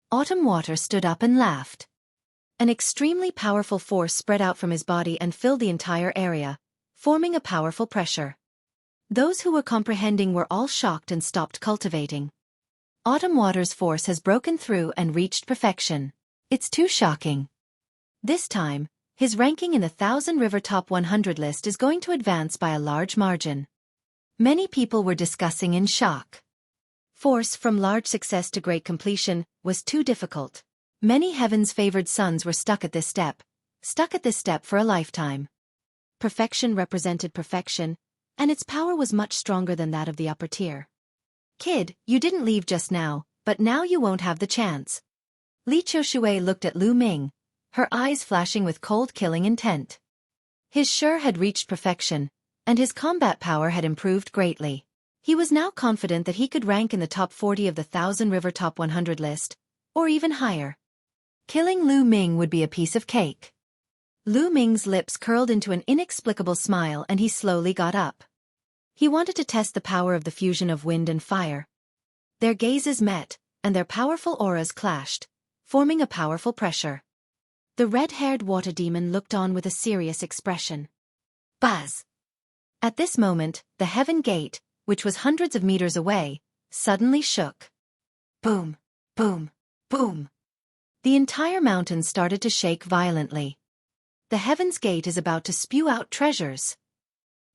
Autumn Water stood up and laughed. An extremely powerful force spread out from his body and filled the entire area, forming a powerful pressure. Those who were comprehending were all shocked and stopped cultivating. Autumn Water's force has broken through and reached perfection. It's too shocking. This time, his ranking in the 1000 River Top 100 list is going to advance by a large margin. Many people were discussing in shock. Force from large success to great completion was too difficult. Many heaven's favored sons were stuck at this step for a lifetime. Perfection represented perfection, and its power was much stronger than that of the upper tier. Kid, you didn't leave just now, but now you won't have the chance. Li Xueqi looked at Lu Ming, her eyes flashing with cold killing intent. His Shi had reached perfection, and his combat power had improved greatly. He was now confident that he could rank in the top 40 of the 1000 River Top 100 list, or even higher. Killing Lu Ming would be a piece of cake. Lu Ming's lips curled into an inexplicable smile and he slowly got up. He wanted to test the power of the fusion of wind and fire. Their gazes met, and their powerful auras clashed, forming a powerful pressure. The red-haired water demon looked on with a serious expression. Buzz! At this moment, the Heaven Gate, which was hundreds of meters away, suddenly shook. Boom! Boom! Boom! The entire mountain started to shake violently. The Heaven's Gate is about to spew out treasures.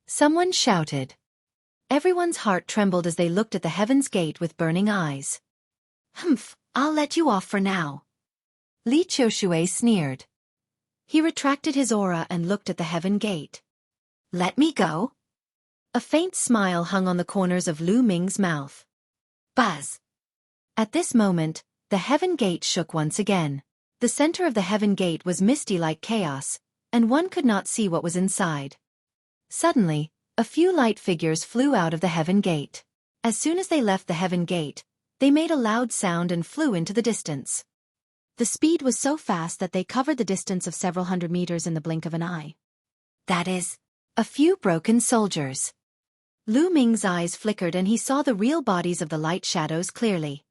Someone shouted. Everyone's heart trembled as they looked at the Heaven's Gate with burning eyes. Humph, I'll let you off for now. Li Xueqi sneered. He retracted his aura and looked at the Heaven Gate. Let me go? A faint smile hung on the corners of Lu Ming's mouth. Buzz! At this moment, the Heaven Gate shook once again. The center of the Heaven Gate was misty like chaos, and one could not see what was inside. Suddenly, a few light figures flew out of the Heaven Gate. As soon as they left the Heaven Gate, they made a loud sound and flew into the distance. The speed was so fast that they covered the distance of several hundred meters in the blink of an eye. That is, a few broken soldiers. Lu Ming's eyes flickered and he saw the real bodies of the light shadows clearly.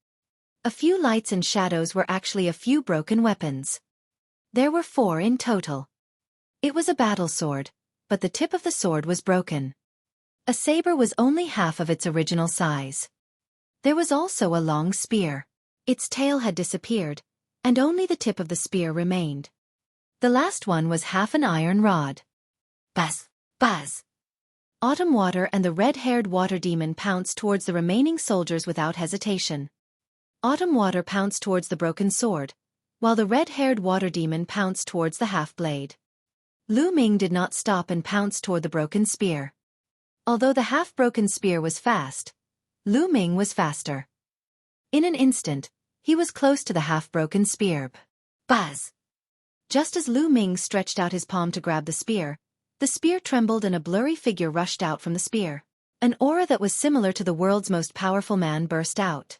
A few lights and shadows were actually a few broken weapons. There were 4 in total. It was a battle sword, but the tip of the sword was broken. A saber was only half of its original size. There was also a long spear. Its tail had disappeared, and only the tip of the spear remained. The last one was half an iron rod. Buzz! Buzz! Autumn Water and the red-haired water demon pounced towards the remaining soldiers without hesitation. Autumn Water pounced towards the broken sword, while the red-haired water demon pounced towards the half-blade. Lu Ming did not stop and pounced toward the broken spear. Although the half-broken spear was fast, Lu Ming was faster. In an instant, he was close to the half-broken spear. Buzz! Just as Lu Ming stretched out his palm to grab the spear trembled and a blurry figure rushed out from the spear. An aura that was similar to the world's most powerful man burst out.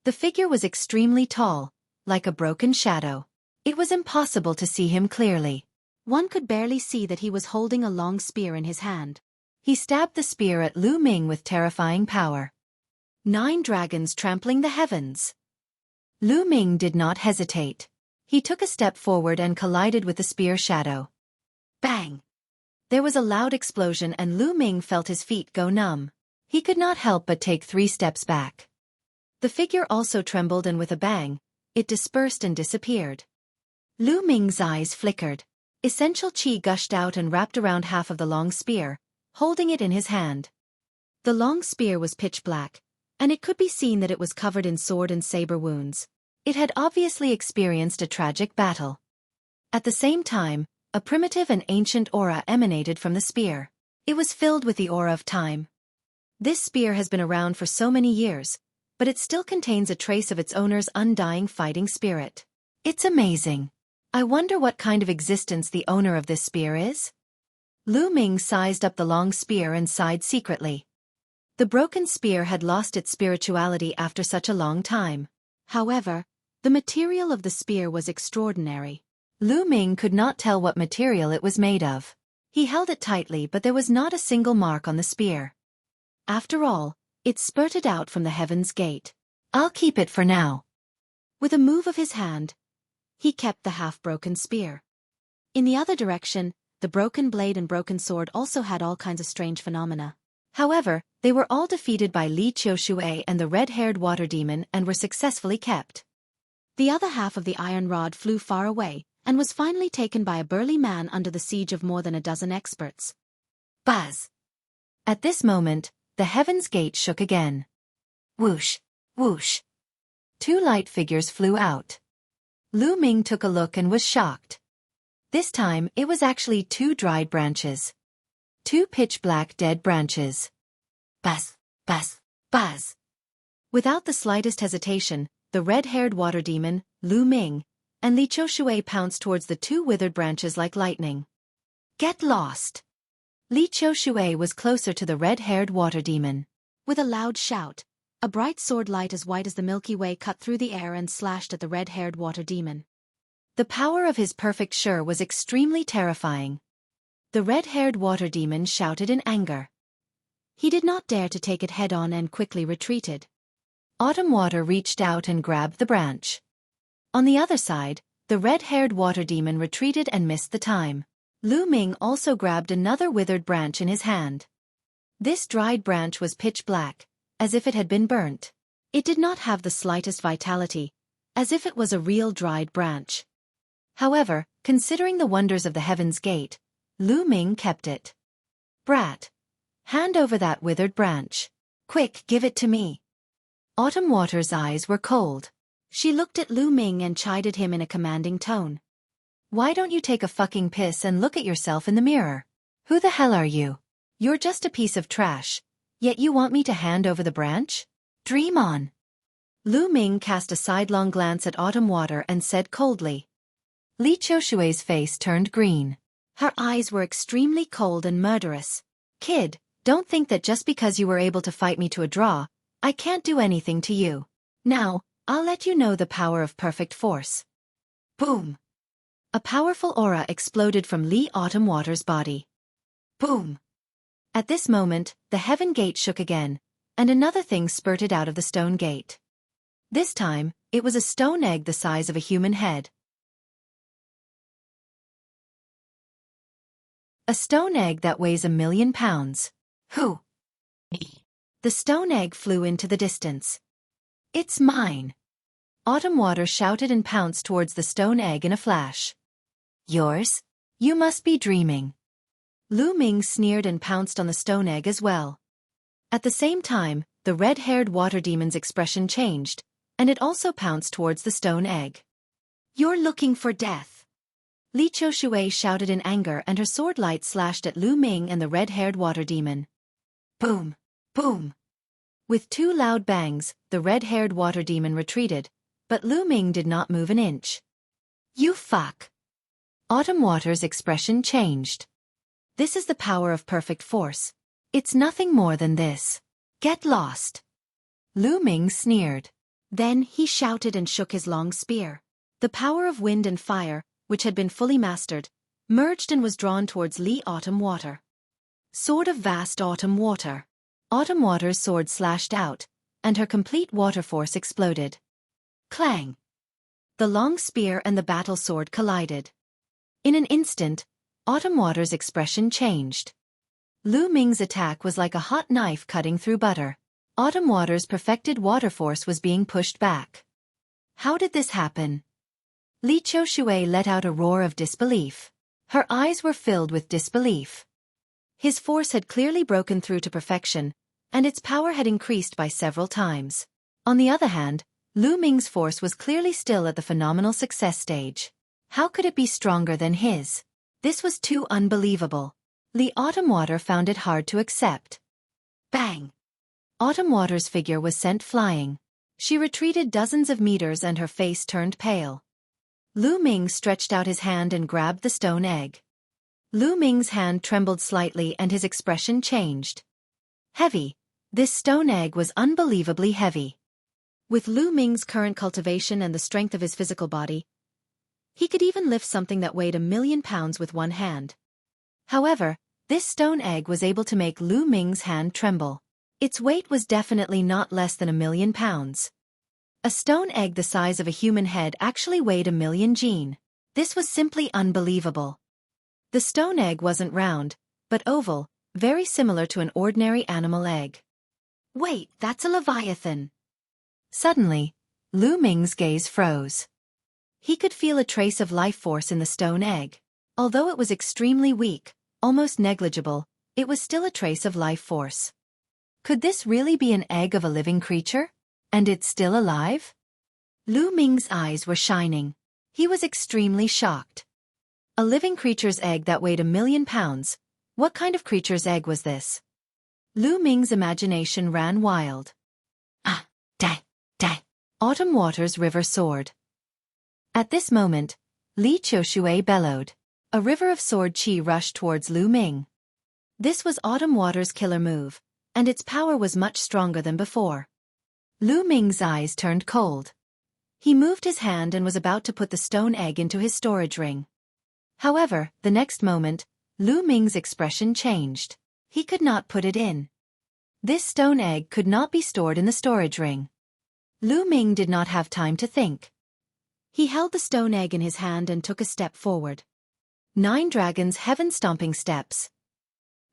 The figure was extremely tall, like a broken shadow. It was impossible to see him clearly. One could barely see that he was holding a long spear in his hand. He stabbed the spear at Lu Ming with terrifying power. 9 dragons trampling the heavens. Lu Ming did not hesitate. He took a step forward and collided with the spear shadow. Bang! There was a loud explosion and Lu Ming felt his feet go numb. He could not help but take 3 steps back. The figure also trembled and with a bang, it dispersed and disappeared. Lu Ming's eyes flickered. Essential qi gushed out and wrapped around half of the long spear, holding it in his hand. The long spear was pitch black, and it could be seen that it was covered in sword and saber wounds. It had obviously experienced a tragic battle. At the same time, a primitive and ancient aura emanated from the spear. It was filled with the aura of time. This spear has been around for so many years, but it still contains a trace of its owner's undying fighting spirit. It's amazing. I wonder what kind of existence the owner of this spear is? Lu Ming sized up the long spear and sighed secretly. The broken spear had lost its spirituality after such a long time. However, the material of the spear was extraordinary. Lu Ming could not tell what material it was made of. He held it tightly but there was not a single mark on the spear. After all, it spurted out from the heaven's gate. I'll keep it for now. With a move of his hand, he kept the half-broken spear. In the other direction, the broken blade and broken sword also had all kinds of strange phenomena. However, they were all defeated by Xueqi and the red-haired water demon and were successfully kept. The other half of the iron rod flew far away, and was finally taken by a burly man under the siege of more than a dozen experts. Buzz! At this moment, the heaven's gate shook again. Whoosh! Whoosh! 2 light figures flew out. Lu Ming took a look and was shocked. This time, it was actually 2 dried branches. 2 pitch-black dead branches. Buzz! Buzz! Buzz! Without the slightest hesitation, the red-haired water demon, Lu Ming, and Xueqi pounced towards the 2 withered branches like lightning. Get lost! Xueqi was closer to the red-haired water demon. With a loud shout, a bright sword light as white as the Milky Way cut through the air and slashed at the red-haired water demon. The power of his perfect Shi was extremely terrifying. The red-haired water demon shouted in anger. He did not dare to take it head-on and quickly retreated. Autumn Water reached out and grabbed the branch. On the other side, the red-haired water demon retreated and missed the time. Lu Ming also grabbed another withered branch in his hand. This dried branch was pitch black, as if it had been burnt. It did not have the slightest vitality, as if it was a real dried branch. However, considering the wonders of the Heaven's Gate, Lu Ming kept it. Brat! Hand over that withered branch. Quick, give it to me. Autumn Water's eyes were cold. She looked at Lu Ming and chided him in a commanding tone. Why don't you take a fucking piss and look at yourself in the mirror? Who the hell are you? You're just a piece of trash, yet you want me to hand over the branch? Dream on. Lu Ming cast a sidelong glance at Autumn Water and said coldly. Xueqi's face turned green. Her eyes were extremely cold and murderous. Kid, don't think that just because you were able to fight me to a draw, I can't do anything to you. Now, I'll let you know the power of perfect force. Boom! A powerful aura exploded from Autumn Water's body. Boom! At this moment, the heaven gate shook again, and another thing spurted out of the stone gate. This time, it was a stone egg the size of a human head. A stone egg that weighs 1,000,000 pounds. Who? The stone egg flew into the distance. It's mine! Autumn Water shouted and pounced towards the stone egg in a flash. Yours? You must be dreaming. Lu Ming sneered and pounced on the stone egg as well. At the same time, the red-haired water demon's expression changed, and it also pounced towards the stone egg. You're looking for death! Xueqi shouted in anger and her sword light slashed at Lu Ming and the red-haired water demon. Boom! Boom! With 2 loud bangs, the red-haired water demon retreated, but Lu Ming did not move an inch. You fuck! Autumn Water's expression changed. This is the power of perfect force. It's nothing more than this. Get lost! Lu Ming sneered. Then he shouted and shook his long spear. The power of wind and fire, which had been fully mastered, merged and was drawn towards Li Autumn Water. Sword of vast Autumn Water. Autumn Water's sword slashed out, and her complete water force exploded. Clang! The long spear and the battle sword collided. In an instant, Autumn Water's expression changed. Lu Ming's attack was like a hot knife cutting through butter. Autumn Water's perfected water force was being pushed back. How did this happen? Li Xueqi let out a roar of disbelief. Her eyes were filled with disbelief. His force had clearly broken through to perfection, and its power had increased by several times. On the other hand, Lu Ming's force was clearly still at the phenomenal success stage. How could it be stronger than his? This was too unbelievable. Li Autumn Water found it hard to accept. Bang! Autumn Water's figure was sent flying. She retreated dozens of meters and her face turned pale. Lu Ming stretched out his hand and grabbed the stone egg. Lu Ming's hand trembled slightly and his expression changed. Heavy. This stone egg was unbelievably heavy. With Lu Ming's current cultivation and the strength of his physical body, he could even lift something that weighed 1,000,000 pounds with one hand. However, this stone egg was able to make Lu Ming's hand tremble. Its weight was definitely not less than 1,000,000 pounds. A stone egg the size of a human head actually weighed 1,000,000 jin. This was simply unbelievable. The stone egg wasn't round, but oval, very similar to an ordinary animal egg. Wait, that's a leviathan. Suddenly, Lu Ming's gaze froze. He could feel a trace of life force in the stone egg. Although it was extremely weak, almost negligible, it was still a trace of life force. Could this really be an egg of a living creature? And it's still alive? Lu Ming's eyes were shining. He was extremely shocked. A living creature's egg that weighed 1,000,000 pounds. What kind of creature's egg was this? Lu Ming's imagination ran wild. Ah, dai. Autumn Water's river sword. At this moment, Li Xueqi bellowed. A river of sword chi rushed towards Lu Ming. This was Autumn Water's killer move, and its power was much stronger than before. Lu Ming's eyes turned cold. He moved his hand and was about to put the stone egg into his storage ring. However, the next moment, Lu Ming's expression changed. He could not put it in. This stone egg could not be stored in the storage ring. Lu Ming did not have time to think. He held the stone egg in his hand and took a step forward. 9 Dragons' Heaven Stomping Steps.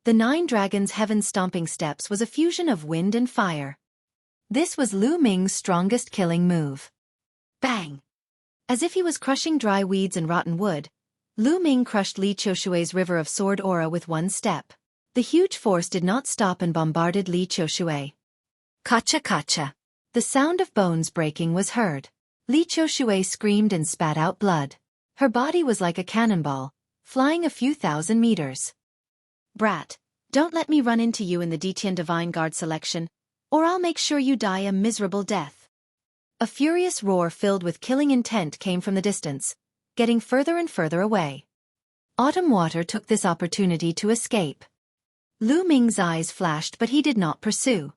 The 9 Dragons' Heaven Stomping Steps was a fusion of wind and fire. This was Lu Ming's strongest killing move. Bang! As if he was crushing dry weeds and rotten wood, Lu Ming crushed Li Xueqi's river of sword aura with one step. The huge force did not stop and bombarded Li Xueqi. Kacha. The sound of bones breaking was heard. Li Xueqi screamed and spat out blood. Her body was like a cannonball, flying a few thousand meters. Brat, don't let me run into you in the Detian Divine Guard selection, or I'll make sure you die a miserable death. A furious roar filled with killing intent came from the distance, getting further and further away. Autumn Water took this opportunity to escape. Lu Ming's eyes flashed but he did not pursue.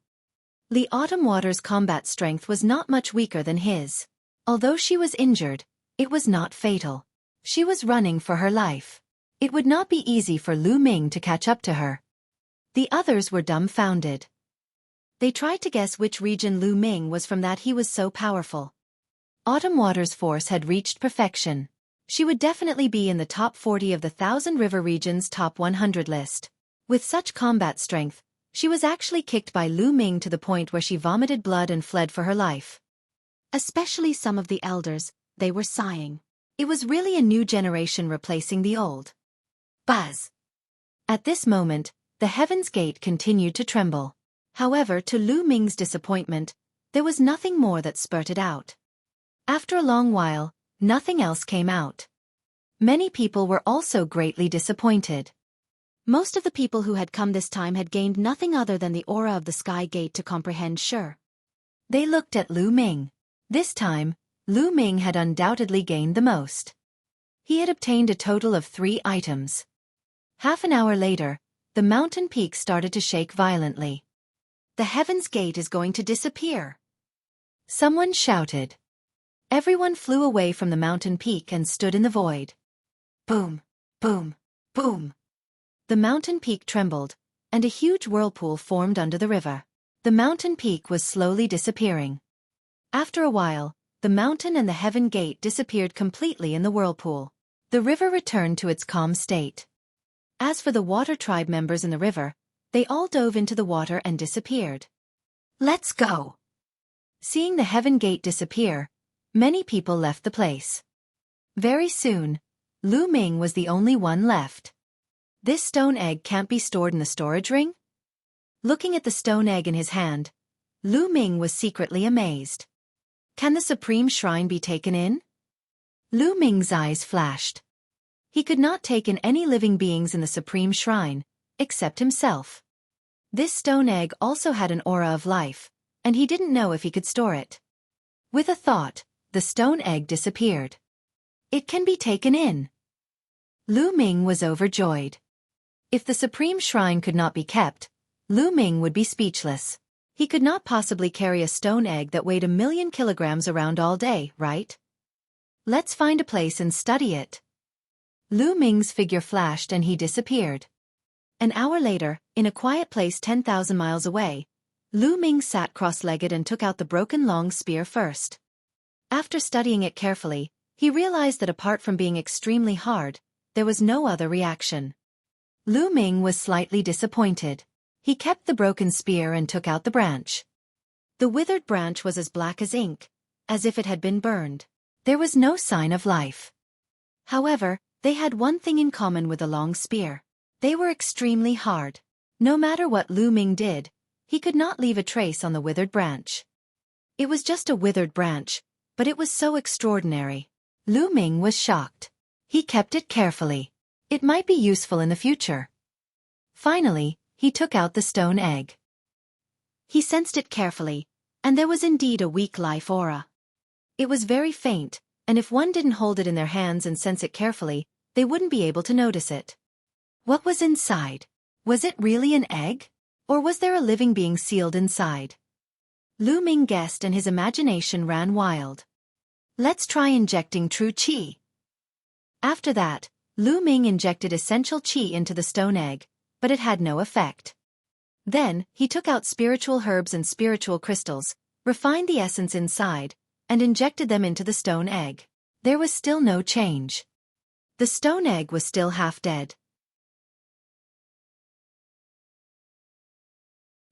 Li Autumn Water's combat strength was not much weaker than his. Although she was injured, it was not fatal. She was running for her life. It would not be easy for Lu Ming to catch up to her. The others were dumbfounded. They tried to guess which region Lu Ming was from, that he was so powerful. Autumn Water's force had reached perfection. She would definitely be in the top 40 of the 1,000 River Region's top 100 list. With such combat strength, she was actually kicked by Lu Ming to the point where she vomited blood and fled for her life. Especially some of the elders, they were sighing. It was really a new generation replacing the old. Buzz! At this moment, the Heaven's Gate continued to tremble. However, to Lu Ming's disappointment, there was nothing more that spurted out. After a long while, nothing else came out. Many people were also greatly disappointed. Most of the people who had come this time had gained nothing other than the aura of the Sky Gate to comprehend sure. They looked at Lu Ming. This time, Lu Ming had undoubtedly gained the most. He had obtained a total of 3 items. Half an hour later, the mountain peak started to shake violently. The Heaven's Gate is going to disappear. Someone shouted. Everyone flew away from the mountain peak and stood in the void. Boom! Boom! Boom! The mountain peak trembled, and a huge whirlpool formed under the river. The mountain peak was slowly disappearing. After a while, the mountain and the heaven gate disappeared completely in the whirlpool. The river returned to its calm state. As for the water tribe members in the river, they all dove into the water and disappeared. Let's go! Seeing the heaven gate disappear, many people left the place. Very soon, Lu Ming was the only one left. This stone egg can't be stored in the storage ring? Looking at the stone egg in his hand, Lu Ming was secretly amazed. Can the supreme shrine be taken in? Lu Ming's eyes flashed. He could not take in any living beings in the supreme shrine, except himself. This stone egg also had an aura of life, and he didn't know if he could store it. With a thought, the stone egg disappeared. It can be taken in. Lu Ming was overjoyed. If the supreme shrine could not be kept, Lu Ming would be speechless. He could not possibly carry a stone egg that weighed 1,000,000 kilograms around all day, right? Let's find a place and study it. Lu Ming's figure flashed and he disappeared. An hour later, in a quiet place 10,000 miles away, Lu Ming sat cross-legged and took out the broken long spear first. After studying it carefully, he realized that apart from being extremely hard, there was no other reaction. Lu Ming was slightly disappointed. He kept the broken spear and took out the branch. The withered branch was as black as ink, as if it had been burned. There was no sign of life. However, they had one thing in common with the long spear. They were extremely hard. No matter what Lu Ming did, he could not leave a trace on the withered branch. It was just a withered branch, but it was so extraordinary. Lu Ming was shocked. He kept it carefully. It might be useful in the future. Finally, he took out the stone egg. He sensed it carefully, and there was indeed a weak life aura. It was very faint, and if one didn't hold it in their hands and sense it carefully, they wouldn't be able to notice it. What was inside? Was it really an egg? Or was there a living being sealed inside? Lu Ming guessed and his imagination ran wild. Let's try injecting true qi. After that, Lu Ming injected essential qi into the stone egg, but it had no effect. Then, he took out spiritual herbs and spiritual crystals, refined the essence inside, and injected them into the stone egg. There was still no change. The stone egg was still half dead.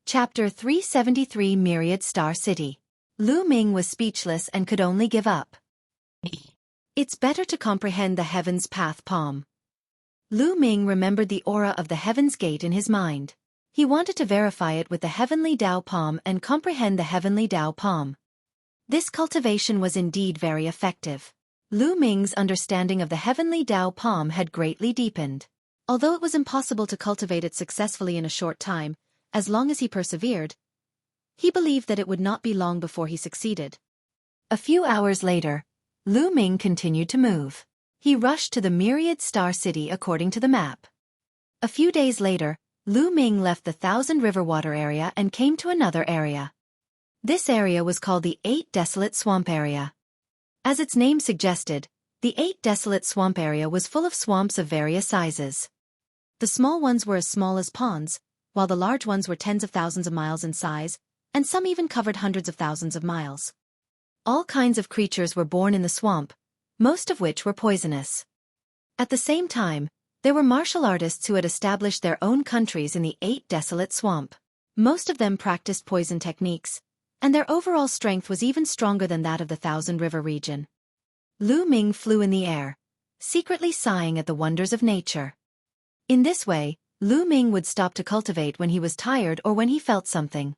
Chapter 373 Myriad Star City. Lu Ming was speechless and could only give up. It's better to comprehend the Heaven's Path palm. Lu Ming remembered the aura of the Heaven's Gate in his mind. He wanted to verify it with the Heavenly Tao palm and comprehend the Heavenly Tao palm. This cultivation was indeed very effective. Lu Ming's understanding of the Heavenly Tao palm had greatly deepened. Although it was impossible to cultivate it successfully in a short time, as long as he persevered, he believed that it would not be long before he succeeded. A few hours later, Lu Ming continued to move. He rushed to the Myriad Star City according to the map. A few days later, Lu Ming left the Thousand River Water area and came to another area. This area was called the Eight Desolate Swamp Area. As its name suggested, the Eight Desolate Swamp Area was full of swamps of various sizes. The small ones were as small as ponds, while the large ones were tens of thousands of miles in size, and some even covered hundreds of thousands of miles. All kinds of creatures were born in the swamp, most of which were poisonous. At the same time, there were martial artists who had established their own countries in the Eight Desolate Swamp. Most of them practiced poison techniques, and their overall strength was even stronger than that of the Thousand River region. Lu Ming flew in the air, secretly sighing at the wonders of nature. In this way, Lu Ming would stop to cultivate when he was tired or when he felt something.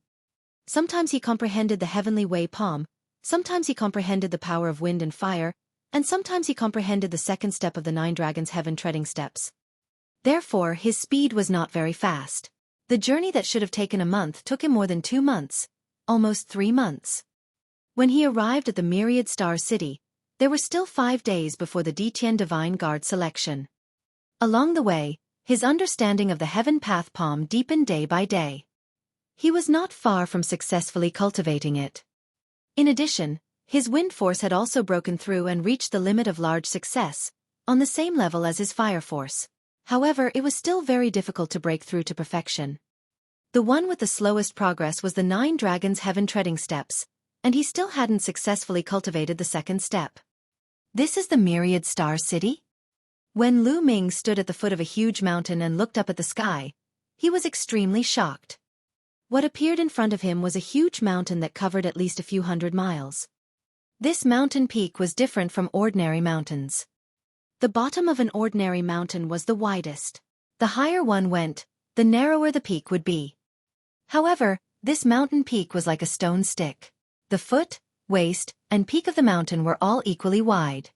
Sometimes he comprehended the Heavenly Way palm, sometimes he comprehended the power of wind and fire, and sometimes he comprehended the second step of the Nine Dragons' heaven-treading steps. Therefore, his speed was not very fast. The journey that should have taken a month took him more than 2 months, almost 3 months. When he arrived at the Myriad Star City, there were still 5 days before the Detian Divine Guard selection. Along the way, his understanding of the Heaven Path palm deepened day by day. He was not far from successfully cultivating it. In addition, his wind force had also broken through and reached the limit of large success, on the same level as his fire force. However, it was still very difficult to break through to perfection. The one with the slowest progress was the 9 dragons' heaven treading steps, and he still hadn't successfully cultivated the second step. This is the Myriad Star City? When Lu Ming stood at the foot of a huge mountain and looked up at the sky, he was extremely shocked. What appeared in front of him was a huge mountain that covered at least a few hundred miles. This mountain peak was different from ordinary mountains. The bottom of an ordinary mountain was the widest. The higher one went, the narrower the peak would be. However, this mountain peak was like a stone stick. The foot, waist, and peak of the mountain were all equally wide.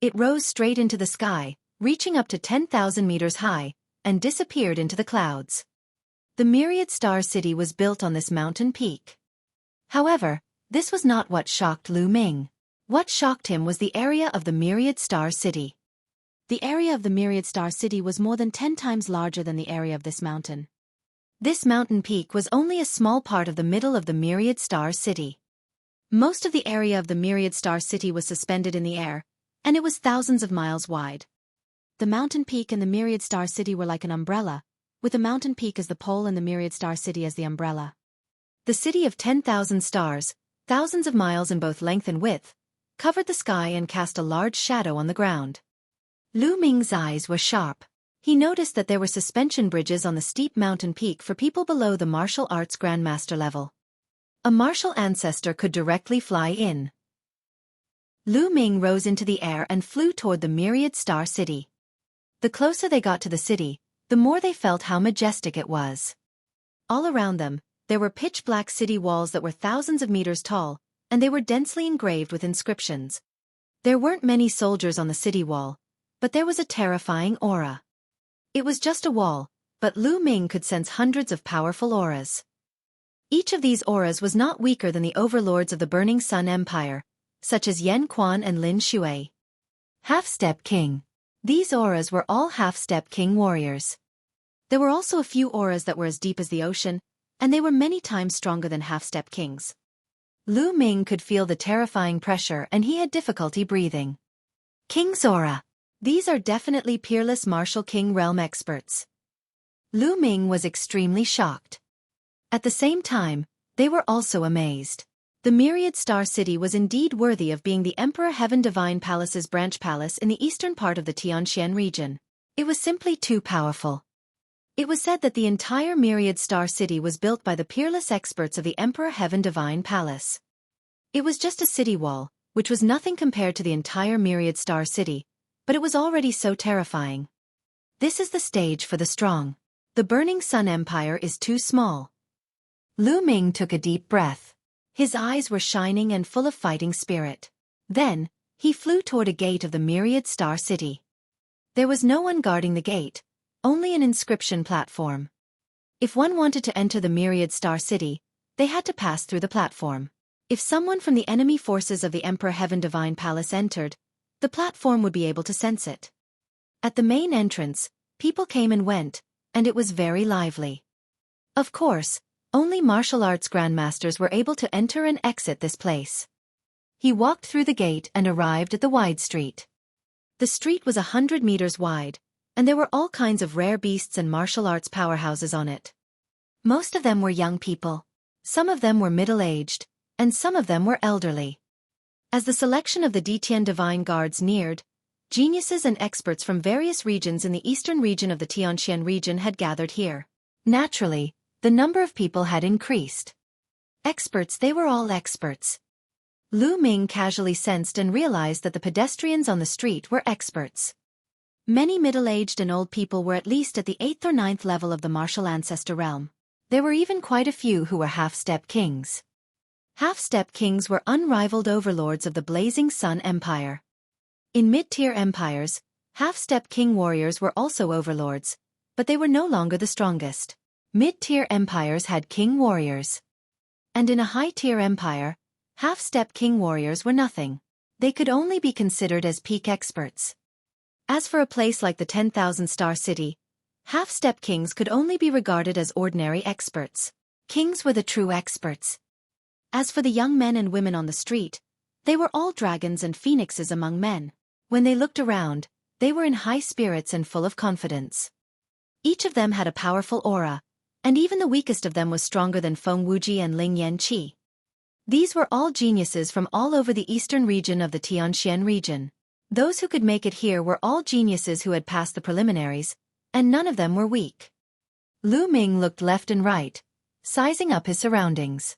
It rose straight into the sky, reaching up to 10,000 meters high, and disappeared into the clouds. The Myriad Star City was built on this mountain peak. However, this was not what shocked Lu Ming. What shocked him was the area of the Myriad Star City. The area of the Myriad Star City was more than 10 times larger than the area of this mountain. This mountain peak was only a small part of the middle of the Myriad Star City. Most of the area of the Myriad Star City was suspended in the air, and it was thousands of miles wide. The mountain peak and the Myriad Star City were like an umbrella, with the mountain peak as the pole and the Myriad Star City as the umbrella. The city of 10,000 stars, thousands of miles in both length and width, covered the sky and cast a large shadow on the ground. Lu Ming's eyes were sharp. He noticed that there were suspension bridges on the steep mountain peak for people below the martial arts grandmaster level. A martial ancestor could directly fly in. Lu Ming rose into the air and flew toward the Myriad Star City. The closer they got to the city, the more they felt how majestic it was. All around them, there were pitch-black city walls that were thousands of meters tall, and they were densely engraved with inscriptions. There weren't many soldiers on the city wall, but there was a terrifying aura. It was just a wall, but Lu Ming could sense hundreds of powerful auras. Each of these auras was not weaker than the overlords of the Burning Sun Empire, such as Yan Quan and Lin Xueqi. Half-Step King. These auras were all half-step king warriors. There were also a few auras that were as deep as the ocean, and they were many times stronger than half-step kings. Lu Ming could feel the terrifying pressure and he had difficulty breathing. King's aura. These are definitely peerless martial king realm experts. Lu Ming was extremely shocked. At the same time, they were also amazed. The Myriad Star City was indeed worthy of being the Emperor Heaven Divine Palace's branch palace in the eastern part of the Tianxian region. It was simply too powerful. It was said that the entire Myriad Star City was built by the peerless experts of the Emperor Heaven Divine Palace. It was just a city wall, which was nothing compared to the entire Myriad Star City, but it was already so terrifying. This is the stage for the strong. The Burning Sun Empire is too small. Lu Ming took a deep breath. His eyes were shining and full of fighting spirit. Then, he flew toward a gate of the Myriad Star City. There was no one guarding the gate, only an inscription platform. If one wanted to enter the Myriad Star City, they had to pass through the platform. If someone from the enemy forces of the Emperor Heaven Divine Palace entered, the platform would be able to sense it. At the main entrance, people came and went, and it was very lively. Of course, only martial arts grandmasters were able to enter and exit this place. He walked through the gate and arrived at the wide street. The street was 100 meters wide, and there were all kinds of rare beasts and martial arts powerhouses on it. Most of them were young people. Some of them were middle-aged, and some of them were elderly. As the selection of the Detian Divine Guards neared, geniuses and experts from various regions in the eastern region of the Tianxian region had gathered here. Naturally, the number of people had increased. Experts, they were all experts. Lu Ming casually sensed and realized that the pedestrians on the street were experts. Many middle-aged and old people were at least at the 8th or 9th level of the martial ancestor realm. There were even quite a few who were half-step kings. Half-step kings were unrivaled overlords of the Blazing Sun Empire. In mid-tier empires, half-step king warriors were also overlords, but they were no longer the strongest. Mid-tier empires had king warriors. And in a high-tier empire, half-step king warriors were nothing. They could only be considered as peak experts. As for a place like the 10,000 Star City, half-step kings could only be regarded as ordinary experts. Kings were the true experts. As for the young men and women on the street, they were all dragons and phoenixes among men. When they looked around, They were in high spirits and full of confidence. Each of them had a powerful aura, and even the weakest of them was stronger than Feng Wuji and Ling Yanqi. These were all geniuses from all over the eastern region of the Tianxian region. Those who could make it here were all geniuses who had passed the preliminaries, and none of them were weak. Lu Ming looked left and right, sizing up his surroundings.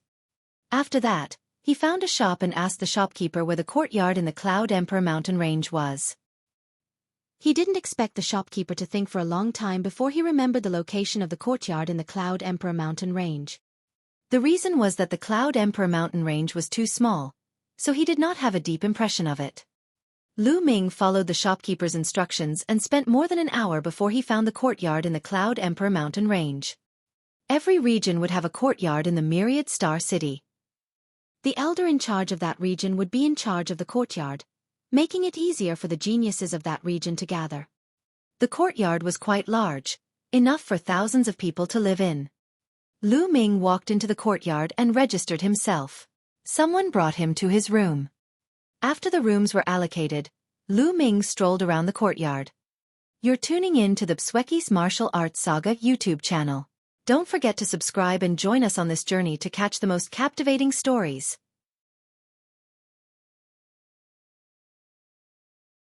After that, he found a shop and asked the shopkeeper where the courtyard in the Cloud Emperor mountain range was. He didn't expect the shopkeeper to think for a long time before he remembered the location of the courtyard in the Cloud Emperor mountain range. The reason was that the Cloud Emperor mountain range was too small, so he did not have a deep impression of it. Lu Ming followed the shopkeeper's instructions and spent more than an hour before he found the courtyard in the Cloud Emperor mountain range. Every region would have a courtyard in the Myriad Star City. The elder in charge of that region would be in charge of the courtyard, making it easier for the geniuses of that region to gather. The courtyard was quite large, enough for thousands of people to live in. Lu Ming walked into the courtyard and registered himself. Someone brought him to his room. After the rooms were allocated, Lu Ming strolled around the courtyard. You're tuning in to the Xueqi's Martial Arts Saga YouTube channel. Don't forget to subscribe and join us on this journey to catch the most captivating stories.